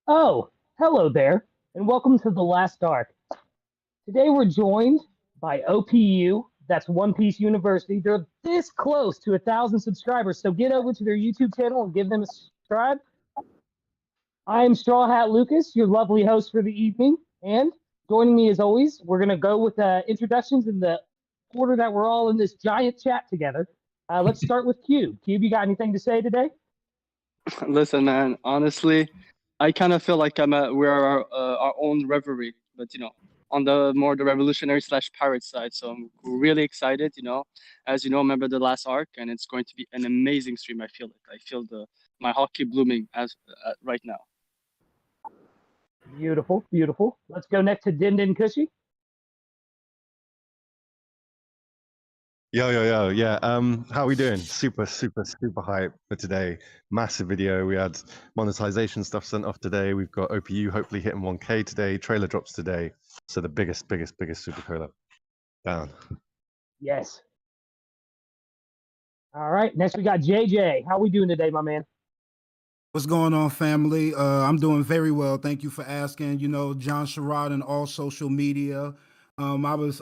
Oh, hello there, and welcome to The Last Ark. Today we're joined by OPU, that's One Piece University. They're this close to 1,000 subscribers, so get over to their YouTube channel and give them a subscribe. I'm Straw Hat Lucas, your lovely host for the evening, and joining me as always, we're going to go with introductions in the order that we're all in this giant chat together. Let's start with Cube. Cube, you got anything to say today? Listen, man. Honestly, I kind of feel like we're our own reverie, but on the revolutionary slash pirate side. So I'm really excited. As you know, remember the last arc, and it's going to be an amazing stream. I feel it. I feel my hockey blooming as right now. Beautiful, beautiful. Let's go next to Din Din Cushy. Yo. Yeah. How are we doing? Super hype for today. Massive video. We had monetization stuff sent off today. We've got OPU hopefully hitting 1K today. Trailer drops today. So the biggest super collab down. Yes. All right. Next we got JJ. How we doing today, my man? What's going on, family? I'm doing very well. Thank you for asking. John Sherrod and all social media. I was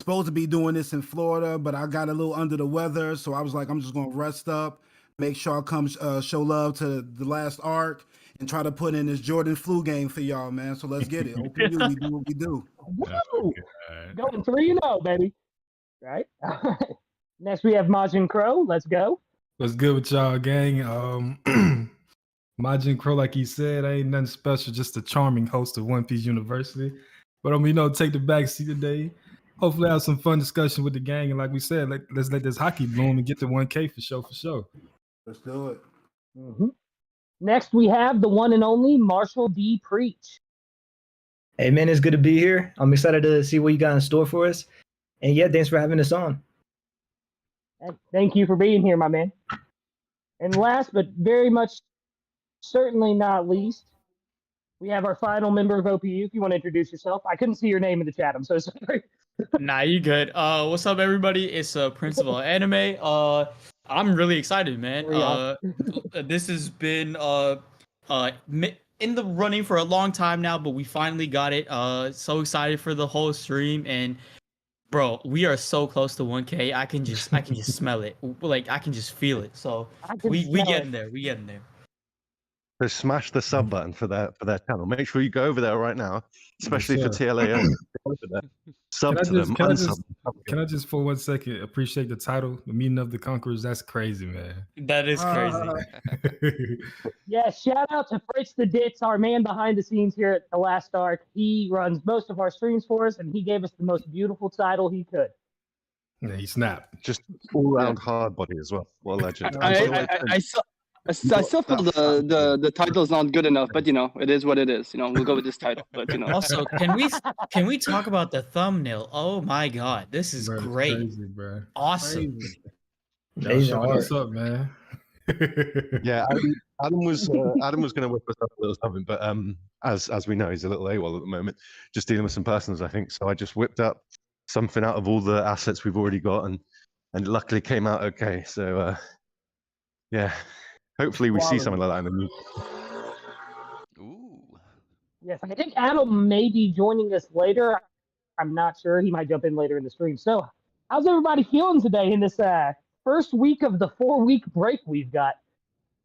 supposed to be doing this in Florida, but I got a little under the weather, so I was like, I'm just gonna rest up, make sure I come show love to the last arc, and try to put in this Jordan flu game for y'all, man. So let's get it. OPU, we do what we do. Woo! Going 3-0, baby. Right. Next we have Majin Crow. Let's go. What's good with y'all, gang? Majin Crow, like he said, ain't nothing special, just a charming host of One Piece University. But take the back seat today. Hopefully have some fun discussion with the gang. And like we said, let's let this hockey bloom and get to 1K for sure. Let's do it. Mm-hmm. Next we have the one and only Marshall D. Preach. Hey man, it's good to be here. I'm excited to see what you got in store for us. And yeah, thanks for having us on. Thank you for being here, my man. And last but very much certainly not least, we have our final member of OPU. If you want to introduce yourself. I couldn't see your name in the chat. I'm so sorry. Nah, you good. What's up, everybody? It's Principal Anime. I'm really excited, man. This has been in the running for a long time now, but we finally got it. So excited for the whole stream, and bro, we are so close to 1K. I can just smell it. Like I can just feel it. So we getting there. We getting there. So smash the sub button for their channel. Make sure you go over there right now, especially for TLAO. Sub to them. Can I just for 1 second appreciate the title, The Meeting of the Conquerors? That's crazy, man. That is crazy. Yeah, shout out to Fritz the Ditz, our man behind the scenes here at The Last Ark. He runs most of our streams for us, and he gave us the most beautiful title he could. Yeah, he snapped. Just all round hard body as well. What a legend. I still feel the title's not good enough, but it is what it is. We'll go with this title. But Also, can we talk about the thumbnail? Oh my god, this is great. Crazy, bro. Awesome. What's up, man? Yeah, Adam was going to whip us up a little something, but as we know, he's a little AWOL at the moment, just dealing with some personals, I think. So I just whipped up something out of all the assets we've already got, and it luckily came out okay. So yeah. Hopefully we see something like that in the news. Ooh. Yes, I think Adam may be joining us later. I'm not sure. He might jump in later in the stream. So how's everybody feeling today in this first week of the 4-week break we've got?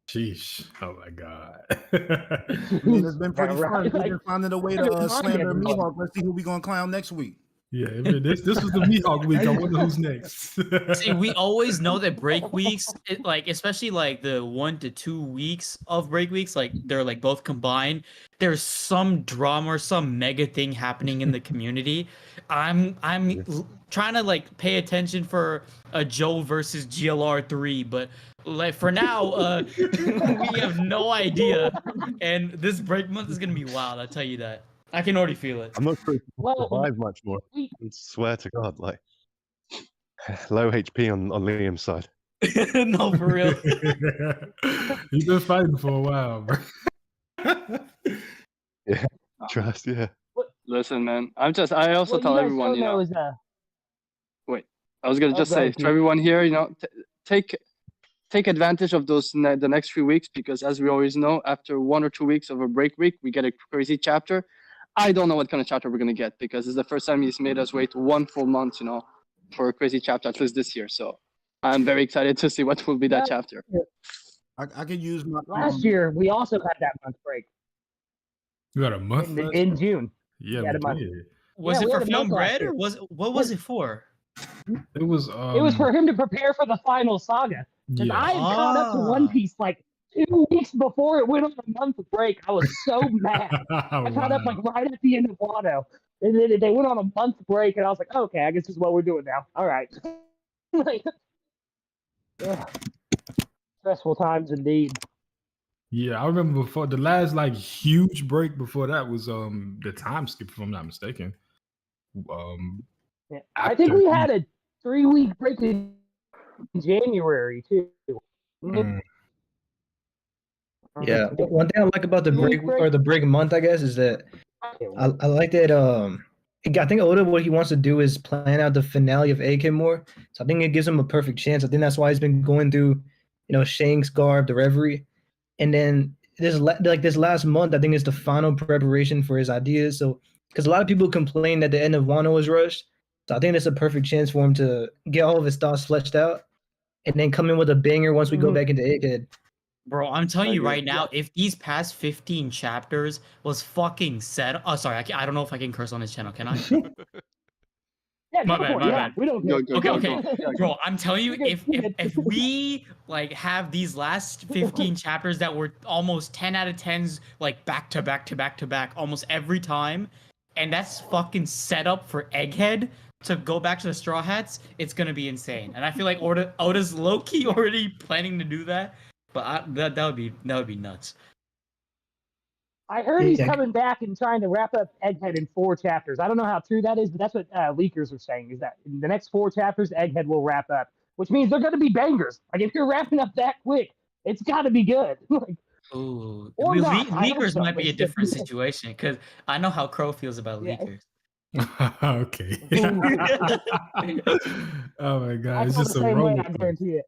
Sheesh. Oh my god. It's been pretty fun. We've been finding a way to slander Mihawk. Let's see who we gonna clown next week. Yeah, this was the Mihawk week. I wonder who's next. See, we always know that break weeks, especially like the 1 to 2 weeks of break weeks, like they're like both combined. There's some drama or some mega thing happening in the community. I'm trying to like pay attention for a Joe versus GLR3, but like for now, we have no idea. And this break month is gonna be wild. I'll tell you that. I can already feel it. I'm not sure if we can survive much more. I swear to God, like low HP on Liam's side. No, for real. He's been fighting for a while, bro. Yeah, trust. Yeah. Listen, man. I also tell everyone, Wait, I was gonna just say to everyone here, take take advantage of the next 3 weeks, because as we always know, after 1 or 2 weeks of a break week, we get a crazy chapter. I don't know what kind of chapter we're gonna get, because it's the first time he's made us wait 1 full month, for a crazy chapter, at least this year. So I'm very excited to see what will be that chapter. I could use my Last year, we also had that month break You got a month left? in June. Yeah, we had a we month. did. Was Yeah, it we for had a month Film last Bread or year. what was it for? It was It was for him to prepare for the final saga. Because yeah. I had caught up to One Piece like 2 weeks before it went on a month break. I was so mad. I caught up like right at the end of Wano. And then they went on a month break, and I was like, okay, I guess this is what we're doing now. All right. Like, ugh. Stressful times indeed. Yeah, I remember before the last like huge break before that was the time skip, if I'm not mistaken. Yeah. I think After- we had a 3-week break in January too. Mm. Yeah, one thing I like about the break or the break month, I guess, is that I like that. I think Oda, what he wants to do is plan out the finale of Egghead more. So I think it gives him a perfect chance. I think that's why he's been going through, Shanks, Garb, the Reverie, and then this last month, I think is the final preparation for his ideas. So because a lot of people complain that the end of Wano was rushed, so I think it's a perfect chance for him to get all of his thoughts fleshed out, and then come in with a banger once we go back into Egghead. Bro, I'm telling you right now, if these past 15 chapters was fucking set. Oh, sorry, I don't know if I can curse on this channel. Can I? Yeah, My go bad, for it. my Yeah, bad. we don't Go, care. go, Okay, go, okay. go. Bro, I'm telling you, You're good. if we like have these last 15 chapters that were almost 10 out of 10s, like back to back to back to back, almost every time, and that's fucking set up for Egghead to go back to the Straw Hats, it's gonna be insane. And I feel like Oda's low-key already planning to do that, but that would be nuts. I heard he's Yeah. coming back and trying to wrap up Egghead in 4 chapters. I don't know how true that is, but that's what leakers are saying, is that in the next 4 chapters, Egghead will wrap up, which means they're going to be bangers. Like, if you're wrapping up that quick, it's got to be good. Like, Ooh, Or not, I hope leakers so, might but be a still. different situation, because I know how Crow feels about Yeah. leakers. Okay. Oh my I god, it's feel just the a same way, roller I coaster. guarantee it.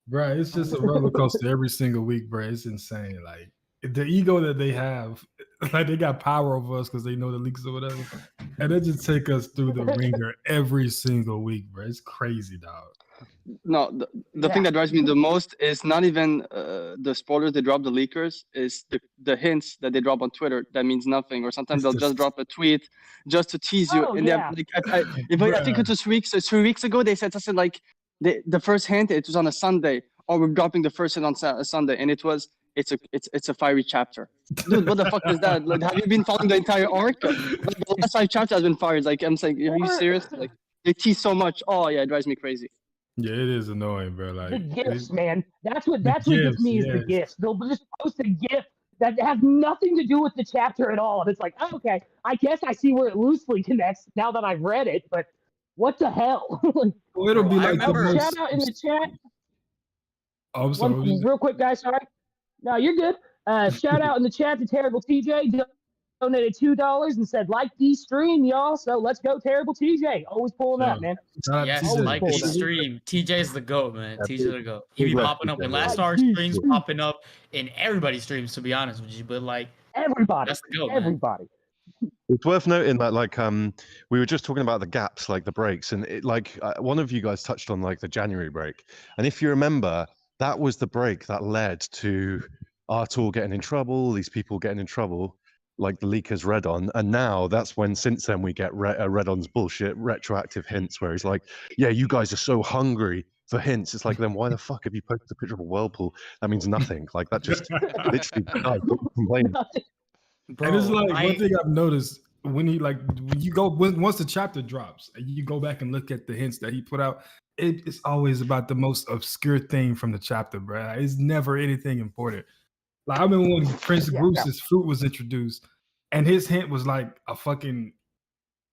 Bro, it's just a roller coaster every single week, bro. It's insane. Like the ego that they have, like they got power over us because they know the leaks or whatever, and they just take us through the ringer every single week, bro. It's crazy, dog. No, the thing Yeah. that drives me the most is not even the spoilers they drop, the leakers, is the hints that they drop on Twitter that means nothing, or sometimes It's they'll just- just drop a tweet just to tease you. Oh, And yeah. I think it was 3 weeks ago, they said something like the first hint, it was on a Sunday, or we're dropping the first hint on Sunday, and it's a fiery chapter. Dude, what the fuck is that? Like, have you been following the entire arc? Like, the last 5 chapters has been fired. Like, I'm saying, are you serious? Like, they tease so much. Oh yeah, it drives me crazy. Yeah, it is annoying, bro. Like The gifts, it- man. That's what gets gifts, me is the yes. gifts. They'll just post a gift that has nothing to do with the chapter at all. And it's like, oh, okay, I guess I see where it loosely connects now that I've read it, but what the hell? Like, well, it'll be I like the remember- most. shout out in the chat. Oh, I'm sorry. what you- Real quick, guys. Sorry. No, you're good. Shout out in the chat to Terrible TJ. Donated $2 and said, like the stream, y'all. So let's go, Terrible TJ. Always pulling up, Yeah. man. Shout out Yes, to always TJ. like cool, the man. stream. TJ's the GOAT, man. Yeah, TJ's the GOAT. He be Congrats, popping up in TJ. Last Star streams, popping up in everybody's streams, to be honest with you. But like, Everybody. that's the GOAT, man. Everybody. It's worth noting that, like, we were just talking about the gaps, like the breaks, and one of you guys touched on like the January break, and if you remember, that was the break that led to Artur getting in trouble, these people getting in trouble, like the leakers Redon, and now that's when since then we get Redon's bullshit retroactive hints where he's like, yeah, you guys are so hungry for hints. It's like, then why the fuck have you posted a picture of a whirlpool? That means nothing. Like that just literally guys, don't complain. Bro, And it's like I- one thing I've noticed when you go once the chapter drops and you go back and look at the hints that he put out, it's always about the most obscure thing from the chapter, bro. It's never anything important. Like I remember when Prince Yeah, Bruce's fruit was introduced, and his hint was like a fucking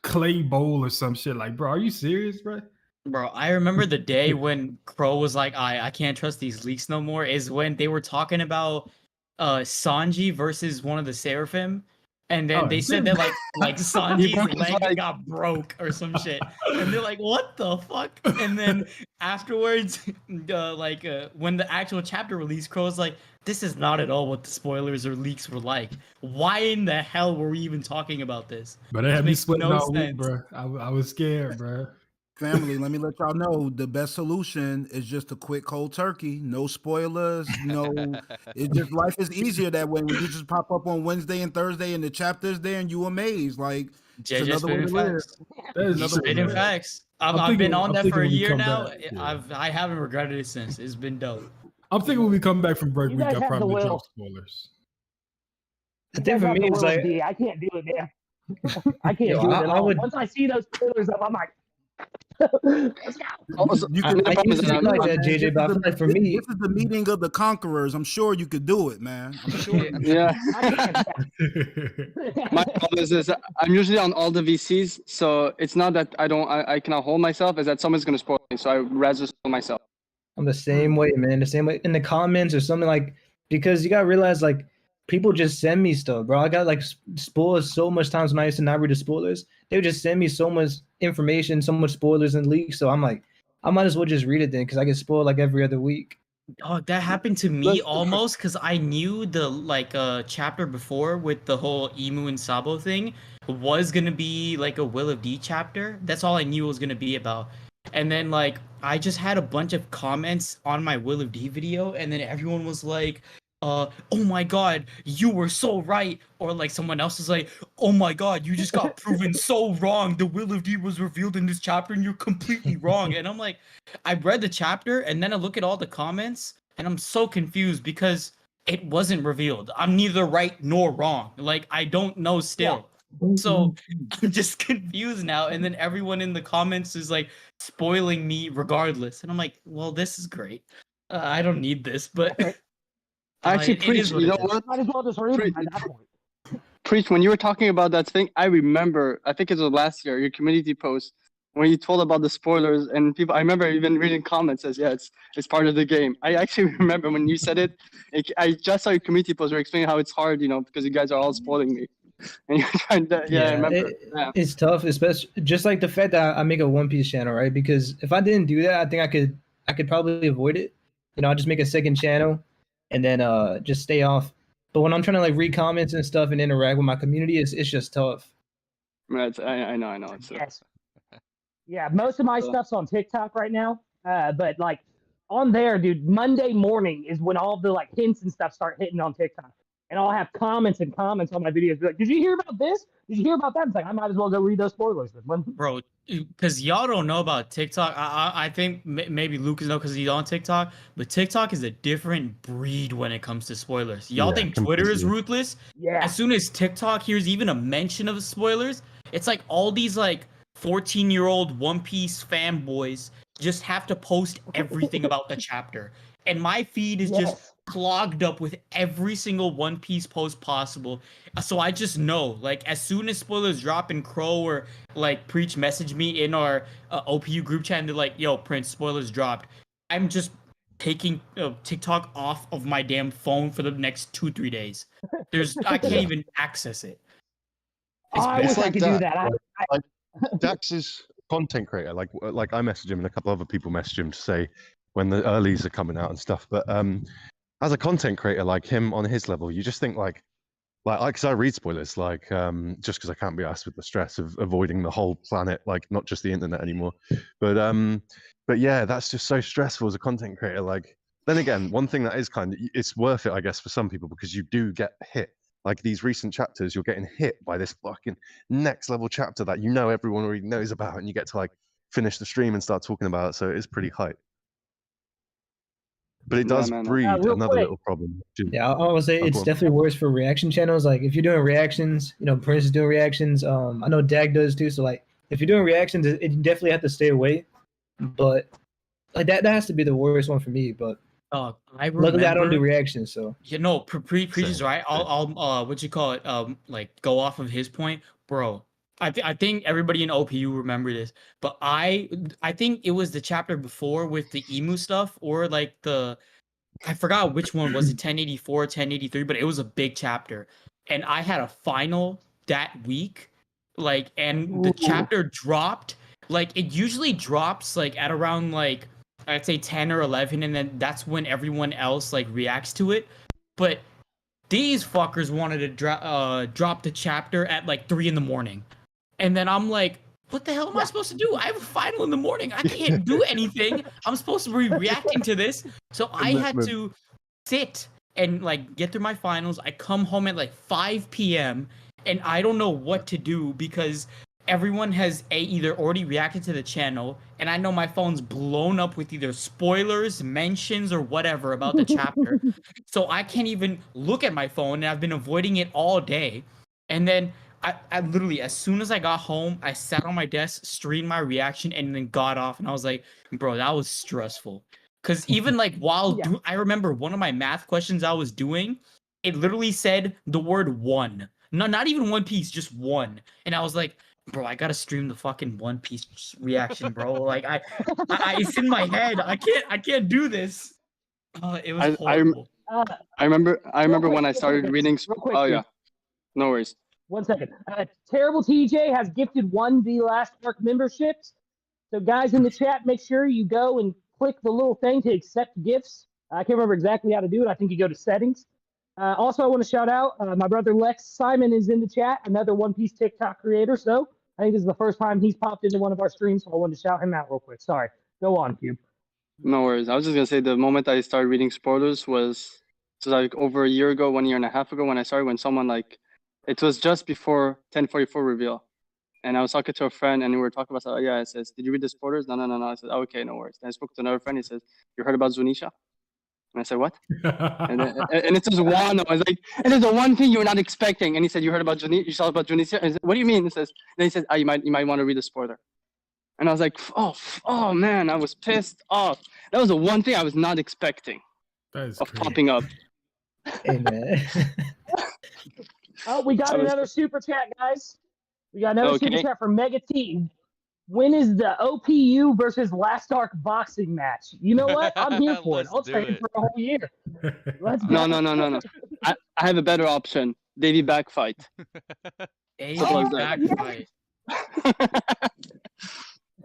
clay bowl or some shit. Like, bro, are you serious, bro? Bro, I remember the day when Crow was like, I can't trust these leaks no more, is when they were talking about Sanji versus one of the Seraphim. And then Oh, they said damn. that like Sanji's broke his leg leg. got broke or some shit. And they're like, what the fuck? And then afterwards, when the actual chapter released, Crow's like, this is not at all what the spoilers or leaks were like. Why in the hell were we even talking about this? But they had me makes sweating no all week, sense. bro. I was scared, bro. Family, let me let y'all know the best solution is just a quick cold turkey. No spoilers. It's just life is easier that way when you just pop up on Wednesday and Thursday and the chapter's there and you amazed. Like it's JJ another way to spitting live. facts. That is Another way Spitting to live. facts. I'm I've been thinking- on I'm that thinking for a when we year come now. back, yeah. I haven't regretted it since. It's been dope. I'm thinking when we come back from break You week, guys I'll have the probably will. drop spoilers. I You think guys for have me, the it's will of like D. I can't do it, man. I can't Yo, do it I at all. would- Once I see those spoilers up, I'm like, let's go. Also, You I, can, I problem used is to that be I'm- like that, man, JJ, but I feel like for this me, is the meeting of the conquerors. I'm sure you could do it, man. I'm sure. you could. yeah. I can't. My problem is I'm usually on all the VCs, so it's not that I cannot hold myself, it's that someone's gonna spoil me, so I rather spoil myself. I'm the same way, man. The same way in the comments or something like because you gotta realize like people just send me stuff, bro. I got like spoilers so much times when I used to not read the spoilers. They would just send me so much information, so much spoilers and leaks. So I'm like, I might as well just read it then because I get spoiled like every other week. Oh, that happened to me Let's- almost because I knew the chapter before with the whole Emu and Sabo thing was gonna be like a Will of D chapter. That's all I knew it was gonna be about. And then like I just had a bunch of comments on my Will of D video, and then everyone was like, oh my god, you were so right. Or like someone else is like, oh my god, you just got proven so wrong. The Will of D was revealed in this chapter and you're completely wrong. And I'm like, I read the chapter and then I look at all the comments and I'm so confused because it wasn't revealed. I'm neither right nor wrong. Like I don't know still. So I'm just confused now. And then everyone in the comments is like spoiling me regardless. And I'm like, well, this is great. I don't need this, but Actually, it Preach, is what you it know is. what? Might as well just read them at that point. Preach, when you were talking about that thing, I remember, I think it was last year, your community post, when you told about the spoilers and people, I remember even reading comments as, yeah, it's part of the game. I actually remember when you said it, I just saw your community post where explaining how it's hard, because you guys are all spoiling me. And you're trying to, I remember. It's tough, especially just like the fact that I make a One Piece channel, right? Because if I didn't do that, I think I could probably avoid it. I'll just make a second channel and then just stay off. But when I'm trying to like read comments and stuff and interact with my community, it's just tough. Right, I know. It's, Yes. Yeah, most of my stuff's on TikTok right now. But like on there, dude, Monday morning is when all the like hints and stuff start hitting on TikTok. And I'll have comments on my videos. Be like, did you hear about this? Did you hear about that? It's like, I might as well go read those spoilers. Bro, because y'all don't know about TikTok. I think maybe Lucas knows because he's on TikTok, but TikTok is a different breed when it comes to spoilers. Y'all Yeah, think Twitter is completely. ruthless? Yeah. As soon as TikTok hears even a mention of spoilers, it's like all these like 14-year-old One Piece fanboys just have to post everything about the chapter. And my feed is just Yes. clogged up with every single One Piece post possible. So I just know, like, as soon as spoilers drop and Crow or like Preach message me in our OPU group chat and they're like, yo, Prince, spoilers dropped. I'm just taking TikTok off of my damn phone for the next 2-3 days. I can't even access it. It's I bad. wish I like could do that. that. Dax is content creator. Like I messaged him and a couple other people messaged him to say when the earlies are coming out and stuff. But as a content creator like him on his level, you just think like because I read spoilers, just because I can't be asked with the stress of avoiding the whole planet, like not just the internet anymore. But yeah, that's just so stressful as a content creator. Like then again, one thing that is it's worth it, I guess, for some people because you do get hit. Like these recent chapters, you're getting hit by this fucking next level chapter that everyone already knows about, and you get to like finish the stream and start talking about it. So it is pretty hype. But it does man. breed real another quick. little problem. Yeah, I would say Oh, it's go on. definitely worse for reaction channels. Like if you're doing reactions, Prince is doing reactions. I know Dag does too. So like if you're doing reactions, it definitely have to stay away. But like that has to be the worst one for me. But I remember, luckily I don't do reactions, so Preach is Same, right. I'll what you call it? Like go off of his point, bro. I think everybody in OPU remember this, but I think it was the chapter before with the emu stuff or like I forgot which one was it, 1084, 1083, but it was a big chapter. and I had a final that week, like, and the Ooh. chapter dropped. Like, it usually drops like at around like I'd say 10 or 11, and then that's when everyone else like reacts to it. But these fuckers wanted to drop the chapter at like 3 in the morning, and then I'm like, what the hell am I supposed to do? I have a final in the morning. I can't do anything. I'm supposed to be reacting to this. So I had to sit and like get through my finals. I come home at like 5 p.m. and I don't know what to do because everyone has either already reacted to the channel, and I know my phone's blown up with either spoilers, mentions, or whatever about the chapter. So I can't even look at my phone, and I've been avoiding it all day. And then I literally, as soon as I got home, I sat on my desk, streamed my reaction, and then got off. And I was like, bro, that was stressful. Because even like while I remember one of my math questions I was doing, it literally said the word one. No, not even One Piece, just one. And I was like, bro, I gotta stream the fucking One Piece reaction, bro. Like I it's in my head. I can't do this. It was horrible. I remember when I started quick, reading. real quick, Oh dude. yeah, no worries. 1 second. Terrible TJ has gifted 1 The Last Arc memberships. So guys in the chat, make sure you go and click the little thing to accept gifts. I can't remember exactly how to do it. I think you go to settings. Also, I want to shout out my brother Lex Simon is in the chat, another One Piece TikTok creator. So I think this is the first time he's popped into one of our streams, so I wanted to shout him out real quick. Sorry. Go on, Cube. No worries. I was just gonna say the moment I started reading spoilers was like over a year ago, 1 year and a half ago when I started. When someone like, it was just before 1044 reveal, and I was talking to a friend and we were talking about. Yeah, I says, "Did you read the spoilers?" No. I said, oh, "Okay, no worries." Then I spoke to another friend. He says, "You heard about Zunisha?" And I said, "What?" and it's just one. I was like, "And there's the one thing you're not expecting." And he said, "You heard about Zunisha? You saw about Zunisha?" And I said, "What do you mean?" Then he said, "Oh, you might want to read the spoiler." And I was like, oh man, I was pissed off. That was the one thing I was not expecting of popping up. Hey, man. Oh, we got another super chat, guys. We got another super chat from Mega T. When is the OPU versus Last Arc boxing match? You know what? I'm here for it. I'll train for a whole year. Let's go. No. I have a better option. Davey back fight. Davey back fight.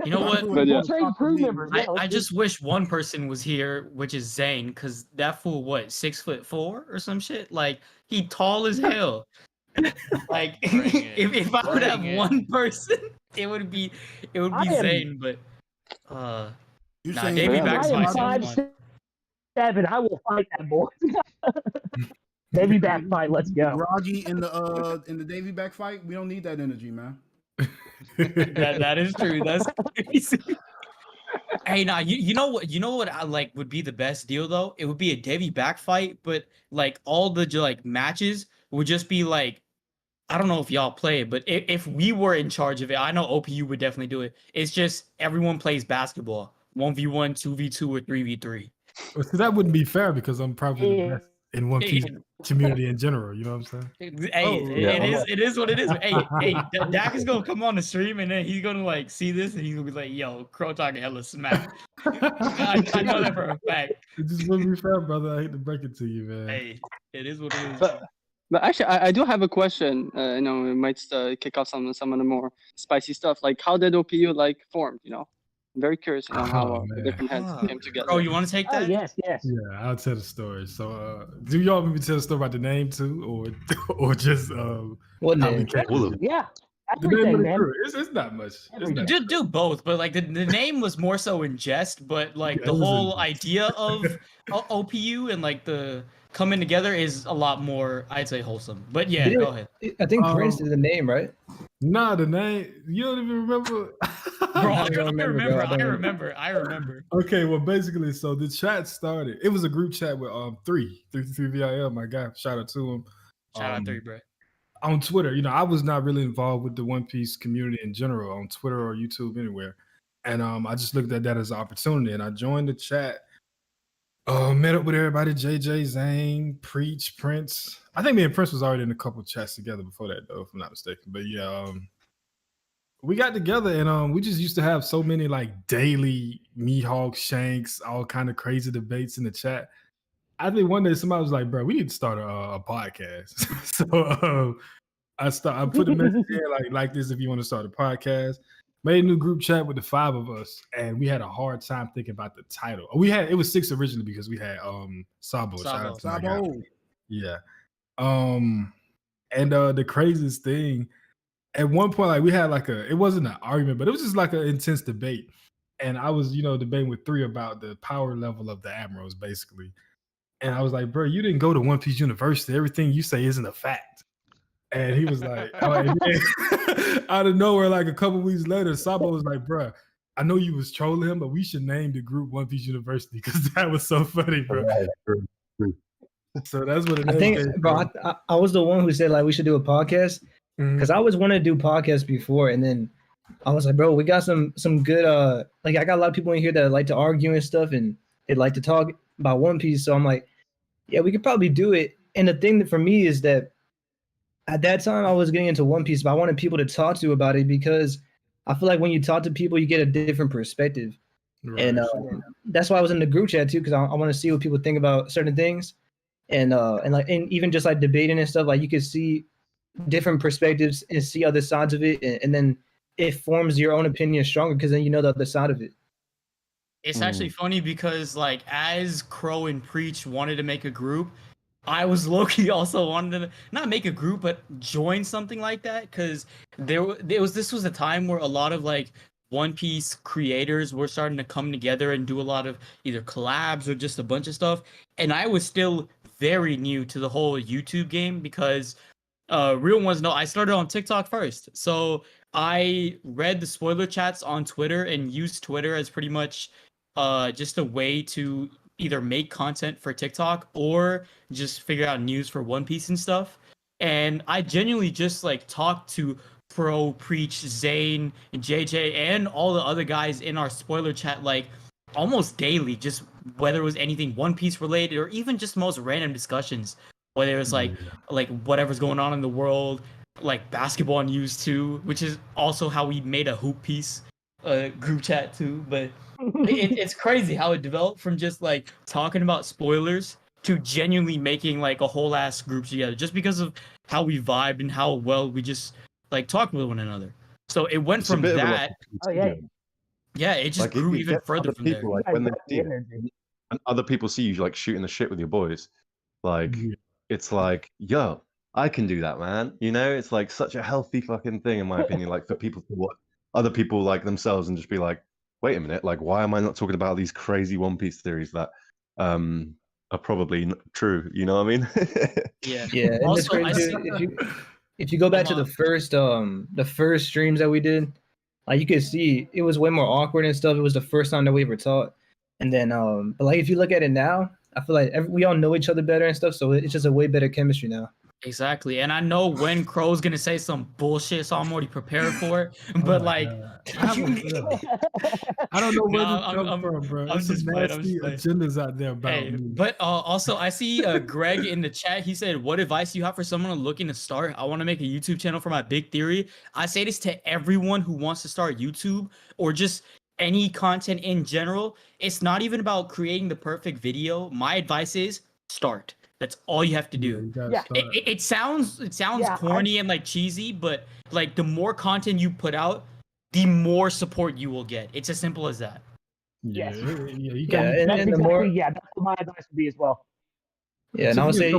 You know what? But, trade crew members. I just wish one person was here, which is Zane, because that fool, what, 6'4" or some shit? Like, he tall as hell. Like, if I would have one person, it would be Zane. But Davey back fight. 5'7". I will fight that boy. Davey back fight. Let's go. Groggy in the Davey back fight. We don't need that energy, man. that is true. That's crazy. Hey, now you know what I like would be the best deal though? It would be a Davey back fight, but like all the like matches would just be like, I don't know if y'all play it, but if we were in charge of it, I know OPU would definitely do it. It's just everyone plays basketball, 1v1, 2v2, or 3v3. Well, so that wouldn't be fair because I'm probably the best in One Piece community in general. You know what I'm saying? Hey, it is what it is. Hey, Dak is gonna come on the stream and then he's gonna like see this and he's gonna be like, "Yo, Crow talking hella smack." I know that for a fact. It just wouldn't be fair, brother. I hate to break it to you, man. Hey, it is what it is. But actually, I do have a question. You know, we might kick off some of the more spicy stuff. Like, how did OPU like formed? You know, I'm very curious. You know how the different heads came together. Oh, you want to take that? Yes. Yeah, I'll tell the story. So, do y'all want me to tell the story about the name too, or just what name? Yeah. The name of the crew. It's not much. Do both, but like the name was more so in jest, but like the whole idea of OPU and like the coming together is a lot more, I'd say, wholesome. But yeah, go ahead. I think Prince is the name, right? Nah, the name. You don't even remember. Bro, I remember. Okay, well, basically, so the chat started. It was a group chat with 3VIL, my guy. Shout out to him. Shout out 3, bro. On Twitter, you know, I was not really involved with the One Piece community in general on Twitter or YouTube anywhere, and I just looked at that as an opportunity, and I joined the chat. Met up with everybody: JJ, Zane, Preach, Prince. I think me and Prince was already in a couple chats together before that, though, if I'm not mistaken. But yeah, we got together and we just used to have so many like daily Mihawk, Shanks, all kind of crazy debates in the chat. I think one day somebody was like, "Bro, we need to start a podcast." So I put a message in like this if you want to start a podcast. Made a new group chat with the 5 of us, and we had a hard time thinking about the title. It was 6 originally because we had Sabo. Shout out to my guy. Sabo. Yeah. And the craziest thing, at one point, like we had like it wasn't an argument, but it was just like an intense debate. And I was, debating with 3 about the power level of the admirals, basically. And I was like, bro, you didn't go to One Piece University. Everything you say isn't a fact. And he was like, out of nowhere, like a couple weeks later, Sabo was like, bro, I know you was trolling him, but we should name the group One Piece University because that was so funny, bro. So that's what it is. I think, bro, I was the one who said like we should do a podcast because I always wanted to do podcasts before, and then I was like, bro, we got some good like I got a lot of people in here that like to argue and stuff, and they like to talk about One Piece. So I'm like, yeah, we could probably do it. And the thing that for me is that at that time I was getting into One Piece, but I wanted people to talk to about it because I feel like when you talk to people, you get a different perspective. Right. And that's why I was in the group chat too, because I want to see what people think about certain things. And even just like debating and stuff, like you could see different perspectives and see other sides of it, and then it forms your own opinion stronger because then you know the other side of it. It's actually funny because like as Crow and Preach wanted to make a group, I was low-key also wanted to not make a group but join something like that because this was a time where a lot of like One Piece creators were starting to come together and do a lot of either collabs or just a bunch of stuff, and I was still very new to the whole YouTube game because real ones know I started on TikTok first. So I read the spoiler chats on Twitter and used Twitter as pretty much just a way to either make content for TikTok or just figure out news for One Piece and stuff. And I genuinely just like talked to Pro, Preach, Zane, and JJ, and all the other guys in our spoiler chat like almost daily, just whether it was anything One Piece related or even just most random discussions, whether it was like whatever's going on in the world, like basketball news too, which is also how we made a Hoop Piece group chat too. But it's crazy how it developed from just like talking about spoilers to genuinely making like a whole ass group together just because of how we vibed and how well we just like talked with one another. So it went from that. Yeah, it just grew even further from there. Like, when they see it, and other people see you like shooting the shit with your boys, like it's like, yo, I can do that, man. It's like such a healthy fucking thing, in my opinion. Like for people to watch other people like themselves and just be like, wait a minute, like why am I not talking about these crazy One Piece theories that are probably true? You know what I mean? Yeah. And also, if you go back to the first streams that we did, like you could see it was way more awkward and stuff. It was the first time that we ever taught. And then but like if you look at it now, I feel like we all know each other better and stuff, so it's just a way better chemistry now. Exactly, and I know when Crow's gonna say some bullshit, so I'm already prepared for it. But I don't know where this comes from, bro. I'm just nasty agendas out there about me. But also, I see Greg in the chat. He said, "What advice do you have for someone looking to start? I want to make a YouTube channel for my big theory." I say this to everyone who wants to start YouTube or just any content in general. It's not even about creating the perfect video. My advice is start. That's all you have to do. It sounds corny and like cheesy, but like the more content you put out, the more support you will get. It's as simple as that. And the more that's what my advice would be as well. Yeah, and I would say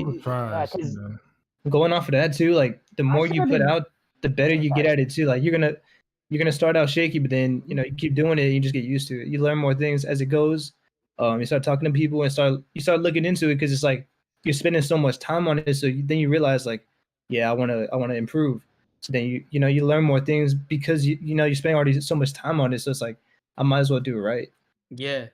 going off of that too, like the more you put out, the better you get at it too. Like you're gonna start out shaky, but then you keep doing it, and you just get used to it. You learn more things as it goes. You start talking to people and you start looking into it because it's like you're spending so much time on it. So then you realize like, yeah, I want to improve. So then you learn more things because you spend already so much time on it. So it's like I might as well do it right. Yeah.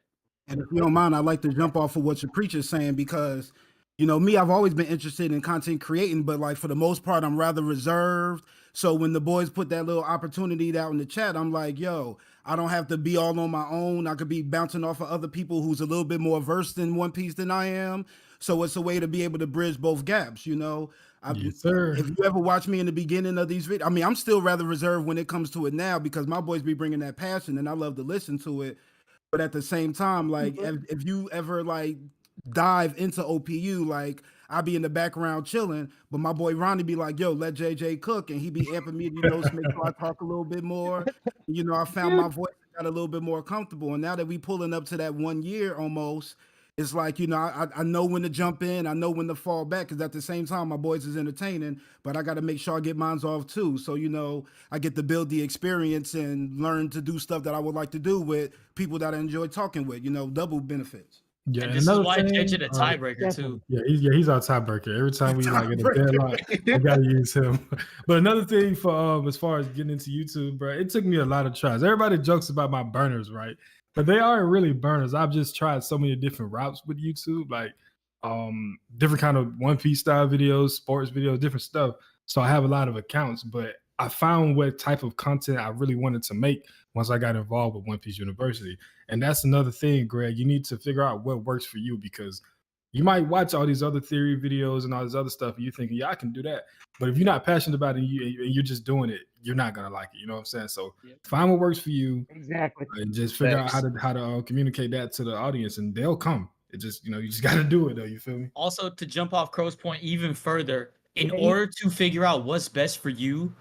And if you don't mind, I'd like to jump off of what your preacher's saying because, me, I've always been interested in content creating, but like for the most part, I'm rather reserved. So when the boys put that little opportunity out in the chat, I'm like, yo, I don't have to be all on my own. I could be bouncing off of other people who's a little bit more versed in One Piece than I am. So it's a way to be able to bridge both gaps, Yes, sir. If you ever watch me in the beginning of these videos, I mean, I'm still rather reserved when it comes to it now because my boys be bringing that passion and I love to listen to it. But at the same time, like if you ever like dive into OPU. Like I be in the background chilling, but my boy Ronnie be like, "Yo, let JJ cook," and he be amping me, to make sure I talk a little bit more. I found my voice got a little bit more comfortable, and now that we pulling up to that 1 year almost, it's like, I know when to jump in, I know when to fall back, because at the same time, my boys is entertaining, but I got to make sure I get mines off too. So, I get to build the experience and learn to do stuff that I would like to do with people that I enjoy talking with, double benefits. Yeah, And this is why JJ the tiebreaker too. Yeah, he's our tiebreaker. Every time we like in a deadline, I gotta use him. But another thing for as far as getting into YouTube, bro, it took me a lot of tries. Everybody jokes about my burners, right? But they aren't really burners. I've just tried so many different routes with YouTube, like different kind of One Piece style videos, sports videos, different stuff. So I have a lot of accounts, but I found what type of content I really wanted to make once I got involved with One Piece University. And that's another thing, Greg. You need to figure out what works for you, because you might watch all these other theory videos and all this other stuff, and you're thinking, yeah, I can do that. But if you're not passionate about it and you're just doing it, you're not gonna like it. You know what I'm saying? So find what works for you. Exactly. And just figure out how to communicate that to the audience, and they'll come. It just, you just got to do it though. You feel me? Also, to jump off Crow's point even further, in order to figure out what's best for you,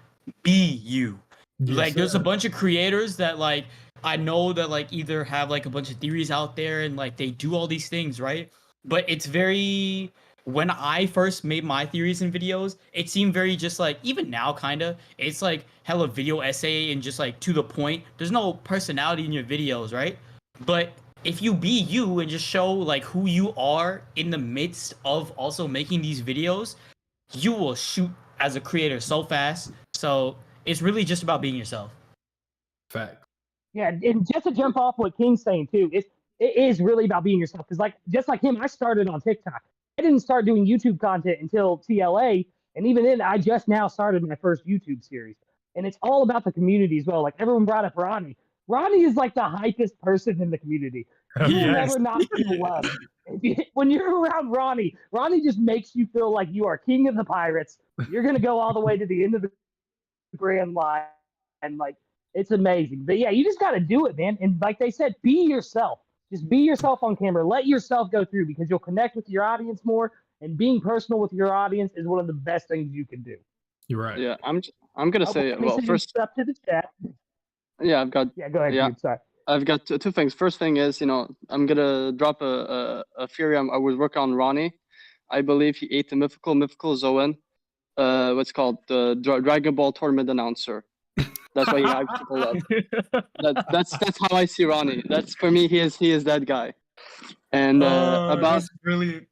be you. Yes, like, there's sir. a bunch of creators that like I know that like either have like a bunch of theories out there and like they do all these things, right? But it's very, when I first made my theories and videos, it seemed very just like, even now kind of, it's like hella video essay and just like to the point. There's no personality in your videos, right? But if you be you and just show like who you are in the midst of also making these videos, you will shoot as a creator so fast. So it's really just about being yourself. Fact. Yeah, and just to jump off what King's saying too, it is really about being yourself. Because just like him, I started on TikTok. I didn't start doing YouTube content until TLA, and even then, I just now started my first YouTube series. And it's all about the community as well. Like everyone brought up Ronnie. Ronnie is like the hypest person in the community. You will never not feel loved. When you're around Ronnie, Ronnie just makes you feel like you are king of the pirates. You're gonna go all the way to the end of the grand line, and like it's amazing. But yeah, you just got to do it, man. And like they said, be yourself. Just be yourself on camera. Let yourself go through, because you'll connect with your audience more. And being personal with your audience is one of the best things you can do. You're right. Yeah, I'm gonna say, well, first up to the chat. Yeah, I've got. Yeah, go ahead. Yeah, dude, sorry. I've got two things. First thing is, I'm gonna drop a theory. I was working on Ronnie. I believe he ate the mythical Zoan. What's called the Dragon Ball tournament announcer. That's why he hypes people up. That's how I see Ronnie. That's, for me, he is that guy. And that's brilliant.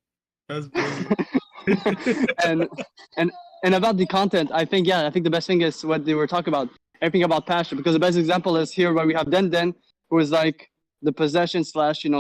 That's brilliant. and about the content, I think the best thing is what they were talking about. Everything about passion, because the best example is here where we have Den, who is like the possession /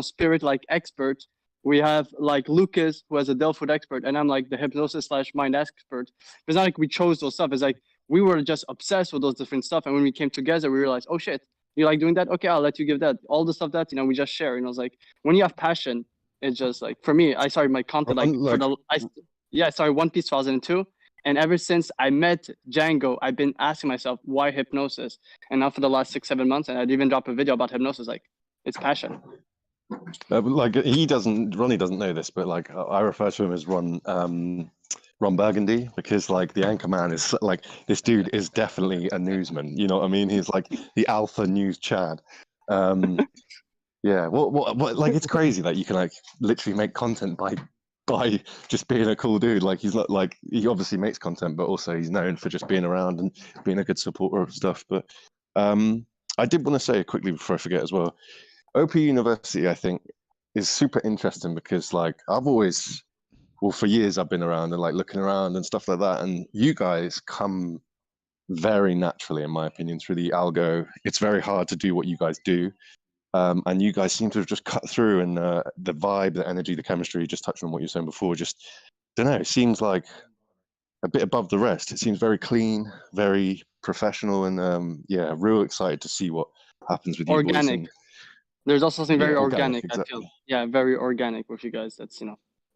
spirit like expert. We have like Lucas, who has a Delphoid expert, and I'm like the hypnosis / mind expert. It's not like we chose those stuff. It's like we were just obsessed with those different stuff, and when we came together, we realized, oh shit, you like doing that? Okay, I'll let you give that. All the stuff that we just share. It's like when you have passion, it's just like, for me, I started my content I started One Piece 2002. And ever since I met Django, I've been asking myself, why hypnosis? And now for the last 6-7 months, and I'd even drop a video about hypnosis, like, it's passion. Ronnie doesn't know this, but like I refer to him as Ron Burgundy, because like the anchor man is like, this dude is definitely a newsman. You know what I mean? He's like the alpha news Chad. Yeah. What? Like, it's crazy that you can like literally make content by just being a cool dude. Like, he's not like, he obviously makes content, but also he's known for just being around and being a good supporter of stuff. But I did want to say quickly before I forget as well, OP University, I think, is super interesting because like for years I've been around and like looking around and stuff like that, and you guys come very naturally, in my opinion, through the algo. It's very hard to do what you guys do. And you guys seem to have just cut through, and the vibe, the energy, the chemistry, just touching on what you were saying before, just, don't know, it seems like a bit above the rest. It seems very clean, very professional, and yeah, real excited to see what happens with you boys. Organic. There's also something very organic, exactly. I feel. Yeah, very organic with you guys. That's,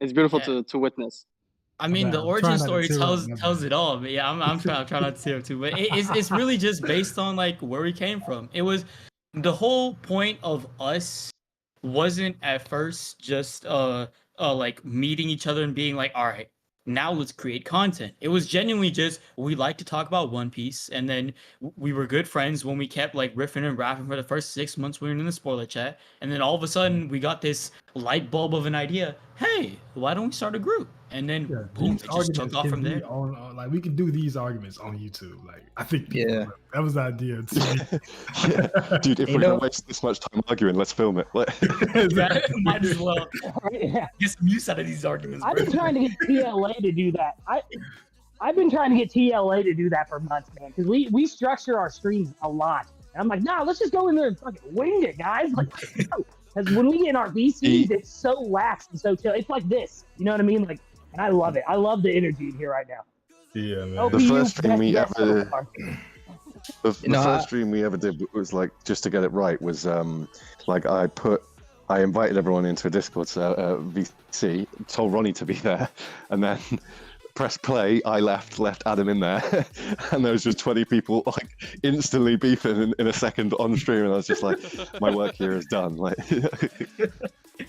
it's beautiful to witness. I mean, the origin story tells it all. But yeah, I'm trying not to tear up too. But it's really just based on like where we came from. It was the whole point of us wasn't at first just like meeting each other and being like, all right, now let's create content. It was genuinely just we like to talk about One Piece, and then we were good friends when we kept like riffing and rapping for the first 6 months we were in the spoiler chat, and then all of a sudden we got this light bulb of an idea. Hey, why don't we start a group? And then boom, these it just took arguments off can from be there. like we can do these arguments on YouTube. Like I think Yeah. that was the idea too. Yeah. Dude, if You we're know- gonna waste this much time arguing, let's film it. Might as well Yeah. get some use out of these arguments. I've bro. been trying to get TLA to do that. I've been trying to get TLA to do that for months, man. Because we structure our streams a lot, and I'm like, nah, let's just go in there and fucking wing it, guys. Like, because when we get in our VCs, it's so lax and so chill. It's like this, you know what I mean? Like, and I love it. I love the energy in here right now. Yeah, man. OPU, The first stream best we guest so ever- far. The No, first stream we ever did was like, just to get it right, was like I invited everyone into a Discord VC, told Ronnie to be there, and then pressed play. I left Adam in there, and there was just 20 people like instantly beefing in a second on stream, and I was just like, my work here is done. Like,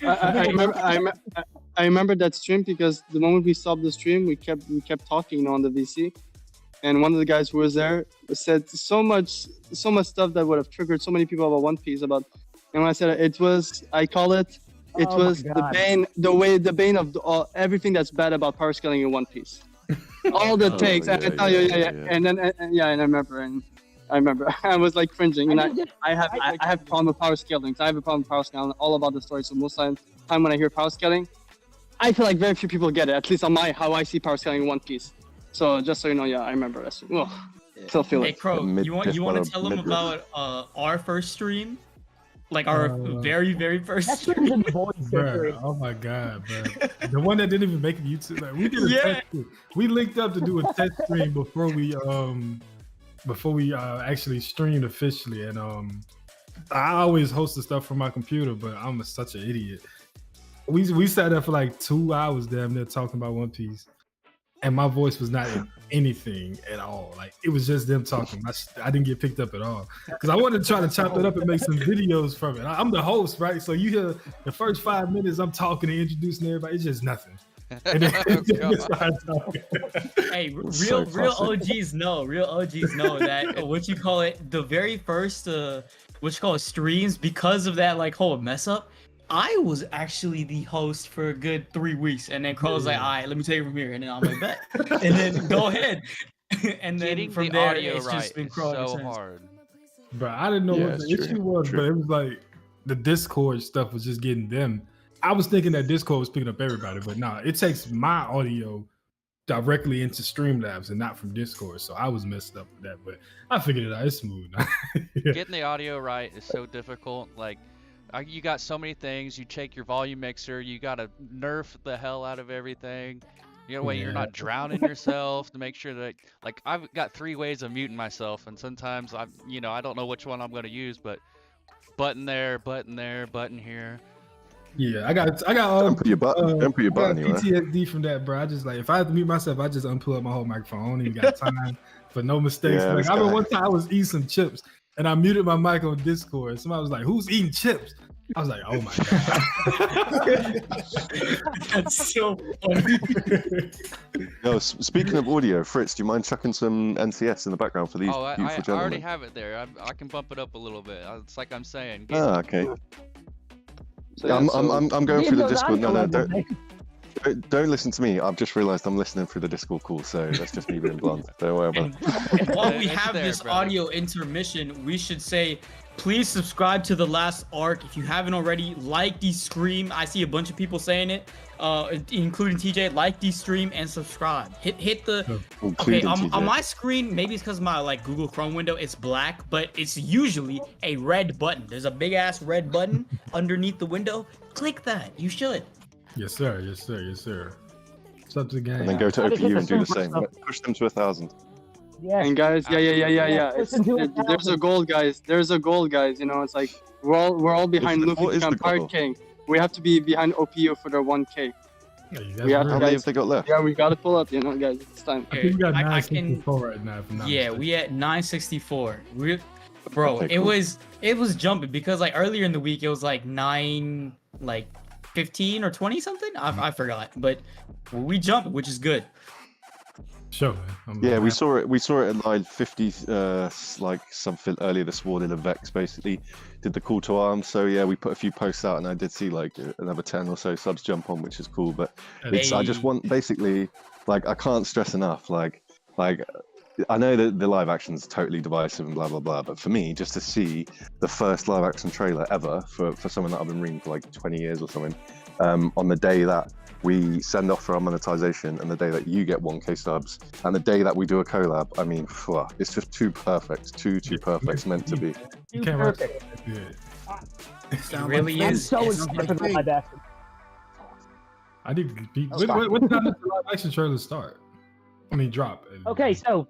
I remember that stream because the moment we stopped the stream, we kept talking on the VC, and one of the guys who was there said so much stuff that would have triggered so many people about One Piece. And when I said it was, I call it, it Oh my was the God. bane of everything that's bad about power scaling in One Piece. All the Oh, takes, I yeah, tell you, yeah. and then and I remember, I was like cringing, and I just- I have a problem with power scaling. So I have a problem with power scaling, all about the story. So most of the time when I hear power scaling, I feel like very few people get it. At least on how I see power scaling in One Piece. So just so you know, yeah, I remember that. Well, still feel Hey it. Crow, Mid- you want just to wanna tell them mid-riff. about our first stream, like our very first That stream? stream's in the voice history. Bruh, oh my god, bro! The one that didn't even make it YouTube. Like, we did a Yeah. test stream. We linked up to do a test stream before we actually streamed officially, and I always host the stuff from my computer, but I'm such an idiot. We sat there for like 2 hours damn near talking about One Piece, and my voice was not in anything at all. Like it was just them talking. I didn't get picked up at all because I wanted to try to chop it up and make some videos from it. I'm the host, right? So you hear the first 5 minutes I'm talking and introducing everybody. It's just nothing. And then just start talking. Hey, So real classic. OGs know that what you call it, the very first what you call it, streams, because of that like whole mess up. I was actually the host for a good 3 weeks, and then Crow was like, Yeah. "All right, let me take it from here," and then I'm like, "Bet," and then go ahead, and then Getting from the there audio it's right just been is Crow ever so since. hard. But I didn't know Yeah, what the it's issue true, was, true. but it was like the Discord stuff was just getting them. I was thinking that Discord was picking up everybody, but nah, it takes my audio directly into Streamlabs and not from Discord. So I was messed up with that, but I figured it out. It's smooth now. Yeah. Getting the audio right is so difficult. Like, you got so many things. You take your volume mixer. You gotta nerf the hell out of everything. You know, way you're Yeah. not drowning yourself to make sure that, like, I've got 3 ways of muting myself, and sometimes I don't know which one I'm gonna use, but button there, button there, button here. Yeah, I got don't put your button. Don't put your I got button anywhere. PTSD from that, bro. I just like if I have to mute myself, I just unplug my whole microphone. I don't even got time for no mistakes. Yeah, like this I remember guy. one time I was eating some chips and I muted my mic on Discord. Somebody was like, "Who's eating chips?" I was like, "Oh my god." That's so funny. No, speaking of audio, Fritz, do you mind chucking some NCS in the background for these Oh, I beautiful already gentlemen? have it there. I can bump it up a little bit. It's like I'm saying. Ah, okay. So, Yeah, yeah, so- I'm going through the Those Discord. No, audio no, levels, don't listen to me. I've just realised I'm listening through the Discord call, so that's just me being blunt. Don't worry about it. And while we It's have there, this brother. audio intermission, we should say, please subscribe to The Last Arc. If you haven't already, like the stream. I see a bunch of people saying it, including TJ. Like the stream and subscribe. Hit the. Okay, Including on TJ. my screen, maybe it's because my like Google Chrome window, it's black, but it's usually a red button. There's a big ass red button underneath the window. Click that. You should. Yes, sir. Yes, sir. Yes, sir. What's up to the gang? And then go to I just hit OPU the and do the super same. stuff. Push them to 1,000. Yeah. And guys, yeah. It's, Listen to it, there's a Alvin. goal, guys. There's a goal, guys. You know, it's like we're all behind What Luffy is to the become Pirate goal? King. We have to be behind OPU for their 1K. Hey, that's we have real. How many have they got left? Yeah, we gotta pull up. You know, guys. It's time. I think we got I 964 right now. If I'm not Yeah, mistaken. we at 964. Bro, Okay, it cool. was jumping because like earlier in the week it was like 9 like 15 or 20 something. I forgot, but we jumped, which is good. Sure, man. Yeah, we saw it. We saw it at line 50, like something earlier this morning. And Vex basically did the call to arms. So yeah, we put a few posts out, and I did see like another 10 or so subs jump on, which is cool. But it's I just want basically like I can't stress enough like I know that the live action is totally divisive and blah blah blah, but for me, just to see the first live action trailer ever for someone that I've been reading for like 20 years or something, on the day that we send off for our monetization and the day that you get 1K subs and the day that we do a collab, I mean, it's just too perfect, too perfect. It's meant to be. You can't Perfect. It really I'm is. so It's- excited for the live action. I need to be. What time does the live action trailer start? I mean, drop. Okay, so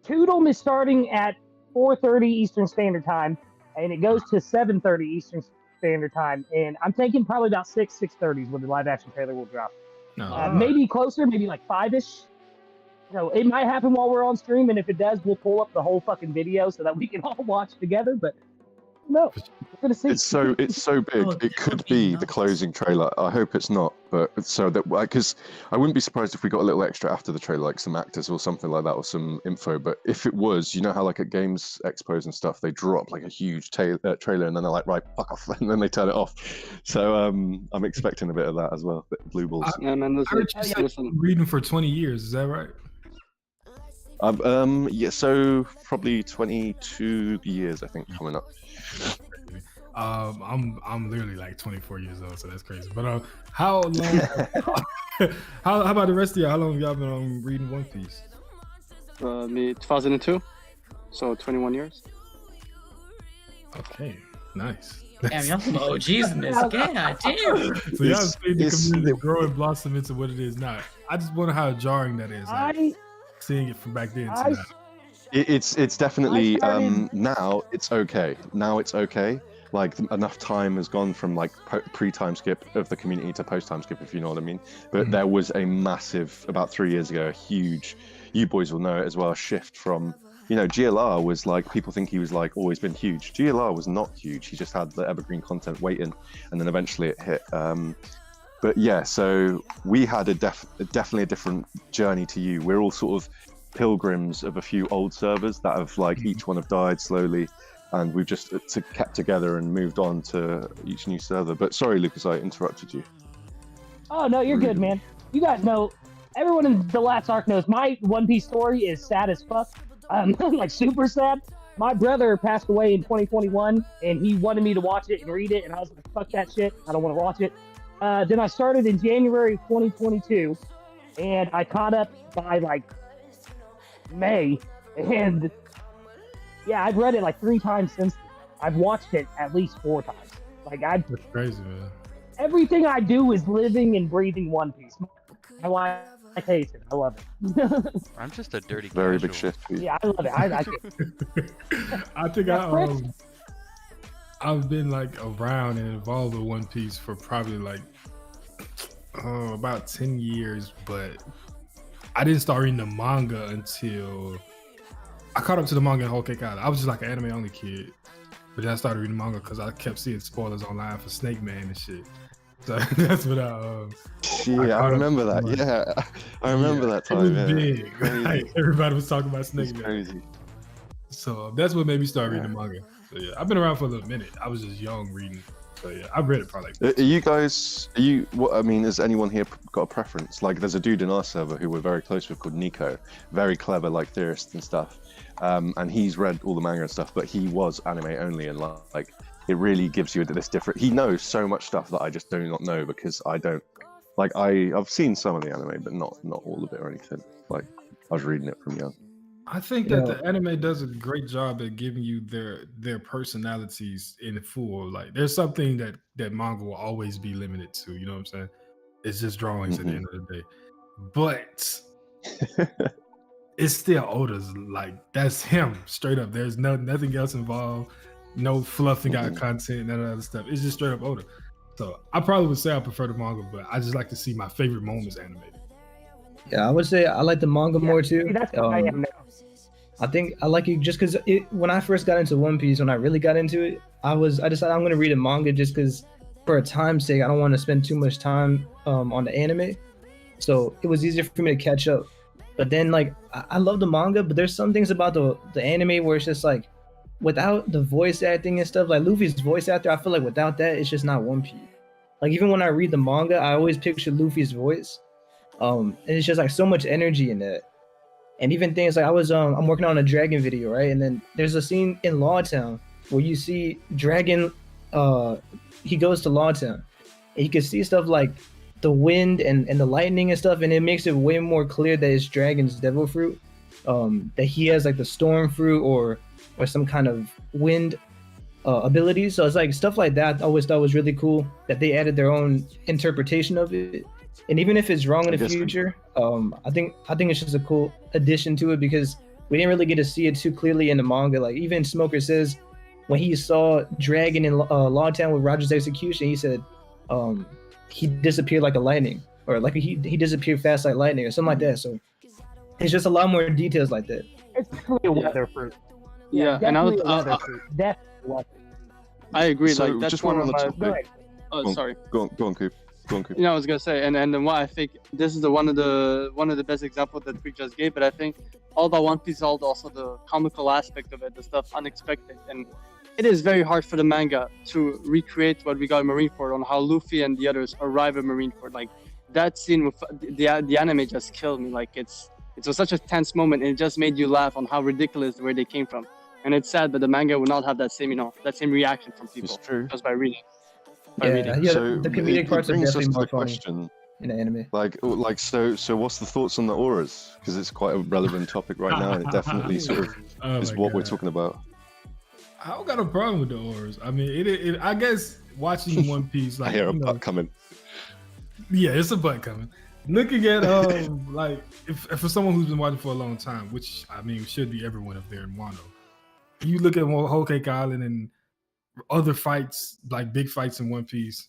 Toodle is starting at 4:30 Eastern Standard Time, and it goes to 7:30 Eastern Standard Time. And I'm thinking probably about 6:30 is when the live action trailer will drop. No. Maybe closer, maybe like 5-ish. So it might happen while we're on stream, and if it does, we'll pull up the whole fucking video so that we can all watch together. But no, we're gonna see. It's so big. Oh, It could be the closing trailer. I hope it's not, but so that because I wouldn't be surprised if we got a little extra after the trailer, like some actors or something like that, or some info. But if it was, you know how like at games expos and stuff, they drop like a huge trailer, and then they're like, right, fuck off, and then they turn it off. So I'm expecting a bit of that as well. Bit of blue balls. Yeah, man. I heard you said Listen. reading for 20 years. Is that right? Yeah, so probably 22 years, I think, coming up. I'm literally like 24 years old, so that's crazy. But how long? how about the rest of y'all? How long have y'all been reading One Piece? Me 2002, so 21 years. Okay, nice. Damn, y'all some OGs in this. God damn. So y'all It's- seen the it's- community grow and blossom into what it is now. I just wonder how jarring that is. Like, seeing it from back then to I- now. It's definitely started- now it's okay. Now it's okay. Like enough time has gone from like pre-time skip of the community to post-time skip, if you know what I mean. But there was a massive, about 3 years ago, a huge, you boys will know it as well, a shift from, you know, GLR was like, people think he was like always been huge. GLR was not huge. He just had the evergreen content waiting, and then eventually it hit. But yeah, so we had definitely a different journey to you. We're all sort of pilgrims of a few old servers that have like each one have died slowly, and we've just kept together and moved on to each new server. But sorry, Lucas, I interrupted you. Oh no, you're good, man. You guys know, everyone in the Lats Arc knows my One Piece story is sad as fuck. Like super sad. My brother passed away in 2021, and he wanted me to watch it and read it, and I was like, fuck that shit. I don't want to watch it. Then I started in January 2022, and I caught up by like May, and yeah, I've read it like 3 times since then. I've watched it at least 4 times. Like That's crazy, man. everything I do is living and breathing One Piece. My life, I taste it. I love it. I'm just a dirty Very casual. big shift for you. Yeah, I love it. I like it. I think Yeah, Fritz. I've been like around and involved with One Piece for probably like about 10 years, but I didn't start reading the manga until I caught up to the manga in Whole Cake Island. I was just like an anime only kid, but then I started reading manga because I kept seeing spoilers online for Snake Man and shit. So that's what Yeah, I remember that. Yeah, I remember that It was time. Yeah. big. Crazy. Like, everybody was talking about It's Snake Man. crazy. So that's what made me start reading the manga. So yeah, I've been around for a little minute. I was just young reading. So yeah, I've read it probably. Are you guys? Are you? What I mean, has anyone here got a preference? Like, there's a dude in our server who we're very close with called Nico, very clever, like theorist and stuff. And he's read all the manga and stuff, but he was anime only, and like it really gives you this different. He knows so much stuff that I just do not know because I don't. Like I've seen some of the anime, but not all of it or anything. Like I was reading it from young. I think that the anime does a great job at giving you their personalities in full. Like there's something that manga will always be limited to. You know what I'm saying? It's just drawings at the end of the day. But it's still Oda's. Like that's him straight up. There's nothing else involved. No fluffing out content, none of that other stuff. It's just straight up Oda. So I probably would say I prefer the manga, but I just like to see my favorite moments animated. Yeah, I would say I like the manga more too. See, that's what I am now. I think I like it just because when I first got into One Piece, when I really got into it, I decided I'm gonna read a manga just because for a time's sake, I don't want to spend too much time on the anime, so it was easier for me to catch up. But then like I love the manga, but there's some things about the anime where it's just like without the voice acting and stuff, like Luffy's voice actor, I feel like without that, it's just not One Piece. Like even when I read the manga, I always picture Luffy's voice, and it's just like so much energy in that. And even things like I'm working on a Dragon video, right? And then there's a scene in Lawtown where you see Dragon, he goes to Lawtown, and you can see stuff like the wind and the lightning and stuff, and it makes it way more clear that it's Dragon's devil fruit, that he has like the storm fruit or some kind of wind ability. So it's like stuff like that I always thought was really cool that they added their own interpretation of it. And even if it's wrong in the future, I think it's just a cool addition to it because we didn't really get to see it too clearly in the manga. Like even Smoker says when he saw Dragon in Lawtown with Roger's execution, he said he disappeared like a lightning, or like he disappeared fast like lightning, or something like that. So it's just a lot more details like that. It's definitely a weather fruit. Yeah, and I was, definitely a weather fruit. I agree. So like that's just one one of on the my. topic. Oh, sorry. Go on, Coop. You know, I was gonna say, and then why I think this is one of the best examples that we just gave. But I think all about One Piece, also the comical aspect of it, the stuff unexpected, and it is very hard for the manga to recreate what we got in Marineford on how Luffy and the others arrive at Marineford. Like that scene with the anime just killed me. Like it was such a tense moment, and it just made you laugh on how ridiculous where they came from. And it's sad, but the manga will not have that same reaction from people just by reading. Yeah, So the comedic parts are brings us definitely to more the funny question. in the anime. Like, so what's the thoughts on the auras? Because it's quite a relevant topic right now, and it definitely sort of is what we're talking about. I don't got a problem with the auras. I mean, I guess watching One Piece, like I hear a butt coming. Yeah, it's a butt coming. Looking at like if for someone who's been watching for a long time, which I mean should be everyone up there in Wano, you look at Whole Cake Island and other fights, like big fights in One Piece,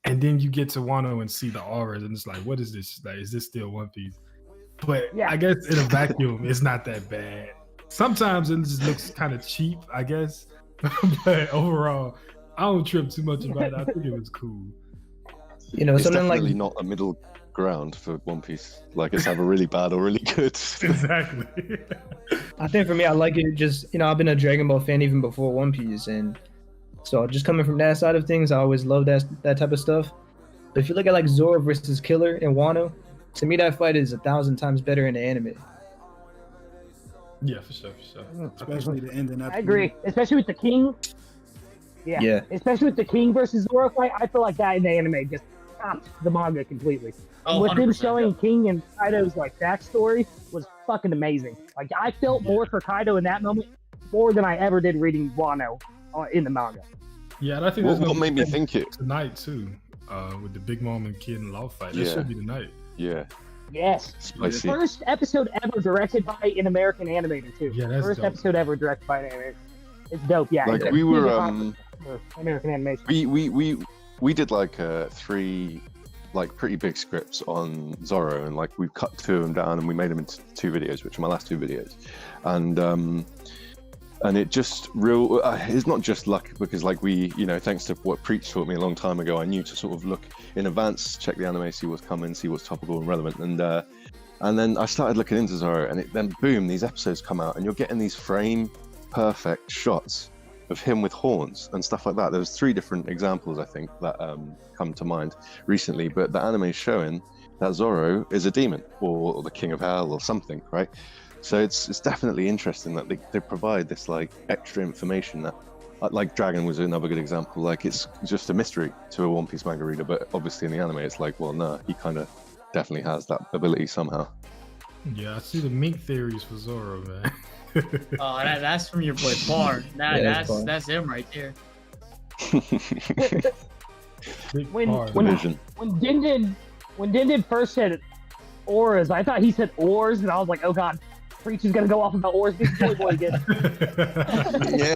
and then you get to Wano and see the auras, and it's like, what is this? Like, is this still One Piece? But I guess in a vacuum, it's not that bad. Sometimes it just looks kind of cheap, I guess. But overall, I don't trip too much about it. I think it was cool. You know, It's something like definitely not a middle ground for One Piece. Like it's either really bad or really good. Exactly. I think for me, I like it. Just I've been a Dragon Ball fan even before One Piece, and so just coming from that side of things, I always love that type of stuff. But if you look at like Zoro versus Killer in Wano, to me that fight is 1,000 times better in the anime. Yeah, for sure. Especially the ending. I agree, especially with the King. Yeah. Especially with the King versus Zoro fight, I feel like that in the anime just topped the manga completely. Oh, with him 100%, showing King and Kaido's like backstory was fucking amazing. Like I felt more for Kaido in that moment more than I ever did reading Wano in the manga. Yeah, and I think What made me think it? Tonight too, with the Big Mom and Kid and Law fight. That should be tonight. Yeah. Yes. Spicy. First episode ever directed by an American animator too. Yeah, that's First dope. episode ever directed by an animator. It's dope. Yeah. Like it's we were American animation. we did like 3 like pretty big scripts on Zorro, and like we've cut 2 of them down and we made them into 2 videos, which are my last 2 videos. And it just it's not just luck, because like we, thanks to what Preach taught me a long time ago, I knew to sort of look in advance, check the anime, see what's coming, see what's topical and relevant. And then I started looking into Zorro, and then boom, these episodes come out and you're getting these frame perfect shots of him with horns and stuff like that. There's 3 different examples, I think, that come to mind recently, but the anime is showing that Zorro is a demon or the king of hell or something, right? So it's definitely interesting that they provide this like extra information that, like Dragon was another good example. Like it's just a mystery to a One Piece manga reader, but obviously in the anime it's like, well, no, he kind of definitely has that ability somehow. Yeah, I see the mink theories for Zorro, man. Oh, that's from your boy Bar. That's him right there. When Dindin first said auras, I thought he said oars, and I was like, oh god, Preach is gonna go off about oars. This boy again. Yeah.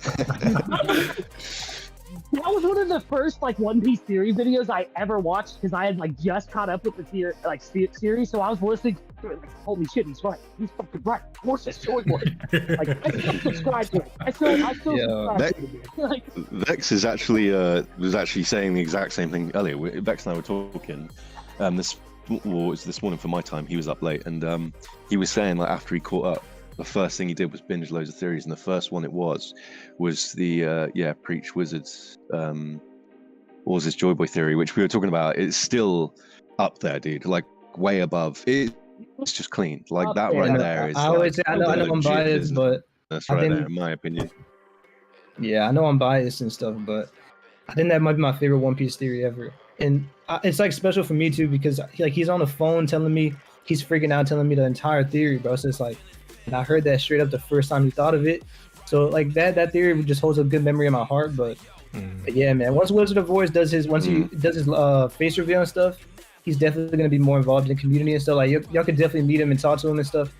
That was one of the first like One Piece theory videos I ever watched because I had like just caught up with the series, so I was listening to it like, holy shit, he's right. He's fucking right. Of course, it's Joy Boy. Like, I still subscribe to it. I still subscribe to it. Like, Vex is actually was actually saying the exact same thing earlier. Vex and I were talking. This morning for my time. He was up late, and he was saying like after he caught up, the first thing he did was binge loads of theories, and the first one it was the Preach Wizards what was this Joy Boy theory, which we were talking about. It's still up there, dude. Like way above. It's just clean. Like Up that there. right there is. I always say I know I'm biased, but that's I right think- there, in my opinion. yeah, I know I'm biased and stuff, but I think that might be my favorite One Piece theory ever. And it's like special for me too because like he's on the phone telling me he's freaking out, telling me the entire theory, bro. So it's like, and I heard that straight up the first time he thought of it. So like that theory just holds a good memory in my heart. But yeah, man, once Wizard of Wars does his face reveal and stuff, he's definitely gonna be more involved in the community and stuff. Like y'all could definitely meet him and talk to him and stuff,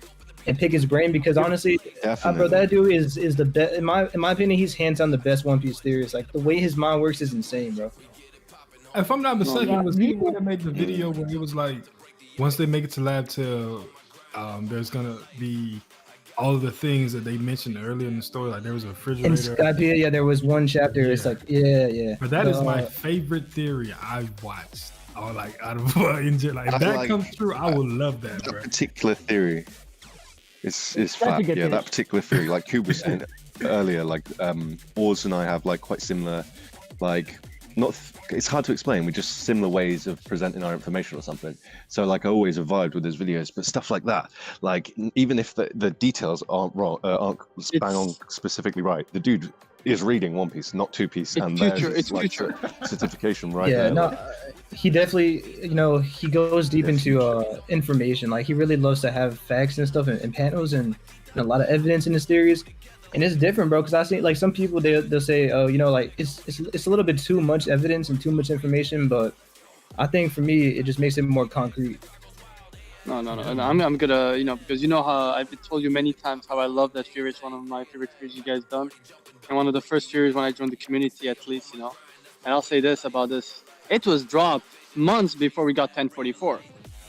and pick his brain because honestly, bro, that dude is the best in my opinion. He's hands down the best One Piece theorist. Like the way his mind works is insane, bro. If I'm not mistaken, yeah. was he the one that made the video where it was like, once they make it to Lab Tail, there's gonna be all of the things that they mentioned earlier in the story. Like there was a In refrigerator. Skypiea, yeah, there was one chapter. It's Yeah. like, yeah. But that is my Uh, favorite theory I've watched. Or like out of like if I that like- comes true, I will love that, That bro. particular theory is a fat. good Yeah, theory. that particular theory, like Cube was saying earlier, like Oz and I have like quite similar, like it's hard to explain. We just similar ways of presenting our information or something. So like I always have vibed with his videos, but stuff like that, like even if the details aren't wrong, aren't bang on specifically right, the dude is reading One Piece, not Two Piece, It's and future, there's it's like future. certification right yeah, there. no, like, he definitely, he goes deep into information. Like he really loves to have facts and stuff and panels and a lot of evidence in his theories. And it's different, bro. Because I see like some people they'll say, oh, like it's a little bit too much evidence and too much information. But I think for me, it just makes it more concrete. No. And I'm gonna, because you know how I've told you many times how I love that theory. It's one of my favorite theories you guys done, and one of the first theories when I joined the community, at least, And I'll say this about this: it was dropped months before we got 1044.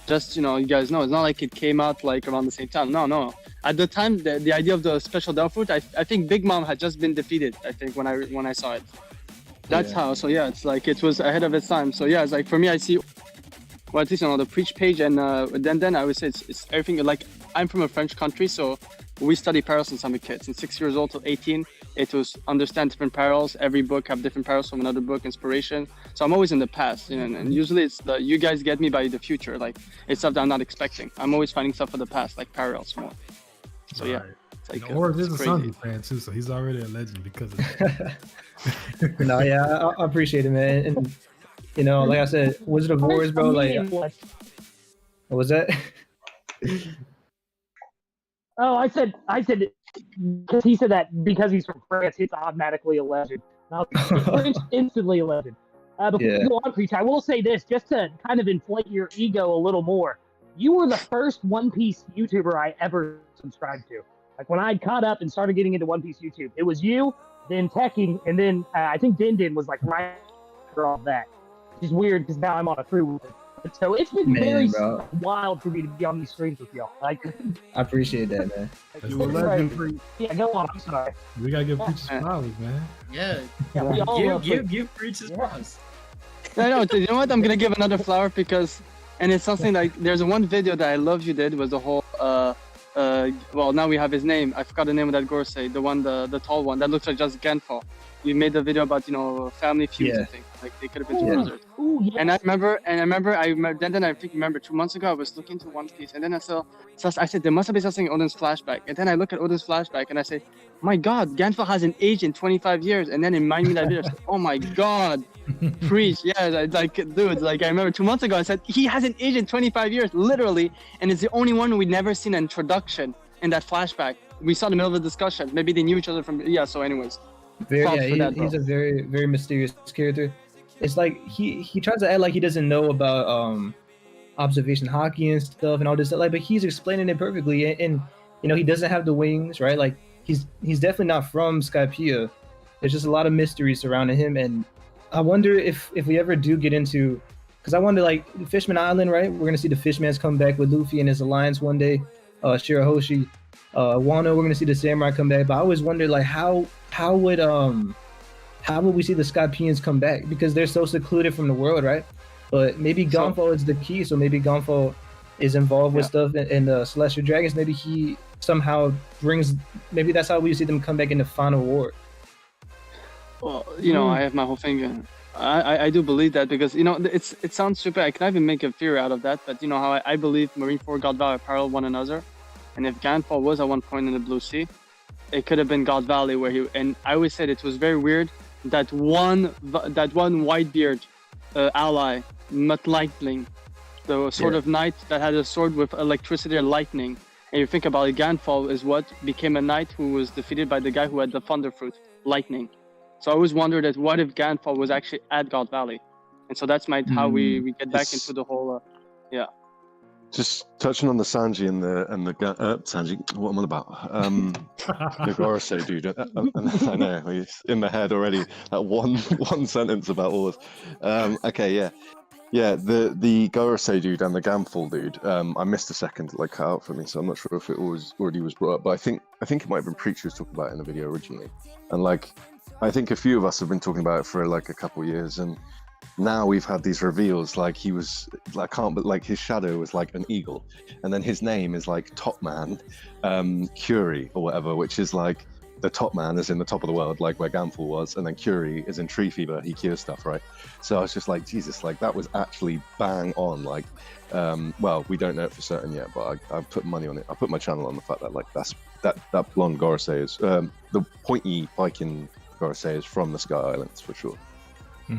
Just you guys know, it's not like it came out like around the same time. No. At the time, the idea of the special Down Fruit, I think Big Mom had just been defeated. I think when I saw it. That's how. So yeah, it's like it was ahead of its time. So yeah, it's like for me, I see. Well, at least on the Preach page, and then I would say it's everything. Like I'm from a French country, so we study parallels since I'm a kid. Since 6 years old to 18, it was understand different parallels. Every book have different parallels from another book, inspiration. So I'm always in the past, and usually it's you guys get me by the future. Like it's stuff that I'm not expecting. I'm always finding stuff for the past, like parallels more. So yeah, Right. it's like Or it's is a crazy. Sunday fan too, so he's already a legend because of that. No, yeah, I appreciate it, man. And like I said, Wizard of Wars, bro. Like, what was that? Oh, I said, because he said that because he's from France, he's automatically a legend. And I was French, instantly a legend. Before Yeah. we go on, Preach, I will say this, just to kind of inflate your ego a little more. You were the first One Piece YouTuber I ever subscribed to. Like when I caught up and started getting into One Piece YouTube, it was you, then Tekking, and then I think Din was like right after all that. Which is weird because now I'm on a through with it. So it's been Man, very bro. wild for me to be on these streams with y'all. Like, I appreciate that, man. You a legend, right. Preach. Yeah, go on. I'm sorry. We gotta give Preach his flowers, man. Yeah, Yeah, we all love give Preach's Yeah. props. No, you know what? I'm gonna give another flower because, and it's something like there's one video that I love you did was the whole well now we have his name. I forgot the name of that Gorsei, the one the tall one that looks like just Genfall. You made the video about family feuds. Yeah. I think like they could have been two Yeah. brothers. Ooh, yeah. And I remember 2 months ago I was looking to One Piece and then I said there must have been something in Oden's flashback, and then I look at Oden's flashback and I say, my God, Genfall hasn't aged in 25 years, and then it reminded me that video. I said, oh my God, Preach, yeah, like dude, like I remember 2 months ago I said he hasn't aged in 25 years, literally, and it's the only one we never seen an introduction in that flashback. We saw in the middle of the discussion. Maybe they knew each other from so. Anyways, props for that, He's bro. a very, very mysterious character. It's like he tries to act like he doesn't know about observation hockey and stuff and all this stuff, like, but he's explaining it perfectly. And he doesn't have the wings, right? Like he's definitely not from Skypiea, there's just a lot of mystery surrounding him, and I wonder if we ever do get into, because I wonder like Fishman Island, right? We're gonna see the Fishmans come back with Luffy and his alliance one day. Shirahoshi, Wano, we're gonna see the Samurai come back. But I always wonder like how would we see the Skypians come back, because they're so secluded from the world, right? But maybe Gonfo is the key, so maybe Gonfo is involved with stuff in the Celestial Dragons. Maybe he somehow brings, maybe that's how we see them come back in the final war. Well, you know, I have my whole thing. I do believe that, because, you know, it sounds stupid. I can even make a theory out of that, but you know how I believe Marineford, God Valley parallel one another, and if Ganfall was at one point in the Blue Sea, it could have been God Valley where he. And I always said it was very weird that one Whitebeard ally, Mutlightling, the sort of knight that had a sword with electricity or lightning. And you think about it, Ganfall is what became a knight who was defeated by the guy who had the Thunder Fruit, lightning. So I always wondered that what if Ganfall was actually at God Valley, and so that's how we get back into the whole. Just touching on the Sanji and the Sanji, what am I about? The Gorosei dude. I know he's in the head already. That one sentence about all this. Okay, yeah. The Gorosei dude and the Ganfall dude. I missed a second, like cut out for me, so I'm not sure if it was already brought up. But I think it might have been Preacher who was talking about it in the video originally, and like I think a few of us have been talking about it for like a couple of years, and now we've had these reveals. Like he was, like his shadow was like an eagle, and then his name is like Top Man, Curie or whatever, which is like the top man is in the top of the world, like where Ganfall was, and then Curie is in Tree Fever. He cures stuff, right? So I was just like, Jesus, like that was actually bang on. Like, well, we don't know it for certain yet, but I put money on it. I put my channel on the fact that like that blonde Gorosei is the pointy Viking Gorosei is from the Sky Islands for sure.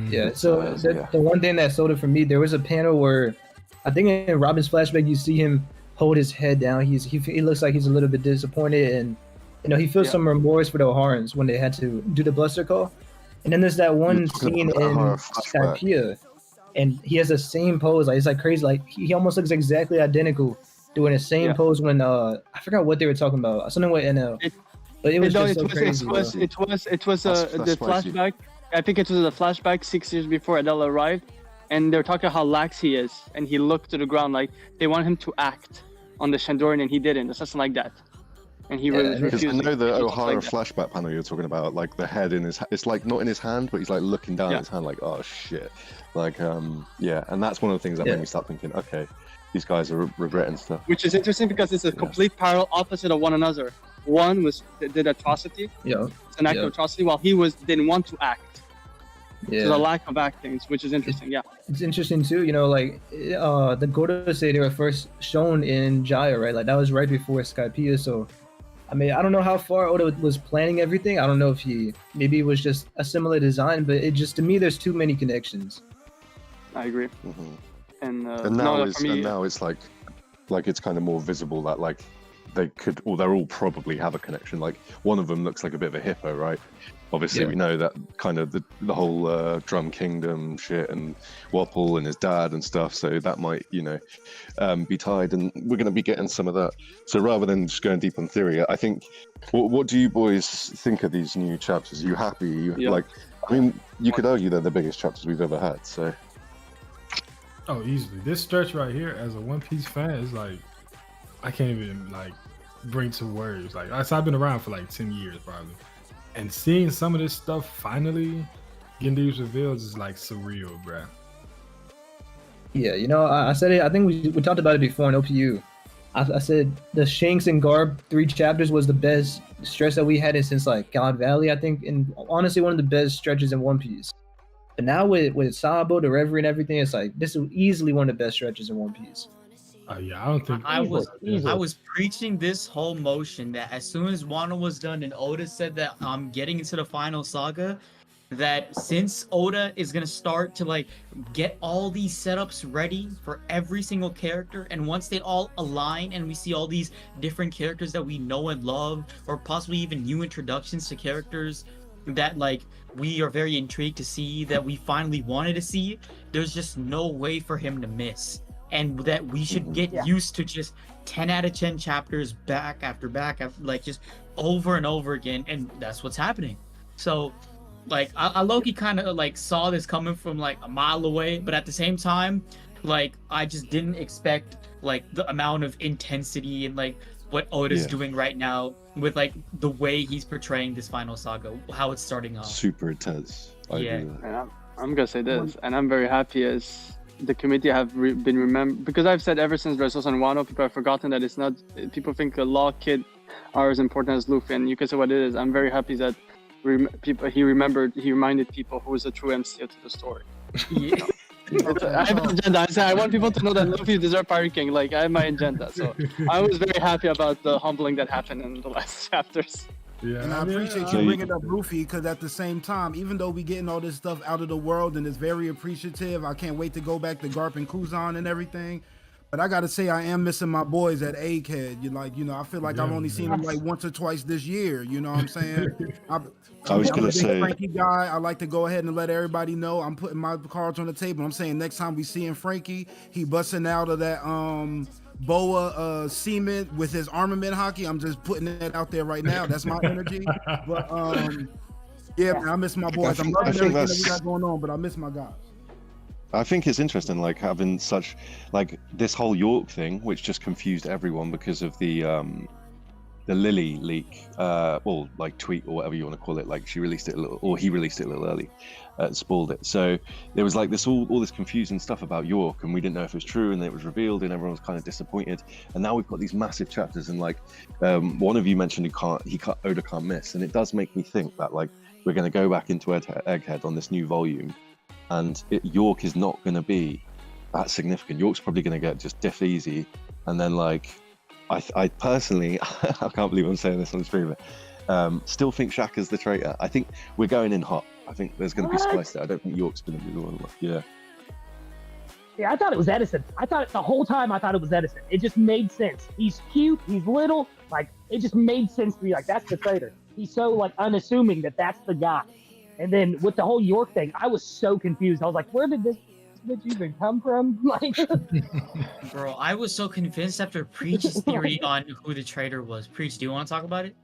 Yeah, so the one thing that sold it for me, there was a panel where I think in Robin's flashback you see him hold his head down. He looks like he's a little bit disappointed, and you know he feels some remorse for the Oharans when they had to do the Bluster Call. And then there's that one scene in Skypiea, and he has the same pose. Like it's like crazy. Like he almost looks exactly identical doing the same pose when I forgot what they were talking about. Something with NL. But it was just so crazy. It was the flashback. I think it was the flashback 6 years before Adele arrived, and they're talking how lax he is, and he looked to the ground like they want him to act on the Shandorian, and he didn't, or something like that. And he was refusing. I know the O'Hara flashback panel you're talking about, like the head in his, it's like not in his hand, but he's like looking down at his hand, like oh shit, like yeah, and that's one of the things that made me start thinking, okay, these guys are regretting stuff. Which is interesting because it's a complete parallel opposite of one another. One did atrocity, it's an act of atrocity, while he didn't want to act. Yeah. So the lack of acting, which is interesting. It's interesting too. You know, like the Gorosei, they were first shown in Jaya, right? Like that was right before Skypiea. So, I mean, I don't know how far Oda was planning everything. I don't know if maybe it was just a similar design, but it just, to me, there's too many connections. I agree. And now it's like it's kind of more visible that like they could, or they'll all probably have a connection. Like one of them looks like a bit of a hippo, right? Obviously, we know that kind of the whole Drum Kingdom shit and Wapol and his dad and stuff. So that might, you know, be tied, and we're going to be getting some of that. So rather than just going deep on theory, I think, what do you boys think of these new chapters? Are you happy? Like, I mean, you could argue they're the biggest chapters we've ever had. So. Oh, easily. This stretch right here, as a One Piece fan, is like, I can't even like bring to words. Like, I've been around for like 10 years probably. And seeing some of this stuff finally getting these reveals is like surreal, bruh. Yeah, you know, I said it. I think we talked about it before in OPU. I said the Shanks and Garb 3 chapters was the best stretch that we had since like God Valley, I think, and honestly one of the best stretches in One Piece. But now with Sabo, the Reverie, and everything, it's like this is easily one of the best stretches in One Piece. Yeah, I don't think I was preaching this whole motion that as soon as Wano was done and Oda said that I'm getting into the final saga, that since Oda is gonna start to like get all these setups ready for every single character, and once they all align and we see all these different characters that we know and love, or possibly even new introductions to characters that like we are very intrigued to see, that we finally wanted to see, there's just no way for him to miss. And that we should get used to just 10 out of 10 chapters back after like just over and over again, and that's what's happening. So, like, I low-key kind of like saw this coming from like a mile away, but at the same time, like, I just didn't expect like the amount of intensity and like what Oda's Yeah. doing right now with like the way he's portraying this final saga, how it's starting off. Super intense. I Yeah. agree with that. And I'm gonna say this, and I'm very happy as the committee have been remembered, because I've said ever since Dressrosa and Wano, people have forgotten that it's not. People think a Law Kid are as important as Luffy, and you can say what it is. I'm very happy that he reminded people who is a true MCU to the story. Yeah. I have an agenda. I want people to know that Luffy deserves Pirate King. Like, I have my agenda. So I was very happy about the humbling that happened in the last chapters. Yeah, And I appreciate you bringing up Luffy, because at the same time, even though we getting all this stuff out of the world and it's very appreciative, I can't wait to go back to Garp and Kuzan and everything. But I gotta say, I am missing my boys at Egghead. I feel like I've only seen them like once or twice this year. You know what I'm saying? I was I'm gonna a big say- Frankie guy. I like to go ahead and let everybody know I'm putting my cards on the table. I'm saying next time we see Frankie, he busting out of that boa cement with his armament hockey. I'm just putting that out there right now. That's my energy. But yeah, man, I miss my boys. I'm think loving everything that we that's- got going on, but I miss my guys. I think it's interesting, like having such, like this whole York thing, which just confused everyone because of the Lily leak, well, like tweet or whatever you want to call it. Like she released it a little, or he released it a little early, spoiled it. So there was like this all this confusing stuff about York, and we didn't know if it was true, and then it was revealed, and everyone was kind of disappointed. And now we've got these massive chapters, and like one of you mentioned, Oda can't miss, and it does make me think that like we're going to go back into Egghead on this new volume. And York is not going to be that significant. York's probably going to get just diff easy, and then like, I personally, I can't believe I'm saying this on stream, but still think Shaka's the traitor. I think we're going in hot. I think there's going to be spice there. I don't think York's going to be the one. Yeah. Yeah, I thought it was Edison. The whole time I thought it was Edison. It just made sense. He's cute. He's little. Like, it just made sense to me. Like, that's the traitor. He's so like unassuming that's the guy. And then with the whole York thing, I was so confused. I was like, where did this bitch even come from? Like, Bro, I was so convinced after Preach's theory on who the traitor was. Preach, do you want to talk about it?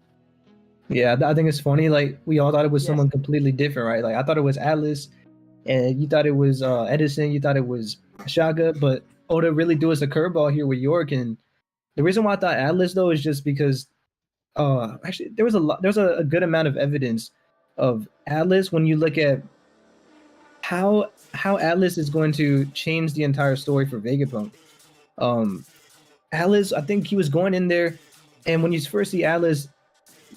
Yeah, I think it's funny. Like we all thought it was Yes. someone completely different, right? Like I thought it was Atlas, and you thought it was Edison. You thought it was Shaka, but Oda really threw us a curveball here with York. And the reason why I thought Atlas though is just because, actually there's a good amount of evidence of Atlas when you look at how Atlas is going to change the entire story for Vegapunk. Atlas, I think he was going in there, and when you first see Atlas,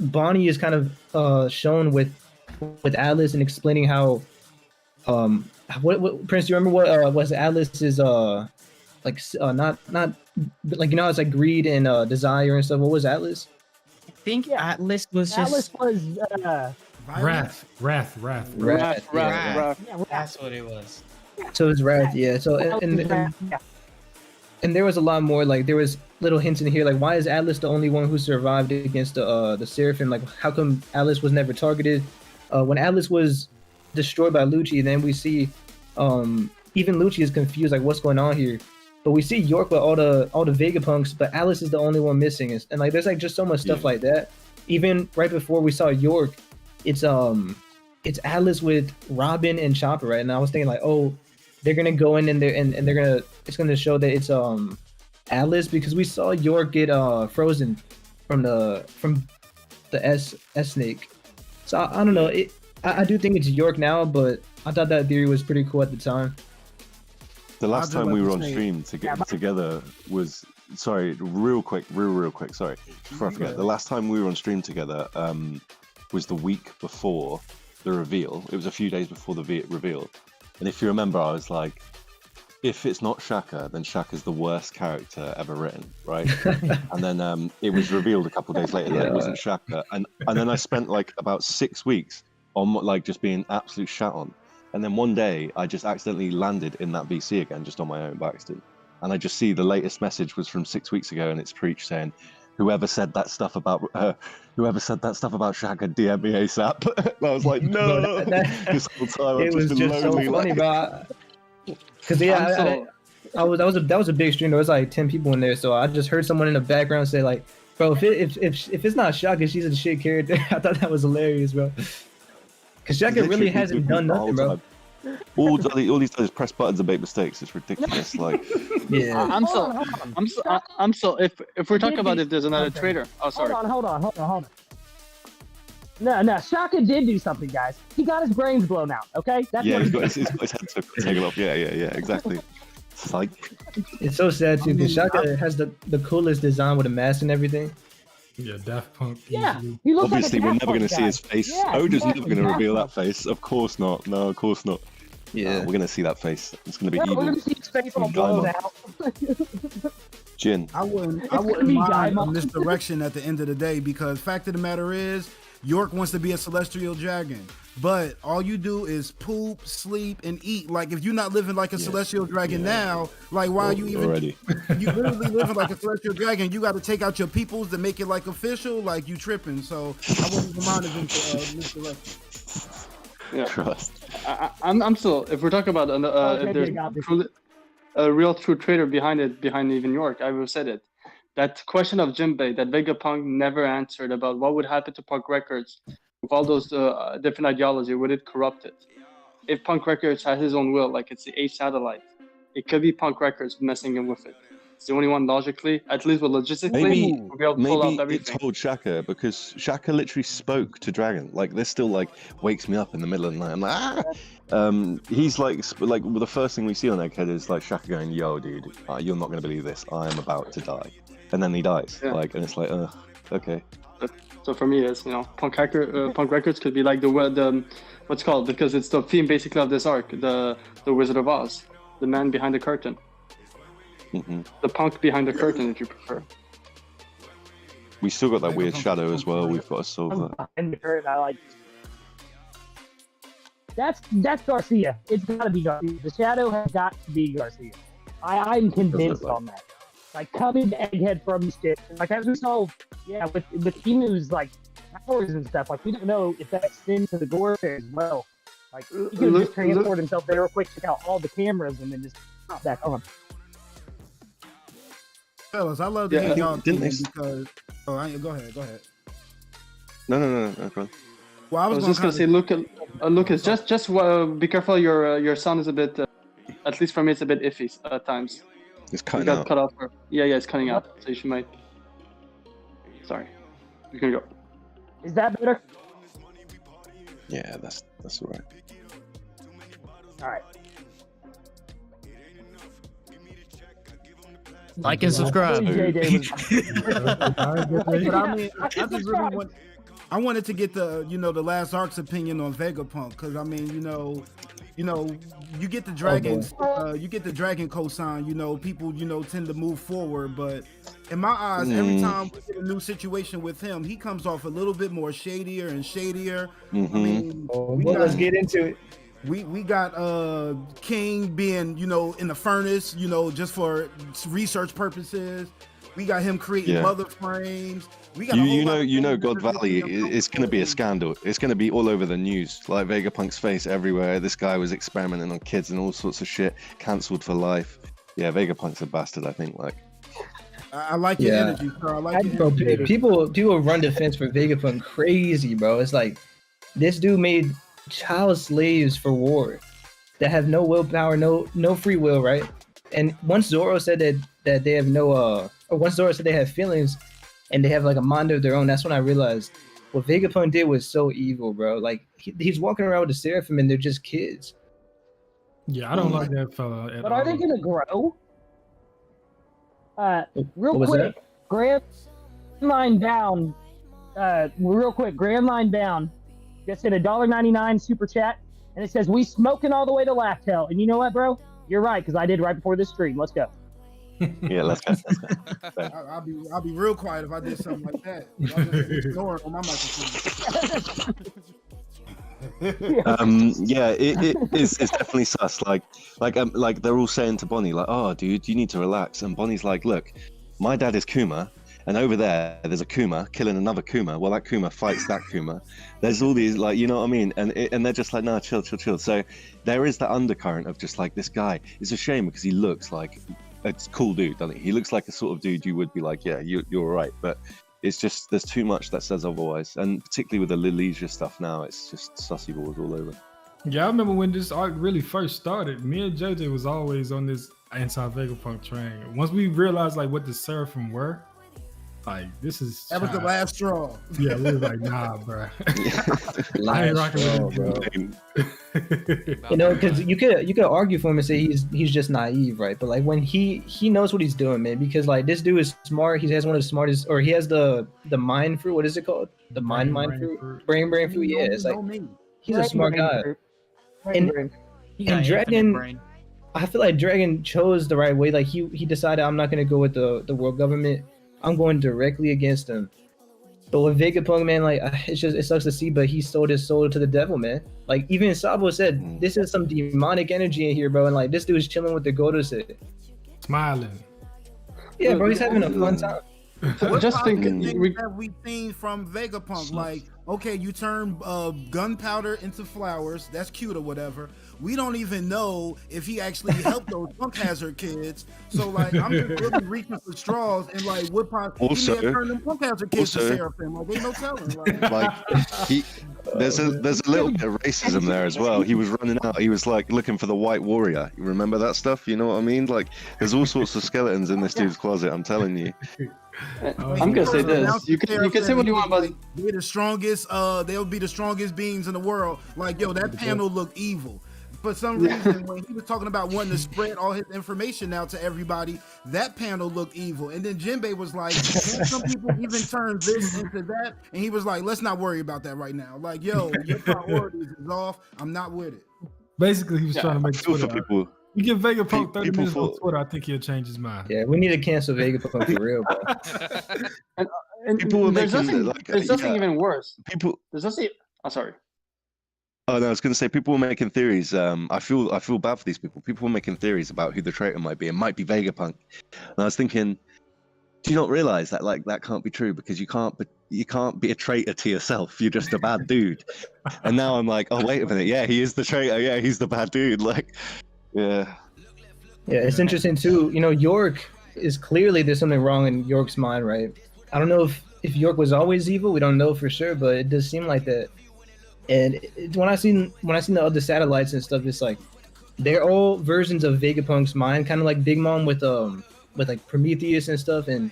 Bonnie is kind of shown with Atlas and explaining how what Prince, do you remember what was Atlas's not like, you know, it's like greed and desire and stuff. What was Atlas? I think Atlas was just... Atlas was Wrath. Wrath. Yeah, That's what it was. So it's Wrath, yeah. So and there was a lot more, like there was little hints in here, like why is Atlas the only one who survived against the Seraphim? Like how come Atlas was never targeted? When Atlas was destroyed by Lucci, then we see even Lucci is confused, like what's going on here. But we see York with all the Vegapunks, but Atlas is the only one missing. And like there's like just so much stuff like that. Even right before we saw York, it's Atlas with Robin and Chopper, right? And I was thinking like, oh, they're gonna go in and they're gonna, it's gonna show that it's Atlas, because we saw York get frozen from the S snake. So I don't know. I do think it's York now, but I thought that theory was pretty cool at the time. The last just time like we to were on say- stream together was, sorry, real quick, sorry, before I forget. The last time we were on stream together was the week before the reveal. It was a few days before the reveal. And if you remember, I was like, if it's not Shaka, then Shaka's the worst character ever written, right? And then it was revealed a couple of days later that it wasn't Shaka. And then I spent like about 6 weeks on like just being absolute shat on. And then one day I just accidentally landed in that VC again, just on my own by accident. And I just see the latest message was from 6 weeks ago, and it's Preach saying, whoever said that stuff about Shaka, DM me ASAP. And I was like, no. This whole time It I've was just been just so lonely. funny, bro. Because that was a big stream. There was like 10 people in there, so I just heard someone in the background say like, "Bro, if it's not Shaka, she's a shit character." I thought that was hilarious, bro. Because Shaka really literally hasn't looking done the whole nothing, bro. time. All he's done is press buttons and make mistakes. It's ridiculous. Like, Yeah. I'm so, Hold on. I'm so. If we're talking Did about he- if there's another okay. trader. Oh, sorry. Hold on. No, Shaka did do something, guys. He got his brains blown out. Okay, that's yeah, what he's he got did. his head taken off. Yeah, exactly. It's like, It's so sad too because Shaka has the coolest design with a mask and everything. Yeah, Daft Punk. Yeah, easily. he looks obviously, like a we're Daft never going to Punk see guy. his face. Yeah, Oda's exactly, never going to Daft reveal that Punk. face. Of course not. No, of course not. Yeah. We're going to see that face. It's going to be Yeah, we're evil. gonna see his face all Guy blown Monk. out. Jin. I wouldn't gonna be Guy mind Monk. this direction at the end of the day because fact of the matter is, York wants to be a celestial dragon, but all you do is poop, sleep, and eat. Like if you're not living like a celestial dragon now, like why are you even? Already. You literally living like a celestial dragon. You got to take out your peoples to make it like official. Like you tripping. So I wouldn't even mind if it's misdirection. Yeah. Trust. I'm still. If we're talking about Okay, if there's got this. a real true trader behind even York, I would have said it. That question of Jinbei that Vegapunk never answered about what would happen to Punk Records with all those different ideology, would it corrupt it? If Punk Records has his own will, like it's the A satellite, it could be Punk Records messing in with it. It's the only one logically, at least with logistically, Maybe we'll be able to pull maybe off it everything. told Shaka because Shaka literally spoke to Dragon. Like this still like wakes me up in the middle of the night. I'm like, ah! He's like well, the first thing we see on Egghead is like Shaka going, "Yo, dude, you're not gonna believe this. I am about to die," and then he dies. Yeah. Like, and it's like, okay. So for me, it's Punk Records could be like the what's it called, because it's the theme basically of this arc, the Wizard of Oz, the man behind the curtain, the punk behind the curtain, if you prefer. We still got that weird Vegapunk shadow is as well. punk. We've got to solve I'm that. behind the curtain. I like. That's Garcia. It's got to be Garcia. The shadow has got to be Garcia. I'm convinced like- on that. Like coming to Egghead from the ship, like as we saw, yeah, with Emu's like powers and stuff. Like we don't know if that extends to the Gore Fair as well. Like he could Look- just transport himself there real quick, check out all the cameras, and then just pop back on. Fellas, I love to Yeah, hear y'all didn't they opinion because. Oh, go ahead. No, go on. Well, I was just gonna say, Lucas, just be careful. Your sound is a bit, at least for me, it's a bit iffy at times. It's You cutting got out. cut off. Yeah, it's cutting out. So you might. Sorry, you can go. Is that better? Yeah, that's all right. All right. Like and subscribe. JJ But I mean, I just really want. I wanted to get the the last arc's opinion on Vegapunk because I mean you get the dragons you get the dragon cosign, people tend to move forward, but in my eyes every time we get a new situation with him he comes off a little bit more shadier and shadier. I mean Let's get into it. we got King being in the furnace just for research purposes. We got him creating mother frames. We got a whole lot of God Valley is going to be a scandal. It's going to be all over the news, like Vegapunk's face everywhere. This guy was experimenting on kids and all sorts of shit, cancelled for life. Yeah, Vegapunk's a bastard, I think. Like, I like your energy, sir. I like your Bro, energy. people run defense for Vegapunk crazy, bro. It's like this dude made child slaves for war that have no willpower, no free will, right? And once Zoro said that they have no or once Zoro said they have feelings and they have like a mind of their own, that's when I realized what Vegapunk did was so evil, bro. Like he's walking around with the Seraphim and they're just kids. Yeah, I don't like that fella at But all. are they gonna grow? Real What was quick, Grand Line Down. Real quick, Grand Line Down. Just in $1.99 super chat, and it says we smoking all the way to Laugh Tell. And you know what, bro? You're right, because I did right before this stream. Let's go. yeah, let's go. I'll be real quiet if I did something like that. I'll just ignore it on my microphone. Yeah, it's definitely sus. Like they're all saying to Bonnie, like, "Oh, dude, you need to relax." And Bonnie's like, "Look, my dad is Kuma, and over there's a Kuma killing another Kuma. Well, that Kuma fights that Kuma. There's all these, like, you know what I mean? And they're just like, no, chill. So there is that undercurrent of just like this guy. It's a shame because he looks like a cool dude, doesn't he? He looks like a sort of dude you would be like, yeah, you're right. But it's just there's too much that says otherwise, and particularly with the Lilesia stuff now, it's just sussy balls all over. Yeah, I remember when this arc really first started. Me and JJ was always on this anti-Vegapunk train. Once we realized like what the Seraphim were, like this is That was the last straw. Yeah, we were like, nah, bro. I ain't rocking with him, bro. You know, because you could argue for him and say he's just naive, right? But like when he knows what he's doing, man, because like this dude is smart. He has one of the smartest, or he has the mind fruit. What is it called? The mind fruit. Brain fruit. Yeah, it's like he's a smart guy. And Dragon, I feel like Dragon chose the right way. Like he decided, I'm not gonna go with the world government. I'm going directly against him. But with Vegapunk, man, like it sucks to see, but he sold his soul to the devil, man. Like even Sabo said, this is some demonic energy in here, bro. And like this dude's chilling with the Gotoset. Smiling. Yeah, bro, he's having a fun time. What Just thinking, things have we seen from Vegapunk? Like, okay, you turn gunpowder into flowers. That's cute or whatever. We don't even know if he actually helped those Punk Hazard kids. So, like, I'm just really reaching for straws and like, what possibly he may have turned them Punk Hazard kids to Seraphim. Like, ain't no telling. Like there's a little bit of racism there as well. He was running out. He was like looking for the White Warrior. You remember that stuff? You know what I mean? Like, there's all sorts of skeletons in this dude's closet. I'm telling you. I'm gonna say this. You can say what you want, but they're the strongest. They'll be the strongest beings in the world. Like, yo, that panel looked evil. For some reason, when he was talking about wanting to spread all his information out to everybody, that panel looked evil. And then Jinbei was like, "Can some people even turn this into that?" And he was like, "Let's not worry about that right now. Like, yo, your priorities is off. I'm not with it." Basically, he was trying to make For Twitter. people. You give Vegapunk 30 people minutes on for- Twitter, I think he'll change his mind. Yeah, we need to cancel Vegapunk for real, bro. and People were there's making, nothing, like, there's nothing yeah. even worse. People. There's nothing. I'm sorry. Oh no, I was going to say people were making theories. I feel bad for these people. People were making theories about who the traitor might be. It might be Vegapunk. And I was thinking, do you not realize that like that can't be true because you can't be a traitor to yourself. You're just a bad dude. And now I'm like, oh wait a minute, yeah, he is the traitor. Yeah, he's the bad dude. Like, yeah. Yeah, it's interesting too. You know, York is clearly there's something wrong in York's mind, right? I don't know if York was always evil. We don't know for sure, but it does seem like that. And when I seen the other satellites and stuff, it's like they're all versions of Vegapunk's mind, kind of like Big Mom with like Prometheus and stuff. And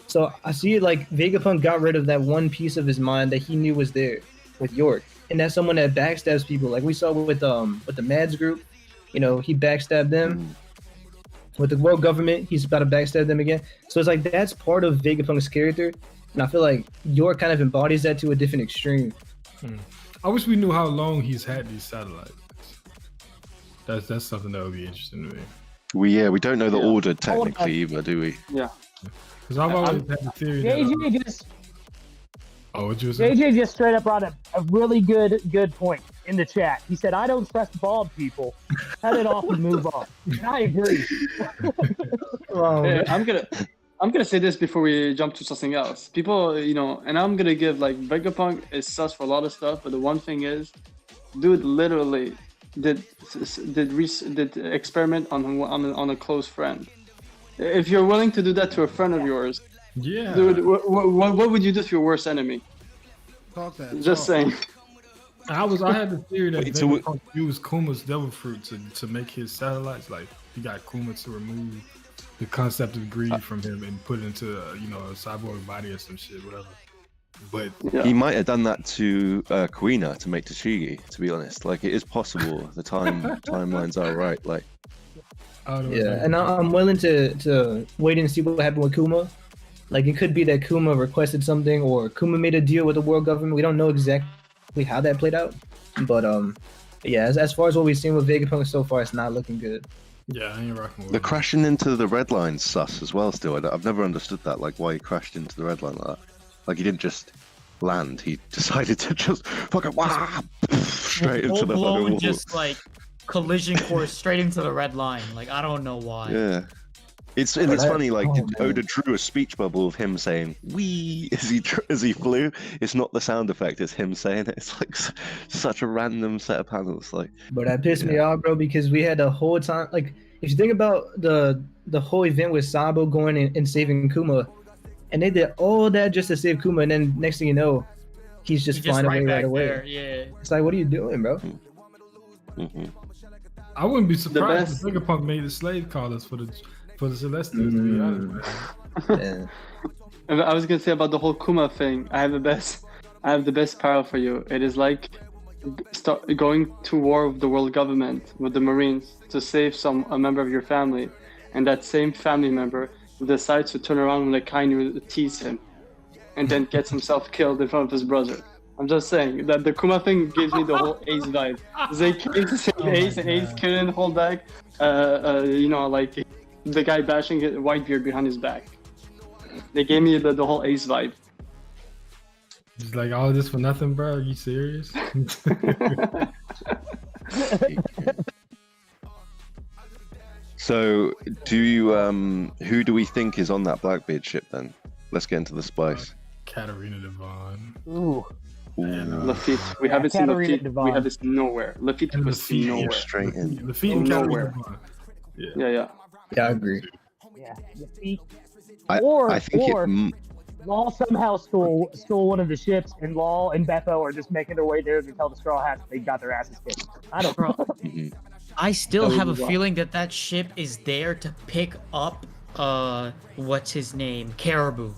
so I see it like Vegapunk got rid of that one piece of his mind that he knew was there with York, and that's someone that backstabs people, like we saw with the Mads group. You know, he backstabbed them. With the world government, he's about to backstab them again. So it's like that's part of Vegapunk's character, and I feel like York kind of embodies that to a different extreme. I wish we knew how long he's had these satellites. That's something that would be interesting to me. We don't know the order technically either, do we? Yeah. Because I've always had the theory that. JJ just what you saying? JJ just straight up brought a really good point in the chat. He said, "I don't trust bald people. Cut it off and move on." And I agree. I'm gonna say this before we jump to something else. People, you know, and I'm gonna give like Vegapunk is sus for a lot of stuff, but the one thing is, dude literally did experiment on a close friend. If you're willing to do that to a friend of yours, yeah, dude, what would you do to your worst enemy? Talk that. Just saying. I had the theory that Wait, so Vegapunk used Kuma's devil fruit to make his satellites. Like he got Kuma to remove the concept of greed from him and put it into a cyborg body or some shit, whatever. But Yeah. He might have done that to Kuina to make Tashigi. To be honest, like it is possible. The timelines are right. Like, I don't know. Yeah, and I'm willing to wait and see what happened with Kuma. Like it could be that Kuma requested something, or Kuma made a deal with the world government. We don't know exactly how that played out, but yeah, as far as what we've seen with Vegapunk so far, it's not looking good. Yeah, I ain't rocking with the it. crashing into the red line's sus as well. Still, I've never understood that. Like why he crashed into the red line like that. Like he didn't just land. He decided to just fucking straight into the fucking Full-blown wall. just like collision course straight into the red line. Like I don't know why. Yeah. It's funny, like Oda drew a speech bubble of him saying "wee" as he flew. It's not the sound effect; it's him saying it. It's like such a random set of panels. Like, But that pissed me off, bro, because we had the whole time. Like, if you think about the whole event with Sabo going and saving Kuma, and they did all that just to save Kuma, and then next thing you know, he's just flying away right away. There, yeah. It's like, what are you doing, bro? Mm-hmm. I wouldn't be surprised best- if Vegapunk made the slave collars for the Celestials. To be honest, man. Yeah. I was gonna say about the whole Kuma thing. I have the best parallel for you. It is like going to war with the world government, with the Marines, to save a member of your family, and that same family member decides to turn around when the Kainu tease him, and then gets himself killed in front of his brother. I'm just saying that the Kuma thing gives me the whole Ace vibe. They came to save Ace, and Ace couldn't hold back. Like the guy bashing Whitebeard behind his back. They gave me the whole Ace vibe. It's like all this for nothing, bro. Are you serious? So, do you who do we think is on that Blackbeard ship then? Let's get into the spice. Katarina Devon. Ooh. Lafitte. We haven't seen Katarina Lafitte. Devon. We haven't seen nowhere. Lafitte And was Lafitte. nowhere. Straight in. The feet and Katarina Nowhere. Devon. Yeah. Yeah. Yeah, I agree. Yeah. Defeat. I Or think Law somehow stole one of the ships, and Law and Beppo are just making their way there to tell the Straw Hats they got their asses kicked. I don't know. Mhm. I still That have a would be wild. feeling that ship is there to pick up what's his name? Caribou.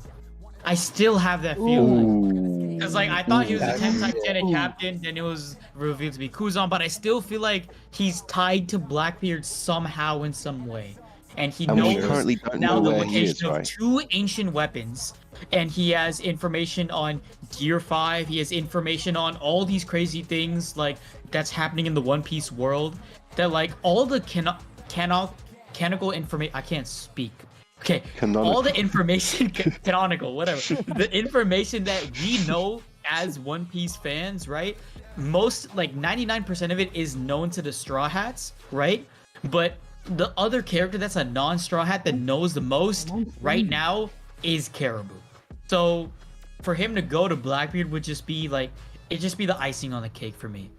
I still have that feeling. Because like I thought he was a 10 Titanic captain, then it was revealed to be Kuzan, but I still feel like he's tied to Blackbeard somehow in some way. And he And we knows currently don't now know the where he location is, of right? 2 ancient weapons. And he has information on Gear 5. He has information on all these crazy things like that's happening in the One Piece world. That like all the canonical information. I can't speak. Okay, all the information canonical, whatever. The information that we know as One Piece fans, right? Most like 99% of it is known to the Straw Hats, right? But the other character that's a non-Straw Hat that knows the most right now is Caribou. So for him to go to Blackbeard would just be like it'd just be the icing on the cake for me.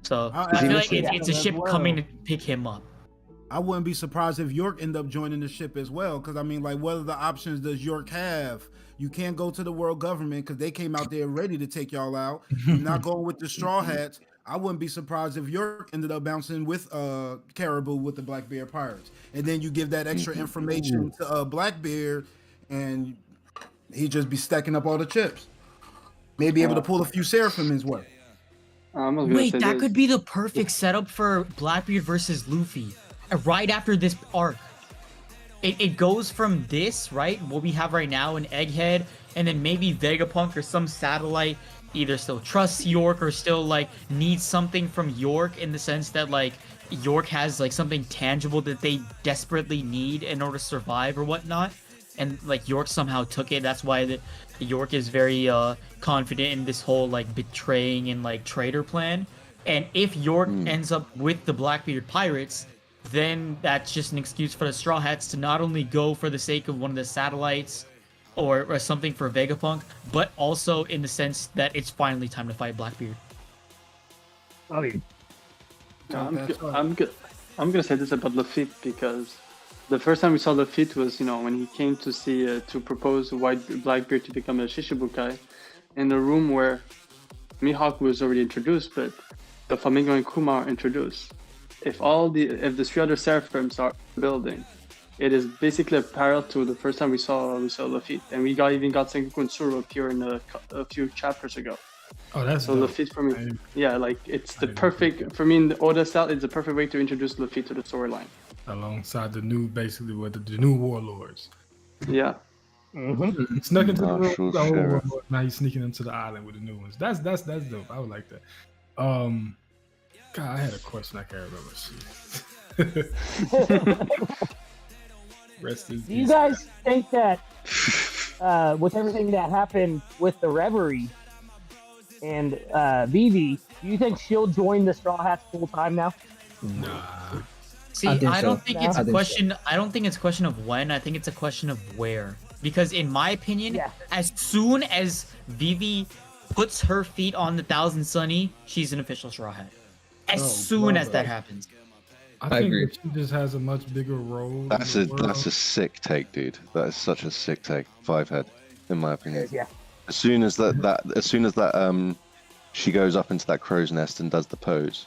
So I feel like it's a ship coming to pick him up. I wouldn't be surprised if York end up joining the ship as well. Because I mean, like, what other options does York have? You can't go to the world government because they came out there ready to take y'all out. You're not going with the Straw Hats. I wouldn't be surprised if York ended up bouncing with Caribou with the Blackbeard Pirates, and then you give that extra information to Blackbeard, and he'd just be stacking up all the chips. Maybe able to pull a few Seraphim his way. Wait, that could be the perfect setup for Blackbeard versus Luffy. Right after this arc. It goes from this, right? What we have right now in Egghead, and then maybe Vegapunk or some satellite either still trusts York or still like needs something from York in the sense that like York has like something tangible that they desperately need in order to survive or whatnot. And like York somehow took it. That's why York is very confident in this whole like betraying and like traitor plan. And if York ends up with the Blackbeard Pirates, then that's just an excuse for the Straw Hats to not only go for the sake of one of the satellites or something for Vegapunk, but also in the sense that it's finally time to fight Blackbeard. Oh, yeah. I'm gonna say this about Lafitte because the first time we saw Lafitte was when he came to see to propose Blackbeard to become a Shishibukai in the room where Mihawk was already introduced, but the Flamingo and Kuma are introduced. If the 3 other Seraphims are building, it is basically a parallel to the first time we saw Lafitte, and we even got Sengoku and Tsuru appear in a few chapters ago. Oh, that's So dope. Lafitte for me, yeah, like it's the perfect for me in the Oda style. It's the perfect way to introduce Lafitte to the storyline. Alongside the new, basically with the new warlords. Yeah, Mm-hmm. Snuck into the Marshal room. Sheriff. Now he's sneaking into the island with the new ones. That's dope. I would like that. God, I had a question. I can't remember. Shit. Rest in Do you peace. guys think that with everything that happened with the Reverie and Vivi, do you think she'll join the Straw Hats full time now? Nah. See, I think I don't so. think No? it's I a think so. question. I don't think it's a question of when. I think it's a question of where. Because in my opinion, Yeah. as soon as Vivi puts her feet on the Thousand Sunny, she's an official Straw Hat. As Oh, soon as brother. that happens. I I think agree. that she just has a much bigger role. That's in a the world. sick take, dude. That is such a sick take. 5 head. in my opinion. Yeah. As soon as that she goes up into that crow's nest and does the pose,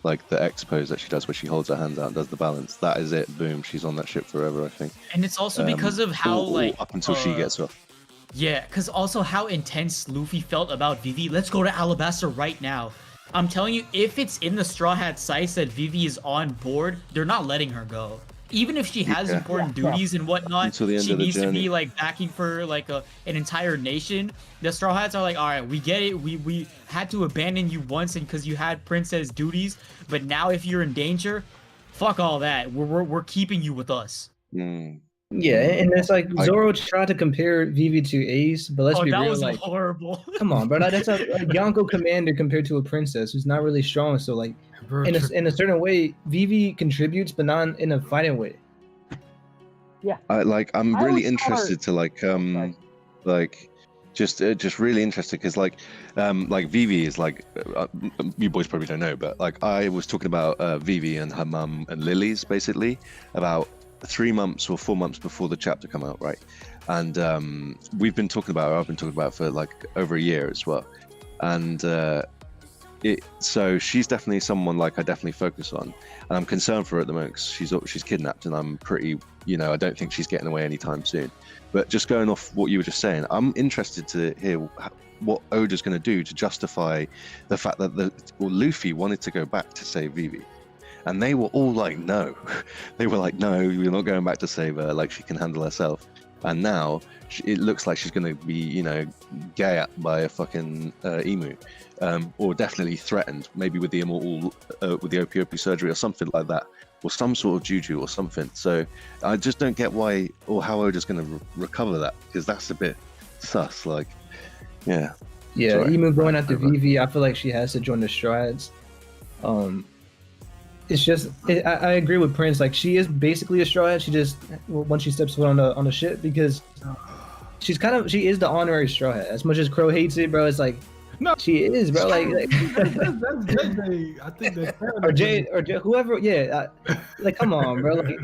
like the X pose that she does where she holds her hands out and does the balance, that is it. Boom, she's on that ship forever, I think. And it's also because of how like up until she gets off. Yeah, because also how intense Luffy felt about Vivi. Let's go to Alabasta right now. I'm telling you, if it's in the Straw Hat sights that Vivi is on board, they're not letting her go. Even if she has important duties and whatnot, Until the end she of the needs to journey. be like backing for like an entire nation. The Straw Hats are like, all right, we get it. We had to abandon you once and because you had princess duties, but now if you're in danger, fuck all that. We're keeping you with us. Mm. Yeah, and it's like Zoro tried to compare Vivi to Ace, but let's be that real, was like, horrible. come on, bro, that's a Yonko commander compared to a princess who's not really strong. So like, in a certain way, Vivi contributes, but not in a fighting way. I'm I really always interested to just really interested because like Vivi is like you boys probably don't know, but like I was talking about Vivi and her mum and Lily's basically about 3 months or 4 months before the chapter come out, right? And I've been talking about her for like over a year as well, and so she's definitely someone like I definitely focus on, and I'm concerned for her at the moment 'cause she's kidnapped, and I'm pretty, I don't think she's getting away anytime soon. But just going off what you were just saying, I'm interested to hear what Oda's going to do to justify the fact that Luffy wanted to go back to save Vivi, and they were all like, no, they were like, no, we're not going back to save her. Like she can handle herself. And now it looks like she's going to be, gagged by a fucking emu, or definitely threatened, maybe with the immortal, with the Opiopi surgery or something like that, or some sort of juju or something. So I just don't get why or how Oda's going to recover that, because that's a bit sus. Like, yeah. Yeah, Sorry. Emu going after Vivi, I feel like she has to join the Straw Hats. It's just, I agree with Prince. Like she is basically a Straw Hat. She just once she steps foot on the ship, because she is the honorary Straw Hat. As much as Crow hates it, bro, it's like No. she is, bro. Like that's JJ. I think that's or Jay whoever. Yeah, like come on, bro. Like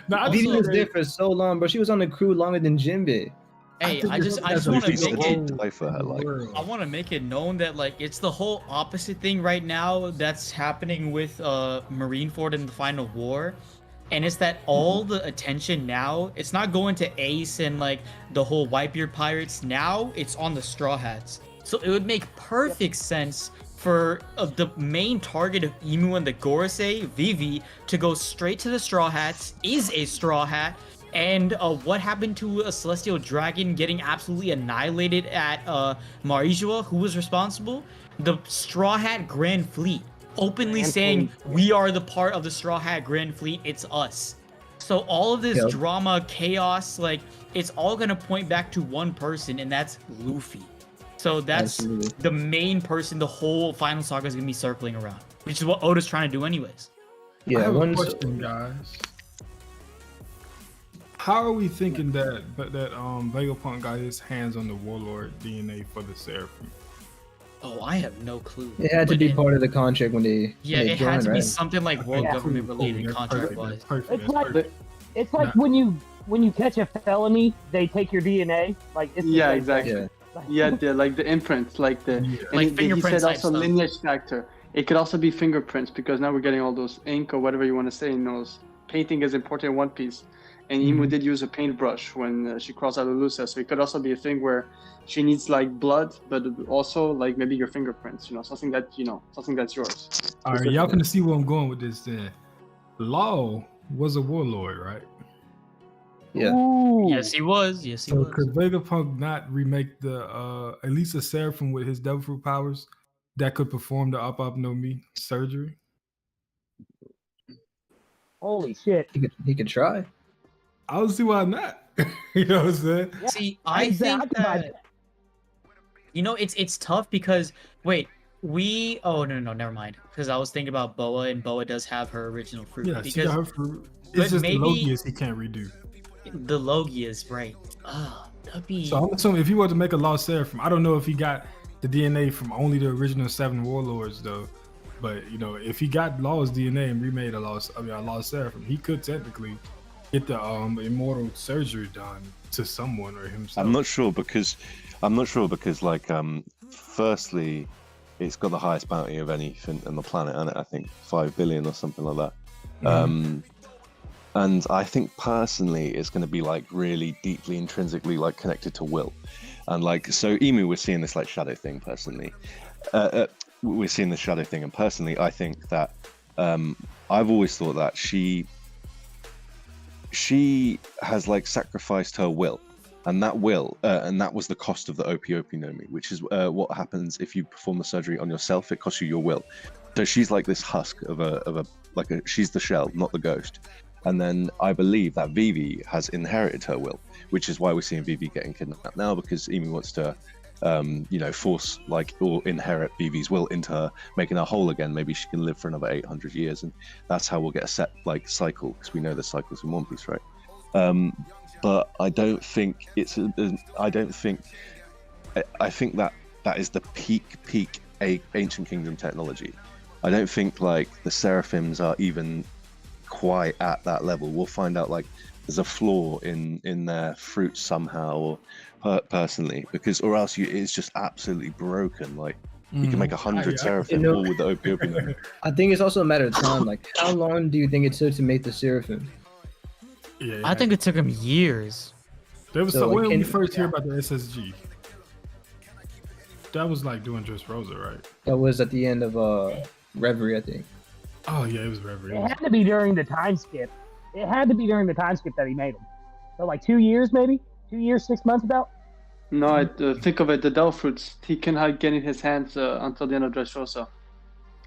No, I Vivi just was there for so long, bro. She was on the crew longer than Jinbe. Hey, I just want Luffy to make said it. he'd die for her, like. I want to make it known that like it's the whole opposite thing right now that's happening with Marineford in the final war, and it's that all the attention now, it's not going to Ace and like the whole Whitebeard pirates. Now it's on the Straw Hats. So it would make perfect sense for the main target of Emu and the Gorosei, Vivi, to go straight to the Straw Hats, is a Straw Hat. And what happened to a Celestial Dragon getting absolutely annihilated at Marijua? Who was responsible? The Straw Hat Grand Fleet, openly saying, we are the part of the Straw Hat Grand Fleet, it's us. So all of this drama, chaos, like, it's all gonna point back to one person, and that's Luffy. So that's the main person the whole final saga is gonna be circling around, which is what Oda's trying to do anyways. I have a question, guys. How are we thinking that Vegapunk got his hands on the Warlord DNA for the Seraphim? Oh, I have no clue. It had to be part of the contract when they it joined, had to right? be something like world government related contract wise. It's like when you catch a felony, they take your DNA. Like it's Yeah, like, exactly. Yeah, like the imprints, like the Like he fingerprint said type also stuff. lineage factor. It could also be fingerprints, because now we're getting all those ink or whatever you want to say in those. Painting is important in One Piece, and Imu did use a paintbrush when she crossed Alulusa, so it could also be a thing where she needs like blood, but also like maybe your fingerprints, something that's yours. All right, y'all can see where I'm going with this. Then, Law was a warlord, right? Yeah. Ooh. Yes, he was. Yes, he So was. could Vegapunk not remake the at least a Seraphim with his Devil Fruit powers that could perform the Up No Mi surgery? Holy shit. He could try. I don't see why not. You know what I'm saying? Yeah, See, I think that it's tough because oh no, never mind. Because I was thinking about Boa, and Boa does have her original fruit. Yeah, she because got her fruit. but It's just maybe- the Logias he can't redo. the Logias, right? That'd be. So I'm assuming if he were to make a Lost Seraphim, I don't know if he got the DNA from only the original 7 warlords though. But if he got Law's DNA and remade a Lost Seraphim, he could technically get the immortal surgery done to someone or himself. I'm not sure because like firstly, it's got the highest bounty of anything on the planet, and I think 5 billion or something like that. And I think personally, it's going to be like really deeply intrinsically like connected to will, and like so Emu, we're seeing this like shadow thing. Personally, we're seeing the shadow thing, and personally, I think that I've always thought that she has like sacrificed her will, and that will and that was the cost of the Opie no Mi, which is what happens if you perform the surgery on yourself. It costs you your will. So she's like this husk of a she's the shell, not the ghost. And then I believe that Vivi has inherited her will, which is why we're seeing Vivi getting kidnapped now, because Emu wants to force like or inherit Vivi's will into her, making her whole again. Maybe she can live for another 800 years, and that's how we'll get a set like cycle, because we know the cycles in One Piece, right? But I don't think it's I think that is the peak Ancient Kingdom technology. I don't think like the Seraphims are even quite at that level. We'll find out like there's a flaw in their fruit somehow, or personally, because or else it's just absolutely broken. Like you can make 100 Seraphim all with the Opie. I think it's also a matter of time. Like, how long do you think it took to make the Seraphim? Yeah, I think it took him years. There was So, when like, we first hear about the SSG. That was like doing Dressrosa, right? That was at the end of Reverie, I think. Oh yeah, it was Reverie. It had to be during the time skip. It had to be during the time skip that he made them. So like 2 years, maybe 2 years, 6 months, about. No, I think of it. The Del Fruits, he can get in his hands until the end of Dressrosa.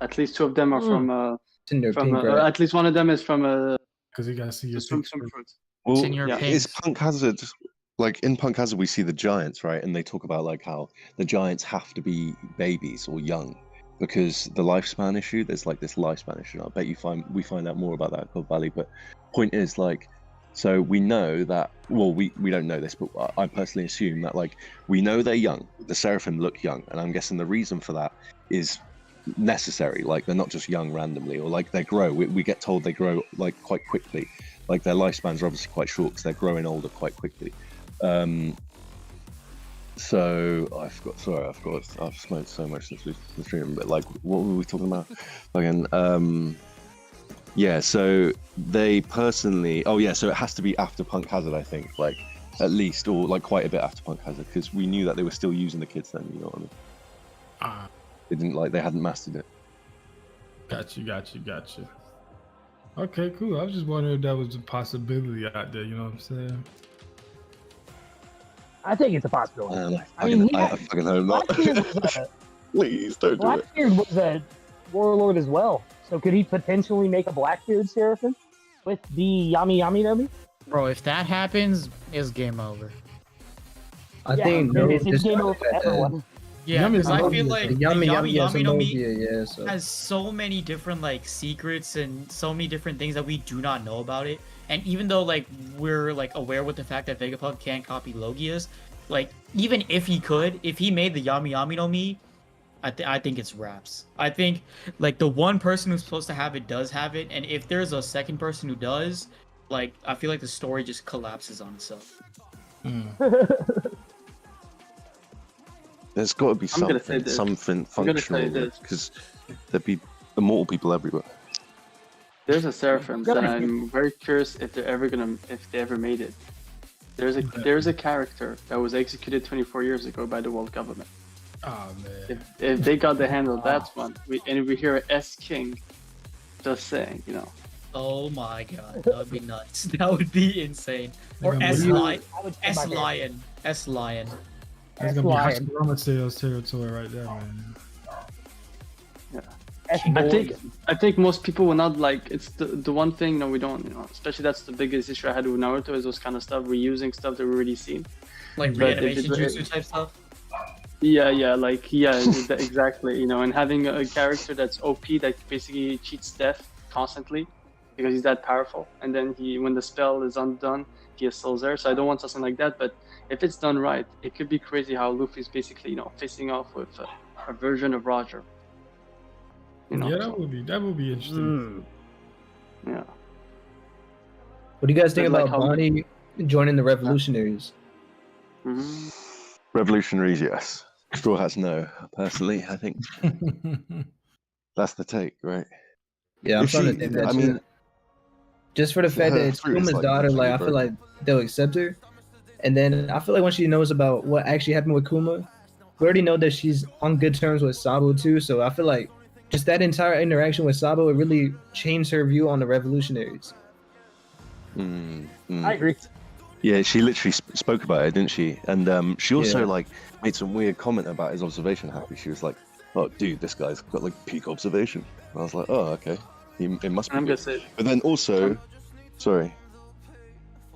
At least 2 of them are from Cinder Pink, right? at least one of them is from Because you gotta see your from picture. fruits. Well, Senior yeah. it's Pinks. Punk Hazard. Like in Punk Hazard, we see the giants, right? And they talk about like how the giants have to be babies or young because the lifespan issue. There's like this lifespan issue. I bet we find out more about that at Gold Valley. But point is like, so we know that. Well, we don't know this, but I personally assume that like we know they're young. The Seraphim look young, and I'm guessing the reason for that is necessary. Like they're not just young randomly, or like they grow. We get told they grow like quite quickly. Like their lifespans are obviously quite short because they're growing older quite quickly. So I forgot. Sorry, I've smoked so much since we streamed. But like, what were we talking about again? Yeah. So they personally. Oh yeah. So it has to be after Punk Hazard, I think. Like at least, or like quite a bit after Punk Hazard, because we knew that they were still using the kids then. You know what I mean? They hadn't mastered it. Got you. Okay, cool. I was just wondering if that was a possibility out there. You know what I'm saying? I think it's a possibility. I fucking hope not. Please don't do it. Blackbeard was a warlord as well, so could he potentially make a Blackbeard Seraphim with the Yami no Mi? Bro, if that happens, it's game over. I think no, it's game over for everyone. Yeah, because I feel like the Yami no Mi yeah, so. has so many different like secrets and so many different things that we do not know about it. And even though like we're like aware with the fact that Vegapunk can't copy Logia's, like even if he could, if he made the Yami no Mi, I think it's wraps. I think like the one person who's supposed to have it does have it, and if there's a second person who does, like I feel like the story just collapses on itself. There's got to be something functional, this. because there'd be immortal people everywhere. There's a Seraphim that I'm very curious if they ever made it. There's a character that was executed 24 years ago by the world government. Oh man. If they got the handle of that one, we hear S King, just saying, you know. Oh my god, that would be nuts. That would be insane. Or Yeah, S Lion. S S Lion. That's gonna be Hashirama sales territory right there, man. I think most people will not like. It's the one thing we don't, especially that's the biggest issue I had with Naruto is those kind of stuff, reusing stuff that we already seen. Like reanimation jutsu type stuff. Yeah, exactly. And having a character that's OP that basically cheats death constantly because he's that powerful, and then when the spell is undone, he is still there. So I don't want something like that. But if it's done right, it could be crazy how Luffy's basically facing off with a version of Roger. Yeah, that would be interesting. Yeah. What do you guys think Like about how- Bonnie joining the revolutionaries. Mhm. Revolutionaries, yes. Straw Hats, no. Personally, I think that's the take, right? Yeah, I'm If starting she, to think that I too. mean, Just for the fact that her it's fruit is Kuma's like daughter, like literally I feel like broken. they'll accept her. And then I feel like when she knows about what actually happened with Kuma, we already know that she's on good terms with Sabo too. So I feel like just that entire interaction with Sabo, it really changed her view on the revolutionaries. I agree. Yeah, she literally spoke about it, didn't she? And she also Yeah. like made some weird comment about his observation happy. She was like, "Oh, dude, this guy's got like peak observation." And I was like, "Oh, okay, it must be." I'm gonna Good. say But then also, sorry,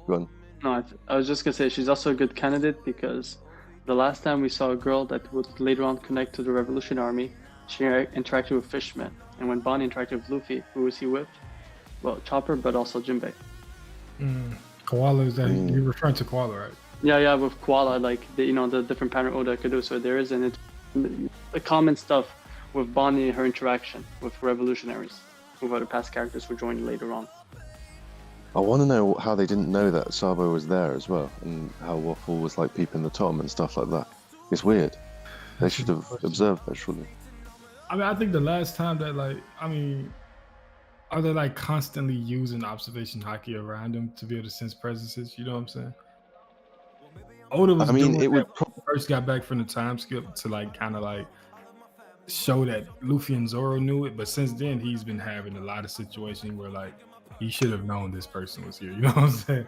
go on. no. I was just gonna say she's also a good candidate because the last time we saw a girl that would later on connect to the Revolution Army, she interacted with Fishman, and when Bonnie interacted with Luffy, who was he with? Well, Chopper, but also Jinbei. Koala is that you're referring to Koala, right? Yeah, with Koala, like the different pattern Oda could do. So there is a common stuff with Bonnie and her interaction with revolutionaries, with other past characters who joined later on. I want to know how they didn't know that Sabo was there as well, and how Waffle was like peeping the Tom and stuff like that. It's weird. They should have observed that, surely. I mean, I think the last time that are they like constantly using observation hockey around them to be able to sense presences? You know what I'm saying? Oda was I mean, doing it would that when he first got back from the time skip to like kind of like show that Luffy and Zoro knew it, but since then he's been having a lot of situations where like he should have known this person was here. You know what I'm saying?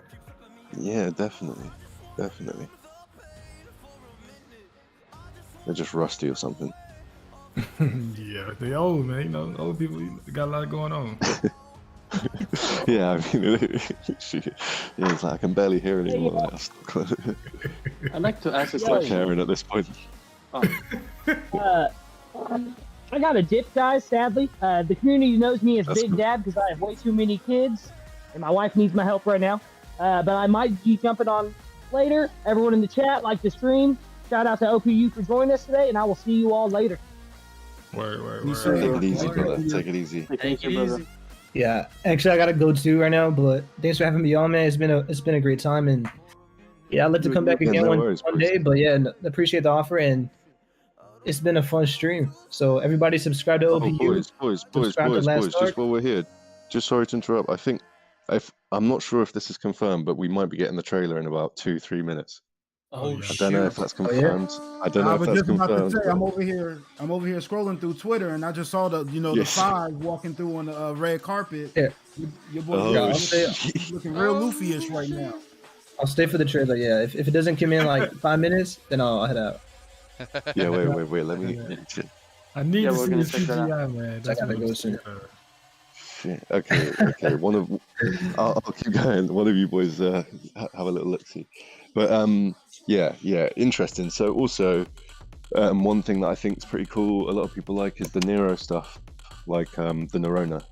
Yeah, definitely. They're just rusty or something. Yeah, they old, man. You know, old people got a lot going on. Yeah, I mean, it's like I can barely hear anymore. Like, I'd like to ask a it's like question. Karen at this point. I got a dip, guys, sadly. The community knows me as That's Big cool. Dad because I have way too many kids, and my wife needs my help right now. But I might be jumping on later. Everyone in the chat, like the stream. Shout out to OPU for joining us today, and I will see you all later. Word. Take it easy, Word. brother. Take it easy. Thank you, brother. Yeah, actually, I gotta go too right now. But thanks for having me on, man. It's been a great time, and yeah, I'd like to come back Yeah, again no one worries, boys. day. But yeah, appreciate the offer, and it's been a fun stream. So everybody, subscribe to Oh, OPU. boys, subscribe to Last just Arc. while we're here, just sorry to interrupt. I think I'm not sure if this is confirmed, but we might be getting the trailer in about 2-3 minutes. Oh, yeah. I don't know if that's confirmed. I don't know I if was that's just about to confirmed. say but- I'm over here scrolling through Twitter and I just saw the Yes. the five walking through on the red carpet. Yeah. Your boy Oh, I'll he's looking real Luffy-ish right now. I'll stay for the trailer. Yeah, if it doesn't come in like 5 minutes, then I'll head out. Yeah, wait. Let me. I need Yeah, to we're see gonna the check that out. CGI, man. That's gotta what go I'm soon. saying. Shit. Okay. I'll keep going. One of you boys have a little look see. But yeah, interesting. So also, one thing that I think is pretty cool, a lot of people like, is the Nero stuff, like the Nerona.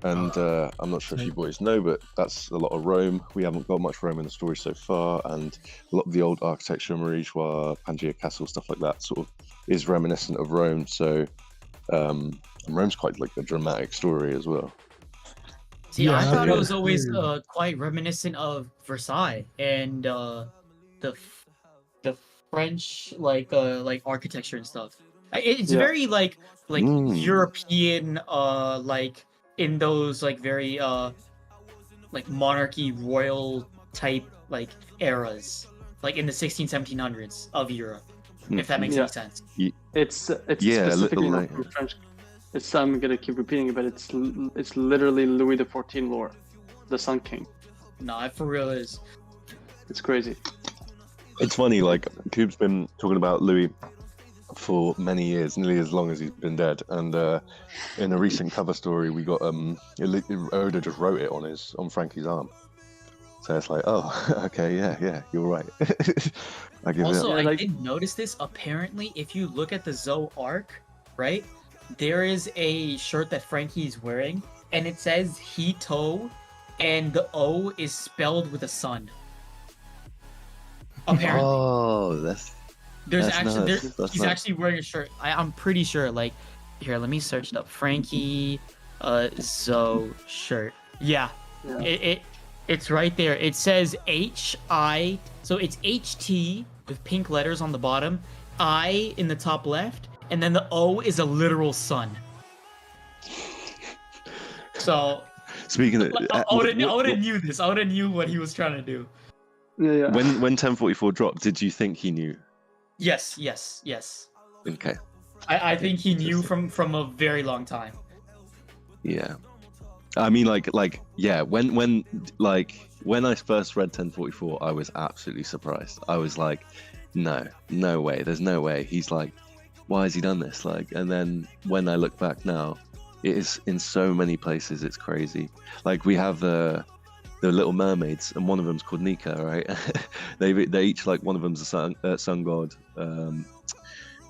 And I'm not sure if you boys know, but that's a lot of Rome. We haven't got much Rome in the story so far, and a lot of the old architecture, Marijois, Pangaea Castle, stuff like that, sort of is reminiscent of Rome. So Rome's quite like a dramatic story as well. See, Yeah, I I thought it agree. was always quite reminiscent of Versailles and the French like architecture and stuff. It's Yeah. very like Mm. European like in those like very like monarchy royal type like eras, like in the 1700s of Europe. If that makes Yeah. any sense. It's Yeah, a specifically little not later. from French. I'm gonna keep repeating it, but it's literally Louis XIV lore, the Sun King. No, it for real is. It's crazy. It's funny, like Coop's been talking about Louis for many years, nearly as long as he's been dead. And in a recent cover story, we got Oda just wrote it on Frankie's arm. So it's like, oh, okay, yeah, you're right. I give Also, it. I like- did notice this. Apparently, if you look at the Zoe arc, right, there is a shirt that Frankie's wearing, and it says Hito, and the O is spelled with a sun. Apparently, Oh, that's there's that's actually nuts. there, That's he's nuts. actually wearing a shirt. I'm pretty sure. Like, here, let me search it up. Frankie, Zoe shirt. Yeah, Yeah. It's right there. It says HI. So it's HT with pink letters on the bottom, I in the top left, and then the O is a literal sun. So Speaking of, I would have knew this. I would have knew what he was trying to do. Yeah. when 1044 dropped, did you think he knew? Yes. Okay. I think he knew from a very long time. Yeah. I mean, yeah. When I first read 1044, I was absolutely surprised. I was like, no way. There's no way. He's like, why has he done this? Like, and then when I look back now, it is in so many places. It's crazy. Like we have the Little Mermaids, and one of them's called Nika, right? they each like one of them's a sun god.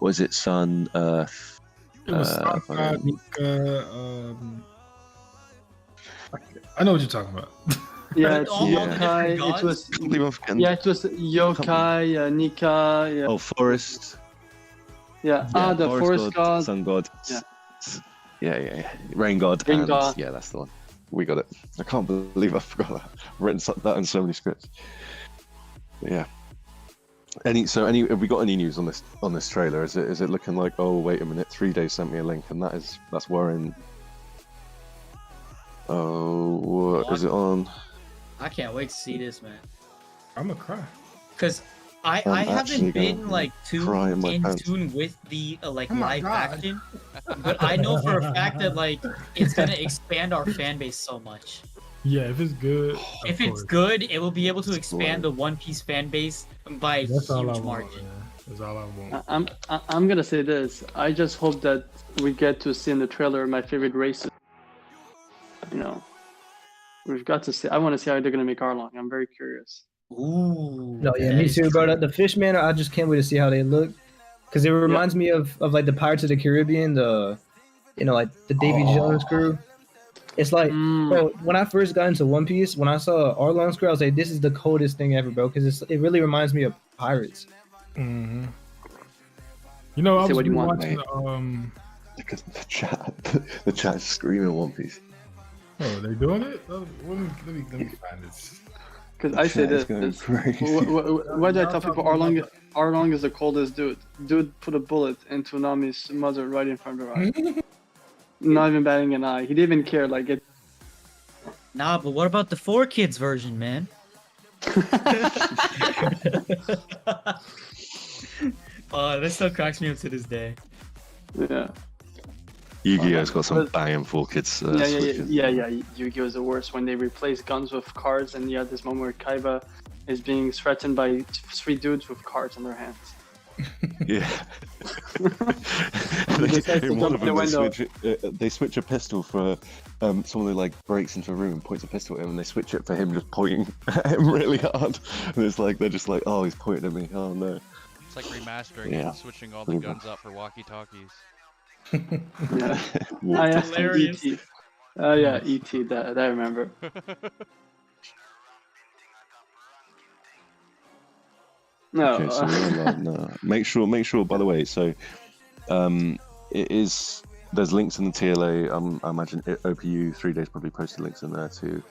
What is it? Sun, Earth. It was Sun, Nika, I know what you're talking about. Yeah, it's All the yokai. different It was Can't it was yokai, Nika. Yeah. Oh, forest. Yeah. The forest god. Sun god. Yeah. Yeah. Rain god. Rain and, god. Yeah, that's the one. We got it. I can't believe I forgot that. I've written that in so many scripts. But yeah. Have we got any news on this trailer? Is it looking like, oh wait a minute, 3 days sent me a link and that's worrying. Oh, what is it on? I can't wait to see this, man. I'm gonna cry. Because I I'm haven't actually been gonna like too cry in my in pants. tune with the like Oh my live God. action, but I know for a fact that like it's gonna expand our fan base so much. Yeah, if it's good. If of it's course. good, it will be able to It's expand the One Piece fan base by a That's all I huge want. margin. Man. That's all I want. I'm gonna say this. I just hope that we get to see in the trailer my favorite races. You know, we've got to see. I want to see how they're gonna make Arlong. I'm very curious. Ooh. No, yeah, that me is too, true. bro. The Fishman, I just can't wait to see how they look, because it reminds me of like the Pirates of the Caribbean, like the Davy Jones crew. It's like, bro, when I first got into One Piece, when I saw Arlong's crew, I was like, this is the coldest thing ever, bro, because it really reminds me of pirates. Mm-hmm. You know, I Say was what you want, watching. Look at the chat. The chat's screaming One Piece. Oh, they doing it? Let me find this. Because I say Chat is this. going crazy. Why do I tell people Arlong is the coldest dude? Dude put a bullet into Nami's mother right in front of her eye. Not even batting an eye. He didn't even care. Like it. Nah, but what about the 4Kids version, man? That still cracks me up to this day. Yeah. Yu-Gi-Oh's got some banging 4Kids. Yeah. Yu-Gi-Oh is the worst when they replace guns with cards, and you have this moment where Kaiba is being threatened by 3 dudes with cards in their hands. Yeah. decides to In one jump of in the them, window. they switch a pistol for someone who like breaks into a room and points a pistol at him, and they switch it for him just pointing at him really hard. And it's like they're just like, oh, he's pointing at me. Oh no. It's like remastering Yeah. and switching all the guns out for walkie-talkies. Yeah. What the hilarious. E.T. Yeah, E.T. That I remember. No. Okay, so we're allowed now. Make sure. By the way, so it is. There's links in the TLA. I imagine OPU 3 days probably posted links in there too.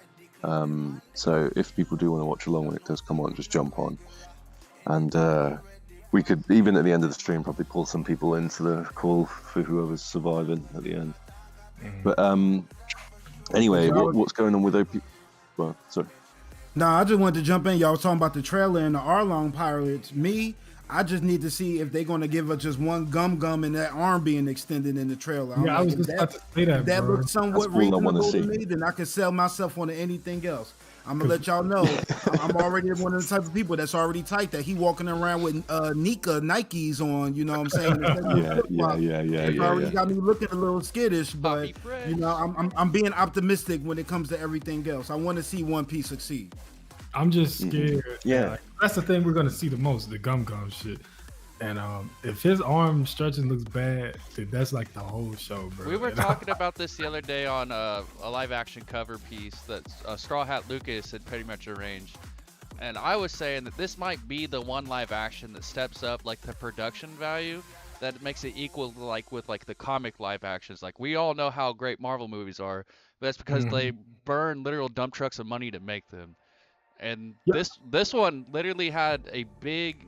So if people do want to watch along when it does come on, just jump on, and we could even at the end of the stream probably pull some people into the call for whoever's surviving at the end. But anyway, what's going on with OPU? Well, sorry. Nah, I just wanted to jump in. Y'all was talking about the trailer and the Arlong Pirates. I just need to see if they're going to give us just one gum and that arm being extended in the trailer. Yeah, I was if just about to say that, if that bro. looks somewhat That's all I wanna reasonable to see. me, then I can sell myself on anything else. I'm going to let y'all know. I'm already one of the type of people that's already tight that he walking around with Nika Nikes on, you know what I'm saying? Yeah. It's already got me looking a little skittish, but Poppy fresh. you know, I'm being optimistic when it comes to everything else. I want to see One Piece succeed. I'm just scared. Yeah. Like, that's the thing we're gonna see the most, the gum shit. And if his arm stretching looks bad, then that's like the whole show, bro. We were And talking about this the other day on a live action cover piece that Straw Hat Lucas had pretty much arranged. And I was saying that this might be the one live action that steps up like the production value that makes it equal to like with like the comic live actions. Like we all know how great Marvel movies are, but that's because they burn literal dump trucks of money to make them. And Yep. this one literally had a big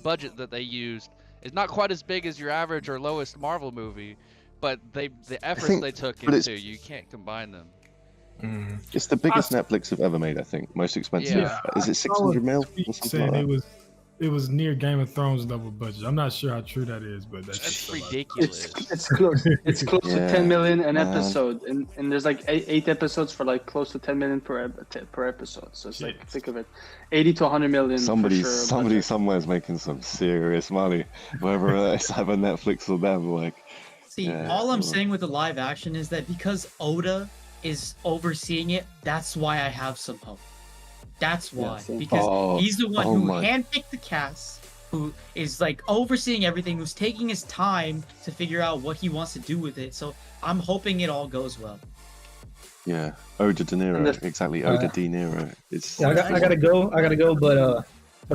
budget that they used. It's not quite as big as your average or lowest Marvel movie, but the efforts think- they took but it's- into, you can't combine them. It's the biggest Netflix have ever made, I think. Most expensive. Yeah. Is it 600 mil or Tweet something saying like that? it was near Game of Thrones level budget. I'm not sure how true that is, but that's That's just a lot. ridiculous. It's close. It's close Yeah, to 10 million an man. episode, and there's like eight episodes for like close to 10 million per episode. So it's like, think of it, 80 to 100 million. Somebody for sure, somebody budget. somewhere's making some serious money, whether it's either Netflix or them. Like, See, Yeah, all I'm well. saying with the live action is that because Oda is overseeing it, that's why I have some hope. That's why. same. Because Oh, he's the one oh who my. handpicked the cast, who is like overseeing everything, who's taking his time to figure out what he wants to do with it. So I'm hoping it all goes well. yeah, Oda De Niro, And the- exactly. Oda De Niro. It's Yeah, I gotta go, but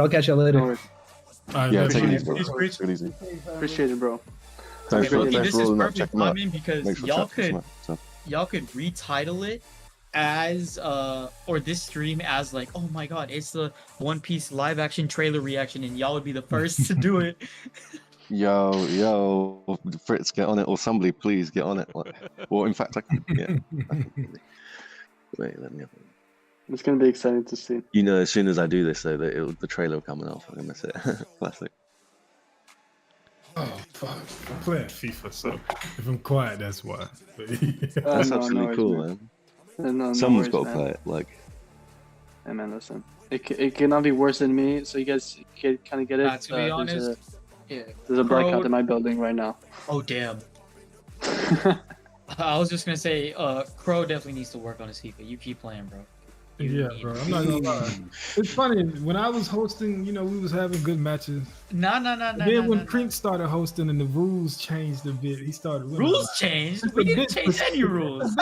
I'll catch y'all later. No worries. All right, yeah, man. take it Appreciate easy, bro. it. Take it easy. Appreciate it, bro. Thanks for Okay, See, thanks this for is all that. perfect Check them out. timing because Thanks for y'all checking could them out. y'all could retitle it as or this stream as like, oh my god, it's the One Piece live action trailer reaction, and y'all would be the first to do it. Yo, Fritz, get on it, or somebody please get on it. Well, in fact, I can. Yeah. Wait, let me have a- It's gonna be exciting to see. You know, as soon as I do this, though, the trailer will come off. I'm gonna miss it. Classic. Oh fuck! I'm playing FIFA, so if I'm quiet, that's why. That's no absolutely worries, cool, man. man. No Someone's worries, got to man. play it. Like, Hey man, listen. It cannot be worse than me. So you guys can kind of get it. To be honest, there's a blackout Crowd- in my building right now. oh damn. I was just gonna say, Crow definitely needs to work on his FIFA. You keep playing, bro. Yeah, bro. I'm not gonna lie. It's funny when I was hosting. You know, we was having good matches. No. Then when Creek started hosting and the rules changed a bit, he started winning. Rules changed. We didn't change any rules.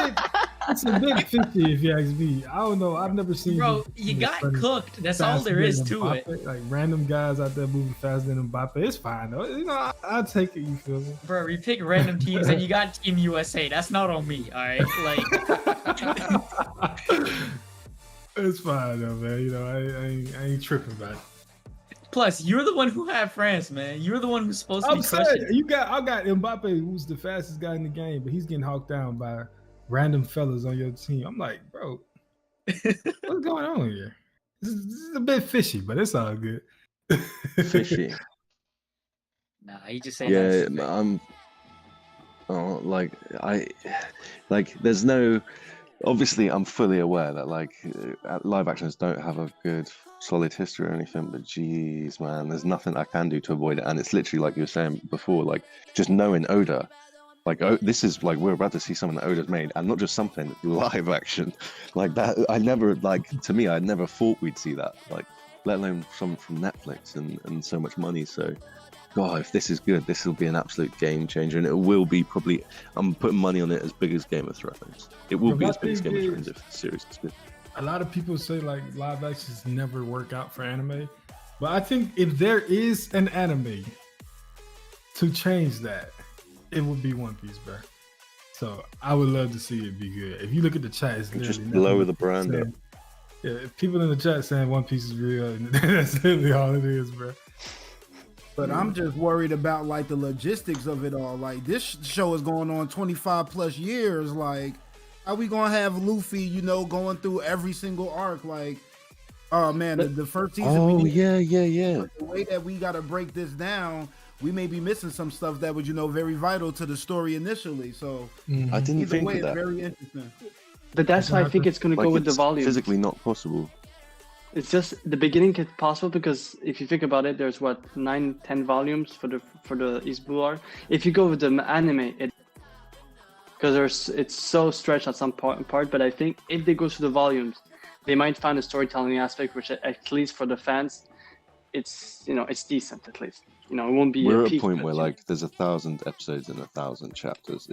It's a bit fishy, if you ask me. I don't know. I've never seen. Bro, people you got funny cooked. That's all faster there is than to it. Mbappe. Like random guys out there moving faster than Mbappe. It's fine though. You know, I'll take it. You feel me? Bro, you pick random teams and you got Team USA. That's not on me, alright? Like, It's fine though, man. You know, I ain't tripping about it. plus, you're the one who had France, man. You're the one who's supposed to I'm be saying crushing. I got Mbappe, who's the fastest guy in the game, but he's getting hawked down by random fellas on your team. I'm like, bro, what's going on here? This is a bit fishy, but it's all good. fishy. Nah, he just said Yeah, that's I'm. Oh, there's no. Obviously, I'm fully aware that live actions don't have a good, solid history or anything. But geez, man, there's nothing I can do to avoid it. And it's literally like you were saying before, like just knowing Oda. Like, this is like we're about to see something that Oda's made, and not just something live action like that. I never to me, I never thought we'd see that. Like, let alone something from Netflix and so much money. So. God, if this is good, this will be an absolute game changer, and it will be probably. I'm putting money on it as big as Game of Thrones. It will But be my as big as thing Game of is- Thrones if the series is good. A lot of people say like live actions never work out for anime, but I think if there is an anime to change that, it would be One Piece, bro. So I would love to see it be good. If you look at the chat, it's Just literally lower nothing the brand saying- up. Yeah, people in the chat saying One Piece is real, and that's literally all it is, bro. But I'm just worried about like the logistics of it all. Like this show is going on 25 plus years. Like, how we gonna have Luffy, you know, going through every single arc? Like, oh man, the first season. Oh we need, yeah. the way that we gotta break this down, we may be missing some stuff that was, you know, very vital to the story initially. So I didn't either think way, of it's that. very interesting. But that's why I think it's gonna Like, go with the it's volume. physically not possible. It's just the beginning is possible because if you think about it, there's what 9-10 volumes for the East Blue arc. If you go with the anime, it's so stretched at some part. But I think if they go to the volumes, they might find a storytelling aspect which, at least for the fans, it's it's decent at least. It won't be. We're a at a peak, point but, where like there's 1,000 episodes and 1,000 chapters.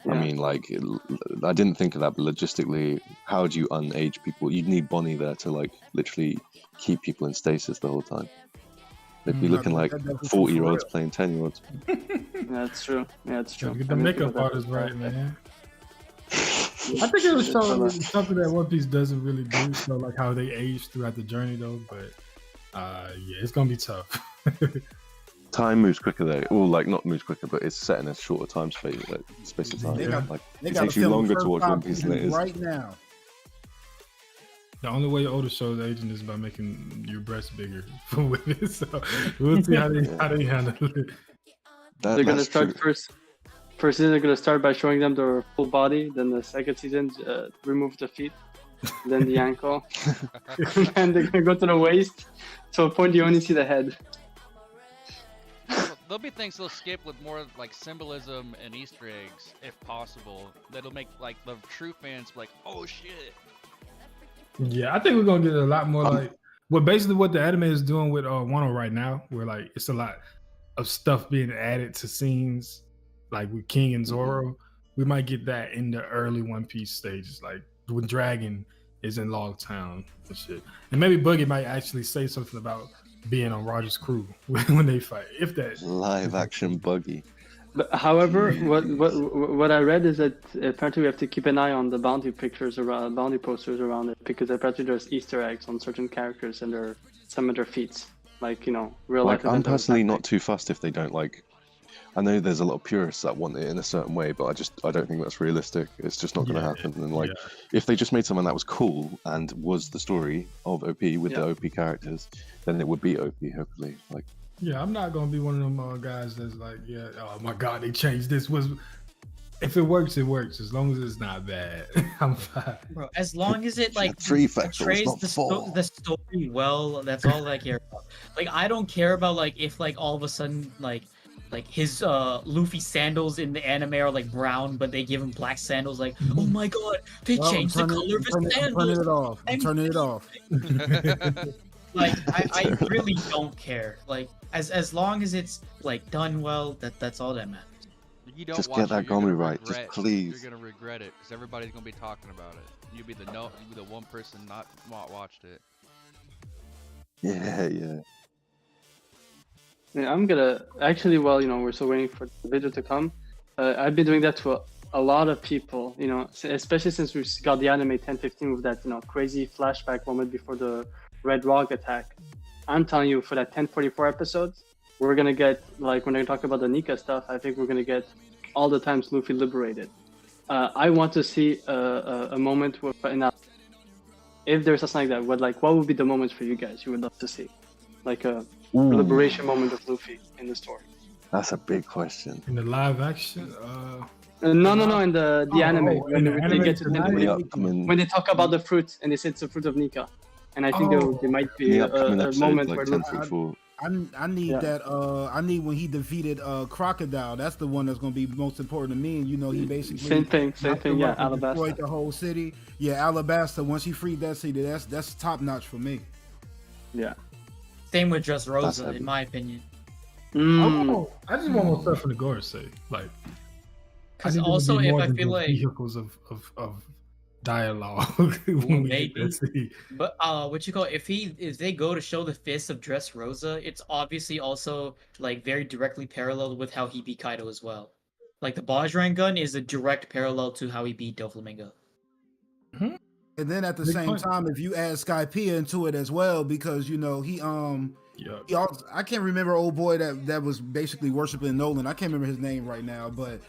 I Yeah. mean, like, I didn't think of that, but logistically, how do you unage people? You'd need Bonnie there to like literally keep people in stasis the whole time. They'd be looking like 40-year-olds playing 10-year-olds. That's true. Yeah, it's true. Get the makeup artist right, man. I think it was something that One Piece doesn't really do. So like how they age throughout the journey, though. But yeah, it's gonna be tough. Time moves quicker though. Well, like not moves quicker, but it's set in a shorter time space. Like space of time. It takes you longer to watch One Piece than it is right now. The only way older shows aging is by making your breasts bigger for women. So we'll see how they handle it. They're gonna start first. First season, they're gonna start by showing them their full body. Then the second season, remove the feet, then the ankle, and they're gonna go to the waist. To a point, you only see the head. There'll be things they'll skip with more like symbolism and Easter eggs, if possible. That'll make like the true fans be like, "Oh shit." Yeah, I think we're gonna get a lot more like basically what the anime is doing with Wano right now, where like it's a lot of stuff being added to scenes, like with King and Zoro. We might get that in the early One Piece stages, like when Dragon is in Log Town and shit. And maybe Buggy might actually say something about being on Roger's crew when they fight, if that live action Buggy. But however, what I read is that apparently we have to keep an eye on the bounty pictures around, bounty posters around it, because apparently there's Easter eggs on certain characters and some of their feats, like real life. I'm personally not too fussed if they don't like. I know there's a lot of purists that want it in a certain way, but I don't think that's realistic. It's just not going to happen. And if they just made something that was cool and was the story of OP with the OP characters, then it would be OP. Hopefully, like. Yeah, I'm not gonna be one of them guys that's like, yeah, oh my god, they changed this. If it works, it works. As long as it's not bad, I'm fine. Bro, as long as it like portrays the story well, that's all I care about. Like, I don't care about like if like all of a sudden like his Luffy sandals in the anime are like brown, but they give him black sandals. Like, oh my god, they changed the color of his sandals. I'm turning it off. Like, I really don't care. Like, as long as it's like done well, that's all that matters. You don't just watch get that it, Gomu right, just please. You're gonna regret it because everybody's gonna be talking about it. You'll be the one person not watched it. Yeah. Yeah, I'm gonna actually. Well, we're still waiting for the video to come. I've been doing that to a lot of people. Especially since we got the anime 1015 with that crazy flashback moment before the Red Rock attack. I'm telling you, for that 1044 episode, we're gonna get, like, when they talk about the Nika stuff, I think we're gonna get all the times Luffy liberated. I want to see a moment where, if there's something like that, what would be the moments for you guys you would love to see? Like a liberation moment of Luffy in the story. That's a big question. In the live action? No, in the anime. When they talk about the fruit and they say it's the fruit of Nika. And I think there might be a moment where I need that. I need when he defeated Crocodile. That's the one that's going to be most important to me. And he basically same thing. Yeah, Alabasta. Destroyed the whole city. Yeah, Alabasta. Once he freed that city, that's top notch for me. Yeah. Same with Dressrosa, in my opinion. I just want more stuff for the Gore's sake, like. Because also, if I feel like vehicles of dialogue, maybe. But if they go to show the fist of Dressrosa, it's obviously also like very directly parallel with how he beat Kaido as well. Like the Bajrang gun is a direct parallel to how he beat Doflamingo. Mm-hmm. And then at the same time, if you add Skypiea into it as well, because he also, I can't remember old boy that was basically worshiping Nolan. I can't remember his name right now, but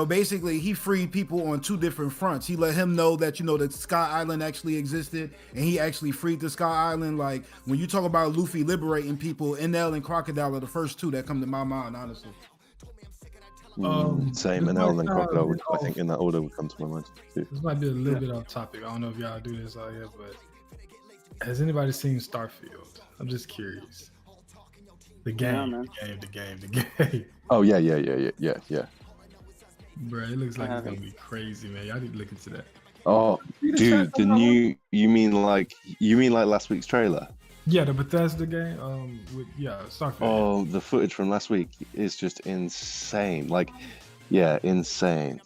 basically he freed people on two different fronts. He let him know that that Sky Island actually existed, and he actually freed the Sky Island. Like when you talk about Luffy liberating people, Enel and Crocodile are the first two that come to my mind, honestly. Same, Enel and Crocodile. I think in that order would come to my mind too. This might be a little bit off topic. I don't know if y'all do this out here, but has anybody seen Starfield? I'm just curious. The game. Oh yeah. Bro, it looks like it's gonna be crazy, man. Y'all need to look into that. Oh, dude, the new. You mean like last week's trailer? Yeah, the Bethesda game. Starfield. Oh, the footage from last week is just insane. Like, insane.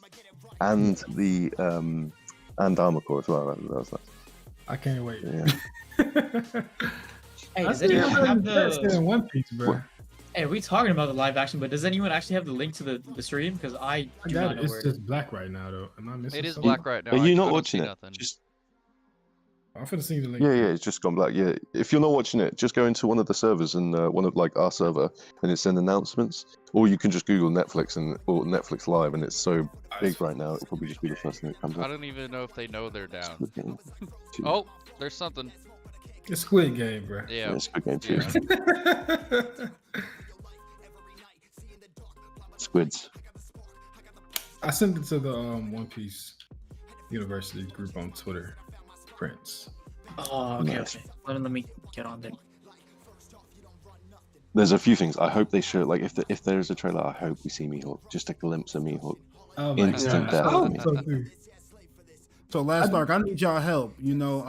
And the and Armor Core as well. That was nice. I can't wait. Yeah. Hey, I does think anyone I'm have invested the? in One Piece, bro. Hey, we talking about the live action, but does anyone actually have the link to the stream? Because I I do got not it. know It's where it just is. black right now, though. Am I missing It is something? black right now. Are I you not don't see watching it? nothing. Just I'm finna see the link. yeah, it's just gone black. Yeah, if you're not watching it, just go into one of the servers and one of like our server, and it's in announcements. Or you can just Google Netflix or Netflix Live, and it's so big right now. It'll probably just be the first thing that comes I up. don't even know if they know they're down. Squid Game 2. Oh, there's something. It's Squid Game, bro. Yeah. Yeah, Squid Game 2. Yeah. Squids. I sent it to the One Piece University group on Twitter. Prince. Oh, okay, Nice. okay. Let me get on there. There's a few things. I hope they show like if there's a trailer, I hope we see Mihawk. Just a glimpse of Mihawk. Oh my Instant God. death I for hope me. so, too. So last arc, I need y'all help. You know,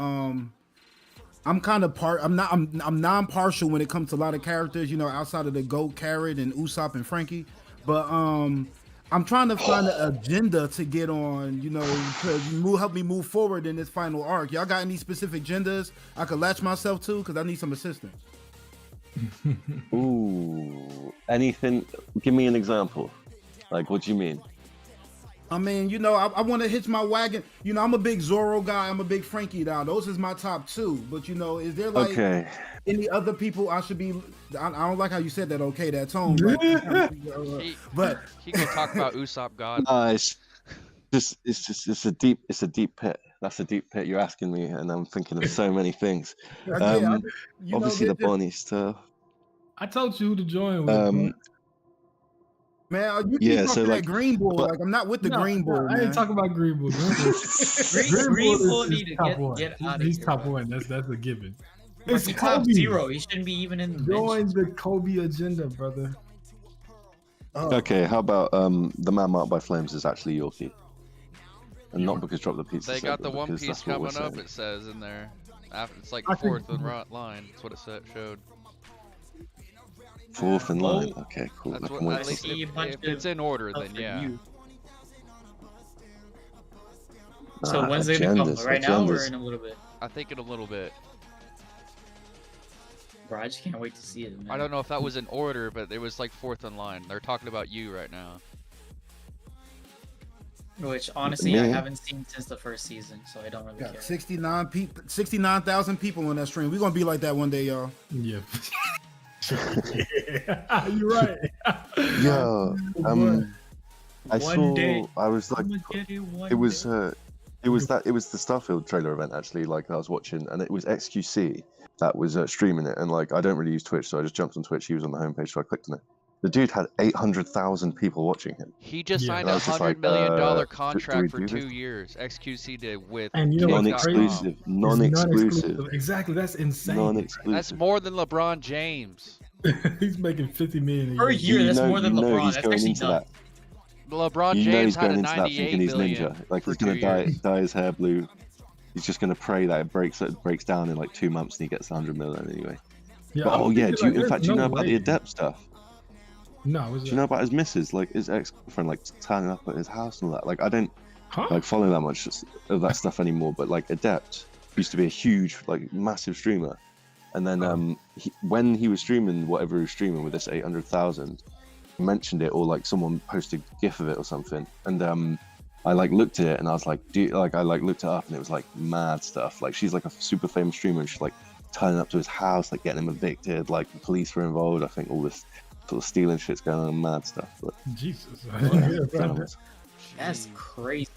I'm kind of I'm non-partial when it comes to a lot of characters. You know, outside of the Goat, Carrot, and Usopp and Frankie, but I'm trying to find an agenda to get on. You know, to help me move forward in this final arc. Y'all got any specific agendas I could latch myself to? Because I need some assistance. Ooh, anything? Give me an example. Like, what do you mean? I mean, you know, I want to hitch my wagon. You know, I'm a big Zoro guy. I'm a big Frankie guy. Those is my top two. But you know, is there like Okay. any other people I should be? I don't like how you said that. Okay, that tone. But He can talk about Usopp God. It's a deep pit. That's a deep pit. You're asking me, and I'm thinking of so many things. you know, Obviously, the there's- Bonnie stuff. I told you who to join with. bro. Man, you keep Yeah, talking so, that like- Green Bull. but- Like I'm not with the No, Green Bull, I man. ain't talking about Green Bull. Green Bull is need to top get one. out of He's here, top bro. one. That's a given. Like, It's he's top Kobe. 0. He shouldn't be even in the Join mentions. the Kobe agenda, brother. Okay, how about the man marked by flames is actually Yorkie, and not because Drop the Pizza. They said, got but the One because Piece that's what we're coming up. saying. It says in there. It's like I think- fourth in line. That's what it showed. Fourth in line. Okay, cool. That's I what. can wait At to least see. see a bunch if it's in order, Stuff then for yeah. you. So Ah, when's it gonna come? agendas, Right now or agendas. in a little bit? I think in a little bit. Bro, I just can't wait to see it. Man. I don't know if that was in order, but it was like fourth in line. They're talking about you right now. Which honestly, I Me? haven't seen since the first season, so I don't really Got care. 69,000 people on that stream. We're gonna be like that one day, y'all. Yeah. Yeah. You're right. Yeah. I One saw. day. I was like, I'ma get it one it was. day. It was the Starfield trailer event actually. Like I was watching, and it was XQC that was streaming it. And like I don't really use Twitch, so I just jumped on Twitch. He was on the homepage, so I clicked on it. The dude had 800,000 people watching him. He just Yeah. signed And I a was just $100 like, million do we contract for do 2 this? years. XQC did with And you know what's Kick.com. crazy? Non-exclusive. Non-exclusive. Exactly. That's insane. Non-exclusive. That's more than LeBron James. He's making 50 million Per a year, You that's know- more than you know LeBron. he's That's going actually into nuts. LeBron You know James he's had going a into that 98 thinking he's million ninja. Like for he's gonna 2 years. dye his hair blue. He's just gonna pray that it breaks down in like 2 months and he gets 100 million anyway. Yeah, But, I'm oh yeah, thinking, do you, like, in fact, do you know about the way. Adept stuff? No, was Do you know about his missus, like his ex-girlfriend, like turning up at his house and all that? Like I don't Huh? like follow that much of that stuff anymore. But like Adept used to be a huge, like massive streamer, and then when he was streaming whatever he was streaming with this 800,000, he mentioned it or like someone posted a GIF of it or something, and I like looked at it and I was like, I like looked it up and it was like mad stuff. Like she's like a super famous streamer and she's like turning up to his house, like getting him evicted, like the police were involved. I think all this sort of stealing shit's going on, mad stuff. But Jesus. yeah, Yeah, bro. animals. That's crazy.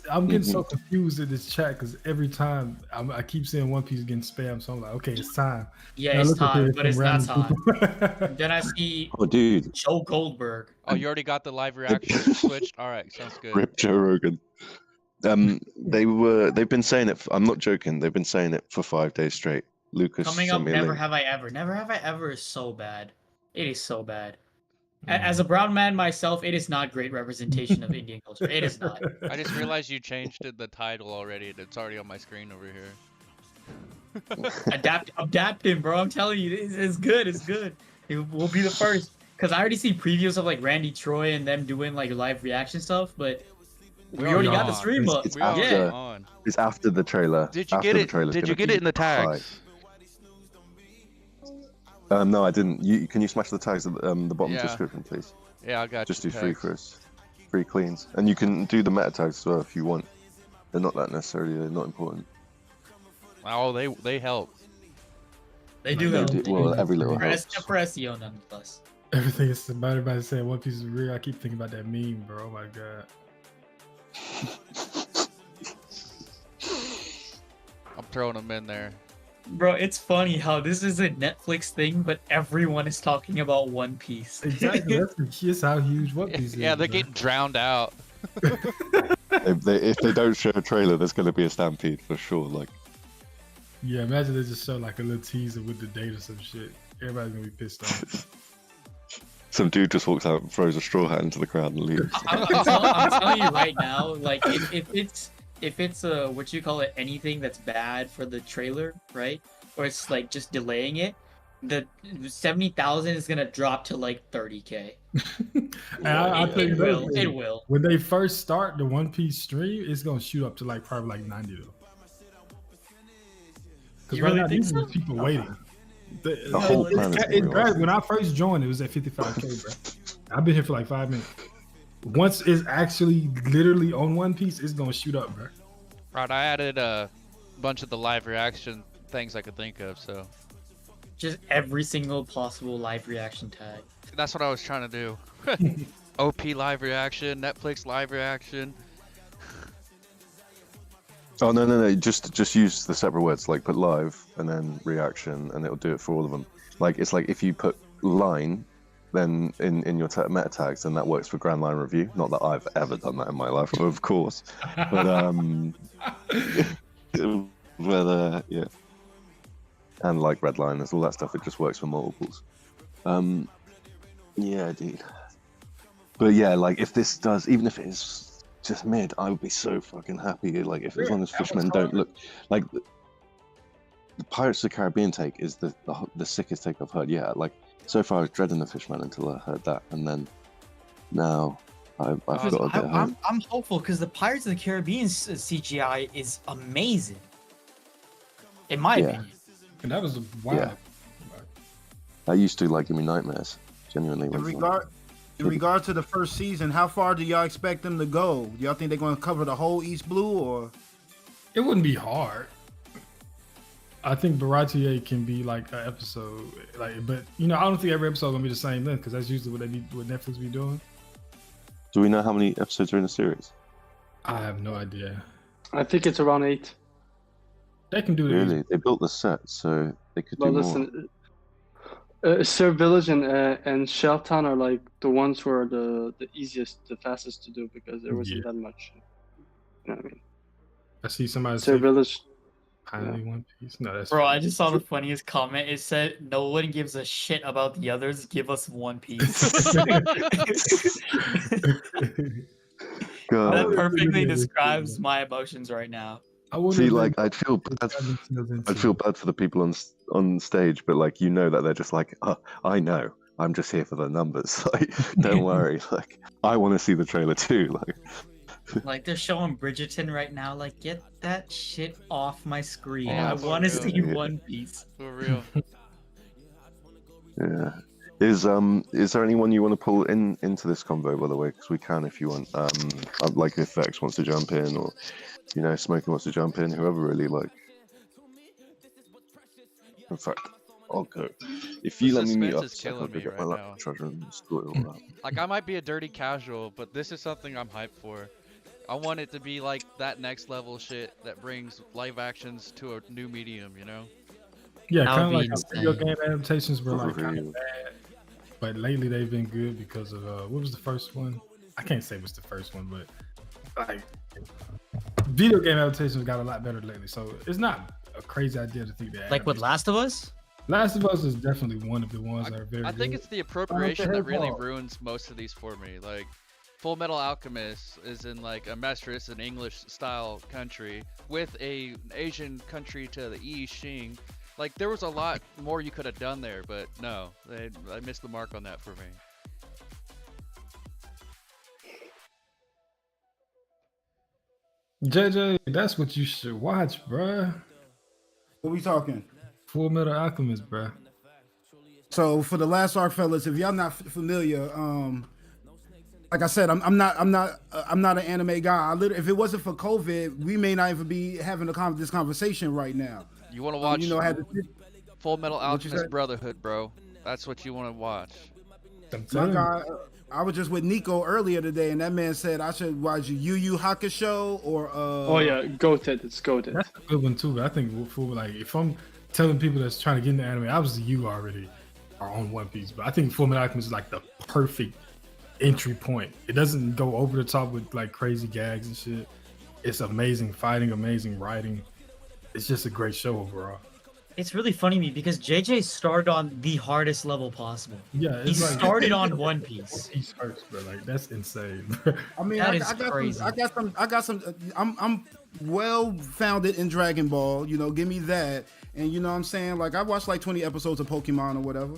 I'm getting so Mm-hmm. confused in this chat because every time I keep seeing One Piece getting spammed, so I'm like, okay, it's time. Yeah, Now it's look at time, this but it's from not random time. people. Then I see Oh, dude, Joe Goldberg. Oh, you already got the live reaction switched? Alright, sounds good. rip Joe Rogan. They've been saying it. I'm not joking. They've been saying it for 5 days straight. Lucas Coming sent up, me a Never link. Have I Ever. Never Have I Ever is so bad. It is so bad. Mm. As a brown man myself, it is not great representation of Indian culture. It is not. I just realized you changed the title already. It's already on my screen over here. Adapting, bro. I'm telling you, it's good. It's good. It will be the first. Because I already see previews of like Randy Troy and them doing like live reaction stuff, but we already got the on. stream up. It's We are after- on. It's after the trailer. Did you after get the it? trailer's Did you gonna get it be in the high. tags? No, I didn't. Can you smash the tags at the bottom Yeah. description, please? Yeah, I got Just you. do 3 tags. for us. 3 cleans. And you can do the meta tags as well if you want. They're not that necessarily, they're not important. Oh, they help. They do They help. do- They well, do. every little For S- helps. for SEO nonetheless. Everything is about everybody saying One Piece is real. I keep thinking about that meme, bro. Oh my god. I'm throwing them in there. Bro, it's funny how this is a Netflix thing, but everyone is talking about One Piece. Exactly. That's how huge One Piece is. Yeah, they're bro. getting drowned out. If they don't show a trailer, there's going to be a stampede for sure. Like, Yeah, imagine they just show like a little teaser with the date or some shit. Everybody's gonna be pissed off. some dude just walks out and throws a straw hat into the crowd and leaves. I'm telling you right now, like if it's what you call it, anything that's bad for the trailer, right? Or it's like just delaying it, the 70,000 is gonna drop to like 30K. And I think It will. It will. When they first start the One Piece stream, it's gonna shoot up to like probably like 90 though. Because You right really now think these so? are people waiting. The whole planet. When I first joined, it was at 55K, bro. I've been here for like 5 minutes. Once it's actually literally on One Piece, it's gonna shoot up, bro. Right, I added a bunch of the live reaction things I could think of, so Just every single possible live reaction tag. that's what I was trying to do. OP live reaction, Netflix live reaction. Oh no! Just use the separate words, like put live and then reaction, and it'll do it for all of them. Like it's like if you put line, then in your meta tags, and that works for Grand Line Review. Not that I've ever done that in my life, of course, but yeah, and like red line, there's all that stuff. It just works for multiples. Yeah, dude. But yeah, like if this does, even if it is just mid, I would be so fucking happy. Like if as long as fishermen don't look like the Pirates of the Caribbean take is the sickest take I've heard. Yeah, like so far I was dreading the fisherman until I heard that, and then now I've got a bit of hope. I'm hopeful because the Pirates of the Caribbean CGI is amazing, in my Yeah. opinion. And that was wild. Yeah. That used to like give me nightmares. Genuinely. In regard to the first season, how far do y'all expect them to go? Do y'all think they're going to cover the whole East Blue, or It wouldn't be hard. I think Baratier can be like an episode, like, but you know, I don't think every episode gonna be the same length because that's usually what Netflix be doing. Do we know how many episodes are in the series? I have no idea. I think it's around 8. They can do it. Really? They built the set, so they could do But more. listen, Sir Village and Shelltown are like the ones who are the easiest, the fastest to do because there wasn't that much. You know what I mean? I see somebody Sir say Village. Finally One Piece. No, that's Bro, I just saw the funniest comment. It said, "No one gives a shit about the others. Give us One Piece." God. That perfectly describes my emotions right now. I wonder See, if like they- I'd feel bad. into I'd feel bad for the people on stage, but like you know that they're just like, oh, I know, I'm just here for the numbers. Like, don't worry. Like, I want to see the trailer too. Like, Like they're showing Bridgerton right now. Like, get that shit off my screen. Yeah, I for want to real. see Yeah. One Piece. For real. yeah. Is there anyone you want to pull into this convo, by the way? Because we can if you want. Like if Vex wants to jump in, or you know, Smoking wants to jump in. Whoever really like. In fact, I'll go. If you The let me meet suspense up, is a sec, I'll killing go me get my right laptop now. charger and sort it all out. Like I might be a dirty casual, but this is something I'm hyped for. I want it to be like that next level shit that brings live actions to a new medium, you know? Yeah, That kind of would be like how video insane. game adaptations were like kind Overview. of bad, but lately they've been good because of what was the first one? I can't say what's the first one, but like video game adaptations got a lot better lately. So it's not a crazy idea to think that. Like with Last of Us. Last of Us is definitely one of the ones that are very I think good. it's the appropriation that really hell? ruins most of these for me. Like, Full Metal Alchemist is in like a Mestris, an English style country, with a Asian country to the east, Xing. Like, there was a lot more you could have done there, but no, they missed the mark on that for me. JJ, that's what you should watch, bruh. what we talking? Full Metal Alchemist, bruh. So for the last arc, fellas, if y'all not familiar, like I said, I'm not an anime guy. If it wasn't for COVID, we may not even be having this conversation right now. You want to watch You know, I had to, Full Metal What you Alchemist said? Brotherhood, bro. That's what you want to watch. I'm my telling you. guy, I was just with Nico earlier today, and that man said I should watch Yu Yu Hakusho or Oh yeah, goated. It's goated. That's a good one too. But I think for like, if I'm telling people that's trying to get into anime, obviously you already are on One Piece, but I think Fullmetal Alchemist is like the perfect entry point. It doesn't go over the top with like crazy gags and shit. It's amazing fighting, amazing writing. It's just a great show overall. It's really funny to me because JJ started on the hardest level possible. Yeah, He it's like started on One Piece. Piece hurts, bro. Like that's insane. I mean, That I is got crazy. some. I got some. I'm well founded in Dragon Ball. You know, give me that. And you know what I'm saying? Like I watched like 20 episodes of Pokemon or whatever.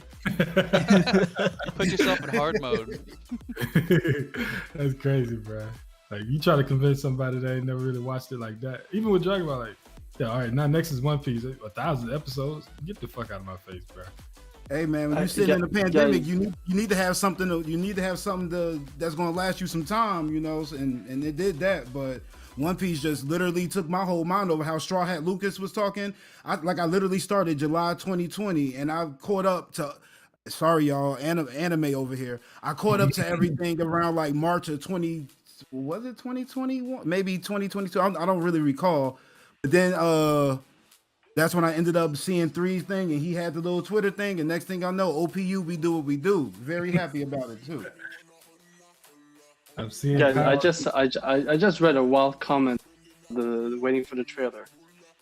Put yourself in hard mode. That's crazy, bro. Like you try to convince somebody that ain't never really watched it like that. Even with Dragon Ball, like, yeah, all right, now next is One Piece, 1,000 episodes. Get the fuck out of my face, bro. Hey man, when you sit in the pandemic, you need to have something. You need to have something that's gonna last you some time. You know, and it did that. But One Piece just literally took my whole mind over. How Straw Hat Lucas was talking. I literally started July 2020, and I caught up to. Sorry, y'all, anime over here. I caught up to everything around like March of 20. Was it 2021? Maybe 2022. I don't really recall. But then that's when I ended up seeing Three's thing, and he had the little Twitter thing, and next thing I know, OPU, we do what we do. Very happy about it too. I'm seeing. Guys, Kyle- I just read a wild comment. Waiting for the trailer.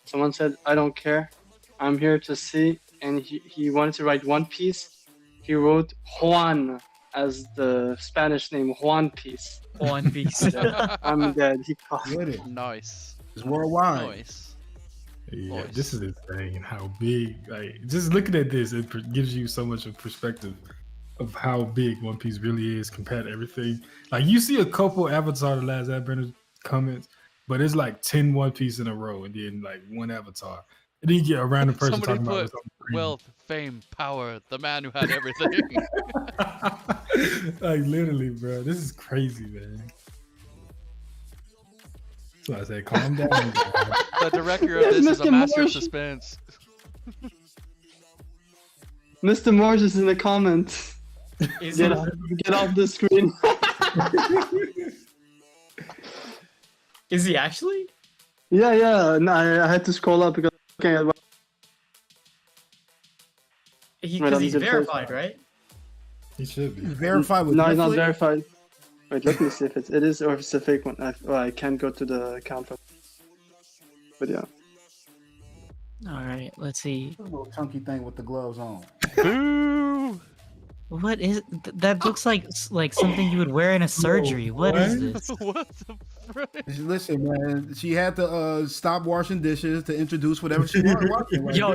Someone said, "I don't care. I'm here to see." And he wanted to write One Piece. He wrote Juan as the Spanish name, Juan Piece. One Piece. I'm dead. He called. Get it. Nice. It's worldwide. Nice. Yeah, Nice. this is insane. How big? Like just looking at this, it gives you so much of perspective of how big One Piece really is compared to everything. Like you see a couple Avatar: The Last Airbender comments, but it's like 10 One Piece in a row, and then like one Avatar, and then you get a random person Somebody talking about put what's on the screen. wealth, fame, power, the man who had everything. Like literally, bro, this is crazy, man. So I say, calm down. The director of Yes, this is a Mr. master of Morse. suspense. Mr. Morse is in the comments. Is Get it? off the screen. Is he actually? Yeah. No, I had to scroll up because okay, Because Right, he's I'm good verified, first. right? He should be. Verified with no, it's not Netflix? verified. Wait, let me see if it is or if it's a fake one. I can't go to the account. But yeah. All right, let's see. A little chunky thing with the gloves on. Boo! What is that? Looks like something you would wear in a surgery. What is this? What the frick? Listen, man, she had to stop washing dishes to introduce whatever she wanted watching. Right? Yo.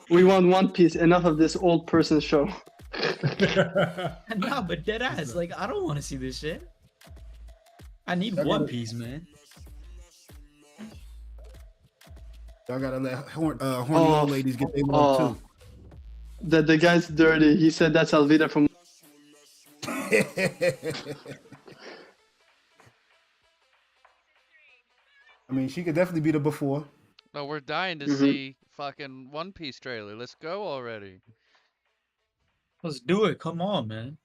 We want One Piece. Enough of this old person show. Nah, but dead ass. Like, I don't want to see this shit. I need Okay. One Piece, man. Y'all gotta let horny old ladies get their love Oh. The guy's dirty. He said that's Alvida from. too. I mean, she could definitely be the before. No, we're dying to Mhm. see fucking One Piece trailer. Let's go already. Let's do it. Come on, man.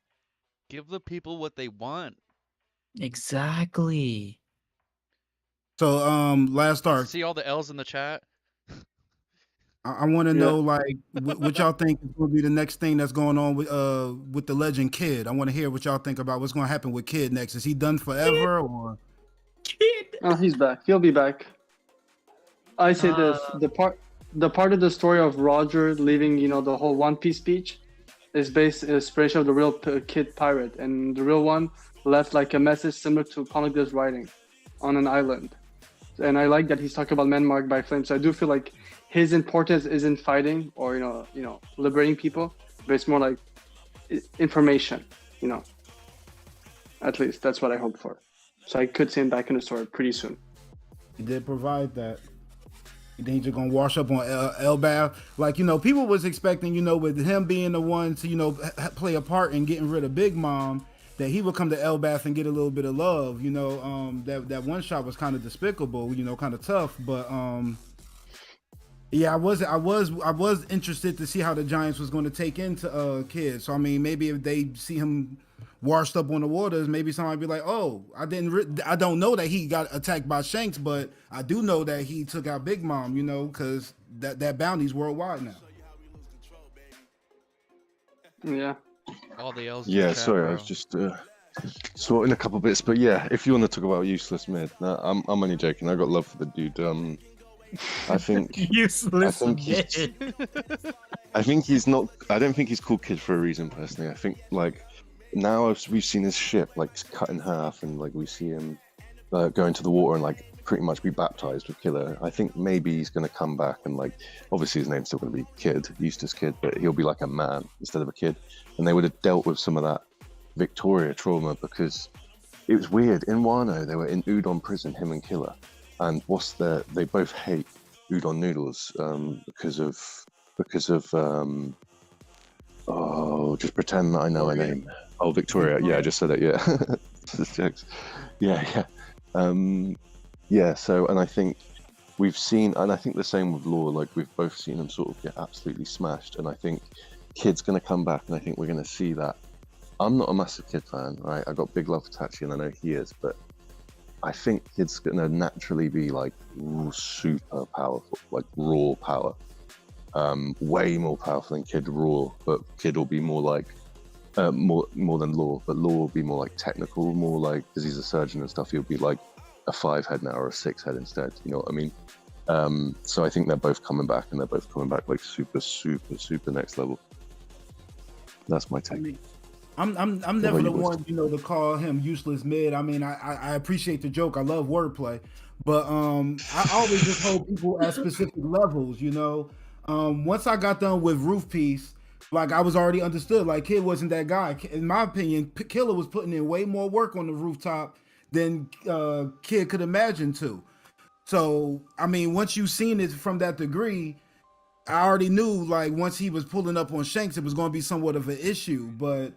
Give the people what they want. Exactly. So, last arc. See all the L's in the chat? I want to Yeah. know, like, what y'all think is going to be the next thing that's going on with the legend Kid. I want to hear what y'all think about what's going to happen with Kid next. Is he done forever, or Kid. Oh, he's back. He'll be back. I say this: the part of the story of Roger leaving, the whole One Piece speech, is based inspiration of the real Kid pirate, and the real one left like a message similar to Poneglyph's writing on an island. And I like that he's talking about men marked by flames. So I do feel like his importance isn't fighting or liberating people, but it's more like information. At least that's what I hope for. So I could see him back in the story pretty soon. he did provide that? And then he's just gonna wash up on Elbath. Like, you know, people was expecting, you know, with him being the one to, you know, play a part in getting rid of Big Mom, that he would come to Elbath and get a little bit of love. You know, that one shot was kind of despicable, you know, kind of tough. But yeah, I was interested to see how the Giants was going to take into Kid. So I mean, maybe if they see him washed up on the waters, maybe somebody be like, "Oh, I don't know that he got attacked by Shanks, but I do know that he took out Big Mom, you know, because that bounty's worldwide now." Yeah. All the L's. Yeah, sorry, I was just sorting a couple bits, but yeah, if you want to talk about useless mid, no, I'm only joking. I got love for the dude. I think Useless. I think he's not. I don't think he's called Kid for a reason, personally. I think like now we've seen his ship like cut in half, and like we see him go into the water and like pretty much be baptized with Killer. I think maybe he's going to come back and like obviously his name's still going to be Kid, Eustace Kid, but he'll be like a man instead of a kid. And they would have dealt with some of that Victoria trauma, because it was weird. In Wano, they were in Udon prison, him and Killer, and they both hate udon noodles because of just pretend that I know her name. Oh, Victoria. Yeah, I just said it. Yeah, just jokes. Yeah. So, and I think we've seen, and I think the same with Law. Like we've both seen him sort of get absolutely smashed, and I think Kid's going to come back, and I think we're going to see that. I'm not a massive Kid fan, right? I got big love for Tachi, and I know he is, but I think Kid's going to naturally be like super powerful, like raw power. Way more powerful than Kid raw, but Kid will be more like more than Law, but Law will be more like technical, more like, because he's a surgeon and stuff, he'll be like a 5-head now or a 6-head instead, you know what I mean? So I think they're both coming back, and they're both coming back like super next level. That's my take. I mean, I'm never the one, you know, to call him useless mid. I mean, I appreciate the joke. I love wordplay, but I always just hold people at specific levels, you know. Once I got done with Roof Piece, like I was already understood. Like Kid wasn't that guy. In my opinion, Killer was putting in way more work on the rooftop than Kid could imagine to. So I mean, once you seen it from that degree, I already knew like once he was pulling up on Shanks, it was going to be somewhat of an issue. But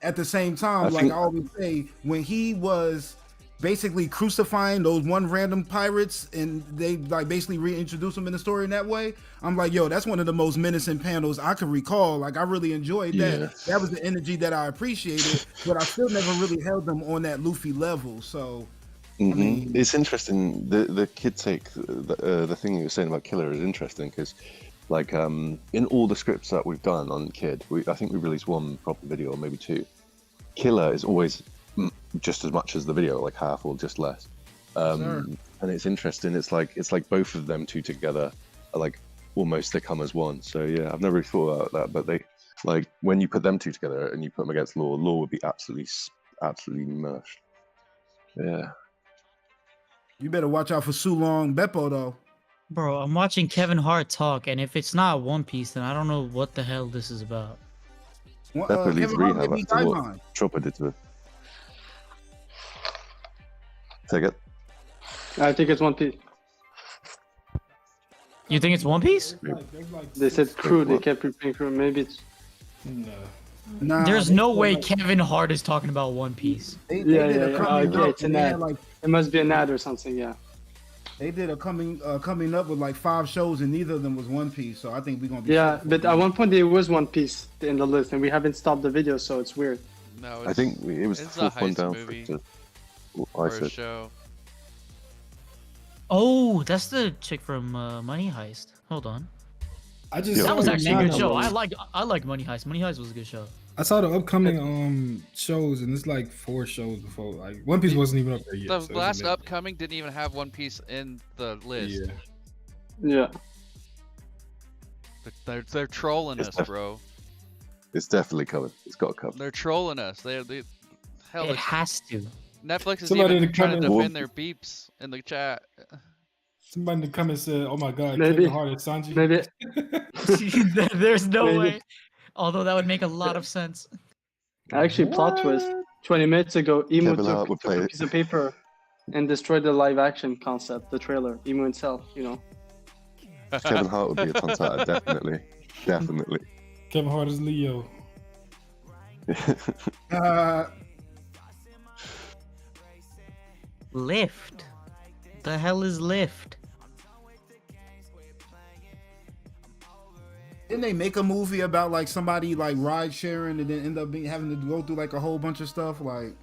at the same time, I always say, when he was basically crucifying those one random pirates and they like basically reintroduce them in the story in that way, I'm like, yo, that's one of the most menacing panels I can recall. Like I really enjoyed that. Yeah. That was the energy that I appreciated, but I still never really held them on that Luffy level. So I mean, it's interesting. The Kid take, the thing you were saying about Killer is interesting, because like in all the scripts that we've done on Kid, I think we released one proper video or maybe two. Killer is always just as much as the video, like half or just less. And it's interesting. It's like both of them two together are like almost they come as one. So yeah, I've never really thought about that, but they like when you put them two together and you put them against Law would be absolutely merged. Yeah. You better watch out for Sulong Beppo though. Bro, I'm watching Kevin Hart talk, and if it's not One Piece, then I don't know what the hell this is about. Beppo leaves rehab after what Chopper did to her. Take it. I think it's One Piece. You think it's One Piece? They said crew. They kept repeating crew. Maybe it's. Nah, There's no way Kevin Hart is talking about One Piece. Yeah. Okay, it's an ad. It must be an ad or something. Yeah. They did a coming up with like 5 shows, and neither of them was One Piece. So I think we're gonna be. Yeah, but at one point there was One Piece in the list, and we haven't stopped the video, so it's weird. No, I think it was the fourth one down for a show. Oh, that's the chick from Money Heist. Hold on. That was actually a good show. I like Money Heist. Money Heist was a good show. I saw the upcoming shows, and it's like 4 shows before. Like One Piece wasn't even up there yet. The so last upcoming didn't even have One Piece in the list. Yeah. They're trolling us, bro. It's definitely coming. It's got to come. They're trolling us. It has to. Netflix is even trying to defend their beeps in the chat. Somebody in the comments said, "Oh my God, maybe Kevin Hart is Sanji." Maybe. There's no way. Although that would make a lot of sense. Actually, plot twist. 20 minutes ago, Emo took a piece of paper and destroy the live action concept, the trailer, Emu itself. You know. Kevin Hart would be a Tontata, definitely. Definitely. Kevin Hart is Leo. Lift. The hell is Lift? Didn't they make a movie about like somebody like ride sharing and then end up having to go through like a whole bunch of stuff? Like,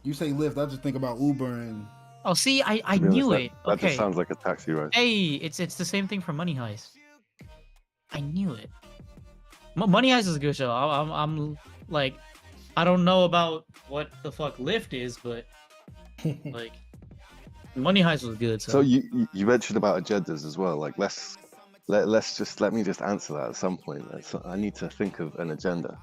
you say Lyft, I just think about Uber and. Oh, see, I To be knew honest, it. That Okay. just sounds like a taxi ride. Hey, it's the same thing for Money Heist. I knew it. Money Heist is a good show. I'm like, I don't know about what the fuck Lyft is, but like, Money Heist was good. So, So you mentioned about agendas as well. Like let me just answer that at some point. I need to think of an agenda.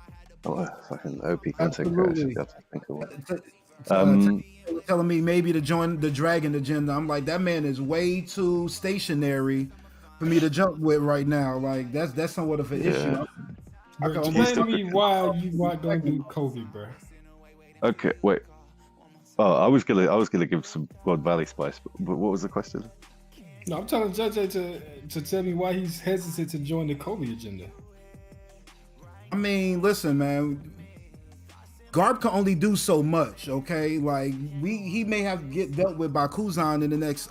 Oh, fucking OP can't take credit. I should be able to think of one. Telling me maybe to join the Dragon agenda. I'm like, that man is way too stationary for me to jump with right now. Like that's somewhat of an issue. I can Explain to almost- me why you not gonna do Kobe, bro. Okay, wait. Oh, I was gonna give some God Valley spice, but what was the question? No, I'm telling JJ to tell me why he's hesitant to join the Kobe agenda. I mean, listen, man. Garb can only do so much, okay? Like he may have to get dealt with by Kuzan in the next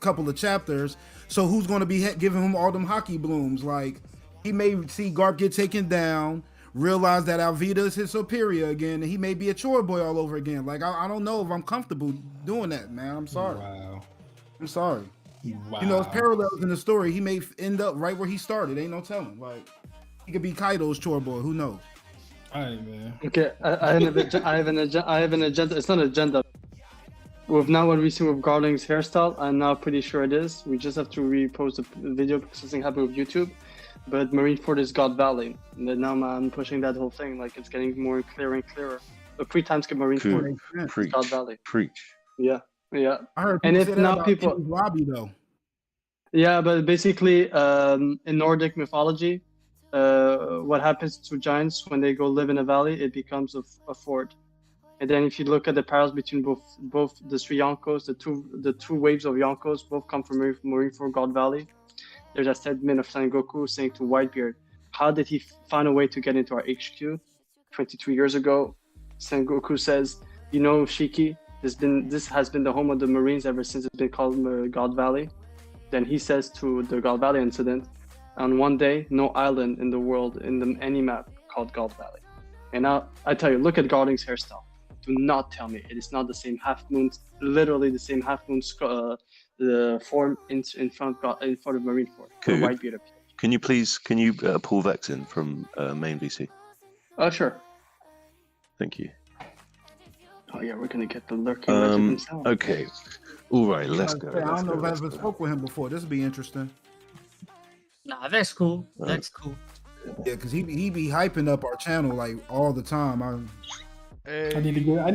couple of chapters. So who's going to be giving him all them hockey blooms? Like he may see Garb get taken down, realize that Alvida is his superior again, and he may be a chore boy all over again. Like I don't know if I'm comfortable doing that, man. I'm sorry. Wow. I'm sorry. Wow. You know, it's parallels in the story. He may end up right where he started. Ain't no telling. Like he could be Kaido's chore boy. Who knows? All right, man. Okay, I have an agenda. It's not an agenda. With now what we see with Garling's hairstyle, I'm now pretty sure it is. We just have to repost the video because something happened with YouTube. But Marineford is God Valley. And then now I'm pushing that whole thing. Like it's getting more clearer and clearer. The pre-timeskip Marineford is Preach, God Valley. preach. Yeah. I heard And people if say that now about people- Enies Lobby though. Yeah, but basically, in Nordic mythology, what happens to giants when they go live in a valley? It becomes a fort. And then if you look at the parallels between both the three Yonkos, the two waves of Yonkos, both come from Marineford God Valley. There's a statement of Sengoku saying to Whitebeard, how did he find a way to get into our HQ 22 years ago? Sengoku says, you know, Shiki, this has been the home of the Marines ever since it's been called God Valley. Then he says to the God Valley incident, on one day, no island in the world in any map called God Valley. And now I tell you, look at Garling's hairstyle. Do not tell me it is not the same half moon, literally the same half moon form in front of Marineford. Cool. Whitebeard appears. Can you pull Vex in from main VC? Oh sure. Thank you. Oh yeah, we're gonna get the lurking legend himself. Okay. All right, let's go. I don't know if I let's ever go. spoke with him before. This would be interesting. nah, that's cool. That's cool. Yeah, because he be hyping up our channel like all the time. I need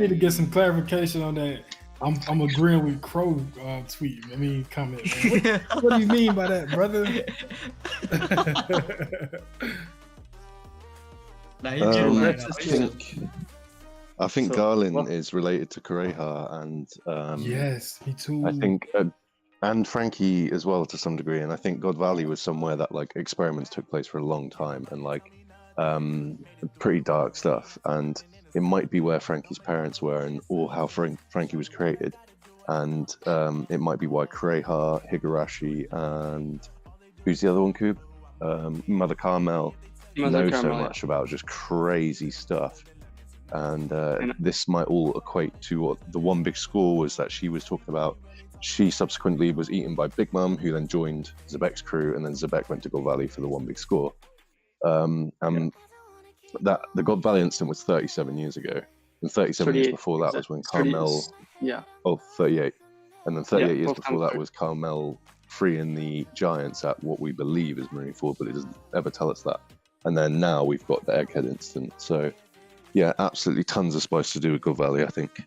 to get some clarification on that. I'm agreeing with Crow tweet. I mean comment. Man. What do you mean by that, brother? Nah, you get it right now. I think So, Garland well- is related to Kureha and Yes, me too. I think and Frankie as well to some degree. And I think God Valley was somewhere that like experiments took place for a long time and like pretty dark stuff. And it might be where Frankie's parents were and or how Frankie was created. And it might be why Kureha, Higurashi, and who's the other one, Koob? Mother Carmel know so much about just crazy stuff. And this might all equate to what the one big score was that she was talking about. She subsequently was eaten by Big Mom, who then joined Zebek's crew, and then Zebek went to God Valley for the one big score. That the God Valley incident was 37 years ago, and 37 years before that was when Carmel. Yeah. Oh, 38. And then 38 years both before that times. was Carmel freeing the Giants at what we believe is Marineford, but it doesn't ever tell us that. And then now we've got the Egghead incident. So, yeah, absolutely tons of spice to do with God Valley, I think.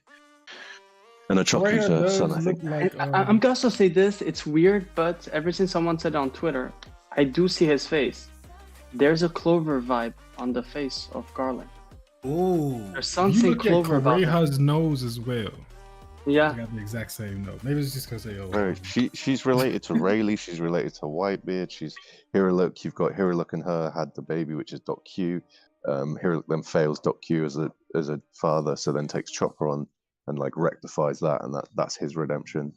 And a Choku's son, I think. I'm gonna also say this, it's weird, but ever since someone said on Twitter, I do see his face. There's a Clover vibe on the face of Garland. Oh, There's You something look at Clover about him. Kureha's nose as well. I Yeah. got the exact same note. Maybe it's just because they old. Bro, she's related to Rayleigh. She's related to Whitebeard. She's Hero Look. You've got Hero Look and her had the baby, which is Doc Q. Hero Look then fails Doc Q as a father, so then takes Chopper on and like rectifies that, and that's his redemption.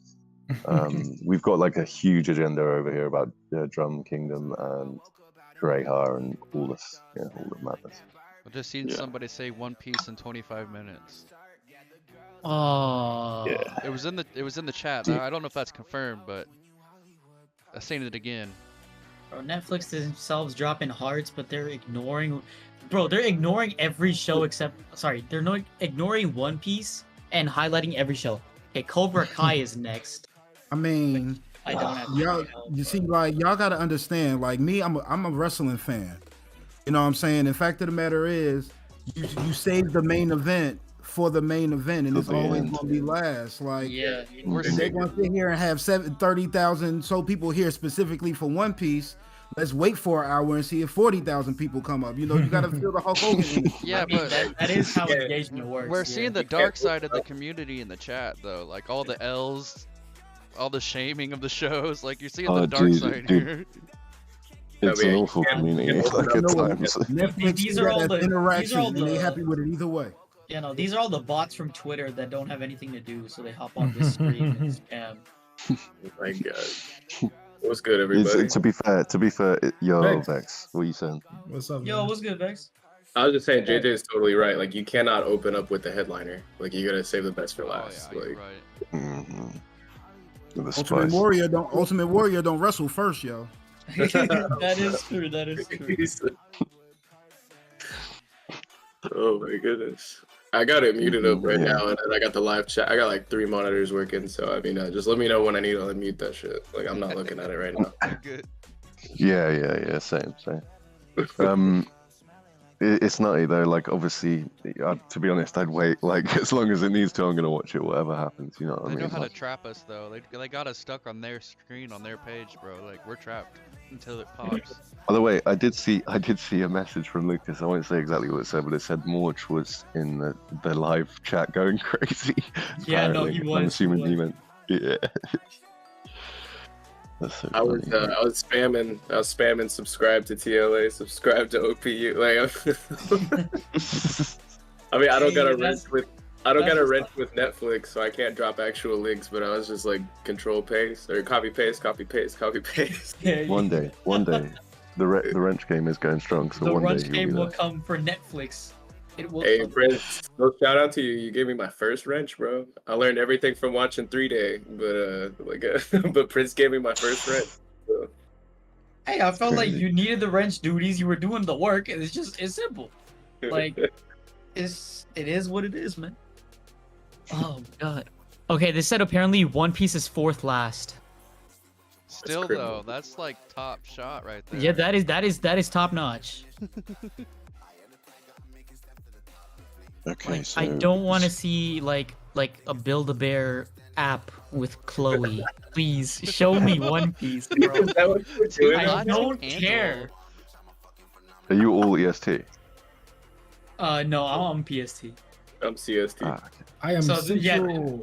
We've got like a huge agenda over here about Drum Kingdom and Greyhar and all this, all the madness. I've just seen somebody say One Piece in 25 minutes. Oh. Yeah. It was in the chat. I don't know if that's confirmed, but I've seen it again. Bro, Netflix themselves dropping hearts, but they're ignoring. Bro, they're ignoring every show except. Sorry, they're not ignoring One Piece and highlighting every show. Okay, Cobra Kai is next. I mean, I don't have. y'all, you see, like y'all gotta understand. Like me, I'm a wrestling fan. You know what I'm saying? The fact of the matter is, you save the main event for the main event, and it's always gonna be last. Like, Yeah. if they're gonna sit here and have 30,000 so people here specifically for One Piece. Let's wait for an hour and see if 40,000 people come up. You know, you gotta feel the Hulk Hogan energy. Yeah, I mean, but that is how engagement works. we're yeah. seeing the dark side of the community in the chat, though. Like all the L's, all the shaming of the shows. Like you're seeing the dark side here. It's an awful community. Like at times. Netflix These see are that all as the- these interaction, are all and they the- happy with it either way. You know, these are all the bots from Twitter that don't have anything to do, so they hop on this stream and spam. Oh my god. What's good, everybody? To be fair, yo, Thanks. Vex, what are you saying? What's up? Yo, man? what's good, Vex? I was just saying, JJ is totally right. Like, you cannot open up with the headliner. Like, you gotta save the best for Oh last. yeah, like, you're right. Mm-hmm. The Ultimate spice. Warrior don't wrestle first, yo. That is true. That is true. oh my goodness. I got it muted up right Yeah. now, and then I got the live chat. I got like 3 monitors working, so I mean, just let me know when I need to unmute that shit. Like, I'm not looking at it right now. Good. Yeah, same. It's nutty though. Like, obviously, to be honest, I'd wait. Like, as long as it needs to, I'm gonna watch it, whatever happens. You know what I They mean? know how to Like, trap us though. They got us stuck on their screen, on their page, bro. Like we're trapped until it pops. by the way, I did see a message from Lucas. I won't say exactly what it said, but it said Morch was in the live chat going crazy. Yeah, no, apparently. he was. I'm assuming he he was. meant, yeah. That's so I was funny. spamming subscribe to TLA, subscribe to OPU. Like, I mean, I don't got a wrench with Netflix, so I can't drop actual links. But I was just like control paste or copy paste. Yeah, One day, the wrench game is going strong. So the one Runch day game you'll will be there. come for Netflix. It will. Hey, come. Prince, no shout out to you. You gave me my first wrench, bro. I learned everything from watching 3-Day, but but Prince gave me my first wrench. So. Hey, I felt like Crazy. you needed the wrench duties. You were doing the work. And it's simple. Like, it is what it is, man. Oh god. Okay, they said apparently One Piece is 4th last. Still criminal. though, that's like top shot right there. Yeah, that is top notch. Okay, Like, so I don't want to see like a Build-A-Bear app with Chloe. Please show me One Piece, bro. Is that what you're doing? I don't Handle. care. Are you all EST? No, I'm on PST. I'm CST. Ah, okay. I am So, Central.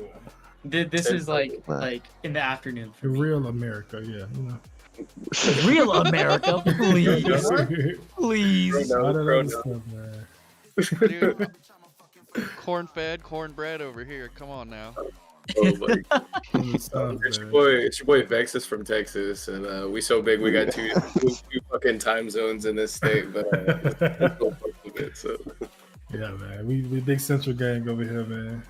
yeah. This is like Right. in the afternoon. The real America, yeah. You know. Real America, please, please. All that Bro, other no. stuff, man. Dude, corn-fed, cornbread over here. Come on now. Oh my Other stuff, It's your man. boy Vexus from Texas, and we so big we got two fucking time zones in this state, but so. Yeah, man. We big Central gang over here, man.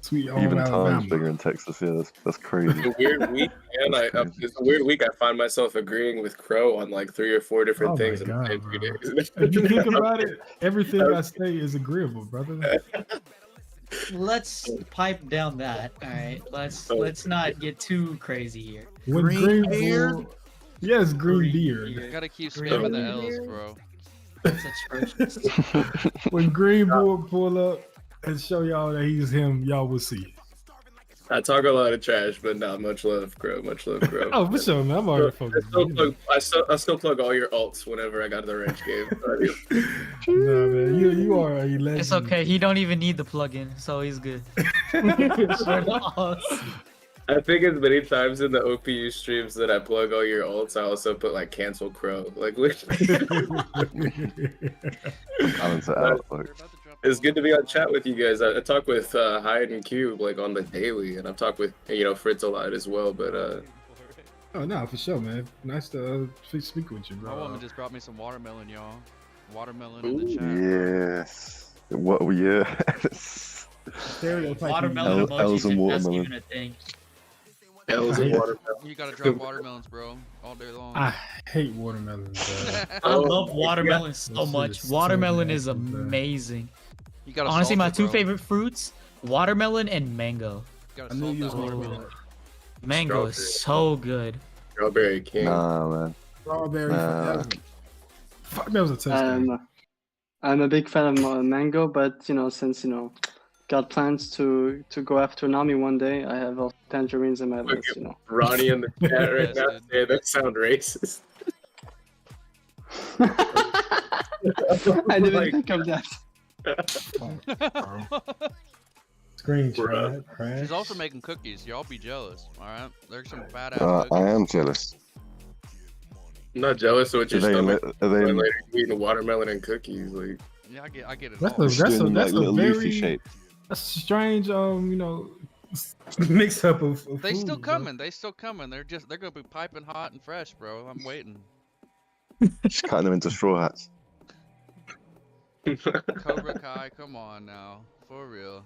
Sweet home Even Tom's Alabama. bigger in Texas. Yeah, that's crazy. It's a weird week, man. It's a weird week. I find myself agreeing with Crow on like 3 or 4 different Oh my things in the God, same few bro. days. If you think about it, everything I say is agreeable, brother. Let's pipe down that. All right, let's not get too crazy here. When Green Bull- beard? Yes, green Green beard. beard. Gotta keep Green spamming the beard. L's, bro. That's atrocious. When Green Bull pull up and show y'all that he's him, y'all will see. I talk a lot of trash, but not much love, Crow. Much love, Crow. Oh, for sure, man. I'm already focused. I still plug all your alts whenever I got the wrench game. Nah, man, you are a legend. It's okay. He don't even need the plugin, so he's good. I think as many times in the OPU streams that I plug all your ults, I also put like cancel Crow. Like, Balance it out, folks. it's good to be on chat with you guys. I talk with Hyde and Cube like on the daily, and I've talked with Fritz a lot as well. But Oh no, for sure, man. Nice to speak with you, My bro. woman just brought me some watermelon, y'all. Watermelon in the chat. Yes. What? Yes. Stereotyping. Watermelon L's and emojis, that's watermelon. even a thing. L's and watermelon. You gotta drop watermelons, bro, all day long. I hate watermelons, bro. I Oh, love yeah. watermelon so This much. is so Watermelon is nasty, bro. amazing. You gotta Honestly, salt my it, two bro. favorite fruits: watermelon and mango. You gotta I knew salt you was that gonna watermelon. be that. Mango is so good. Strawberry King. Nah, man. Strawberry Nah. forever. Fuck, that was a test. I'm a big fan of mango, but since got plans to go after Nami one day, I have also tangerines in my list. Ronnie in the chat right now Yes, saying that sound racist. I didn't Like- think of that. Screenshot. Crash. She's also making cookies. Y'all be jealous, all right? There's some badass I cookies. am jealous. I'm not jealous of what Are your they, in, stomach are they when in, later eating watermelon and cookies. Like, Yeah, I get it. That's all. a- just doing that's like a little very- leafy shape? That's a strange, mix up of They still food, bro. coming. They still coming. They're gonna be piping hot and fresh, bro. I'm waiting. Just cutting them into straw hats. Cobra Kai, come on now, for real.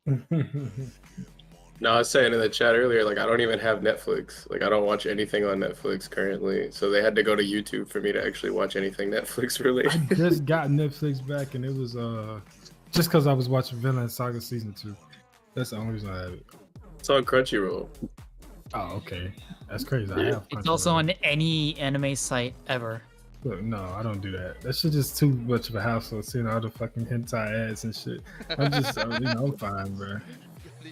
no, I was saying in the chat earlier, like I don't even have Netflix. Like I don't watch anything on Netflix currently. So they had to go to YouTube for me to actually watch anything Netflix I related. just got Netflix back, and it was just because I was watching Vinland Saga season 2. That's the only reason I have it. It's on Crunchyroll. Oh, okay. That's crazy. I Yeah. have. It's also Crunchyroll. on any anime site ever. Look, no, I don't do that. That shit just too much of a hassle. Seeing all the fucking hentai ads and shit. I'm just, I'm fine, bro. I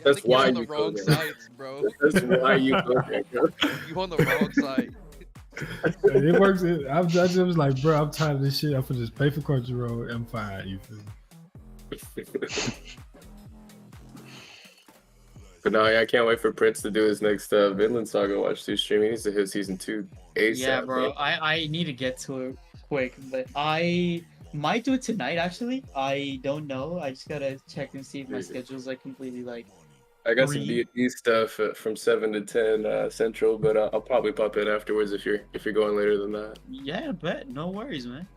That's think you're why on the you go wrong there. sites, bro. That's why you go there, bro. You on the wrong site. It works. I just was like, bro, I'm tired of this shit. I'm gonna just pay for Crunchyroll. I'm fine. You feel me? But no, yeah, I can't wait for Prince to do his next Vinland Saga watch 2 stream. He needs to hit season 2 ASAP. Yeah, bro. man. I need to get to it quick, but I might do it tonight. Actually, I don't know. I just gotta check and see if my Yeah. schedule's like completely like. I got some Free. D&D stuff from 7 to 10 Central, but I'll probably pop in afterwards if you're going later than that. Yeah, bet. No worries, man.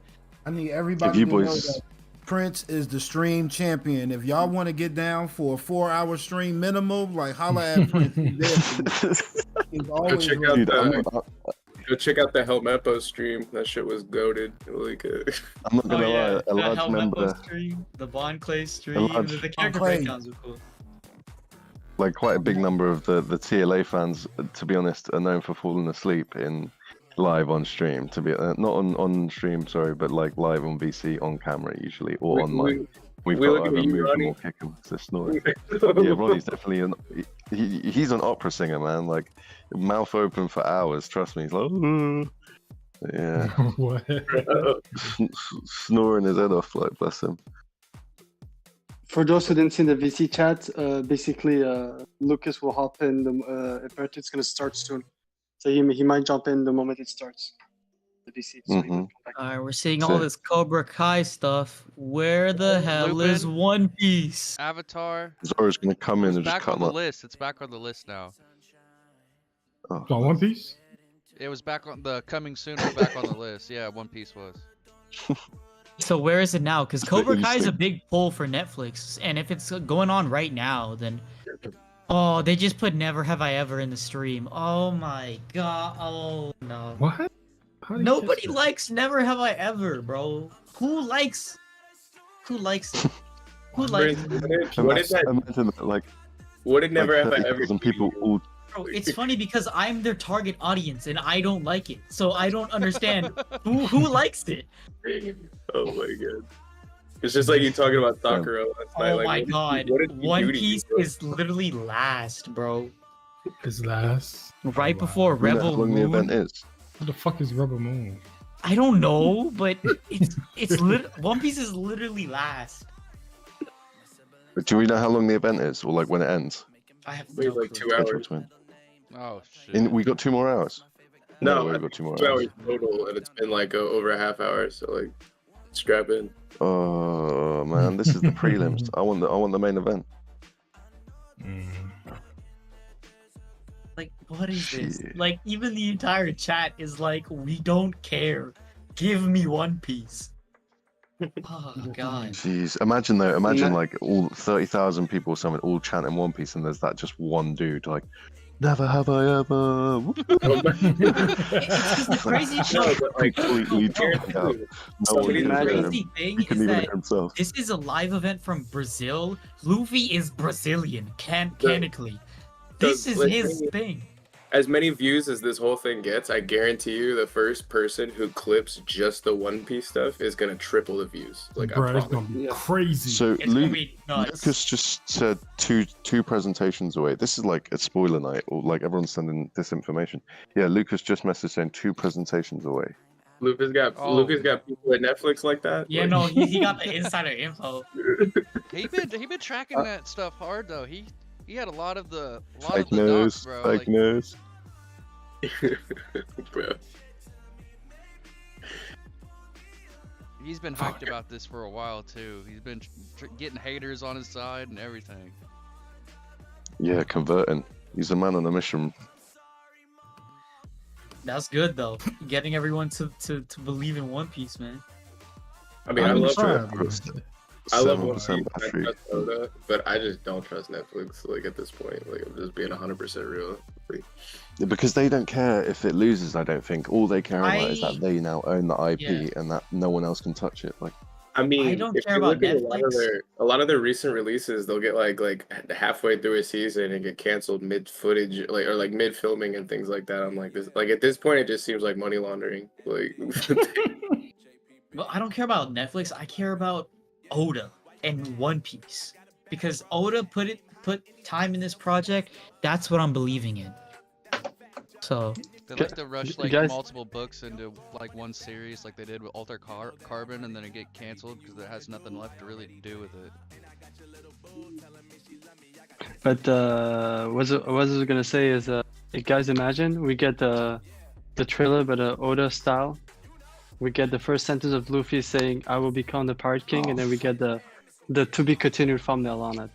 I need everybody you to know boys- that Prince is the stream champion. If y'all want to get down for a 4-hour stream minimum, like holla at Prince. He's there for you. He's always check ready. out Dude, I'm, Go check out the Helmeppo stream. That shit was goated. Like, I'm not gonna lie. A the large Helmeppo member, stream, the Bond Clay stream, large- the character Clay. breakdowns were cool. like quite a big number of the TLA fans, to be honest, are known for falling asleep in live on stream. To be not on stream, sorry, but like live on VC on camera usually, or on mic. We've we got look at either you, move them Ronnie. or kick them. It's snoring. Yeah, Ronnie's definitely he's an opera singer, man. Like mouth open for hours. Trust me. He's like, "Ooh." Yeah, What? snoring his head off. Like bless him. For those who didn't see the VC chat, basically Lucas will hop in. Apparently it's gonna start soon, so he might jump in the moment it starts. The VC. So he Mhm. will come back. All right, we're seeing all Sick. this Cobra Kai stuff. Where the hell is Lupin. One Piece? Avatar. Zora's gonna come in It's and just back cut on him the up. list. It's back on the list now. Oh, On One Piece? It was back on the coming soon. Was back on the list. Yeah, One Piece was. So where is it now? Because It's Cobra the Kai is a instinct. big pull for Netflix, and if it's going on right now, then oh, they just put Never Have I Ever in the stream. Oh my god! Oh no! What? How did you Nobody catch that? likes Never Have I Ever, bro. Who likes? Who likes it? Who likes it? Imagine that, like What did Never Have I Ever 30,000 people all Bro, it's funny because I'm their target audience and I don't like it, so I don't understand who likes it. Oh my god. It's just like you talking about Sakura last night. Oh like, my what god, did he do One to you, Piece bro? is literally last, bro. It's last. Right wow. before you know how Rebel long the event Moon. is. What the fuck is Rubber Moon? I don't know, but it's One Piece is literally last. Do we know how long the event is, or like when it ends? I have Wait, no like clue. 2 hours. Oh shit. We got 2 more hours. No, we I got think 2 more 2 hours. hours total, and it's been like over a half hour. So like, strap in. Oh man, this is the prelims. I want the main event. Like, what is this? Shit. Like, even the entire chat is like, we don't care. Give me One Piece. Oh god. Jeez, imagine though. Imagine No. like all 30,000 people or something all chanting One Piece, and there's that just one dude like, never have I ever. It's the crazy No, thing. but like, Completely dropped out. No one Somebody can The hear him. crazy thing He couldn't is even that hear himself. this is a live event from Brazil. Luffy is Brazilian, canonically. This is like, his thing. as many views as this whole thing gets, I guarantee you, the first person who clips just the One Piece stuff is gonna triple the views. Like, I Bro, it's promise. gonna be Yeah. crazy. So It's gonna be nuts. Lucas just said two presentations away. This is like a spoiler night, or like everyone's sending disinformation. Yeah, Lucas just messaged saying 2 presentations away. Lucas got Oh. Lucas got people at Netflix like that. Yeah, Like, no, he got the insider info. He been tracking that stuff hard though. He had a lot of the Fake docs, news, bro. fake Like, news. bro. he's been hyped about this for a while too. He's been getting haters on his side and everything. Yeah, converting. He's a man on a mission. That's good though. Getting everyone to believe in One Piece, man. I mean, I love trying, I bro. love One 7% Piece. I battery. trust Oda, but I just don't trust Netflix. Like at this point, like I'm just being 100% real. Like, Because they don't care if it loses. I don't think all they care about is I- that they now own the IP Yeah. and that no one else can touch it. Like, I mean, I don't if care you about look at Netflix. a lot of their recent releases, they'll get like halfway through a season and get canceled mid footage, like or like mid filming and things like that. I'm like this, like at this point, it just seems like money laundering. Like, Well, I don't care about Netflix. I care about Oda and One Piece because Oda put time in this project. That's what I'm believing in. So They like to rush like guys- multiple books into like one series, like they did with Alter Carbon, and then it get canceled because it has nothing left to really do with it. But what I was gonna say is, guys, imagine we get the trailer, but Oda style. We get the first sentence of Luffy saying, "I will become the Pirate King," and then we get the to be continued thumbnail on it.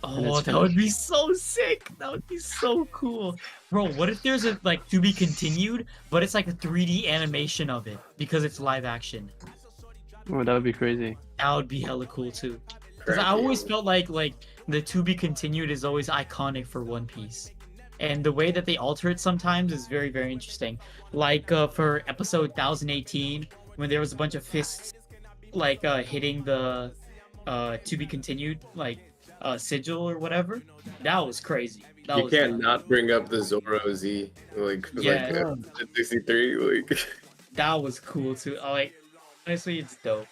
oh, that would be so sick. That would be so cool, bro. What if there's a like to be continued, but it's like a 3D animation of it because it's live action? Oh, that would be crazy. That would be hella cool too. Because I always felt like the to be continued is always iconic for One Piece, and the way that they alter it sometimes is very very interesting. Like for episode 1018, when there was a bunch of fists like hitting the to be continued like sigil or whatever, that was crazy. That you was can't nuts. not bring up the Zoro Z, like Yeah. 63, like. That was cool too. Like honestly, it's dope.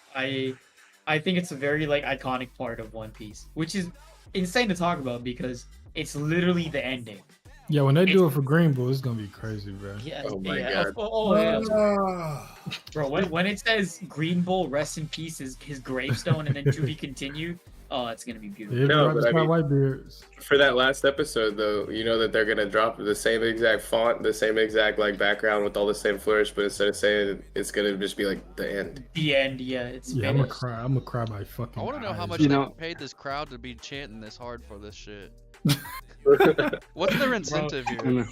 I think it's a very like iconic part of One Piece, which is insane to talk about because it's literally the ending. Yeah, when they do it for Green Bull, it's gonna be crazy, bro. Yeah. Oh my yeah. God. Yeah. Bro, when it says Green Bull, rest in peace, is his gravestone, and then to be continued. Oh, it's gonna be beautiful. Yeah, No, no, but I mean- white beards. For that last episode, though, you know that they're gonna drop the same exact font, the same exact like background with all the same flourish, but instead of saying it, it's gonna just be like the end. The end, yeah, it's Yeah, I'm gonna finished. cry. I'm gonna cry my fucking. I want to know how eyes. much You they know- paid this crowd to be chanting this hard for this shit. What's their incentive I here? know.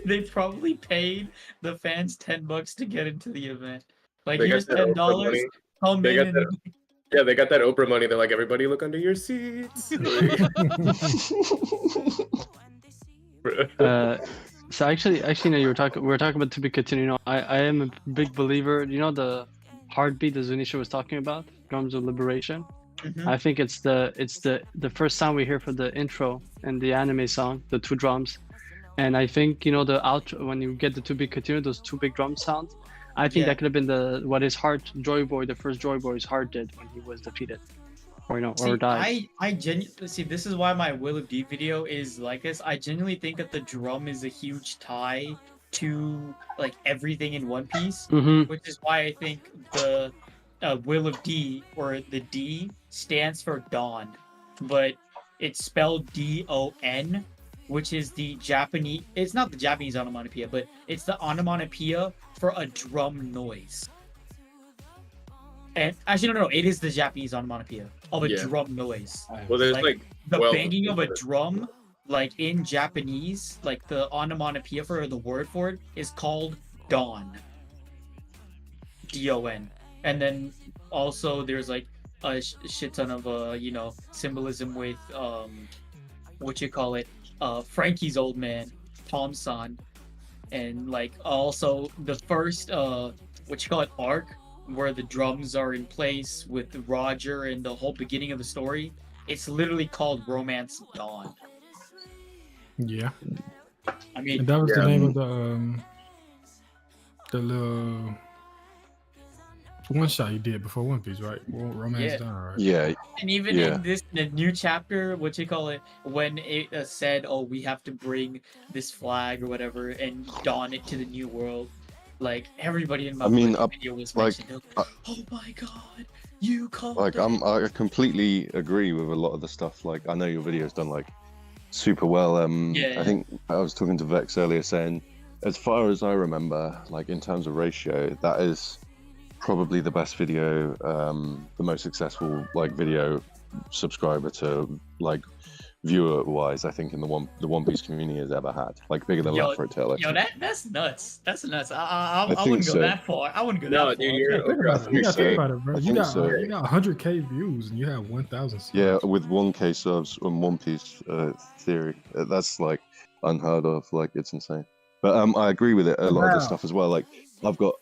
They probably paid the fans $10 to get into the event. Like, They got here's that Oprah $10. money. Come They in got and Yeah, they got that Oprah money. They're like, everybody look under your seats. So actually, no, we were talking about to be continued. You know, I am a big believer. You know the heartbeat that Zunisha was talking about, drums of liberation. Mhm. I think it's the first sound we hear for the intro and the anime song, the 2 drums, and I think the outro when you get the to be continued, those 2 big drum sounds. I think Yeah. that could have been what his heart, Joy Boy, the first Joy Boy's heart did when he was defeated, or See, or died. I genuinely see. This is why my Will of D video is like this. I genuinely think that the drum is a huge tie to like everything in One Piece, Mm-hmm. which is why I think the Will of D or the D stands for Dawn. But It's spelled D-O-N, which is the Japanese. It's not the Japanese onomatopoeia, but it's the onomatopoeia for a drum noise. And actually, no, it is the Japanese onomatopoeia of a drum noise. Well, there's like the banging of a drum, like in Japanese, like the onomatopoeia for the word for it is called don. D-O-N. And then also there's like a shit ton of symbolism with Frankie's old man, Tom-san, and like also the first arc where the drums are in place with Roger and the whole beginning of the story. It's literally called Romance Dawn. Yeah. I mean, and that was the name of the little one shot you did before One Piece, right? Romance Dawn, right? Yeah. And even in the new chapter, when it said, "Oh, we have to bring this flag or whatever and don it to the new world," like everybody in my video was mentioning, "Oh my god, you called!" Like I completely agree with a lot of the stuff. Like I know your video's done like super well. I think I was talking to Vex earlier saying, as far as I remember, like in terms of ratio, that is probably the best video, the most successful like video subscriber to like viewer wise, I think in the One Piece community has ever had. Like bigger than Left for a Tale. Yo, that's nuts. That's nuts. I wouldn't go that far. I wouldn't go that far. You gotta think about it, bro. You got 100K views and you have 1,000 subs. Yeah, with 1K subs on One Piece theory, that's like unheard of. Like it's insane. But I agree with it. A lot of the stuff as well. Like I've got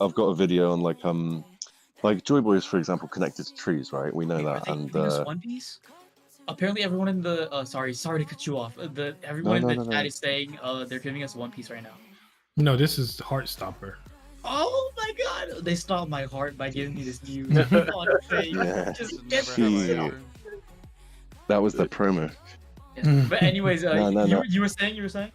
a video on like Joy Boy is, for example, connected to trees, right? We know that. And One Piece. Apparently, everyone in the sorry to cut you off. Everyone in the chat is saying they're giving us One Piece right now. No, this is Heartstopper. Oh my god! They stopped my heart by giving me this news. That was the promo. Yeah. But anyways, you were saying.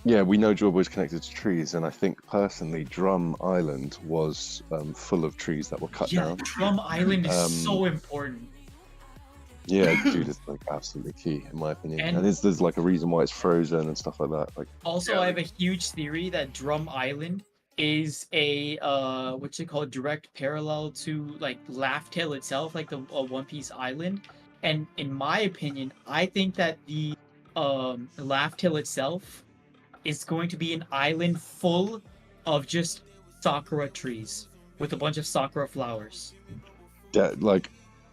Yeah, we know Joy Boy's connected to trees, and I think personally, Drum Island was full of trees that were cut down. Drum Island is so important. Yeah, dude, it's like absolutely key in my opinion. And there's like a reason why it's frozen and stuff like that. Like also, I have a huge theory that Drum Island is a direct parallel to like Laugh Tale itself, like the One Piece island. And in my opinion, I think that the Laugh Tale itself is going to be an island full of just sakura trees with a bunch of sakura flowers. Yeah, like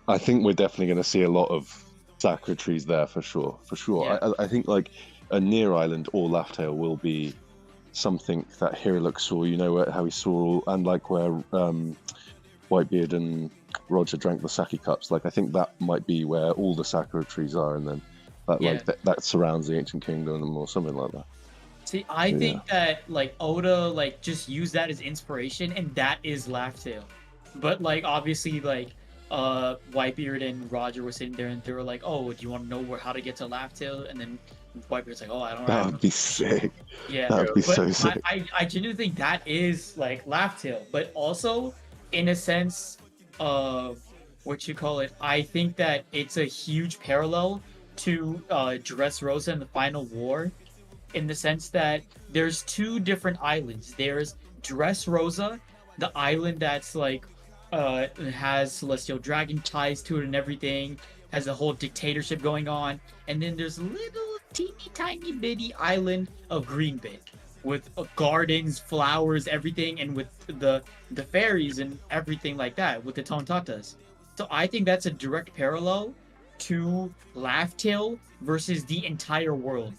I think we're definitely going to see a lot of sakura trees there for sure. Yeah. I think like a near island or Laugh Tale will be something that Hiruluk saw. You know how he saw, and like where Whitebeard and Roger drank the sake cups. Like I think that might be where all the sakura trees are, and then that surrounds the ancient kingdom or something like that. See, I think that like Oda like just used that as inspiration, and that is Laugh Tale. But like obviously like Whitebeard and Roger were sitting there and they were like, "Oh, do you want to know how to get to Laugh Tale?" And then Whitebeard's like, "Oh, I don't know." That would be sick. Yeah, that would be so sick. I genuinely think that is like Laugh Tale, but also in a sense, I think that it's a huge parallel to Dressrosa and the Final War, in the sense that there's two different islands. There's Dressrosa, the island that's like has Celestial Dragon ties to it and everything, has a whole dictatorship going on, and then there's a little teeny tiny bitty island of Greenbit with gardens, flowers, everything, and with the fairies and everything like that, with the Tontatas. So I think that's a direct parallel to Laugh Tale versus the entire world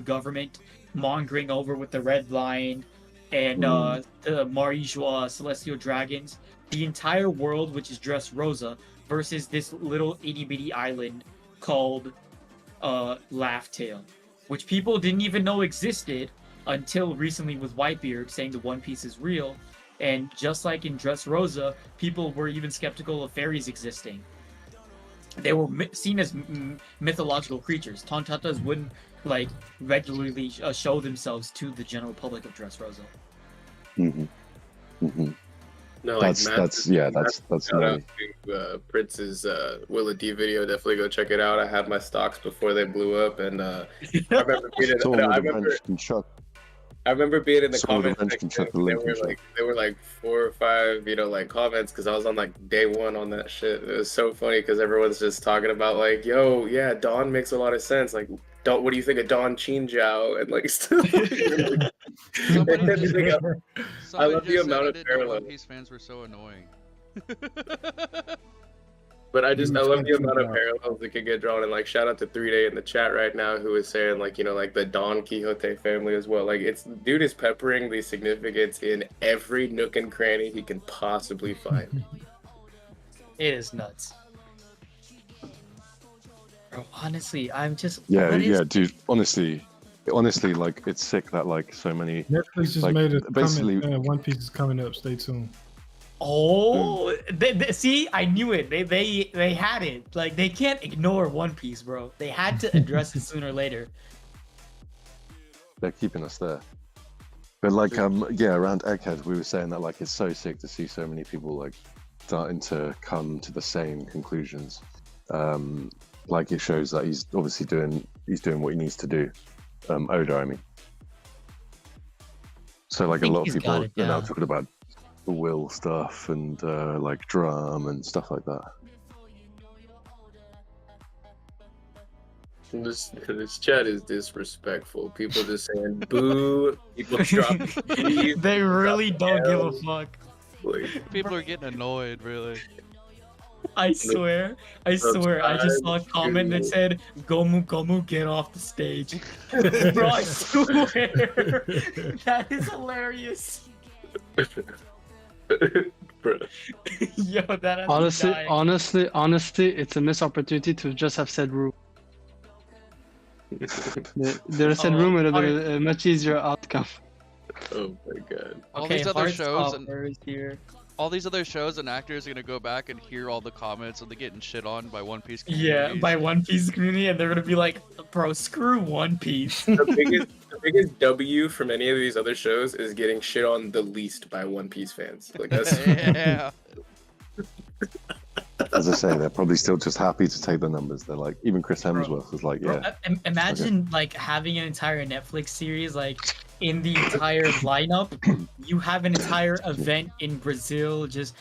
government mongering over with the Red Line and the Marijua Celestial Dragons. The entire world, which is Dressrosa, versus this little itty bitty island called Laugh Tale, which people didn't even know existed until recently with Whitebeard saying the One Piece is real. And just like in Dressrosa, people were even skeptical of fairies existing. They were seen as mythological creatures. Tontatas wouldn't like regularly show themselves to the general public of Dressrosa. No, like That's shout out gnarly. to Prince's Willa D video. Definitely go check it out. I had my stocks before they blew up, and I remember being in, Someone I with a remember wrench can chuck. I remember being in the Someone with a comment wrench can section. chuck the link and They were like 4 or 5, like comments because I was on like day 1 on that shit. It was so funny because everyone's just talking about like, yo, yeah, Dawn makes a lot of sense. Like, what do you think of Dawn Chinjiao and like stuff? Somebody And just, everything else. I somebody love the just said amount I of didn't know One parallels. Piece fans were so annoying. But I love the amount of Chinjiao. parallels that could get drawn, and like shout out to 3Day in the chat right now who is saying like like the Don Quixote family as well. Like dude is peppering the significance in every nook and cranny he can possibly find. It is nuts. Bro, honestly, I'm just Yeah, what is- yeah, dude. Honestly, like it's sick that like so many. Netflix just Like, made a basically- comment saying One Piece is coming up. Stay tuned. Oh, see, I knew it. They had it. Like they can't ignore One Piece, bro. They had to address it sooner or later. They're keeping us there. But like yeah, around Egghead we were saying that like it's so sick to see so many people like starting to come to the same conclusions. Like it shows that he's obviously doing what he needs to do. Oda, I mean. So like a think lot of he's people got are it now down. talking about the will stuff and like drum and stuff like that. This chat is disrespectful. People just saying boo. People dropping keys. They really don't give a fuck. Like, People are getting annoyed, really. I swear. I swear. I just saw a comment that said, Gomu Gomu, get off the stage. Bro, I swear. That is hilarious. bro. Yo, that has me dying. Honestly, it's a missed opportunity to just have said room. There said room would have been a much easier outcome. Oh my god. All Okay, these other shows and Heartstopper is here. all these other shows and actors are gonna go back and hear all the comments and they're getting shit on by One Piece Yeah, communities. by One Piece community, and they're gonna be like, bro, screw One Piece. The biggest W from any of these other shows is getting shit on the least by One Piece fans. Like that's Yeah. As I say, they're probably still just happy to take the numbers. They're like, even Chris Hemsworth was like, Bro, yeah. imagine like having an entire Netflix series like in the entire lineup. You have an entire event in Brazil, just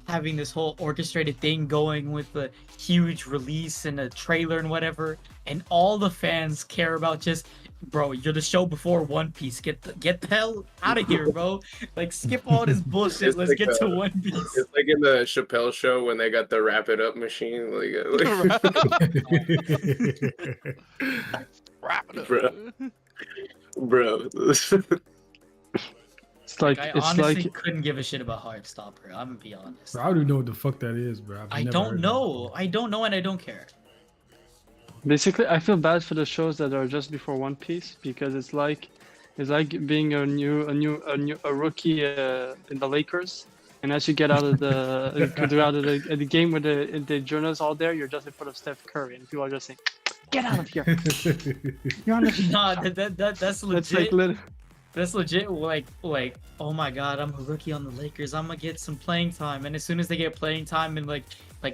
having this whole orchestrated thing going with a huge release and a trailer and whatever, and all the fans care about just, bro, you're the show before One Piece. Get the hell out of here, bro. Like skip all this bullshit. It's Let's like get to One Piece. it's like in the Chappelle show when they got the wrap it up machine. Wrap it up. Bro. It's like I it's honestly like couldn't give a shit about Heartstopper. I'm gonna be honest. Bro, I don't even know what the fuck that is, bro. I've I never don't heard of know. I don't know, and I don't care. basically I feel bad for the shows that are just before One Piece because it's like being a rookie in the Lakers, and as you get out of the game with the journalists all there, you're just in front of Steph Curry, and people are just saying, "Get out of here! You're on the Nah, that's legit. That's like That's legit. Like, oh my god, I'm a rookie on the Lakers. I'm gonna get some playing time. And as soon as they get playing time in like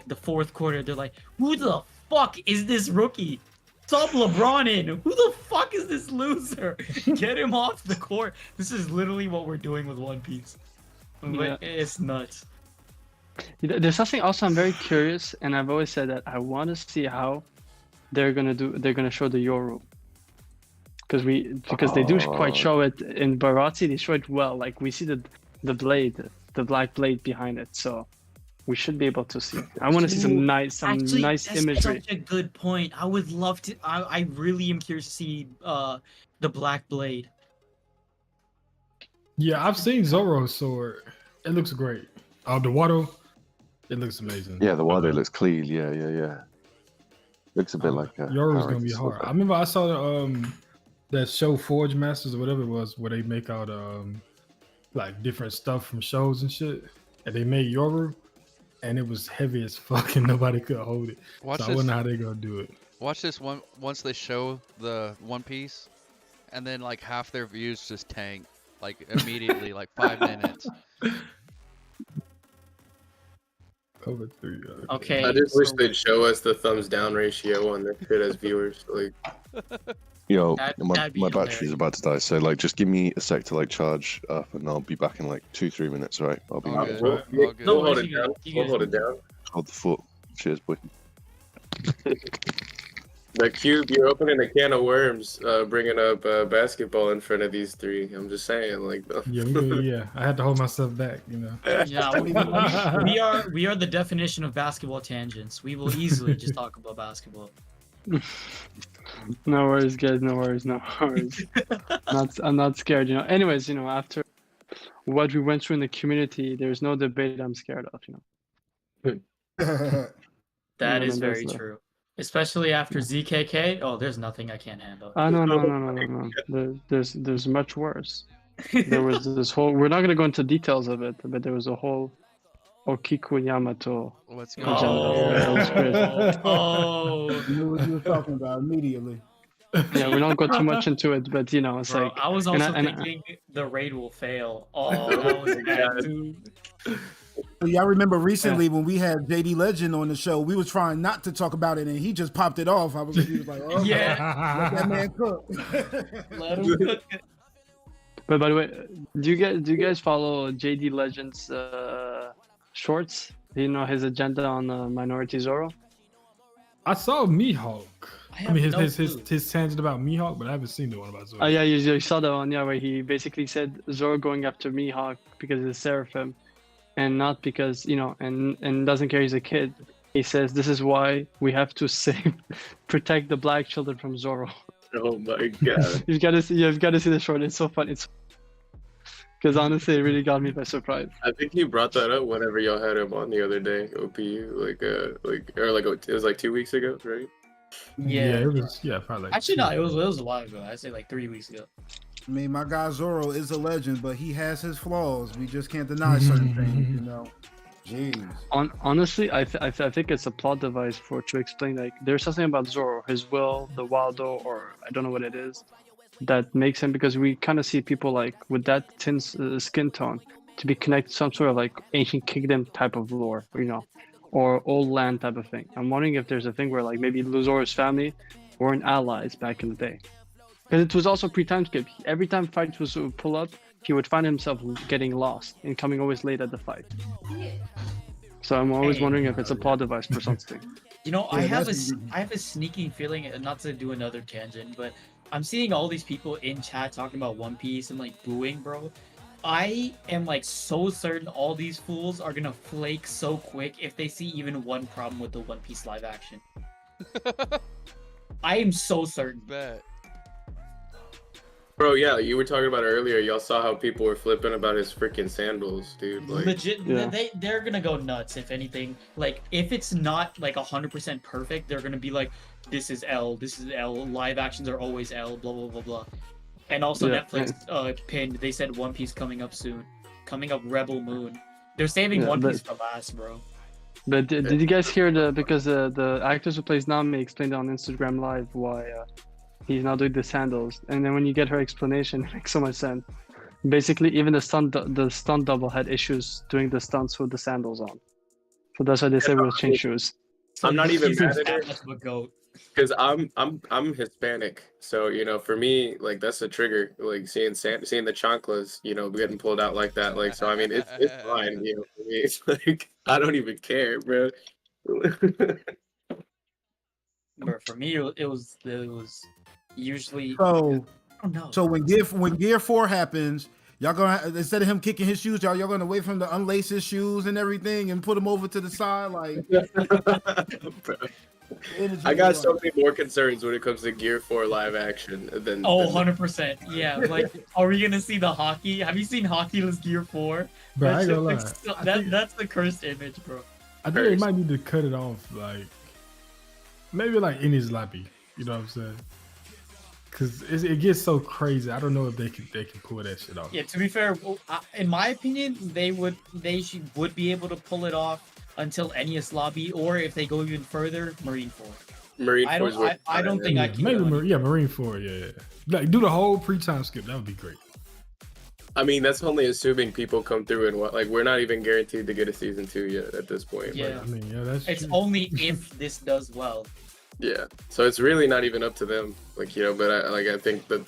the fourth quarter, they're like, who the fuck is this rookie? Sub LeBron in. Who the fuck is this loser? Get him off the court. This is literally what we're doing with One Piece. Yeah. It's nuts. There's something also I'm very curious, and I've always said that I want to see how they're gonna show the Yoru. Because they do quite show it in Baratie, they show it well. Like we see the blade, the black blade behind it, so we should be able to see. I want to see some nice Actually, that's imagery. such a good point. I would love to. I really am curious to see the black blade. Yeah, I've seen Zoro's sword. It looks great. The Wado, it looks amazing. Yeah, the Wado looks clean. Yeah. Looks a bit like Yoru's gonna be Paris. hard. I remember I saw that show Forge Masters or whatever it was, where they make out like different stuff from shows and shit, and they made Yoru, and it was heavy as fuck, and nobody could hold it. Watch so I this. wonder how they gonna do it. Watch this one once they show the One Piece, and then like half their views just tank, like immediately, like 5 minutes. Over 3. Okay. I just wish so they'd show us the thumbs down ratio on this shit as viewers. Like, Yo, that'd be my hilarious. battery's about to die, so like just give me a sec to like charge up, and I'll be back in like 2-3 minutes. Right? I'll be All back. good. we'll, All good. No we'll hold worries, it down. We'll hold it down. Hold the fort. Cheers, boy. The Cube, you're opening a can of worms, bringing up basketball in front of these three. I'm just saying, like, Yeah, I had to hold myself back, you know. Yeah, we are the definition of basketball tangents. We will easily just talk about basketball. No worries, guys. No worries. I'm not scared. Anyways, after what we went through in the community, there's no debate I'm scared of. That is no, very there's no- true. Especially after ZKK. Oh, there's nothing I can't handle. No. There's much worse. There was this whole. We're not gonna go into details of it, but there was a whole Okiku Yamato. What's going agenda. on? That was crazy. Oh, You knew what you were talking about immediately. Yeah, we don't go too much into it, but it's bro, like I was and also I- and thinking the raid will fail. Oh, that was bad too. So y'all remember recently when we had JD Legend on the show, we was trying not to talk about it, and he just popped it off. He was like, "Oh, Yeah. let that man cook." Let him cook it. But by the way, do you guys follow JD Legend's shorts? Do you know his agenda on Minority Zoro? I saw Mihawk. I have mean, no clue. his tangent about Mihawk, but I haven't seen the one about Zoro. Oh yeah, you saw that one, yeah, where he basically said Zoro going after Mihawk because he's Seraphim, and not because and doesn't care he's a kid. He says this is why we have to protect the black children from Zoro. Oh my god. You've got to see the short. It's so funny. Because honestly, it really got me by surprise. I think he brought that up whenever y'all had him on the other day, OPU, it was like 2 weeks ago, right? Yeah. It was probably. Like Actually, no, it was a while ago. I'd say like 3 weeks ago. I mean, my guy Zoro is a legend, but he has his flaws. We just can't deny certain things, Jeez. Honestly, I think it's a plot device to explain like there's something about Zoro, his will, the Waldo, or I don't know what it is, that makes him, because we kind of see people like with that thin skin tone to be connected to some sort of like ancient kingdom type of lore, or old land type of thing. I'm wondering if there's a thing where like maybe Zoro's family weren't allies back in the day, because it was also pre-time skip. Every time fights was pull up, he would find himself getting lost and coming always late at the fight. So I'm always wondering if it's a plot device for something. I have a sneaking feeling, not to do another tangent, but I'm seeing all these people in chat talking about One Piece and like booing, bro. I am like so certain all these fools are gonna flake so quick if they see even one problem with the One Piece live action. I am so certain. Bet. Bro, yeah, you were talking about earlier. Y'all saw how people were flipping about his freaking sandals, dude. Like, Legit, Yeah. they're gonna go nuts if anything. Like, if it's not like 100% perfect, they're gonna be like, "This is L. This is L. Live actions are always L. Blah blah blah blah." And also Yeah, Netflix pinned. They said One Piece coming up soon. Coming up, Rebel Moon. They're saving Yeah, One but- Piece for last, bro. But did you guys hear because the actress who plays Nami explained on Instagram Live why he's not doing the sandals, and then when you get her explanation, it makes so much sense. Basically, even the stunt double had issues doing the stunts with the sandals on, so that's why they say we'll change shoes. I'm not even He's mad at that it much of a goat. because I'm Hispanic, so for me, like, that's a trigger. Like seeing the chanclas, getting pulled out like that. Like, so I mean, it's fine. For me, it's like I don't even care, bro. But for me, it was usually. So, I don't know. so when Gear 4 happens, y'all gonna, instead of him kicking his shoes, y'all gonna wait for him to unlace his shoes and everything and put him over to the side, like. Bro. I got so many more concerns when it comes to Gear 4 live action than. Oh, than 100%. Yeah, like, are we gonna see the hockey? Have you seen Hockey-less Gear 4? Bro, I That ain't shit gonna lie. looks so- that's the cursed image, bro. I think they might need to cut it off, like maybe like in his lappy. You know what I'm saying? Because it gets so crazy. I don't know if they can pull that shit off. Yeah, to be fair, in my opinion, they would be able to pull it off until Enies Lobby, or if they go even further, Marine 4. Marine I 4 don't think I can. Maybe Marine 4. Yeah. Like do the whole pre-time skip. That would be great. I mean, that's only assuming people come through and what. Like, we're not even guaranteed to get a season 2 yet at this point. Yeah. I mean, yeah, that's It's true. only if this does well. Yeah, so it's really not even up to them, like, you know. But I think that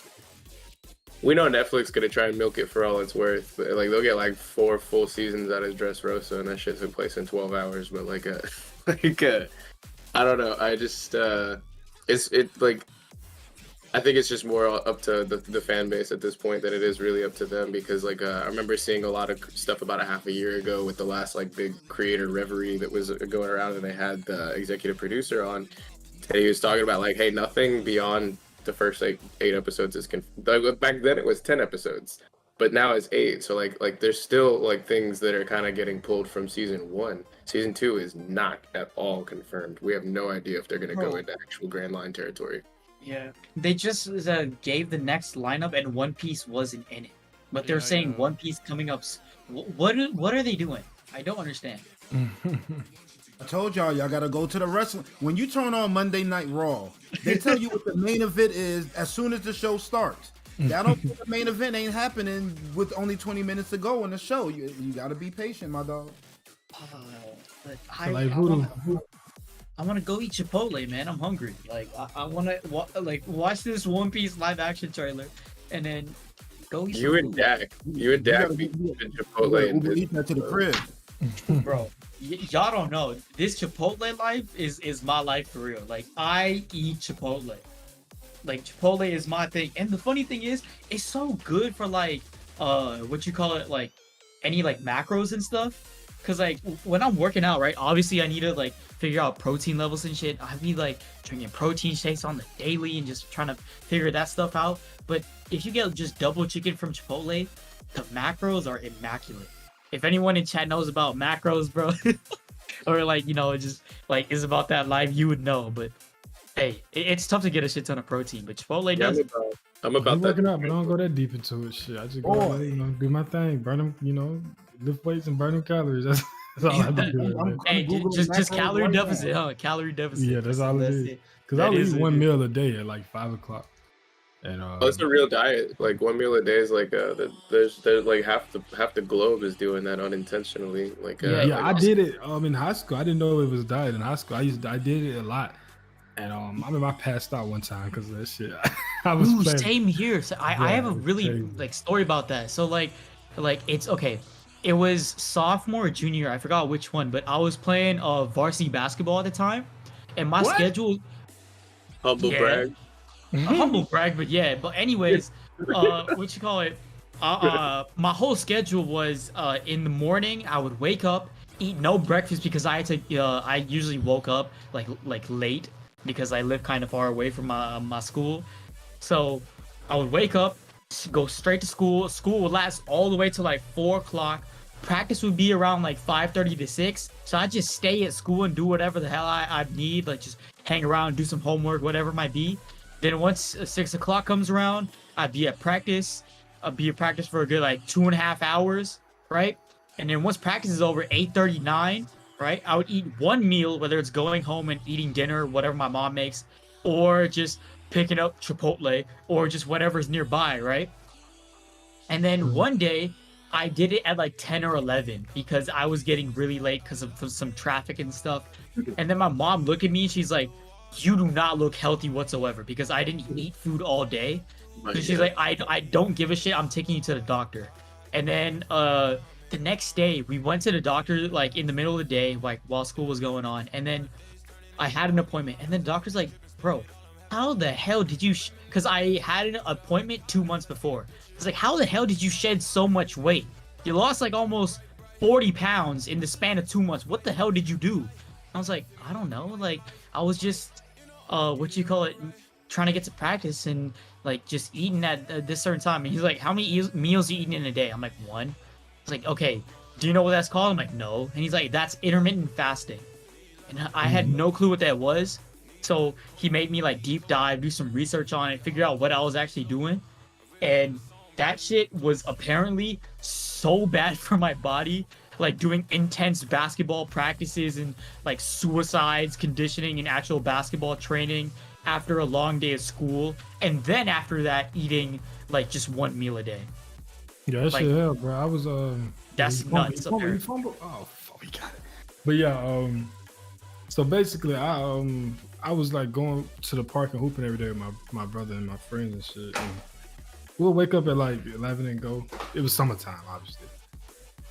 we know Netflix gonna try and milk it for all it's worth. Like, they'll get like 4 full seasons out of Dressrosa, and that shit took place in 12 hours. But like, I don't know. I just I think it's just more up to the fan base at this point than it is really up to them, because like I remember seeing a lot of stuff about a half a year ago with the last like big creator reverie that was going around, and they had the executive producer on, and he was talking about like, hey, nothing beyond the first like 8 episodes is back then it was 10 episodes, but now it's 8. So like there's still like things that are kind of getting pulled from season 1. Season 2 is not at all confirmed. We have no idea if they're gonna go into actual Grand Line territory. Yeah, they just gave the next lineup, and One Piece wasn't in it. But they're saying One Piece coming up. What are they doing? I don't understand. I told y'all gotta go to the wrestling. When you turn on Monday Night Raw, they tell you what the main event is as soon as the show starts. Y'all don't think the main event ain't happening with only 20 minutes to go in the show. You gotta be patient, my dog. But I want to go eat Chipotle, man. I'm hungry. Like I want to watch this One Piece live action trailer, and then go eat. You and Dak be Chipotle and Uber Eats that to the crib. Bro, y'all don't know. This Chipotle life is my life for real. Like, I eat Chipotle. Like, Chipotle is my thing. And the funny thing is, it's so good for like what you call it, like any like macros and stuff. Cause like when I'm working out, right? Obviously I need to like figure out protein levels and shit. I'd be like drinking protein shakes on the daily and just trying to figure that stuff out. But if you get just double chicken from Chipotle, the macros are immaculate. If anyone in chat knows about macros, bro, or like, you know, just like is about that life, you would know. But hey, it's tough to get a shit ton of protein, but Chipotle does. I'm about that. Working out, but I don't go that deep into it. Shit, I just go, you know, do my thing, burn them, you know, lift weights and burn them calories. That's all I have to do. Hey, just calorie deficit, huh? Calorie deficit. Yeah, that's all it is. Because I eat one meal a day at like 5 o'clock. And it's a real diet. Like one meal a day is like there's like half the globe is doing that unintentionally. Like I did it in high school. I didn't know it was diet in high school. I did it a lot. And I remember I passed out one time because of that shit. I was playing. Same here. So I have a really like story about that. So like it's okay. It was sophomore or junior year, I forgot which one, but I was playing varsity basketball at the time, and my schedule. Humble brag. Humble brag, but yeah. But anyways, what you call it? My whole schedule was in the morning I would wake up, eat no breakfast because I had to. I usually woke up like late because I live kind of far away from my school, so I would wake up, go straight to school. School would last all the way to like 4 o'clock. Practice would be around like 5:30 to 6. So I just stay at school and do whatever the hell I need, like just hang around, do some homework, whatever it might be. Then once 6 o'clock comes around, I'd be at practice. I'd be at practice for a good like 2.5 hours, right? And then once practice is over, 8:39, right? I would eat one meal, whether it's going home and eating dinner, whatever my mom makes, or just picking up Chipotle, or just whatever's nearby, right? And then one day, I did it at like 10 or 11 because I was getting really late because of some traffic and stuff. And then my mom looked at me and she's like, "You do not look healthy whatsoever," because I didn't eat food all day. So she's like, I don't give a shit. I'm taking you to the doctor. And then the next day we went to the doctor like in the middle of the day, like while school was going on. And then I had an appointment. And then the doctor's like, "Bro, how the hell did you?" Because I had an appointment 2 months before. It's like, how the hell did you shed so much weight? You lost like almost 40 pounds in the span of 2 months. What the hell did you do? I was like, I don't know. Like, I was just, trying to get to practice and like just eating at this certain time. And he's like, "How many meals are you eating in a day?" I'm like, 1. It's like, "Okay, do you know what that's called?" I'm like, "No." And he's like, "That's intermittent fasting." And I had no clue what that was. So he made me like deep dive, do some research on it, figure out what I was actually doing. And that shit was apparently so bad for my body, like doing intense basketball practices and like suicides, conditioning, and actual basketball training after a long day of school. And then after that, eating like just one meal a day. Yeah, that Like, shit hell, bro. I was That's he nuts. fumbled, he fumbled. Oh, fuck, we got it. But yeah, so basically, I was like going to the park and hooping every day with my brother and my friends and shit. And we'll wake up at like 11 and go. It was summertime, obviously.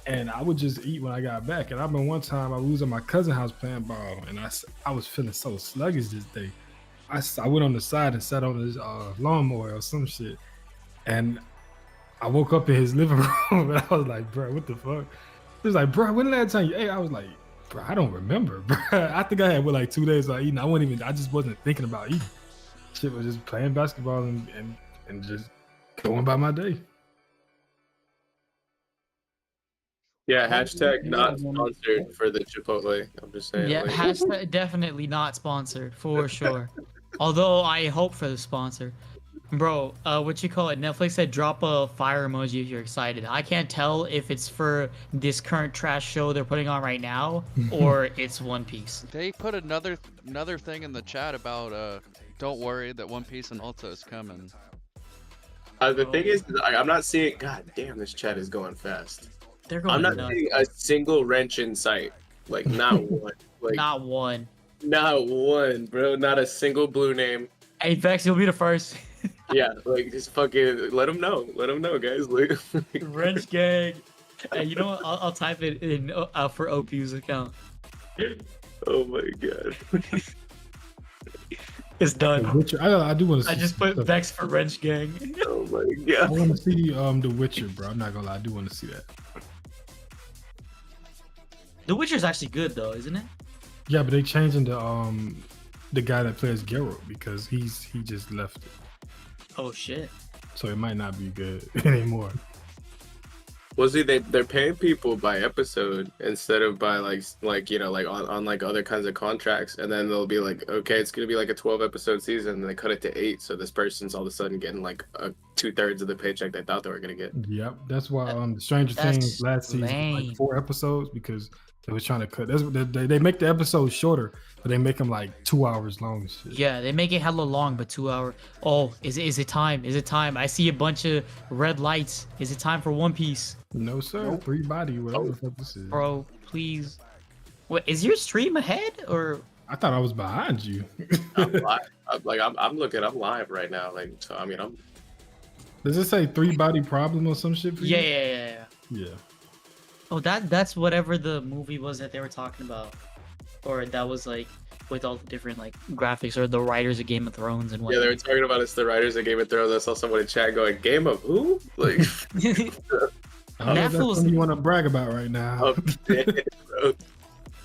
And I would just eat when I got back. And I remember one time I was at my cousin's house playing ball, and I was feeling so sluggish this day. I went on the side and sat on his lawnmower or some shit. And I woke up in his living room and I was like, bro, what the fuck? He was like, bro, when the last time you ate? I was like, bro, I don't remember, bro. I think I had like 2 days without eating. I just wasn't thinking about eating. Shit was just playing basketball and just going by my day. Yeah, hashtag not sponsored for the Chipotle. I'm just saying. Yeah, like- hashtag definitely not sponsored for sure. Although I hope for the sponsor. Bro, what you call it? Netflix said drop a fire emoji if you're excited. I can't tell if it's for this current trash show they're putting on right now or it's One Piece. They put another thing in the chat about don't worry that One Piece and Ulta is coming. The thing is, I'm not seeing. God damn, this chat is going fast. They're going I'm not nuts. seeing a single wrench in sight. Like not one. Like Not one. not one, bro. Not a single blue name. Hey, Vex, you'll be the first. Yeah, like just fucking let them know. Let them know, guys. Like, Wrench gang. Hey, you know what? I'll type it in for OPU's account. oh my god. It's done. Witcher, I do want to. I just put Vex for Wrench gang. Oh my I god. want to see The Witcher, bro. I'm not gonna lie, I do want to see that. The Witcher's actually good though, isn't it? Yeah, but they changing the guy that plays Geralt because he just left it, Oh shit. so it might not be good anymore. Well, see, they're paying people by episode instead of by like you know like on like other kinds of contracts, and then they'll be like, okay, it's gonna be like a 12 episode season, and they cut it to 8, so this person's all of a sudden getting like 2/3 of the paycheck they thought they were gonna get. Yep, that's why the Stranger That's Things last season was lame. like 4 episodes because they was trying to cut. They make the episodes shorter, but they make them like 2 hours long and shit. Yeah, they make it hella long, but 2 hour. Oh, is it time? Is it time? I see a bunch of red lights. Is it time for One Piece? No sir, 3 body, whatever the fuck this is. Bro, please. What is your stream ahead or? I thought I was behind you. I'm live. I'm live right now. Like, so I mean, I'm. Does it say 3 body problem or some shit for you? Yeah. Yeah. Oh, that's whatever the movie was that they were talking about, or that was like with all the different like graphics or the writers of Game of Thrones and Yeah, whatnot. they were talking about it's the writers of Game of Thrones. I saw someone in chat going, "Game of who?" Like, I don't know That if that's fool's- something you want to brag about right now. I'm dead, bro.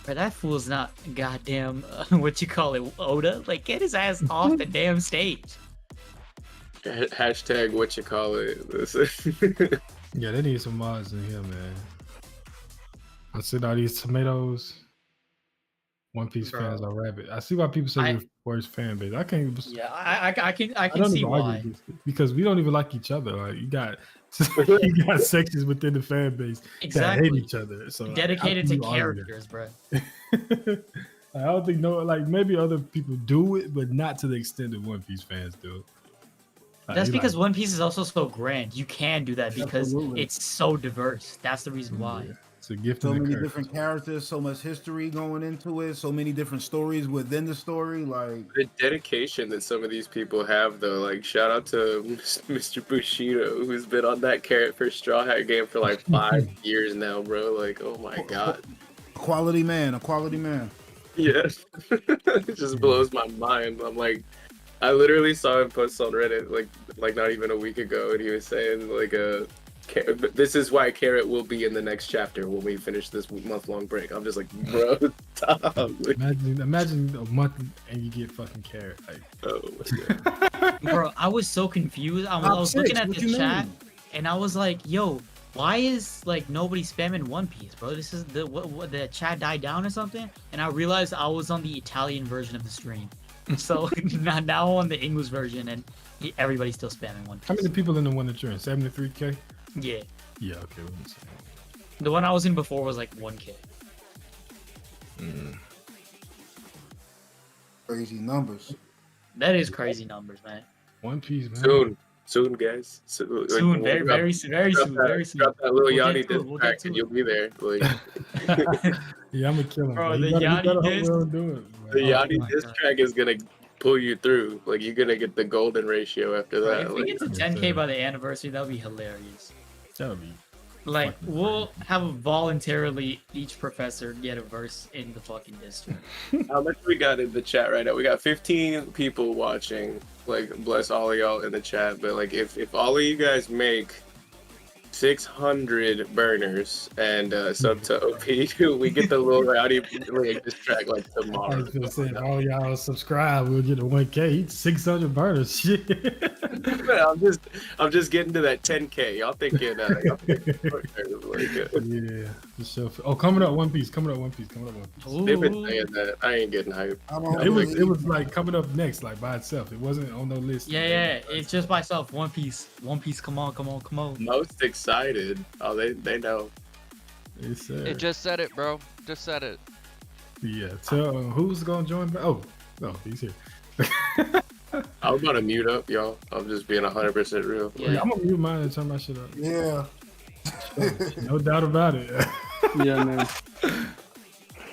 But that fool's not goddamn what you call it, Oda. Like, get his ass off the damn stage. Hashtag what you call it. Yeah, they need some mods in here, man. I see all these tomatoes. One Piece Bro. fans are rabid. I see why people say I- we're the worst fan base. I can't even. Yeah, I can I can don't see even why. argue this because we don't even like each other. Like you got sections within the fan base that hate Exactly. each other. So like, Dedicated how to can you argue characters, bro. that? I don't think like maybe other people do it, but not to the extent that One Piece fans do it. Like, That's they because like- One Piece is also so grand. You can do that because Absolutely. it's so diverse. That's the reason why. Yeah, it's a gift So and a many curse. different characters, so much history going into it, so many different stories within the story. Like, The dedication that some of these people have, though, like shout out to Mr. Bushido, who's been on that carrot for Straw Hat game for like 5 years now, bro. Like, oh my god, a quality man. yeah, it just blows my mind. I'm like, I literally saw him post on Reddit like not even a week ago, and he was saying like this is why Carrot will be in the next chapter when we finish this month-long break. I'm just like, bro, stop. Like, Imagine a month and you get fucking carrot. Like, oh my god. Bro, I was so confused. I Top was six, looking at what the you chat mean? and I was like, yo, why is like nobody spamming One Piece, bro? This is what the chat died down or something? And I realized I was on the Italian version of the stream. So now on the English version and everybody's still spamming One how Piece. many people in the one that you're in? 73K? Yeah. Yeah, okay. Let's see. The one I was in before was like 1K. Crazy numbers. That is crazy numbers, man. One Piece, man. Soon, guys. Soon, Soon, very soon, very soon, very soon. Drop that little We'll Yanni get to it, diss we'll track get to and it. you'll be there. Like, Yeah, I'm gonna kill him. Bro, He the better- he Yanni better hope we diss- don't do it. the Oh, Yanni my diss God. track is gonna pull you through. Like, you're gonna get the golden ratio after Bro, that. if we Like, get to 10K by the anniversary, that'll be hilarious. that'll be Like, fucking we'll have voluntarily each professor get a verse in the fucking district. how much we got in the chat right now? We got 15 people watching. Like, bless all of y'all in the chat. But like, if all of you guys make 600 burners and sub to OPU, we get the little rowdy like this track like I tomorrow. was gonna say, if all y'all subscribe, we'll get a 1K. 600 burners. Shit. I'm just getting to that 10K. Y'all thinking? Y'all thinking Yeah, for sure. Oh, coming up One Piece. Coming up One Piece. Coming up One Piece. they've been Ooh. saying that. I ain't getting hyped. It was like coming up next, like by itself. It wasn't on no list. Yeah, it's just by itself. One Piece. One Piece, come on. Most excited. Oh, they know. It's, It just said it, bro. Just said it. yeah. Tell who's gonna join. Oh, he's here. I'm about to mute up, y'all. I'm just being 100% real. Yeah. I'm gonna mute mine and turn my shit up. Yeah. No doubt about it. Yeah, man.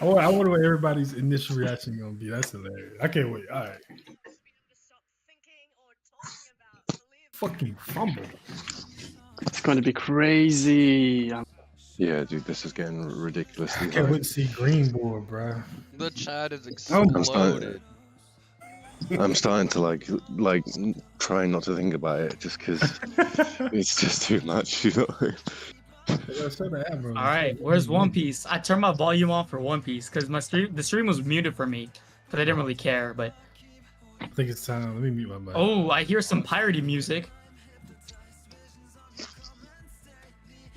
I wonder what everybody's initial reaction gonna be. That's hilarious. I can't wait. All right. Fucking fumble. It's going to be crazy. Yeah, dude, this is getting ridiculously I can't high. wait to see Greenboard, bro. The chat is I'm exploded. I'm starting to like try not to think about it just because it's just too much. You know? All right, where's One Piece? I turned my volume on for One Piece because the stream was muted for me, but I didn't really care. But I think it's time. Let me mute my mic. oh, I hear some piratey music.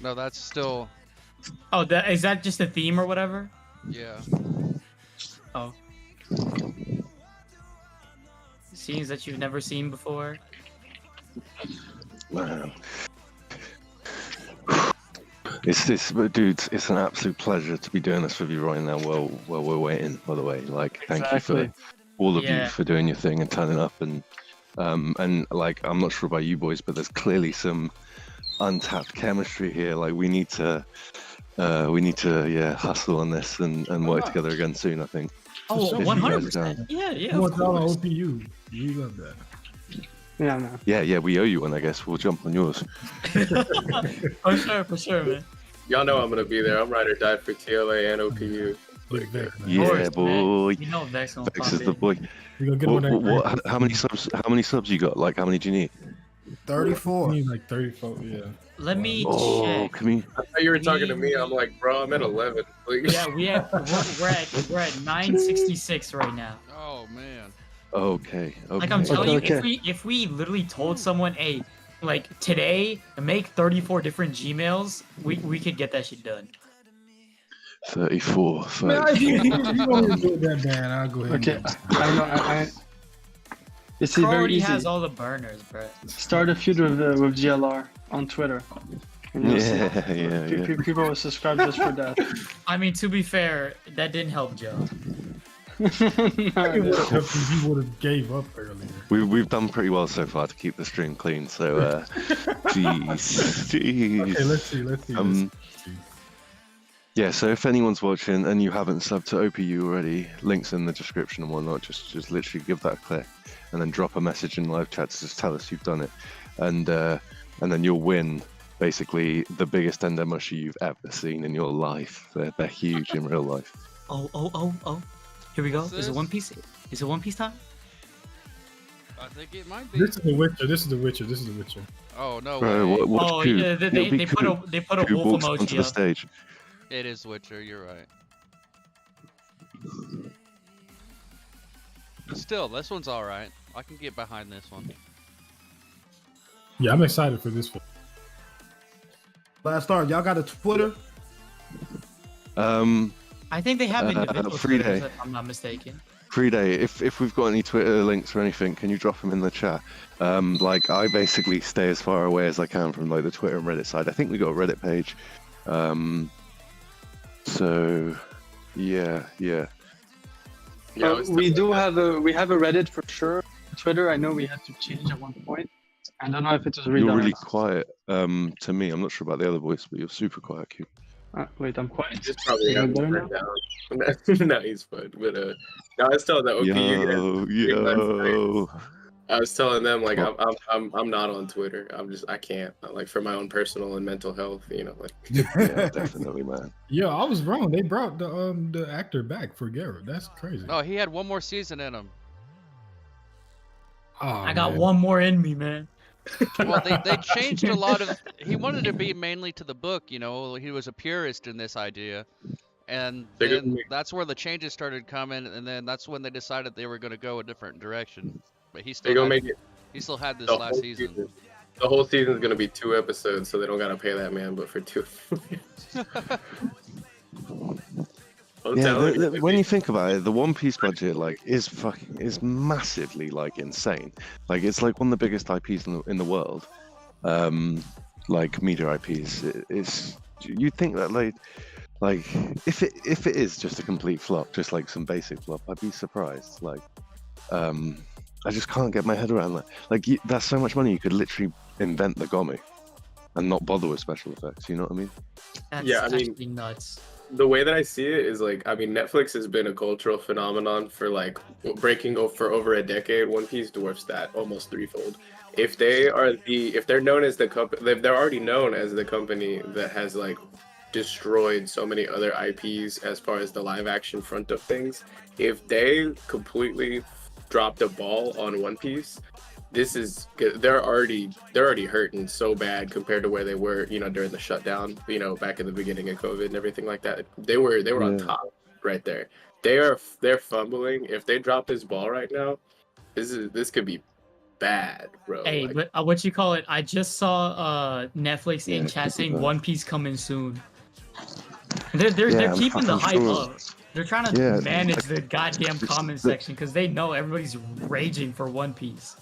No, that's still. Oh, is that just a theme or whatever? Yeah. Oh. Scenes that you've never seen before. Man. Dude, it's an absolute pleasure to be doing this with you right now while we're waiting, by the way. Like, thank you Exactly. for all of Yeah. you for doing your thing and turning up and like, I'm not sure about you boys, but there's clearly some untapped chemistry here. Like, we need to hustle on this and work together again soon, I think. Oh, If you guys 100%. don't. Yeah, Who of wants all on course. OPU? We love that. Yeah, man. Yeah, we owe you one, I guess. We'll jump on yours. For sure, man. Y'all know I'm gonna be there. I'm ride or die for TLA and OPU. Big Vex, man. Yeah, course, boy. You know Vex gonna Vex pop is the in. boy. We gonna get him on that. What, how many subs you got? Like, how many do you need? 34. We need like 34. Yeah. Let me Oh, check. can we? I thought you were talking to me. I'm like, bro, I'm at 11. Like, Yeah, we're at 966 right now. Oh man. Okay. Like I'm okay. telling Okay. you, if we literally told someone, hey, like today, make 34 different Gmails, we could get that shit done. 34. Man, if you want me to do it that bad, I'll go ahead. Okay, And do it. I know. I it's Bro very already easy. has all the burners, bro. Start a feud with GLR on Twitter. And you'll see. Yeah. People will subscribe just for that. I mean, to be fair, that didn't help Joe. It would have helped if you would have gave up earlier. We've done pretty well so far to keep the stream clean. So, jeez. Okay, let's see. Yeah, so if anyone's watching and you haven't subbed to OPU already, links in the description and whatnot, just literally give that a click and then drop a message in live chat to just tell us you've done it. And then you'll win basically the biggest Ender Mushy you've ever seen in your life. They're huge in real life. Oh. Here we go. What's Is it this? One Piece? Is it One Piece time? I think it might be. This is the Witcher. This is the Witcher. Oh no Bro, way. watch Oh, Coop. yeah, It'll they be put Coop. a Coop wolf walks onto emoji the up. stage. It is Witcher. You're right. Still, this one's all right. I can get behind this one. Yeah, I'm excited for this one. Last start. Y'all got a Twitter? I think they have individual free Twitters, day. if I'm not mistaken. Free day. If we've got any Twitter links or anything, can you drop them in the chat? Like, I basically stay as far away as I can from like the Twitter and Reddit side. I think we got a Reddit page. So yeah. Yeah, We have a Reddit for sure. Twitter, I know we had to change at one point. I don't know if it was You're redone. really quiet. To me, I'm not sure about the other voice, but you're super quiet, Q. Wait, I'm quiet. Just probably Is got it better turned down. No, he's fine. But no, I was telling the OPU guys. Yo. I was telling them like I'm not on Twitter. I can't like for my own personal and mental health. You know, like. Yeah, definitely, man. Yeah, I was wrong. They brought the actor back for Garrett. That's crazy. No, he had one more season in him. Oh, I got man. one more in me, man. Well, they changed a lot of. He wanted to be mainly to the book, you know. He was a purist in this idea, and then that's where the changes started coming, and then that's when they decided they were going to go a different direction. But he still had this last season. The whole season is going to be 2 episodes, so they don't got to pay that man, but for 2. Yeah, when you think about it, the One Piece budget is massively insane. Like it's like one of the biggest IPs in the world. Like media IPs. You'd think that like if it is just a complete flop, just like some basic flop, I'd be surprised. I just can't get my head around that. Like that's so much money, you could literally invent the Gomi and not bother with special effects. You know what I mean? That's actually nuts. The way that I see it is Netflix has been a cultural phenomenon for for over a decade. One Piece dwarfs that almost threefold. If they're known as the company, they're already known as the company that has destroyed so many other IPs as far as the live action front of things. If they completely dropped a ball on One Piece, they're already hurting so bad compared to where they were, during the shutdown, back in the beginning of COVID and everything like that. They were on top right there. They're fumbling. If they drop this ball right now, this could be bad, bro. Hey, but what you call it? I just saw Netflix in chat saying One Piece coming soon. They're keeping the hype up. They're trying to manage the goddamn comment section because they know everybody's raging for One Piece.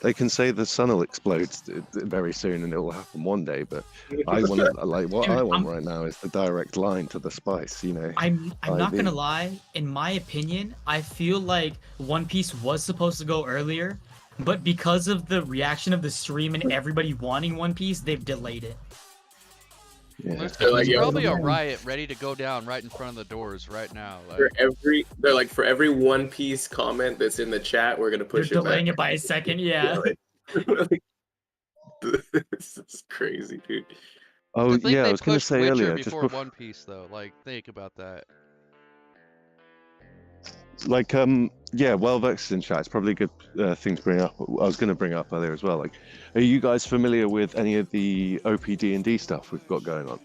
They can say the sun will explode very soon and it will happen one day, but I want I want right now is the direct line to the spice. I'm not gonna lie. In my opinion, I feel like One Piece was supposed to go earlier, but because of the reaction of the stream and everybody wanting One Piece, they've delayed it. Yeah. There's probably a riot ready to go down right in front of the doors right now. For every One Piece comment that's in the chat, we're gonna push it back. Delaying it by a second, yeah. This is crazy, dude. Oh yeah, I was gonna say Witcher earlier. Before One Piece, though, think about that. Well Vexed in chat. It's probably a good thing to bring up. I was going to bring up earlier as well. Are you guys familiar with any of the OPD&D stuff we've got going on?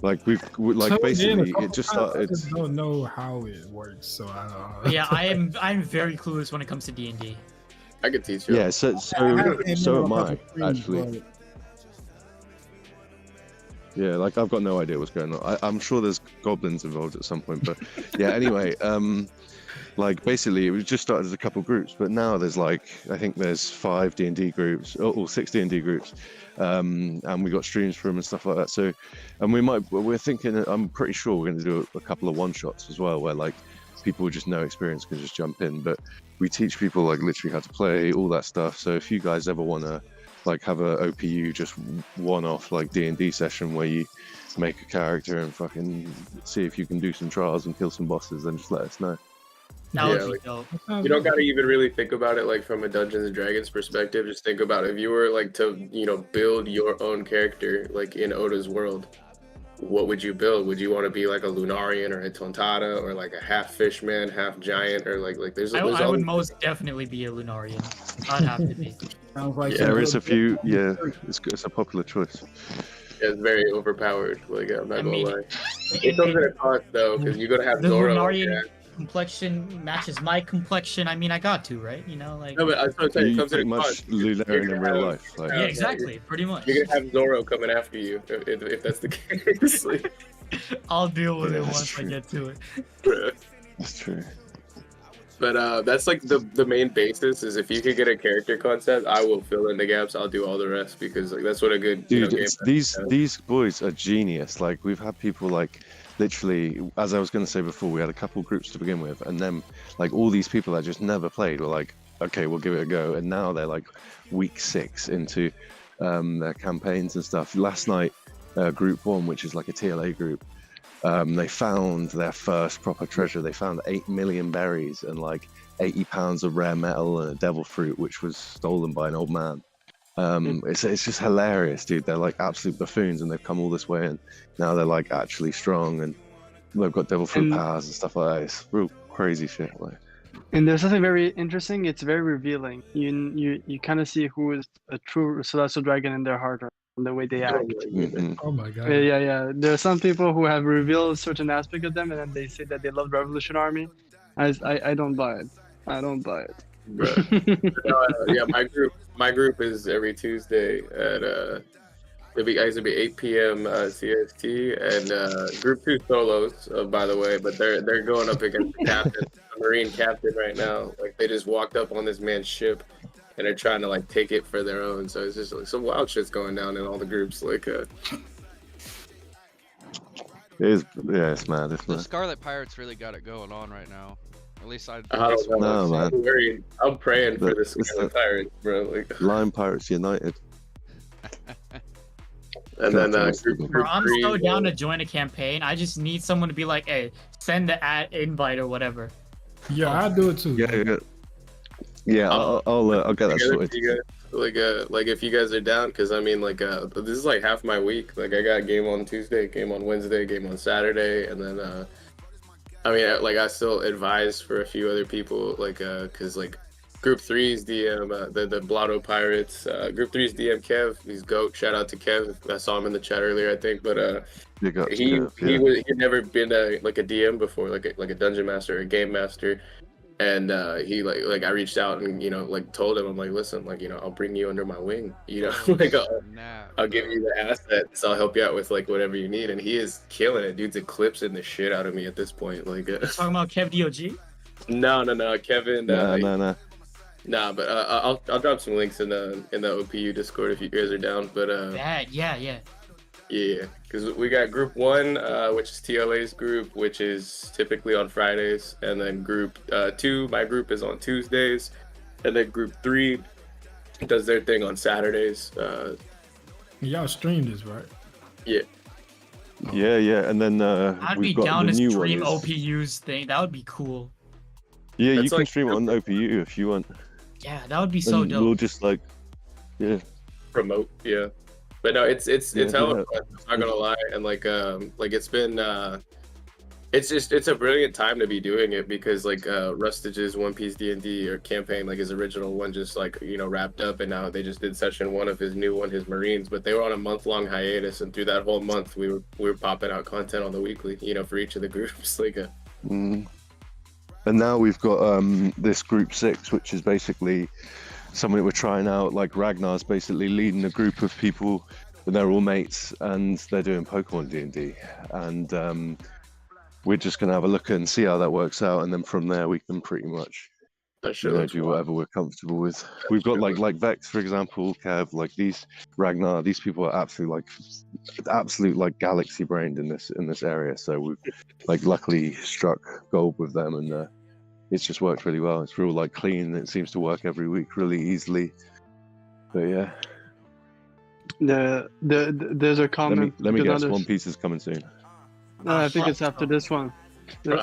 Basically, it just started. I just don't know how it works, so I don't know. Yeah, I'm very clueless when it comes to D&D. I could teach you. Yeah, so am I actually. Yeah, I've got no idea what's going on. I'm sure there's goblins involved at some point, but yeah. Anyway, basically, it was just started as a couple groups, but now there's I think there's 5 D&D groups or 6 D&D groups, and we got streams for them and stuff like that. So, and we're thinking. I'm pretty sure we're going to do a couple of one shots as well, where people with just no experience can just jump in, but we teach people literally how to play all that stuff. So if you guys ever want to have a OPU just one-off D&D session where you make a character and fucking see if you can do some trials and kill some bosses, then just let us know. That would be dope. You don't gotta even really think about it from a Dungeons and Dragons perspective. Just think about if you were to build your own character in Oda's world. What would you build? Would you want to be a Lunarian or a Tontada or a half fishman, half giant, or there's I would most definitely be a Lunarian. I'd have to be. There is a few. Yeah, it's a popular choice. Yeah, it's very overpowered. I'm not gonna lie. It comes at a cost though, because you're gonna have the Zoro. Lunarian complexion matches my complexion. I mean, I got to, right? No, but I was saying it comes at a cost. Lunarian in real life. Yeah, exactly. Pretty much. You're gonna have Zoro coming after you if that's the case. I'll deal with it once I get to it. That's true. But that's the main basis is if you could get a character concept, I will fill in the gaps. I'll do all the rest because that's what a good dude. Game these boys are genius. We've had people literally, as I was going to say before, we had a couple groups to begin with, and then all these people that just never played were okay, we'll give it a go. And now they're like week 6 into their campaigns and stuff. Last night, Group 1, which is like a TLA group, they found their first proper treasure. They found 8 million berries and like 80 pounds of rare metal and a devil fruit, which was stolen by an old man. It's just hilarious, dude. They're like absolute buffoons, and they've come all this way, and now they're like actually strong, and they've got devil fruit powers and stuff like that. It's real crazy shit. Like, And there's something very interesting. It's very revealing. You kind of see who is a true Celestial Dragon in their heart, or the way they act. Oh my god. Yeah. There are some people who have revealed a certain aspect of them, and then they say that they love Revolution Army. I don't buy it. I don't buy it. Yeah, my group is every Tuesday at it'll be 8 p.m. CST, and Group 2 solos, by the way, but they're going up against the captain, the Marine captain right now. Like they just walked up on this man's ship, and they're trying to like take it for their own. So it's just like some wild shit's going down in all the groups. Like, it's mad. It's The mad. Scarlet Pirates really got it going on right now. At least I don't know. No, man. I'm praying for the It's Scarlet Pirates, bro. Like, Lion Pirates United. and then Bro, I'm three, so down to join a campaign. I just need someone to be like, hey, send the invite or whatever. Yeah, I'll do it too. Yeah. I'll get that sorted. Like if you guys are down, because I mean, like this is like half my week. Like I got game on Tuesday, game on Wednesday, game on Saturday, and then I mean, like I still advise for a few other people, like because like Group 3's DM, the Blotto Pirates. Group 3's DM Kev, he's GOAT. Shout out to Kev. I saw him in the chat earlier, I think, but he'd never been like a DM before, like a dungeon master or a game master. And he like I reached out and like told him, I'm like, listen, like I'll bring you under my wing, like I'll give you the assets, I'll help you out with like whatever you need, and he is killing it. Dude's eclipsing the shit out of me at this point. Like talking about Kev DOG? No, Kevin. No. Nah, but I'll drop some links in the OPU Discord if you guys are down. But yeah, because we got Group 1, which is TLA's group, which is typically on Fridays, and then Group 2, my group is on Tuesdays, and then Group 3 does their thing on Saturdays. Y'all stream this, right? Yeah. Yeah, and then I'd be we've got down the to new stream one is- OPU's thing. That would be cool. Yeah, That's you can like- stream it on OPU if you want. Yeah, that would be so And dope. We'll just like, yeah. Promote, yeah. But no, it's Yeah, hella yeah. fun. I'm not gonna lie, and like it's been it's a brilliant time to be doing it because like Rustage's One Piece D&D or campaign, like his original one, just like wrapped up, and now they just did session 1 of his new one, his Marines. But they were on a month-long hiatus, and through that whole month, we were popping out content on the weekly, for each of the groups, like And now we've got this Group 6, which is basically something that we're trying out. Like Ragnar's basically leading a group of people, and they're all mates, and they're doing Pokemon D&D. And we're just gonna have a look and see how that works out, and then from there we can pretty much do whatever we're comfortable with. We've got like Vex, for example, Kev, like these Ragnar. These people are absolute like galaxy brained in this area. So we've like luckily struck gold with them, and it's just worked really well. It's real like clean. It seems to work every week really easily. But yeah. There's a comment. Let me guess. others. One Piece is coming soon. No, I think it's after this one.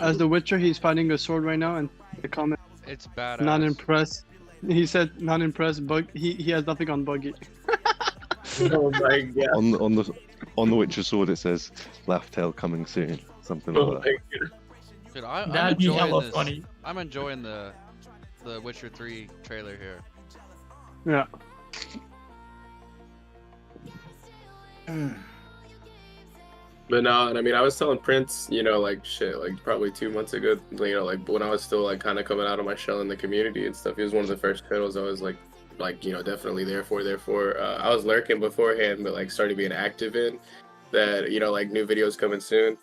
As the Witcher, he's fighting a sword right now, and the comment. It's badass. Not impressed. He said not impressed. He has nothing on Buggy. Oh my god. On the Witcher sword it says Laugh Tale coming soon. Something like that. Dude, I'm That'd be enjoying hella this. funny. I'm enjoying the Witcher 3 trailer here. Yeah. But no, and I mean, I was telling Prince, like shit, like probably 2 months ago, like when I was still like kind of coming out of my shell in the community and stuff. He was one of the first titles I was like definitely there for. I was lurking beforehand, but like started being active in that. Like new videos coming soon.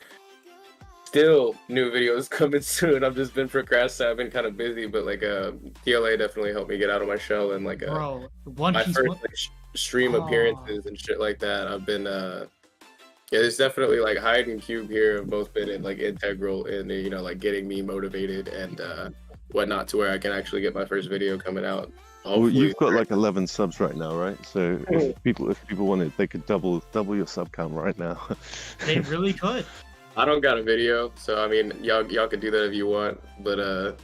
Still new videos coming soon. I've just been procrastinating. I've been kind of busy, but like TLA definitely helped me get out of my shell, and like Bro, One my Piece. first like, stream appearances and shit like that. I've been yeah, there's definitely like Hyde and Cube here have both been like integral in like getting me motivated and whatnot to where I can actually get my first video coming out. Well, Hopefully. you've got like 11 subs right now, right? So if people wanted, they could double your sub count right now. They really could. I don't got a video, so I mean, y'all could do that if you want, but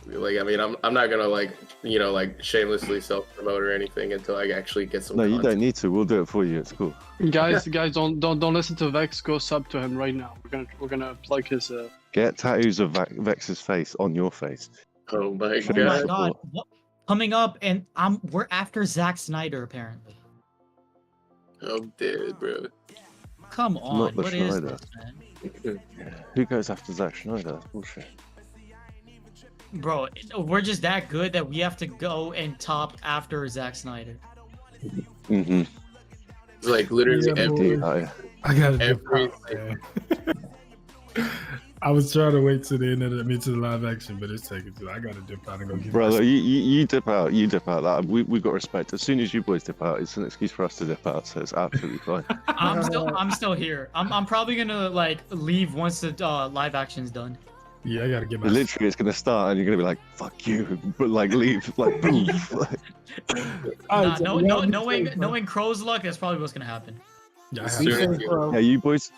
like, I mean, I'm not gonna like, you know, like shamelessly self-promote or anything until I actually get some No, you content. don't need to. We'll do it for you. It's cool. Guys, don't listen to Vex. Go sub to him right now. We're gonna plug his. Get tattoos of Vex's face on your face. Oh my Show Oh your my god. god. support. What? Coming up, and we're after Zack Snyder apparently. I'm dead, bro. Come on, Not the what is Schneider. this, man? Who goes after Zack Schneider? That's bullshit. Bro, we're just that good that we have to go and top after Zack Snyder. Mm-hmm. It's like literally Yeah, every boy. I gotta dip every out, man. I was trying to wait to the end of to the live action, but it's taking too. I gotta dip out and go get Brother, my- you dip out. You dip out. That we've got respect. As soon as you boys dip out, it's an excuse for us to dip out. So it's absolutely fine. I'm still here. I'm probably gonna like leave once the live action's done. Yeah, I gotta get my. Literally, it's gonna start, and you're gonna be like, "Fuck you," but like leave, like poof. Nah, knowing Crow's luck, that's probably what's gonna happen. Yeah, I have Soon to. as you- Yeah, you boys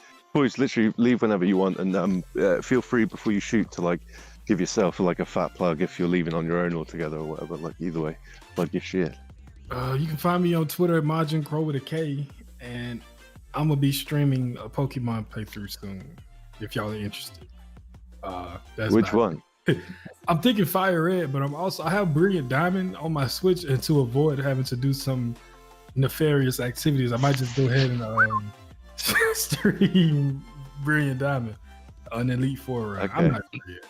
literally leave whenever you want, and feel free before you shoot to like give yourself like a fat plug if you're leaving on your own altogether or whatever. Like either way, plug your shit. You can find me on Twitter at Majin Crow with a K, and I'm gonna be streaming a Pokemon playthrough soon. If y'all are interested. That's Which about it. one? I'm thinking Fire Red, but I have Brilliant Diamond on my Switch, and to avoid having to do some nefarious activities, I might just go ahead and stream Brilliant Diamond on Elite Four round. I'm Okay. not sure yet.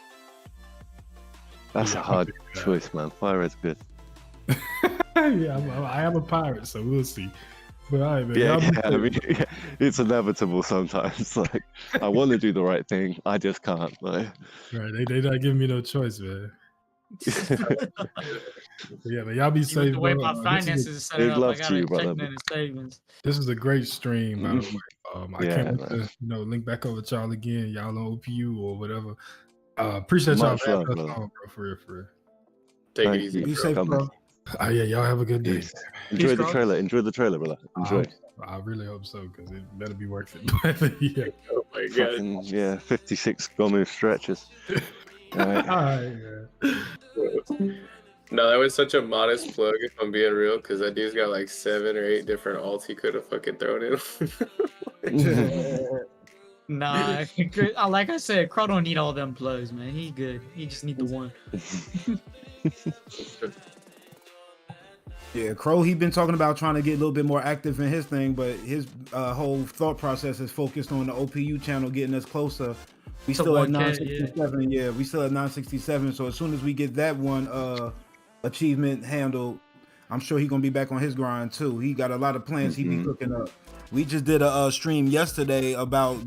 That's Yeah, a I'll hard figure it out. choice, man. Fire Red's good. Yeah, I am a pirate, so we'll see. But all right, man. Yeah, y'all be yeah, I safe. mean, yeah, it's inevitable sometimes. Like I want to do the right thing, I just can't. Like, Right, they not giving me no choice, man. But yeah, man, y'all be See, with safe. the way bro. my This is finances is set big up, I love to gotta you, check brother. in the savings. This was a great stream, by the way. I Yeah, can't wait man. to link back over with y'all again, y'all on OPU or whatever. Appreciate y'all Much for having love, us brother. on, bro, for real, for real. Take it Thank easy. you Be for safe, coming. bro. Yeah, y'all have a good day. Peace. Enjoy the Cross. trailer. Enjoy the trailer, brother. Enjoy. I really hope so, because it better be worth it. But yeah. Oh my god. Fucking, yeah, 56 Gomu stretches. All right. All right, yeah. No, that was such a modest plug, if I'm being real, because that dude's got like 7 or 8 different alts he could have fucking thrown in. Nah, like I said, Crow don't need all them plugs, man. He good. He just need the one. Yeah, Crow, he been talking about trying to get a little bit more active in his thing, but his whole thought process is focused on the OPU channel getting us closer. We To still at 1K, 967, yeah, we still at 967. So as soon as we get that one achievement handled, I'm sure he gonna be back on his grind too. He got a lot of plans he be cooking up. We just did a stream yesterday about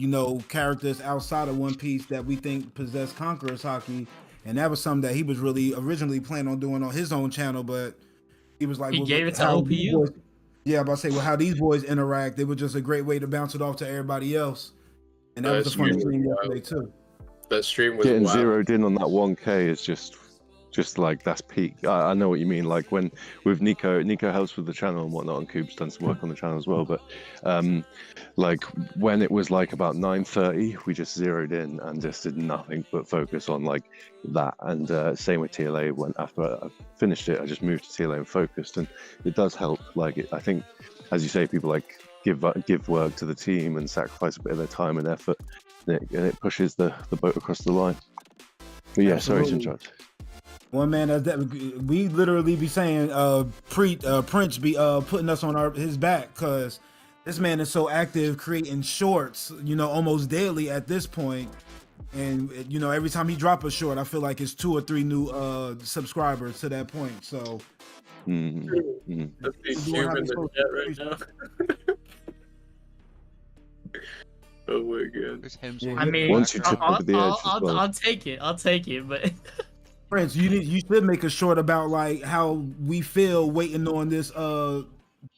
characters outside of One Piece that we think possess Conqueror's Haki, and that was something that he was really originally planning on doing on his own channel, but he was like, He well, gave it to how these OPU. boys- yeah, I'm about to say, well, how these boys interact, it was just a great way to bounce it off to everybody else, and that was That's a fun really stream wild. yesterday too. That stream was Getting wild. zeroed in on that 1K is just like that's peak. I know what you mean. Like when with Nico helps with the channel and whatnot, and Coop's done some work on the channel as well. But like when it was like about 9:30, we just zeroed in and just did nothing but focus on like that. And same with TLA. When after I finished it, I just moved to TLA and focused, and it does help. Like I think, as you say, people like give work to the team and sacrifice a bit of their time and effort, and it pushes the boat across the line. But yeah, sorry to Absolutely. interrupt. One man that we literally be saying Prince be putting us on his back because this man is so active creating shorts, almost daily at this point. And every time he drop a short, I feel like it's 2 or 3 new subscribers to that point. So Mm-hmm. Let's be We're doing Cube how in we the supposed chat right now. Oh my god. There's him. Yeah, I mean, Once you tip over the edge as well. I'll take it. I'll take it. But Prince, you should make a short about like how we feel waiting on this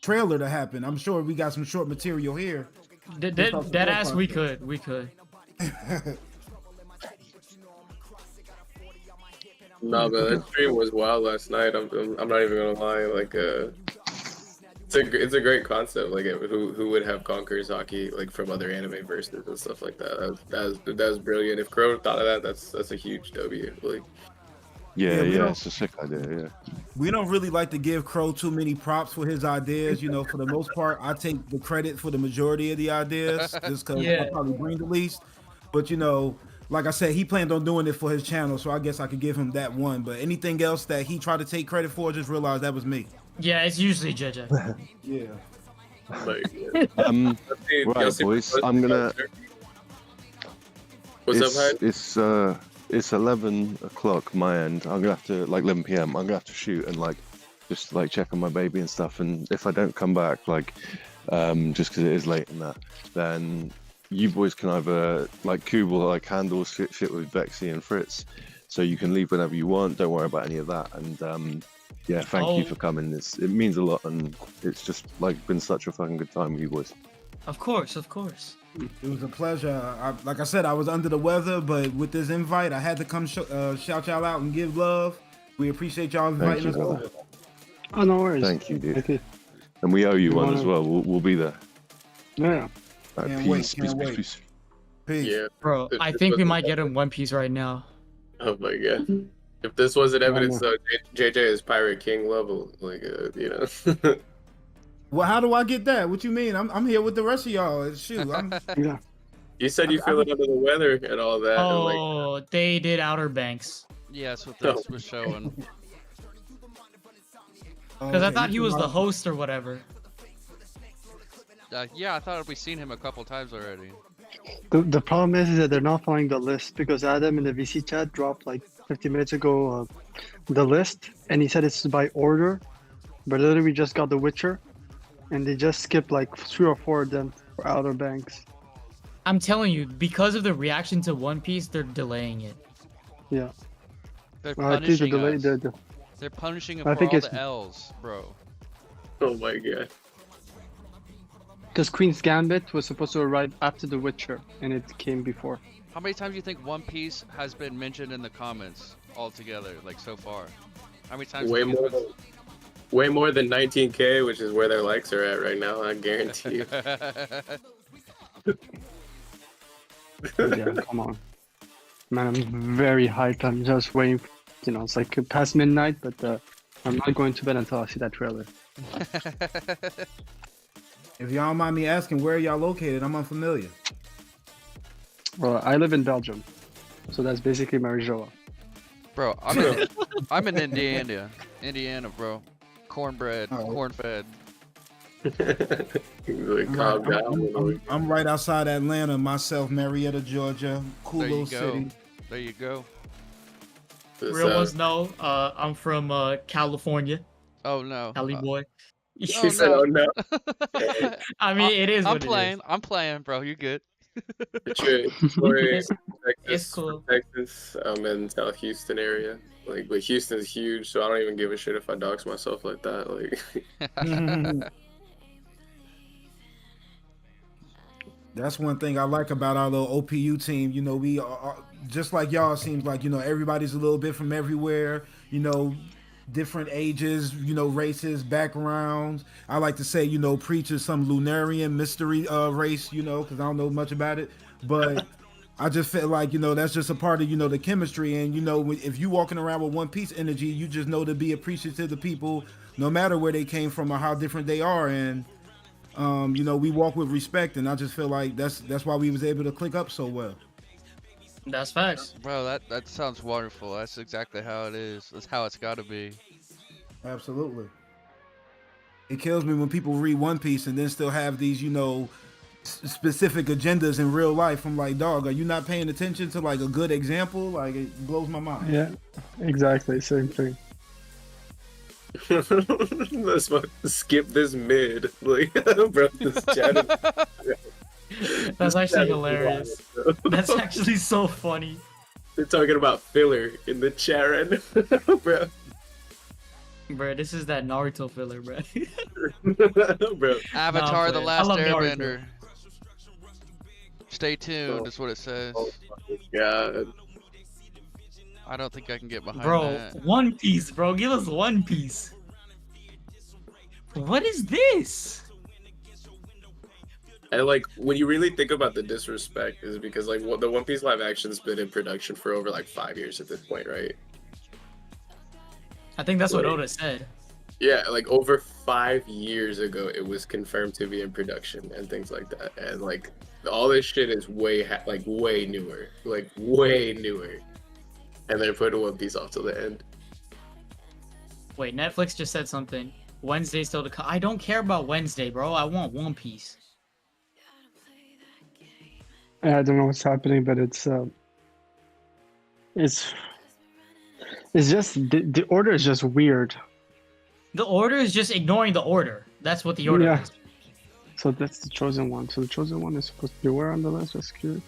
trailer to happen. I'm sure we got some short material here. that ass, we could. No, but that stream was wild last night. I'm not even gonna lie. Like, it's a great concept. Like, who would have Conquerors hockey like from other anime verses and stuff like that. That was brilliant. If Crow thought of that, that's a huge W. Like, Yeah, it's a sick idea. Yeah. We don't really like to give Crow too many props for his ideas. You know, for the most part, I take the credit for the majority of the ideas just because I probably bring the least. But you know, like I said, he planned on doing it for his channel, so I guess I could give him that one. But anything else that he tried to take credit for, just realize that was me. Yeah, it's usually JJ. Yeah. like Right, boys. I'm gonna. What's up, Hyde? It's 11 o'clock my end. I'm gonna have to 11 p.m. I'm gonna have to shoot and just check on my baby and stuff. And if I don't come back just because it is late and that, then you boys can either Cube will handle shit with Vexy and Fritz, so you can leave whenever you want. Don't worry about any of that. And yeah, thank you for coming. It means a lot, and it's just been such a fucking good time with you boys. Of course, of course. It was a pleasure. Like I said, I was under the weather, but with this invite, I had to come shout y'all out and give love. We appreciate y'all inviting us over. Oh, no worries. Thank you, dude. And we owe you one as well. We'll be there. Yeah. Right, peace. Peace. Yeah, Bro, I think we might get in One Piece right now. Oh my god. If this wasn't evidence, though, JJ is Pirate King level. You know. Well, how do I get that? What you mean? I'm here with the rest of y'all. Shoot, Yeah. You said you feeling under the weather and all that. Oh, they did Outer Banks. Yeah, that's what this was showing. Because I thought he was the host or whatever. Yeah, I thought we'd seen him a couple times already. The problem is that they're not following the list because Adam in the VC chat dropped 50 minutes ago the list, and he said it's by order, but literally we just got The Witcher, and they just skipped 3 or 4 of them for Outer Banks. I'm telling you, because of the reaction to One Piece, they're delaying it. Yeah. They're I think the punishing delay. us. They're punishing him I for think all it's- the L's, bro. Oh my god. Because Queen's Gambit was supposed to arrive after The Witcher, and it came before. How many times do you think One Piece has been mentioned in the comments altogether, so far? How many times? Way more than 19K, which is where their likes are at right now. I guarantee you. Yeah, come on. Man, I'm very hyped. I'm just waiting. It's past midnight, but I'm not going to bed until I see that trailer. If y'all don't mind me asking, where are y'all located? I'm unfamiliar. Well, I live in Belgium, so that's basically Marijoa. Bro, I'm in Indiana, bro. Cornbread, corn-fed. I'm right outside Atlanta myself, Marietta, Georgia. Cool There you little go. city. There you go. Real ones know. I'm from California. Oh no. Cali boy. You said, oh no. I mean, it is. I'm playing, bro. You're good. It's cool. Texas. I'm in South Houston area. But Houston's huge, so I don't even give a shit if I dox myself like that. That's one thing I like about our little OPU team. You know, we are just like y'all. Seems like everybody's a little bit from everywhere. Different ages. Races, backgrounds. I like to say, Preacher's some Lunarian mystery race. Because I don't know much about it, but I just feel like that's just a part of the chemistry. And if you walking around with One Piece energy, you just know to be appreciative of people, no matter where they came from or how different they are. And we walk with respect, and I just feel like that's why we was able to click up so well. That's facts. Bro, that sounds wonderful. That's exactly how it is. That's how it's got to be. Absolutely. It kills me when people read One Piece and then still have these, specific agendas in real life. I'm like, dog, are you not paying attention to a good example? It blows my mind. Yeah, exactly. Same thing. Let's skip this mid. Bro, this chat That's actually hilarious. That's actually so funny. They're talking about filler in the chat right now, bro. Bro, this is that Naruto filler, bro. Bro. Avatar: The Last Airbender. Naruto. Stay tuned, is what it says. Oh my god. I don't think I can get behind Bro, that. One Piece, bro. Give us One Piece. What is this? And like when you really think about the disrespect, is because like the One Piece live action's been in production for over like 5 years at this point, right? I think that's what Wait. Oda said. Yeah, like over 5 years ago, it was confirmed to be in production and things like that. And like all this shit is way newer, like way newer. And they're putting One Piece off till the end. Wait, Netflix just said something. Wednesday still to come. I don't care about Wednesday, bro. I want One Piece. I don't know what's happening, but it's just the order is just weird. The order is just ignoring the order. That's what the order Yeah. is. So that's the chosen one. So the chosen one is supposed to be where on the list? Just curious.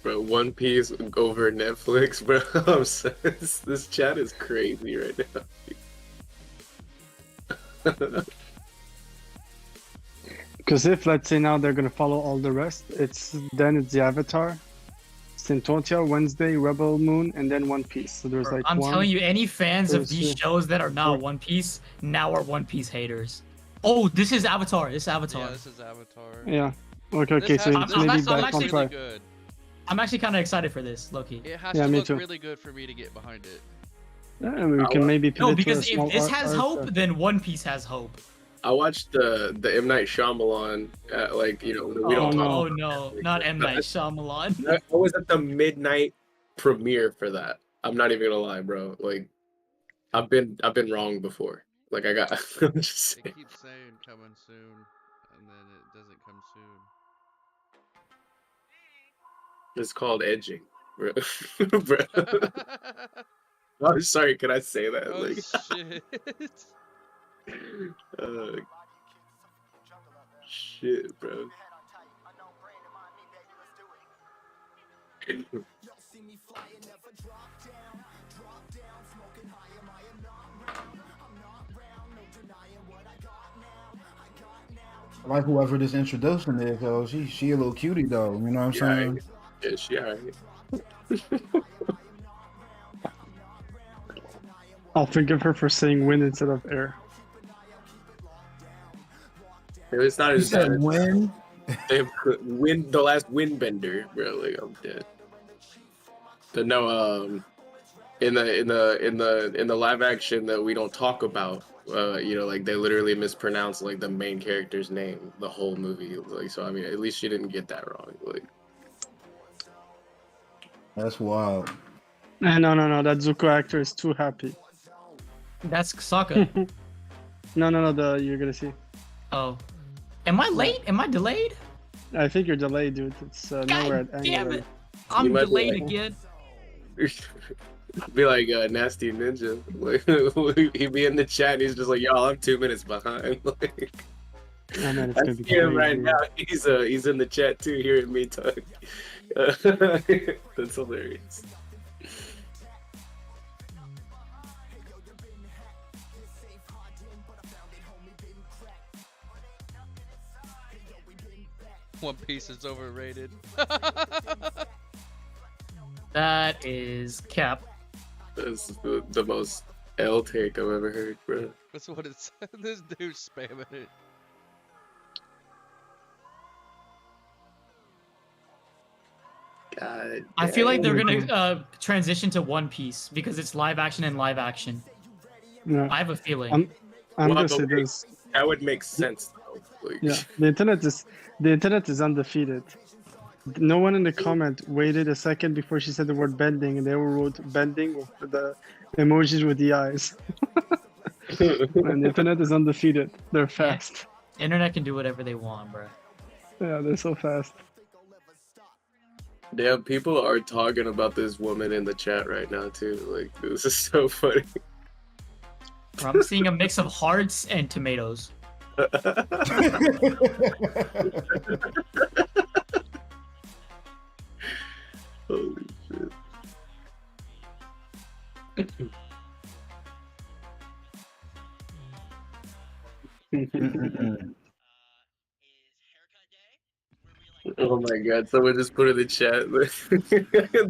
Bro, One Piece over Netflix, bro. I'm sorry. This chat is crazy right now. Because if let's say now they're gonna follow all the rest, it's the Avatar, Synthotia, Wednesday, Rebel Moon, and then One Piece. So there's like I'm one, telling you, any fans of two, these three, shows that are not four. One Piece now are One Piece haters. Oh, this is Avatar. This is Avatar. Yeah, this is Avatar. Yeah. Okay. This So has- it's this maybe has to I'm look back on actually- really track. good. I'm actually kind of excited for this, Loki. It has Yeah, to me look too. really good for me to get behind it. Yeah, we can maybe No, pivot to a because if small this art- has art, hope, then One Piece has hope. I watched the M Night Shyamalan, like we don't talk. Oh no, not M Night Shyamalan. I was at the midnight premiere for that. I'm not even gonna lie, bro. Like, I've been wrong before. Like I got. I'm just It saying. keeps saying coming soon, and then it doesn't come soon. It's called edging, bro. Bro. I'm sorry. Can I say that? Oh Like, shit! shit, bro. Like whoever this introduction is, though, she a little cutie though. You know what I'm saying? Yeah, she alright. I'll forgive her for saying wind instead of air. It's not You as bad. said as when? the last windbender, bro. Like I'm dead. But no, in the live action that we don't talk about, like they literally mispronounced like the main character's name the whole movie. Like, so I mean, at least she didn't get that wrong. Like, That's wild. No. That Zuko actor is too happy. That's Sokka. No. You're gonna see. Oh, am I late? Am I delayed? I think you're delayed, dude. It's nowhere God at damn anywhere. it! I'm might be delayed like- again. be like Nasty Ninja. Like, he'd be in the chat and he's just like, "Y'all, I'm 2 minutes behind." Like, Oh, man, it's I gonna be see him right crazy. now. He's in the chat too, hearing me talk. That's hilarious. One Piece is overrated. That is Cap. That's the most L take I've ever heard, bro. That's what it's. This dude's spamming it. God. I feel like they're damn. gonna transition to One Piece because it's live action and live action. No, I have a feeling. I'm Well, gonna but say wait, this. That would make sense, though. Like, Yeah, the internet is undefeated. No one in the comment waited a second before she said the word bending, and they all wrote bending with the emojis with the eyes. And the internet is undefeated. They're fast. Internet can do whatever they want, bro. Yeah, they're so fast. Damn, people are talking about this woman in the chat right now too. Like, this is so funny. Bro, I'm seeing a mix of hearts and tomatoes. Holy shit. Oh my god, someone just put in the chat.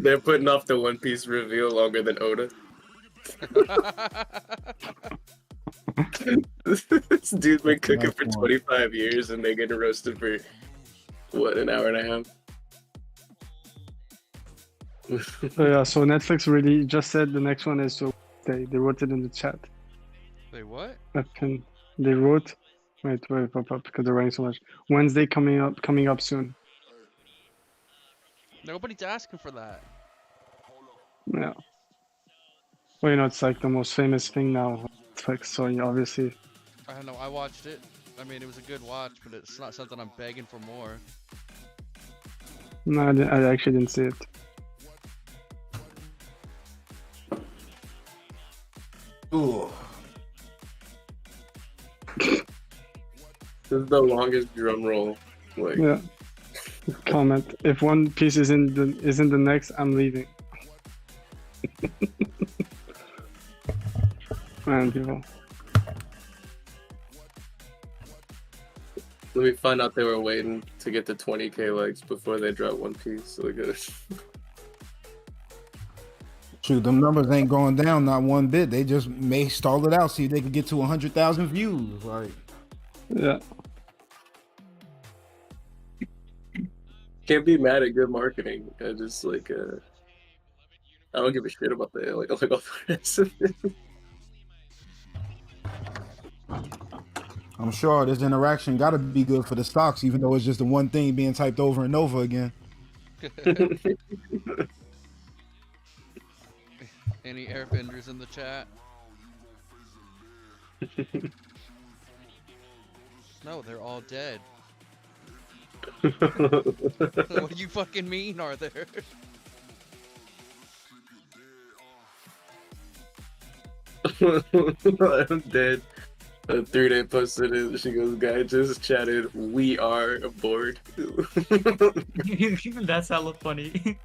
They're putting off the One Piece reveal longer than Oda. This dude's been cooking for 25 years and they're getting roasted for, what, an hour and a half? So yeah, so Netflix really just said the next one is so they wrote it in the chat. Wait, what? They wrote wait, pop up because they're writing so much. Wednesday coming up soon. Nobody's asking for that. Yeah. Well, you know, it's like the most famous thing now on Netflix, so yeah, obviously. I don't know. I watched it. I mean, it was a good watch, but it's not something I'm begging for more. No, I actually didn't see it. Ooh. This is the longest drum roll. Like, Yeah. Comment. If One Piece is in the next, I'm leaving. Man, people. let me find out they were waiting to get to 20k likes before they drop One Piece. Look at this. Shoot, them numbers ain't going down not one bit. They just may stall it out, see if they can get to 100,000 views. Like, Yeah. Can't be mad at good marketing. I just like I don't give a shit about the like all the rest of it. I'm sure this interaction got to be good for the stocks, even though it's just the one thing being typed over and over again. Any airbenders in the chat? No, they're all dead. What do you fucking mean, are there? I'm dead. A 3-day posted it. She goes, guy just chatted, we are bored. That's hella funny.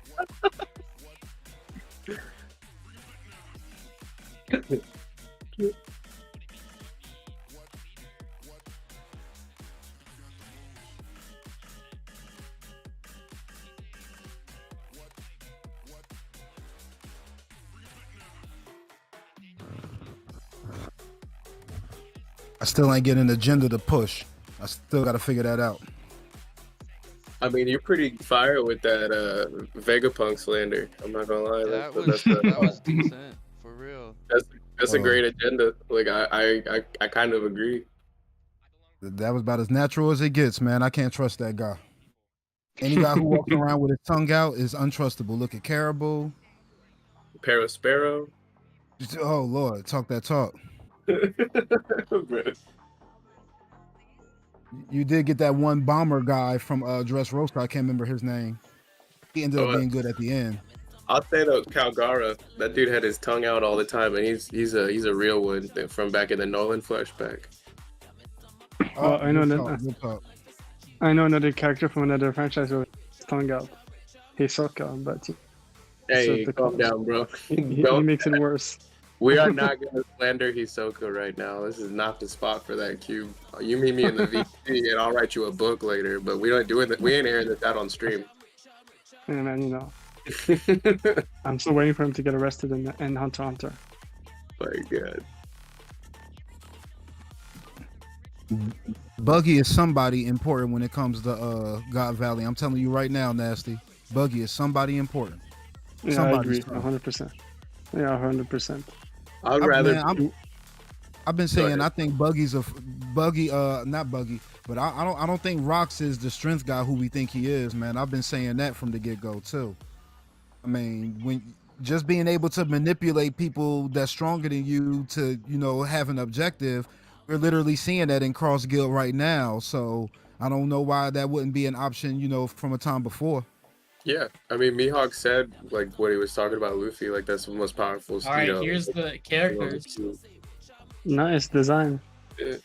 I still ain't getting an agenda to push. I still got to figure that out. I mean, you're pretty fire with that Vegapunk slander. I'm not gonna lie. That That's was decent, for real. That's a great agenda. Like I kind of agree. That was about as natural as it gets, man. I can't trust that guy. Any guy who walks around with his tongue out is untrustable. Look at Caribou. Sparrow. Oh Lord, talk that talk. You did get that one bomber guy from Dressrosa. I can't remember his name. He ended up being good at the end. I'll say though, Calgara, that dude had his tongue out all the time, and he's a real one from back in the Nolan flashback. Oh, I know that. I know another character from another franchise with his tongue out. Hisoka, but hey, calm down, bro. He makes it worse. We are not going to slander Hisoka right now. This is not the spot for that, Cube. You meet me in the VC and I'll write you a book later, but we don't do it. We ain't airing this out on stream. Yeah, man, you know. I'm still waiting for him to get arrested in Hunter x Hunter. My God. Buggy is somebody important when it comes to God Valley. I'm telling you right now, Nasty. Buggy is somebody important. Yeah, I agree. 100%. Yeah, 100%. I'd rather. I've been saying I think Buggy's not Buggy, but I don't think Rox is the strength guy who we think he is, man. I've been saying that from the get-go too. I mean, when just being able to manipulate people that's stronger than you to, have an objective, we're literally seeing that in Cross Guild right now. So I don't know why that wouldn't be an option, from a time before. Yeah, I mean, Mihawk said like what he was talking about Luffy, like that's the most powerful. All right, here's the characters. Nice design. Yeah.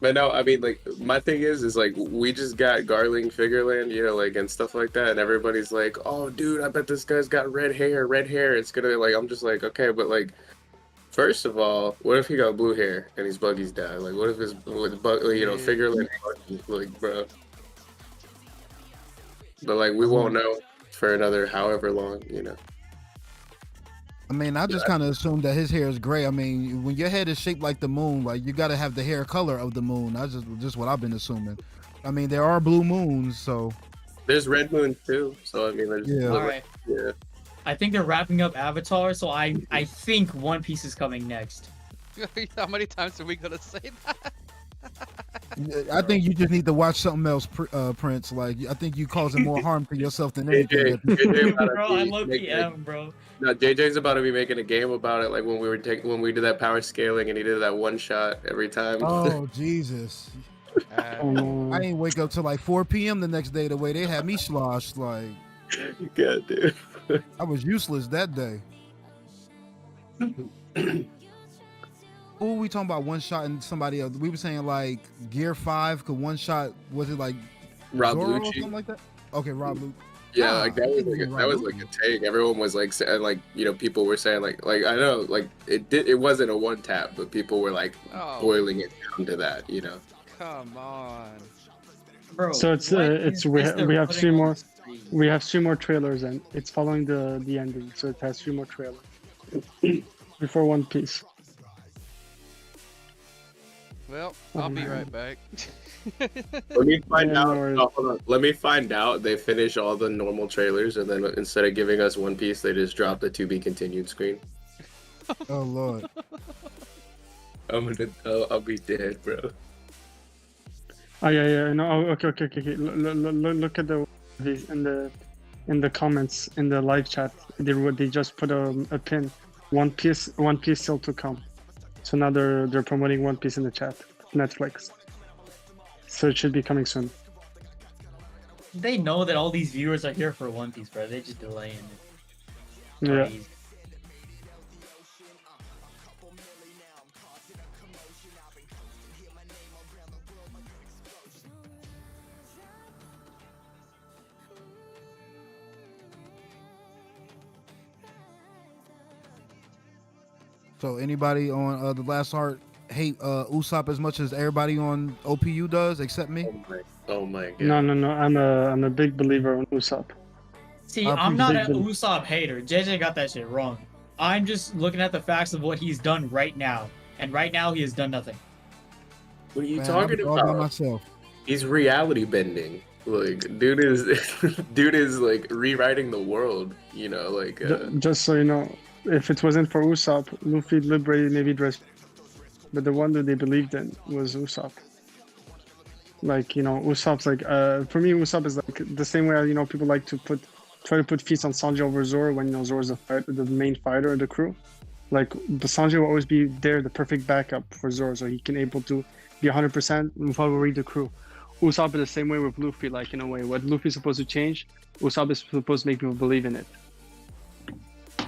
But no, I mean, like my thing is like we just got Garling Figureland, like and stuff like that, and everybody's like, "Oh, dude, I bet this guy's got red hair. It's gonna like." I'm just like, okay, but like, first of all, what if he got blue hair and he's Buggy's dad? Like, what if his Figureland, like, bro. but like we won't know for another however long, you know. I mean, I just kind of assumed that his hair is gray. I mean, when your head is shaped like the moon, like you got to have the hair color of the moon. That's just what I've been assuming. I mean, there are blue moons, so there's red moons too. So I mean, there's All right. Yeah. I think they're wrapping up Avatar, so I think One Piece is coming next. How many times are we gonna say that? I think you just need to watch something else, Prince. Like, I think you causing more harm to yourself than anything. Bro, I love PM, bro. No, JJ's about to be making a game about it, like when we did that power scaling and he did that one shot every time. Oh Jesus! I didn't wake up till like 4 p.m. the next day. The way they had me sloshed, like, God, dude. I was useless that day. Who we talking about? One shot and somebody else. We were saying like Gear 5 could one shot. Was it like Rob Zoro or Lucci? something like that? Okay, Rob Luke. Yeah, like that was like a take. Everyone was like saying, like, you know, people were saying like I know like it wasn't a one tap, but people were like boiling it down to that, you know. Come on, bro. So we have three more trailers, and it's following the ending. So it has 3 more trailers before One Piece. Well, I'll be right back. Let me find out. Oh, hold on. Let me find out. They finish all the normal trailers, and then instead of giving us One Piece, they just drop the to be continued screen. Oh Lord. I'll be dead, bro. Oh yeah. No. Okay. Look at in the comments in the live chat. They just put a pin. One Piece still to come. So now they're promoting One Piece in the chat. Netflix. So it should be coming soon. They know that all these viewers are here for One Piece, bro. They're just delaying it. Yeah. So anybody on the Last Heart hate Usopp as much as everybody on OPU does, except me? Oh my god. No. I'm a big believer on Usopp. See, I'm not an Usopp hater. JJ got that shit wrong. I'm just looking at the facts of what he's done right now, and right now he has done nothing. What are you talking all by about? myself. He's reality bending. Like, dude is like rewriting the world. You know, like. Just so you know, if it wasn't for Usopp, Luffy liberated maybe Dress, but the one that they believed in was Usopp. Like, you know, Usopp's like for me, Usopp is like the same way, you know, people like to try to put feats on Sanji over Zoro when, you know, Zoro's the main fighter of the crew. Like, Sanji will always be there, the perfect backup for Zoro, so he can able to be 100% without worrying the crew. Usopp is the same way with Luffy, like, in a way. What Luffy's supposed to change, Usopp is supposed to make people believe in it.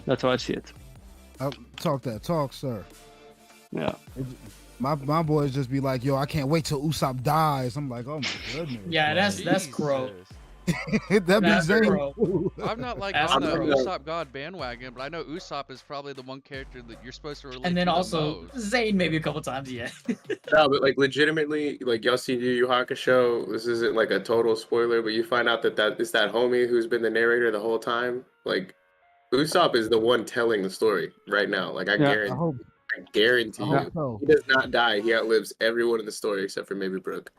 That's how I see it. Talk, sir. Yeah. My boys just be like, yo, I can't wait till Usopp dies. I'm like, oh my goodness. Yeah, that's crow. That'd be Zane. I'm not like on the Usopp God bandwagon, but I know Usopp is probably the one character that you're supposed to relate to. And then the also most. Zane maybe a couple times, yeah. No, but like legitimately, like y'all seen Yu Yu Hakusho. This isn't like a total spoiler, but you find out that is that homie who's been the narrator the whole time. Like, Usopp is the one telling the story right now. Like, I guarantee you, he does not die. He outlives everyone in the story except for maybe Brook.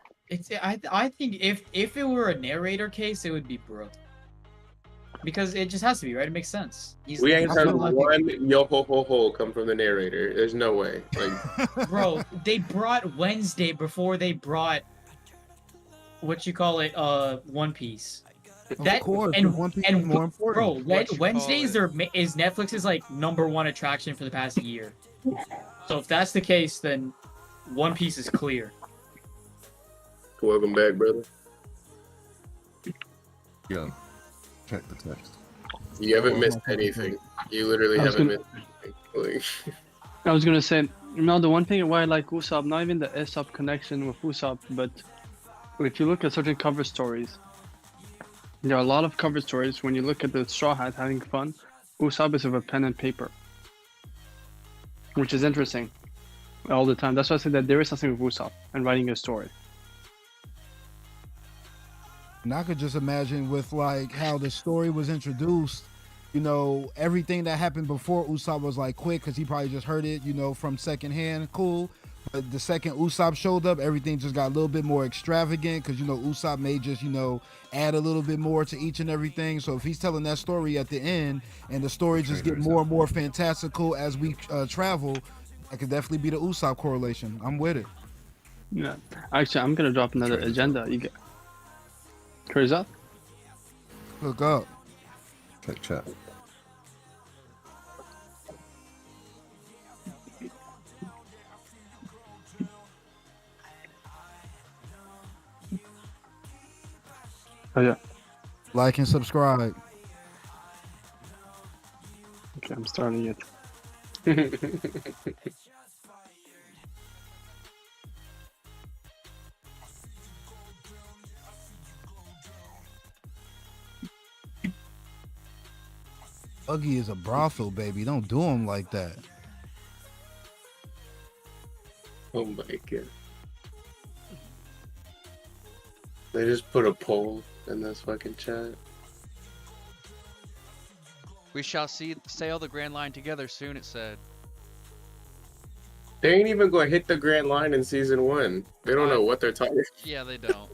I think if it were a narrator case, it would be Brook. Because it just has to be, right? It makes sense. We ain't heard one yo ho ho ho come from the narrator. There's no way. Like, bro, they brought Wednesday before they brought what you call it, One Piece. Of course, One Piece is more important. Bro, Wednesdays is Netflix's like #1 attraction for the past year. So if that's the case, then One Piece is clear. Welcome back, brother. Yeah. Check the text. You haven't missed anything. You literally haven't missed anything. I was gonna say, no, the one thing why I like Usopp, not even the Usopp connection with Usopp, but if you look at certain cover stories, there are a lot of cover stories. When you look at the Straw Hat having fun, Usopp is with a pen and paper, which is interesting all the time. That's why I said that there is something with Usopp and writing a story. And I could just imagine with like how the story was introduced, you know, everything that happened before Usopp was like quick because he probably just heard it, you know, from secondhand, cool. But the second Usopp showed up, everything just got a little bit more extravagant because, you know, Usopp may just, you know, add a little bit more to each and everything. So if he's telling that story at the end and the story just get more and more fantastical as we travel, that could definitely be the Usopp correlation. I'm with it. Yeah. Actually, I'm gonna drop another agenda. You get. Curry's up. Hook up. Check chat. Oh yeah. Like and subscribe. Okay, I'm starting it. Buggy is a brothel, baby. Don't do him like that. Oh my god. They just put a poll in this fucking chat. We shall sail the Grand Line together soon, it said. They ain't even gonna hit the Grand Line in season 1. They don't know what they're talking. Yeah, they don't.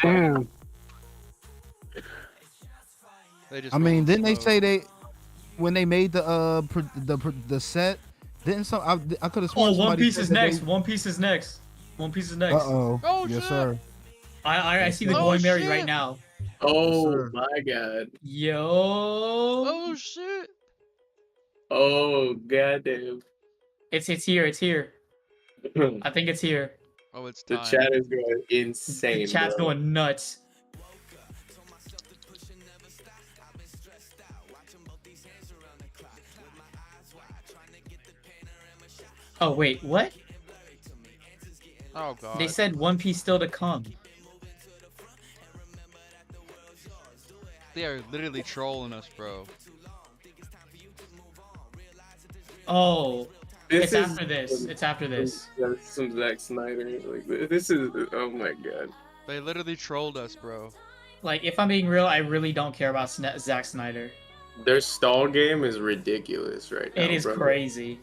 Damn. They just I mean, didn't they vote. say they when they made the set? Didn't some I could have sworn Oh, One somebody Piece said is that next. they- One Piece is next. One Piece is next. Uh-oh. Oh, Yes, shit. sir. I see the Oh, Going Merry shit. right now. Oh sir. my god. Yo. Oh shit! Oh goddamn. It's here. It's here. I think it's here. Oh, it's The time. chat is going insane. The chat's bro. going nuts. Oh wait, what? Oh god. They said One Piece still to come. They are literally trolling us, bro. Oh, This it's is after this. It's after this. some Zack Snyder. Like this is oh my god. They literally trolled us, bro. Like, if I'm being real, I really don't care about Zack Snyder. Their stall game is ridiculous right now. It is bro. crazy.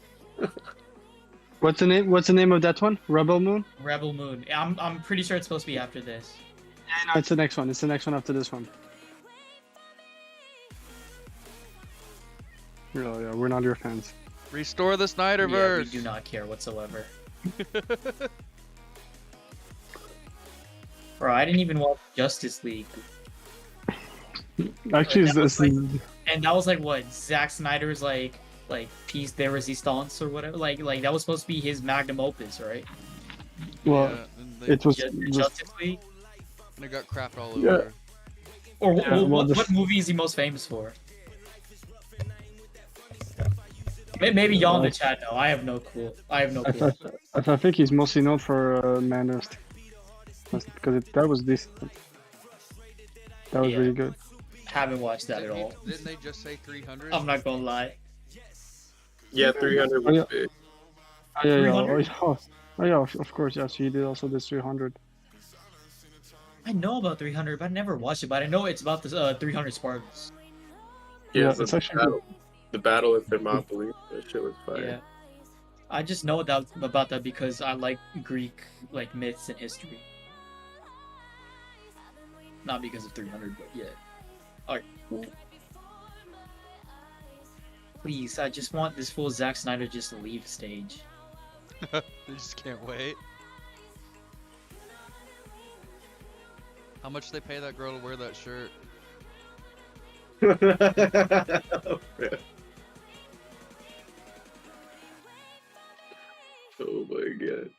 What's the name? What's the name of that one? Rebel Moon? Rebel Moon. I'm pretty sure it's supposed to be after this. No, it's the next one. It's the next one after this one. Oh yeah, we're not your fans. Restore the Yeah, we Snyderverse. do not care whatsoever. Bro, I didn't even watch Justice League. Actually, That was this And that was like what Zack Snyder's like piece de resistance or whatever. Like that was supposed to be his magnum opus, right? well, Yeah, and they, it was Justice League. they got crap all Yeah. over. Or Yeah, well, what movie is he most famous for? Maybe y'all in the chat know. I have no clue. I have no clue. I think he's mostly known for Man of Steel. Because that was decent. That was Yeah. really good. Haven't watched that at all. Didn't they just say 300? I'm not gonna lie. Yeah, 300 Oh, yeah. was big. Oh yeah, yeah, 300? oh yeah, of course, yes, he did also this 300. I know about 300, but I never watched it. But I know it's about the 300 Spartans. Yeah, it's actually the battle of Thermopylae. That shit was fire. Yeah. I just know about that because I like Greek like myths and history. Not because of 300, but yeah. Alright. Please, I just want this fool Zack Snyder just to leave the stage. They just can't wait. How much they pay that girl to wear that shirt? Oh my god.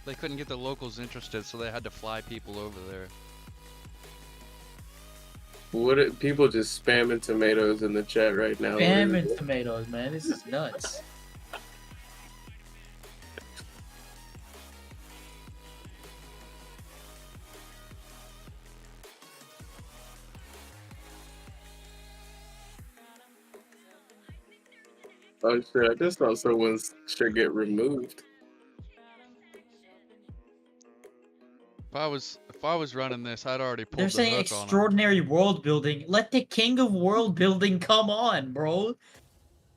They couldn't get the locals interested, so they had to fly people over there. People just spamming tomatoes in the chat right now. Spamming tomatoes, man. This is nuts. Oh shit, I just thought someone should get removed. I was running this, I'd already pulled They're the saying hook on 'em. extraordinary world building. Let the king of world building come on, bro.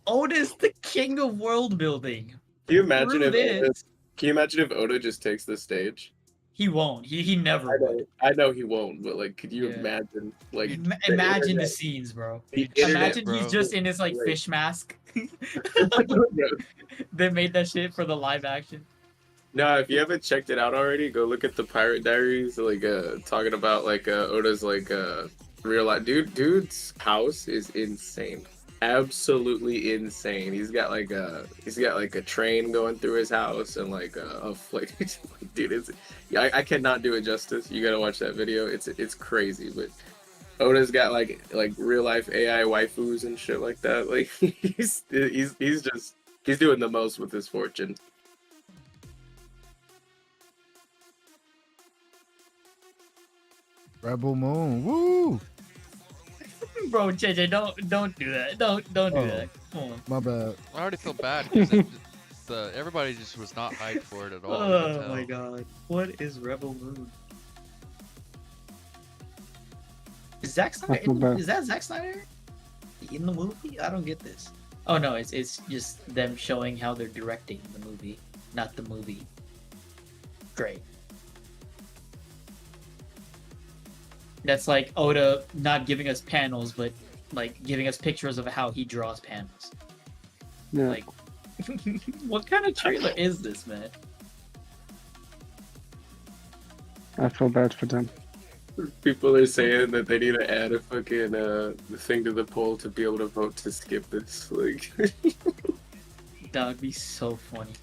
Oda's the king of world building. Can you imagine Through if Oda, this. can you imagine if Oda just takes the stage? He won't. He never would. I know he won't, but like, could you Yeah. imagine? Like, Imagine the internet- scenes, bro. the internet, Imagine bro. he's just in his like Right. fish mask. They made that shit for the live action. No, if you haven't checked it out already, go look at the Pirate Diaries. Like, talking about like Oda's like real life dude's house is insane, absolutely insane. He's got like a train going through his house and like dude, it's I cannot do it justice. You gotta watch that video. It's crazy, but Oda's got like real life AI waifus and shit like that. Like he's doing the most with his fortune. Rebel Moon. Woo! Bro, JJ, don't do that. Don't do Oh. that. Come on. My bad. I already feel bad because everybody just was not hyped for it at all. you could Oh my tell. god. What is Rebel Moon? Is Zack Snyder? feel bad. Is that Zack Snyder in the movie? I don't get this. Oh no, it's just them showing how they're directing the movie, not the movie. Great. That's like Oda not giving us panels, but like giving us pictures of how he draws panels. Yeah. Like, what kind of trailer is this, man? I feel bad for them. People are saying that they need to add a fucking thing to the poll to be able to vote to skip this. Like, That would be so funny.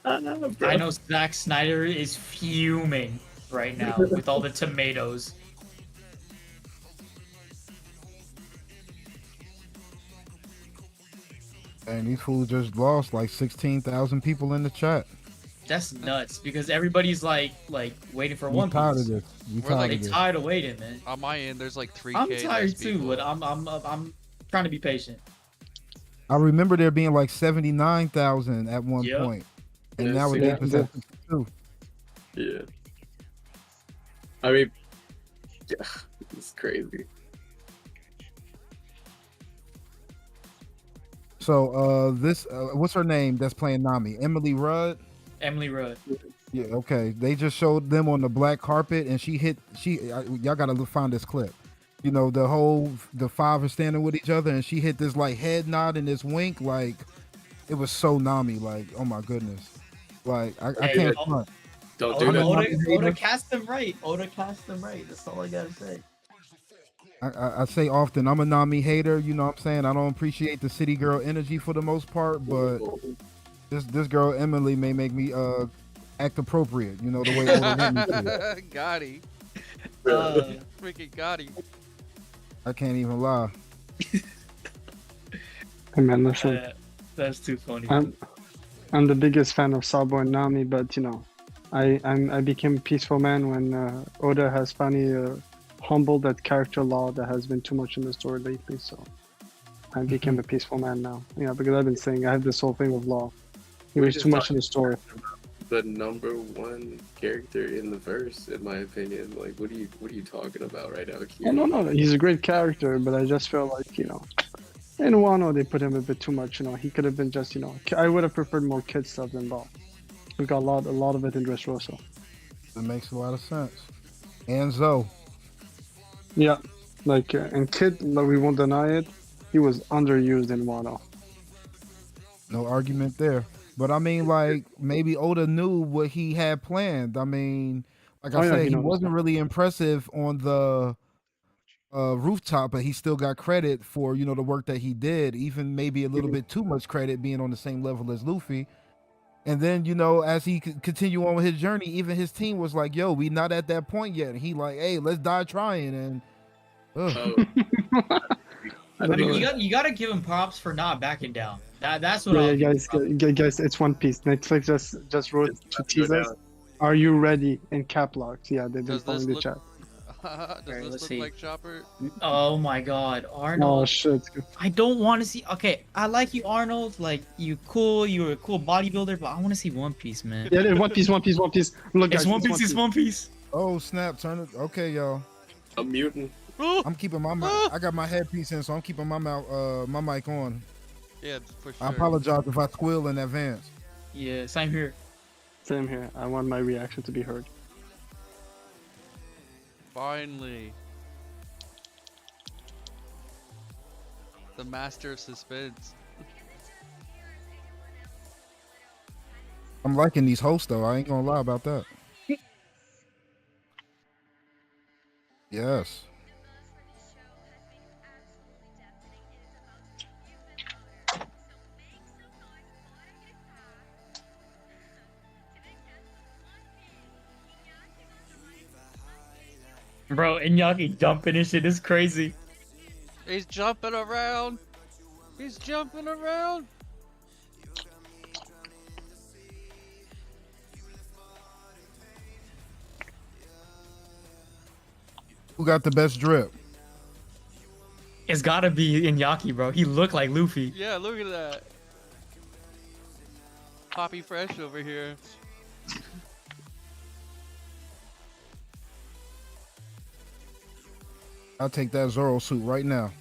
I know Zack Snyder is fuming right now with all the tomatoes. And these fools just lost like 16,000 people in the chat. That's nuts because everybody's like waiting for We One tired Piece. of this. We We're tired like They of this. tired of waiting, man. On my end, there's like 3K. I'm less tired too, people. but I'm trying to be patient. I remember there being like 79,000 at one Yep. point. And Yeah, nowadays yeah, it's yeah. at 62. yeah. I mean, yeah, it's crazy. So this what's her name that's playing Nami? Emily Rudd? Emily Rudd. Yeah, okay. They just showed them on the black carpet and y'all gotta find this clip. You know, the five are standing with each other and she hit this like head nod and this wink, like it was so Nami, like, oh my goodness. Like I Hey, can't but- front. Don't do Oda, that. Oda cast them right. Oda cast them right. That's all I gotta say. I say often I'm a Nami hater, you know what I'm saying? I don't appreciate the city girl energy for the most part, but this girl Emily may make me act appropriate, you know, the way Oda want me to. Gotti. Uh, Freaking Gotti. I can't even lie. Hey man, listen, that's too funny. I'm the biggest fan of Sabo and Nami, but you know, I became a peaceful man when Oda has finally humbled that character law that has been too much in the story lately. So I became a peaceful man now. Yeah, because I've been saying I have this whole thing with law. It was too much in the story. The number one character in the verse, in my opinion. Like, what are you talking about right now, Q? Oh no, he's a great character, but I just feel like, you know, in Wano they put him a bit too much. You know, he could have been just, you know, I would have preferred more kid stuff than law. We got a lot of it in Dressrosa. It makes a lot of sense. And Zoe. Yeah, like and Kid, like, we won't deny it, he was underused in Wano. No argument there. But I mean, like, maybe Oda knew what he had planned. I mean, like I Oh, yeah, said, he he knows wasn't that. really impressive on the rooftop, but he still got credit for, you know, the work that he did, even maybe a little bit too much credit being on the same level as Luffy. And then, you know, as he continue on with his journey, even his team was like, yo, we not at that point yet. And he like, hey, let's die trying. And Oh, I mean, you gotta give him props for not backing down. That's what Yeah, I'll guys, guys, it's One Piece. Netflix just wrote to tease us. Are you ready? In cap locks. Yeah, they've been Does following this the look- chat. Does Alright, this let's look see. like Chopper? Oh my God, Oh Arnold! shit. I don't want to see. Okay, I like you, Arnold. Like you were a cool bodybuilder, but I want to see One Piece, man. Yeah, One Piece. Look, guys, It's One Piece. It's One Piece. Oh snap! Turn it. Okay, y'all. I'm muting. I'm keeping my mic. I got my headpiece in, so I'm keeping my my mic on. Yeah, for sure. I apologize if I squeal in advance. Yeah, same here. Same here. I want my reaction to be heard. Finally. The master of suspense. I'm liking these hosts though. I ain't gonna lie about that. Yes. Bro, Iñaki dumping and shit is crazy. He's jumping around. He's jumping around. Who got the best drip? It's gotta be Iñaki, bro. He looked like Luffy. Yeah, look at that. Poppy Fresh over here. I'll take that Zoro suit right now.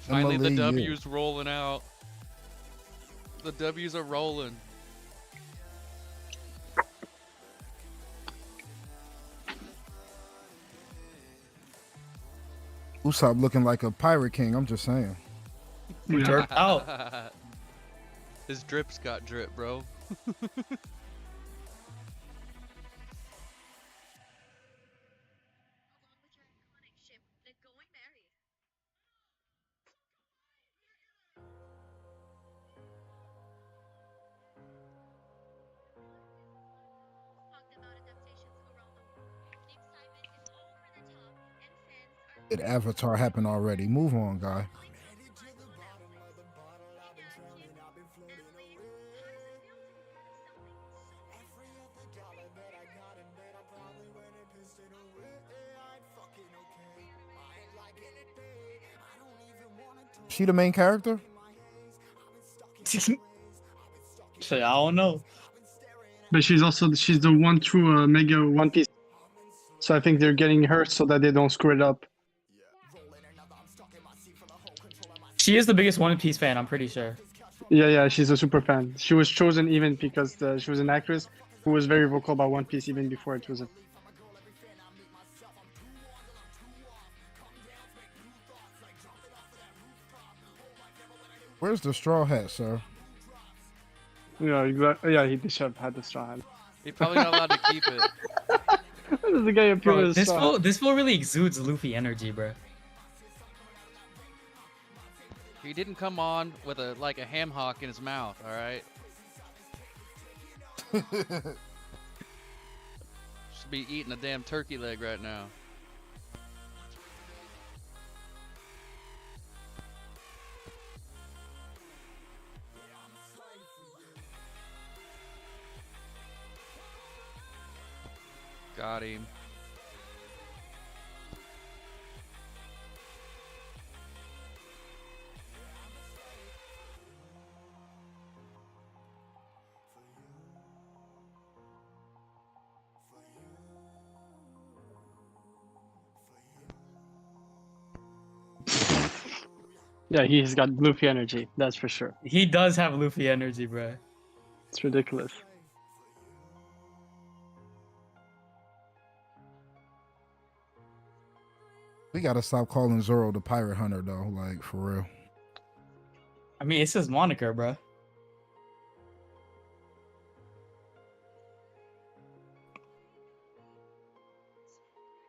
Finally, the MLE, yeah. W's rolling out. The W's are rolling. Usopp looking like a pirate king. I'm just saying. Drip out. His drip's got drip, bro. Did Avatar happen already? Move on, guy. She the main character? Shit, I don't know. But she's the one true Mega One Piece. So I think they're getting her so that they don't screw it up. She is the biggest One Piece fan, I'm pretty sure. Yeah, she's a super fan. She was chosen even because she was an actress who was very vocal about One Piece even before it was a... Where's the straw hat, sir? Yeah, exactly. Yeah, he should have had the straw hat. He probably not allowed to keep it. There's a guy up here Bro, with a straw hat. this fool really exudes Luffy energy, bro. He didn't come on with a ham hock in his mouth, all right? Should be eating a damn turkey leg right now. Got him. Yeah, he's got Luffy energy, that's for sure. He does have Luffy energy, bro. It's ridiculous. We gotta stop calling Zoro the pirate hunter though, like for real. I mean, it's his moniker, bro.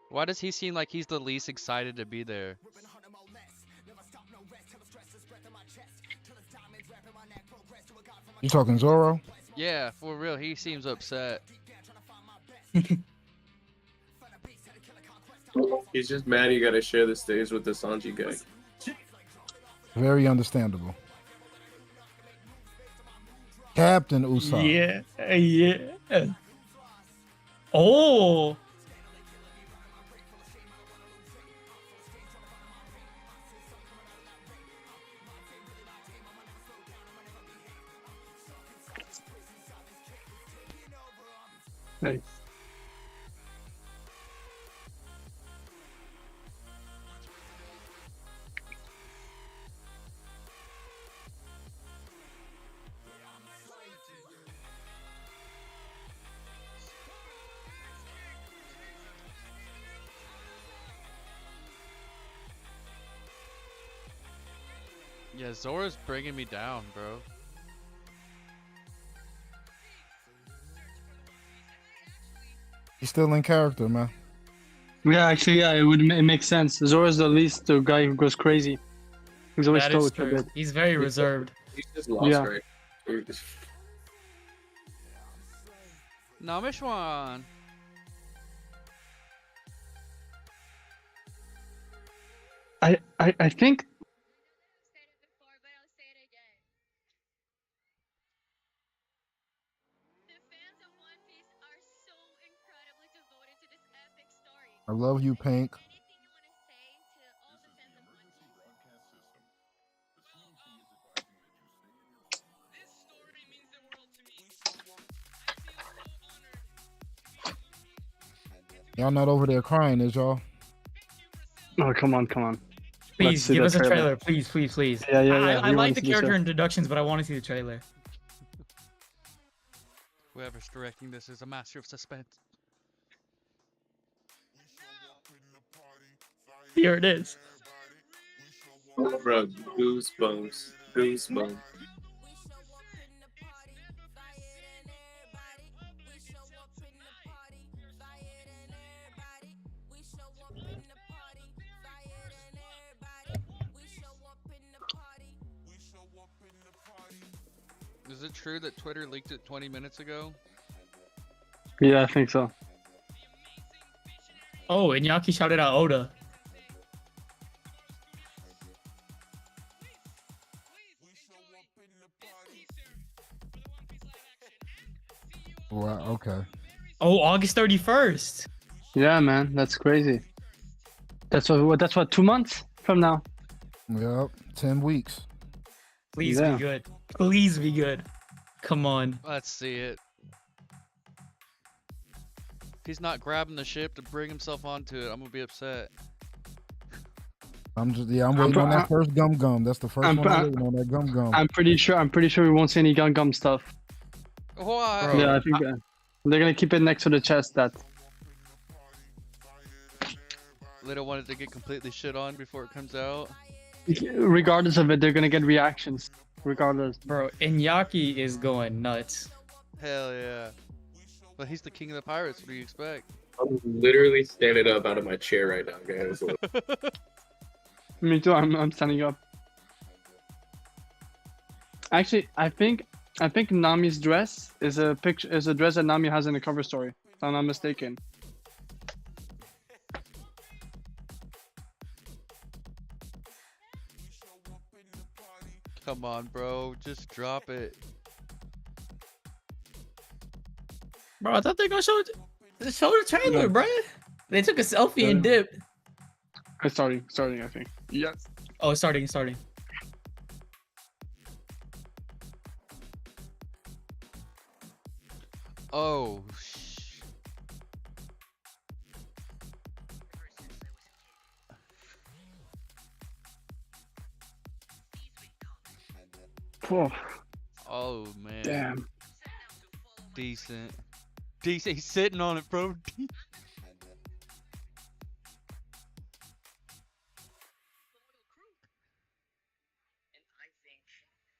Why does he seem like he's the least excited to be there? You talking Zoro? Yeah, for real, he seems upset. He's just mad he gotta share the stage with the Sanji guy. Very understandable. Captain Usopp. Yeah. Oh. Hey. Yeah, Zora's bringing me down, bro. He's still in character, man. Yeah, actually, yeah, it makes sense. Zora's the least the guy who goes crazy. He's always That is stoic a true. bit. He's very reserved. He's just lost Yeah. right. Namishwan. I think I love you, Pink. Y'all not over there crying, is y'all? Oh, come on. Let's Please see give the us a trailer. trailer, please. Yeah. I we like wanna the see character trailer. introductions, but I want to see the trailer. Whoever's directing this is a master of suspense. Here it is. Bro, goosebumps. Is it true that Twitter leaked it 20 minutes ago? Yeah, I think so. Oh, and Yaki shouted out Oda. Wow, okay. Oh, August 31st. Yeah, man, that's crazy. That's what 2 months from now. Yep, 10 weeks. Please Yeah. be good. Please be good. Come on. Let's see it. If he's not grabbing the ship to bring himself onto it, I'm gonna be upset. I'm waiting on that first gum. That's the 1st one I'm waiting on, that gum. I'm pretty sure we won't see any gum stuff. Why? Bro. Yeah, I think they're gonna keep it next to the chest. That They don't want it to get completely shit on before it comes out. regardless of it, they're gonna get reactions. Regardless. Bro, Inyaki is going nuts. Hell yeah. But he's the king of the pirates. What do you expect? I'm literally standing up out of my chair right now, guys. Me too. I'm standing up. Actually, I think Nami's dress is a dress that Nami has in the cover story. If I'm not mistaken. Come on, bro. Just drop it. Bro, I thought they were gonna show the trailer, bro. They took a selfie and dipped. It's starting, I think. Yes. Oh, starting. Oh, Oh, oh man. damn. Decent. He's sitting on it, bro.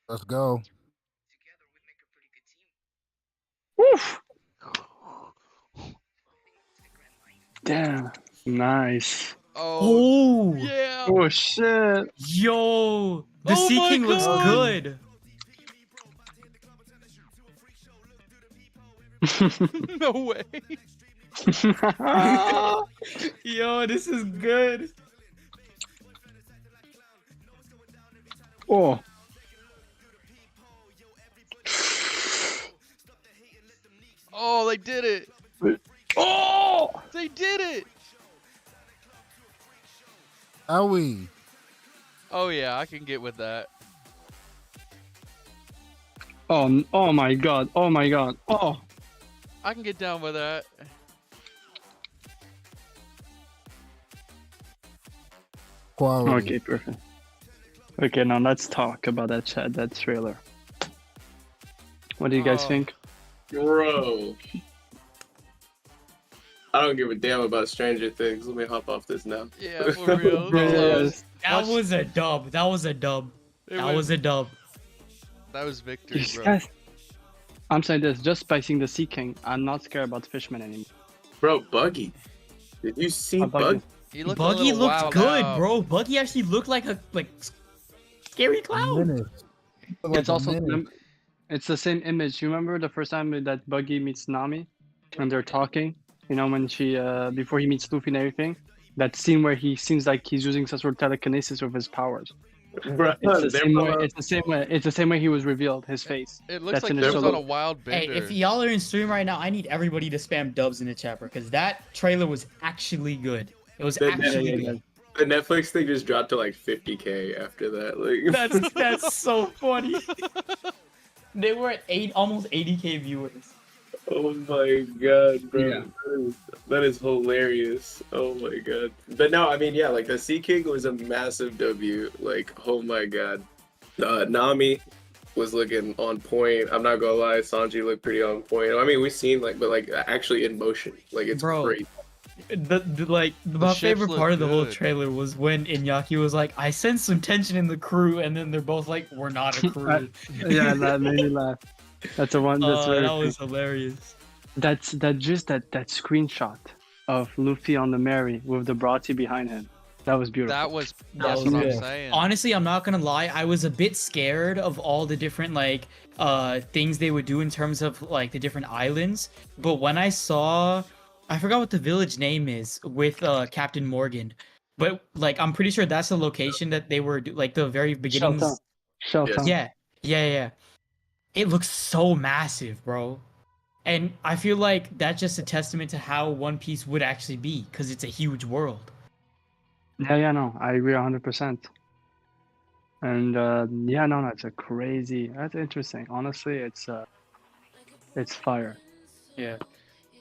Let's go. Woof. Damn. Nice. Oh, Oh, yeah. Oh shit. yo, the Oh Sea my King looks God. good. No way. Yo, this is good. Oh. Oh, they did it. Oh. They did it. Owie. Oh yeah, I can get with that. Oh. Oh my god. Oh my god. Oh. I can get down with that. Quality. Okay, perfect. Okay, now let's talk about that trailer. What do you guys Oh. think? Bro. I don't give a damn about Stranger Things. Let me hop off this now. Yeah, for real. Yes. That was a dub. That was a dub. That was a dub. That was victory, These bro. guys- I'm saying this, just by seeing the Sea King, I'm not scared about Fishman anymore. Bro, Buggy. Did you see How Buggy? Buggy? He looked a Buggy little looked wild good, out. bro. Buggy actually looked like a scary clown. Menace. It's also Menace. it's the same image. You remember the first time that Buggy meets Nami, and they're talking. You know when she before he meets Luffy and everything. That scene where he seems like he's using some sort of telekinesis with his powers. Bro, It's the they're same way. probably- It's the same way. It's the same way he was revealed. His face. It looks That's like in he the was solo. on a wild Hey, bender. if y'all are in stream right now, I need everybody to spam dubs in the chat because that trailer was actually good. It was The- actually yeah, good. The Netflix thing just dropped to like 50K after that. Like That's so funny. They were at almost 80K viewers. Oh my god, bro. Yeah. That is hilarious. Oh my god. But no, I mean, yeah, like the Sea King was a massive W. Like, oh my god. Nami was looking on point. I'm not gonna lie, Sanji looked pretty on point. I mean, we've seen but actually in motion. Like, it's Bro. great. My ships favorite look part of the whole good. trailer was when Iñaki was like, I sense some tension in the crew, and then they're both like, we're not a crew. Yeah, that made me laugh. That's the one. That's very. That was hilarious. That screenshot of Luffy on the Mary with the Bratty behind him. That was beautiful. That was. That That's was what I'm good. saying. Honestly, I'm not gonna lie, I was a bit scared of all the different things they would do in terms of like the different islands. But when I saw, I forgot what the village name is with Captain Morgan, but like I'm pretty sure that's the location that they were like the very beginnings. Shelltown. Yeah. It looks so massive, bro. And I feel like that's just a testament to how One Piece would actually be, because it's a huge world. Yeah, no, I agree 100%. And no, that's that's interesting. Honestly, it's fire. Yeah.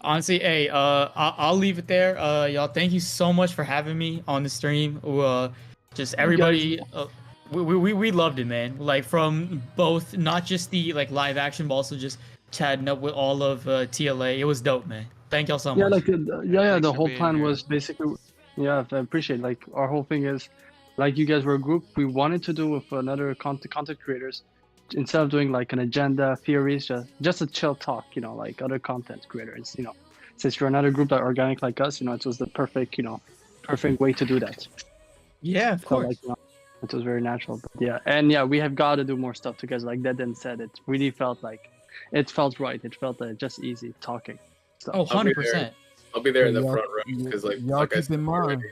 Honestly, hey, I'll leave it there. Y'all, thank you so much for having me on the stream. Just everybody, we loved it, man. Like from both, not just the like live action, but also just chatting up with all of TLA. It was dope, man. Thank y'all so Yeah, much. like Thanks the for whole being plan here. was basically, I appreciate. Like our whole thing is, like you guys were a group. We wanted to do with another content creators, instead of doing like an agenda theories, just a chill talk. Like other content creators. Since you're another group that are organic like us, it was the perfect way to do that. Yeah, of So course. like, it was very natural. But yeah, and yeah, we have got to do more stuff together. Like Dead said, it really felt like, it felt right. It felt just easy talking. So, Oh, I'll be 100%. I'll be there in the Y'all- front row because y'all like I keep said in mind. already,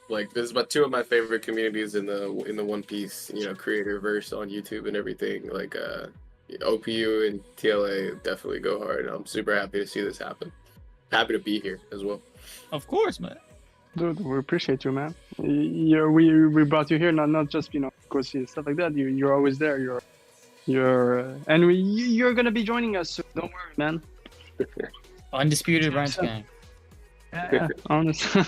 like this is my two of my favorite communities in the One Piece creator verse on YouTube and everything. Like OPU and TLA definitely go hard. I'm super happy to see this happen. Happy to be here as well. Of course, man. dude, we appreciate you, man. We brought you here not just go see stuff like that. You're always there. You're gonna be joining us soon. Don't worry, man. Undisputed Ranch Gang. Yeah, honestly.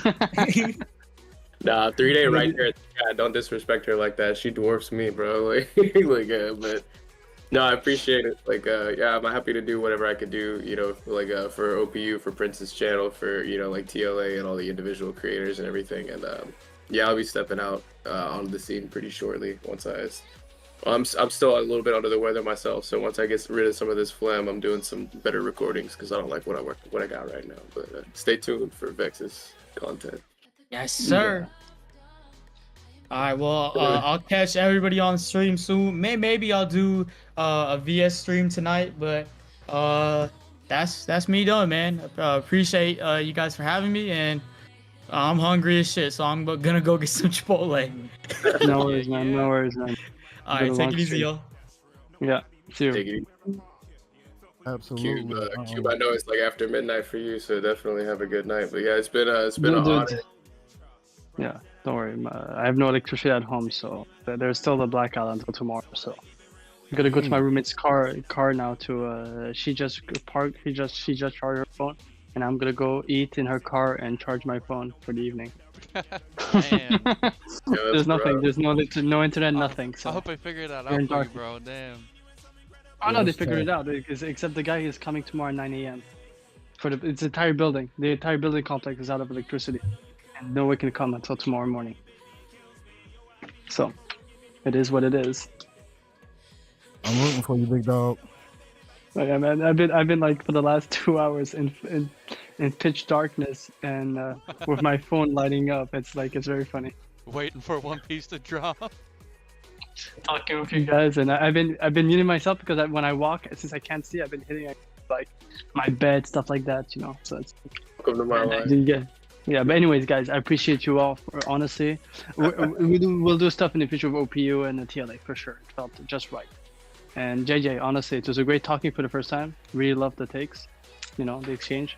Nah, 3-day right there. Yeah, don't disrespect her like that. She dwarfs me, bro. But no, I appreciate it. Yeah, I'm happy to do whatever I could do. For OPU, for Prince's channel, for like TLA and all the individual creators and everything. And yeah, I'll be stepping out onto the scene pretty shortly. I'm still a little bit under the weather myself, so once I get rid of some of this phlegm, I'm doing some better recordings because I don't like what I got right now. But stay tuned for Vex's content. Yes, sir. All right, well, I'll catch everybody on stream soon. Maybe I'll do a VS stream tonight, but that's me done, man. Appreciate you guys for having me, and I'm hungry as shit, so I'm gonna go get some Chipotle. No worries, man. No worries, man. All right, Good take luck, it easy, stream. y'all. Yeah. See you. Take it easy. Absolutely. Cube, I know it's like after midnight for you, so definitely have a good night. But yeah, it's been an Dude, honor. Yeah, don't worry. I have no electricity at home, so there's still the blackout until tomorrow. So I'm gonna go to my roommate's car now to she just parked she just charged her phone, and I'm gonna go eat in her car and charge my phone for the evening. Damn. There's nothing. There's no internet, nothing. So I hope I figured that You're out in for you, dark. bro. Damn. oh no, they Yes, figured sir. it out. Except the guy is coming tomorrow at 9 a.m. for the entire building. The entire building complex is out of electricity, and no one can come until tomorrow morning. So, it is what it is. I'm rooting for you, big dog. Yeah, man, I've been like for the last 2 hours in pitch darkness and with my phone lighting up. It's very funny Waiting for One Piece to drop. talking with you guys, and I've been muting myself because when I walk, since I can't see, I've been hitting like my bed, stuff like that, you know. So it's Welcome to my life. yeah. But anyways, guys, I appreciate you all. Honestly, we'll do stuff in the future with OPU and the TLA for sure. It felt just right. And JJ, honestly, it was a great talking for the first time. Really loved the takes, you know, the exchange.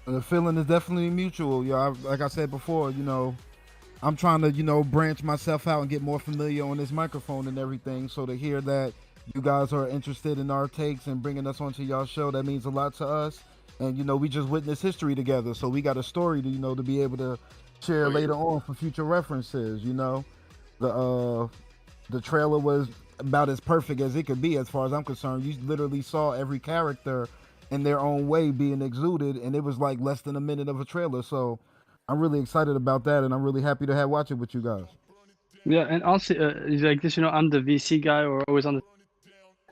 The feeling is definitely mutual. Like I said before, you know, I'm trying to, you know, branch myself out and get more familiar on this microphone and everything. So to hear that you guys are interested in our takes and bringing us onto y'all show, that means a lot to us. And, you know, we just witnessed history together. So we got a story to, you know, to be able to share later on for future references, you know. The trailer was about as perfect as it could be as far as I'm concerned. You literally saw every character in their own way being exuded, and it was like less than a minute of a trailer. So I'm really excited about that, and I'm really happy to have watched it with you guys. Yeah, and also like this, you know, I'm the VC guy or always on the.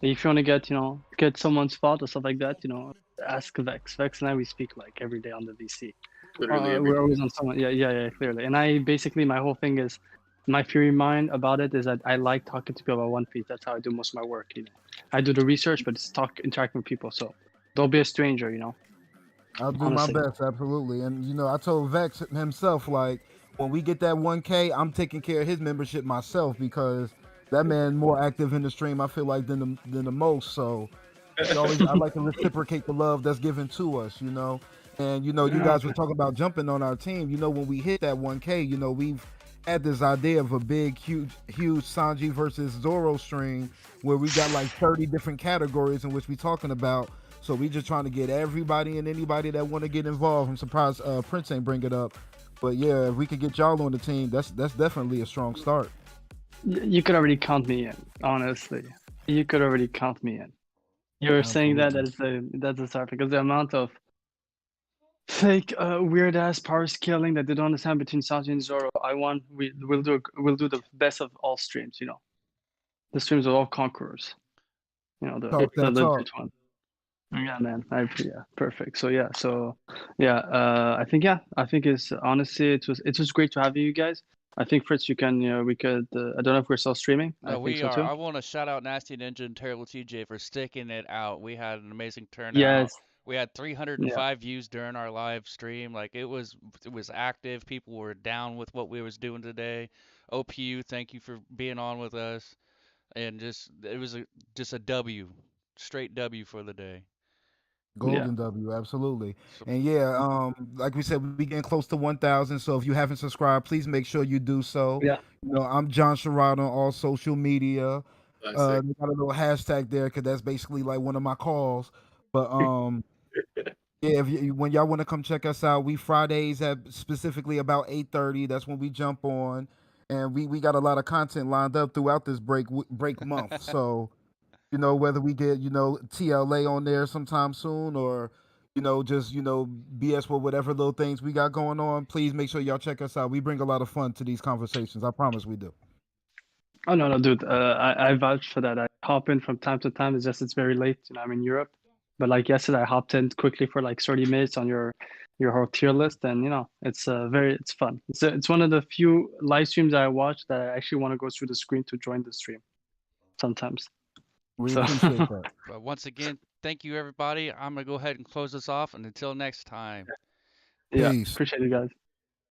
If you want to get someone's thought or stuff like that, you know, ask Vex. Vex and I, we speak like every day on the VC. Literally every We're day. always on someone. Yeah, clearly. And I basically, my whole thing is, my theory mind about it is that I like talking to people about One Piece. That's how I do most of my work. You know, I do the research, but it's interacting with people. So don't be a stranger. You know. I'll do Honestly. my best, absolutely. And you know, I told Vex himself, like, when we get that 1K, I'm taking care of his membership myself because that man more active in the stream, I feel like, than the most. So I like to reciprocate the love that's given to us, you know. And you know, you guys were talking about jumping on our team. You know, when we hit that 1K, you know, we've had this idea of a big, huge Sanji versus Zoro stream where we got like 30 different categories in which we're talking about. So we just trying to get everybody and anybody that want to get involved. I'm surprised Prince ain't bring it up, but yeah, if we could get y'all on the team, that's definitely a strong start. You could already count me in. Honestly, you could already count me in. You're saying that that's a start because the amount of fake weird ass power scaling that they don't understand between Sanji and Zoro. We'll do the best of all streams. You know, the streams of all conquerors. You know, the legit one. Yeah, man. Yeah, perfect. So I think it's honestly it was great to have you guys. I think Fritz, we could. I don't know if we're still streaming. We so are. too. I want to shout out Nasty Ninja and Terrible TJ for sticking it out. We had an amazing turnout. Yes. We had 305 views during our live stream. Like it was active. People were down with what we was doing today. OPU, thank you for being on with us. And it was just a W, straight W for the day. Golden W, absolutely. And yeah, like we said, we getting close to 1,000. So if you haven't subscribed, please make sure you do so. Yeah. You know, I'm John Sherrod on all social media. They got a little hashtag there because that's basically like one of my calls. But yeah, when y'all want to come check us out, we Fridays at specifically about 8:30. That's when we jump on, and we got a lot of content lined up throughout this break month. So. You know, whether we get, you know, TLA on there sometime soon or, you know, just, you know, BS with whatever little things we got going on, please make sure y'all check us out. We bring a lot of fun to these conversations. I promise we do. Oh, no, dude. I vouch for that. I hop in from time to time. It's very late. You know, I'm in Europe. But like yesterday, I hopped in quickly for like 30 minutes on your whole tier list. And, you know, it's fun. It's one of the few live streams that I watch that I actually want to go through the screen to join the stream sometimes. We appreciate that. But once again, thank you, everybody. I'm going to go ahead and close this off. And until next time. Yeah, appreciate you guys.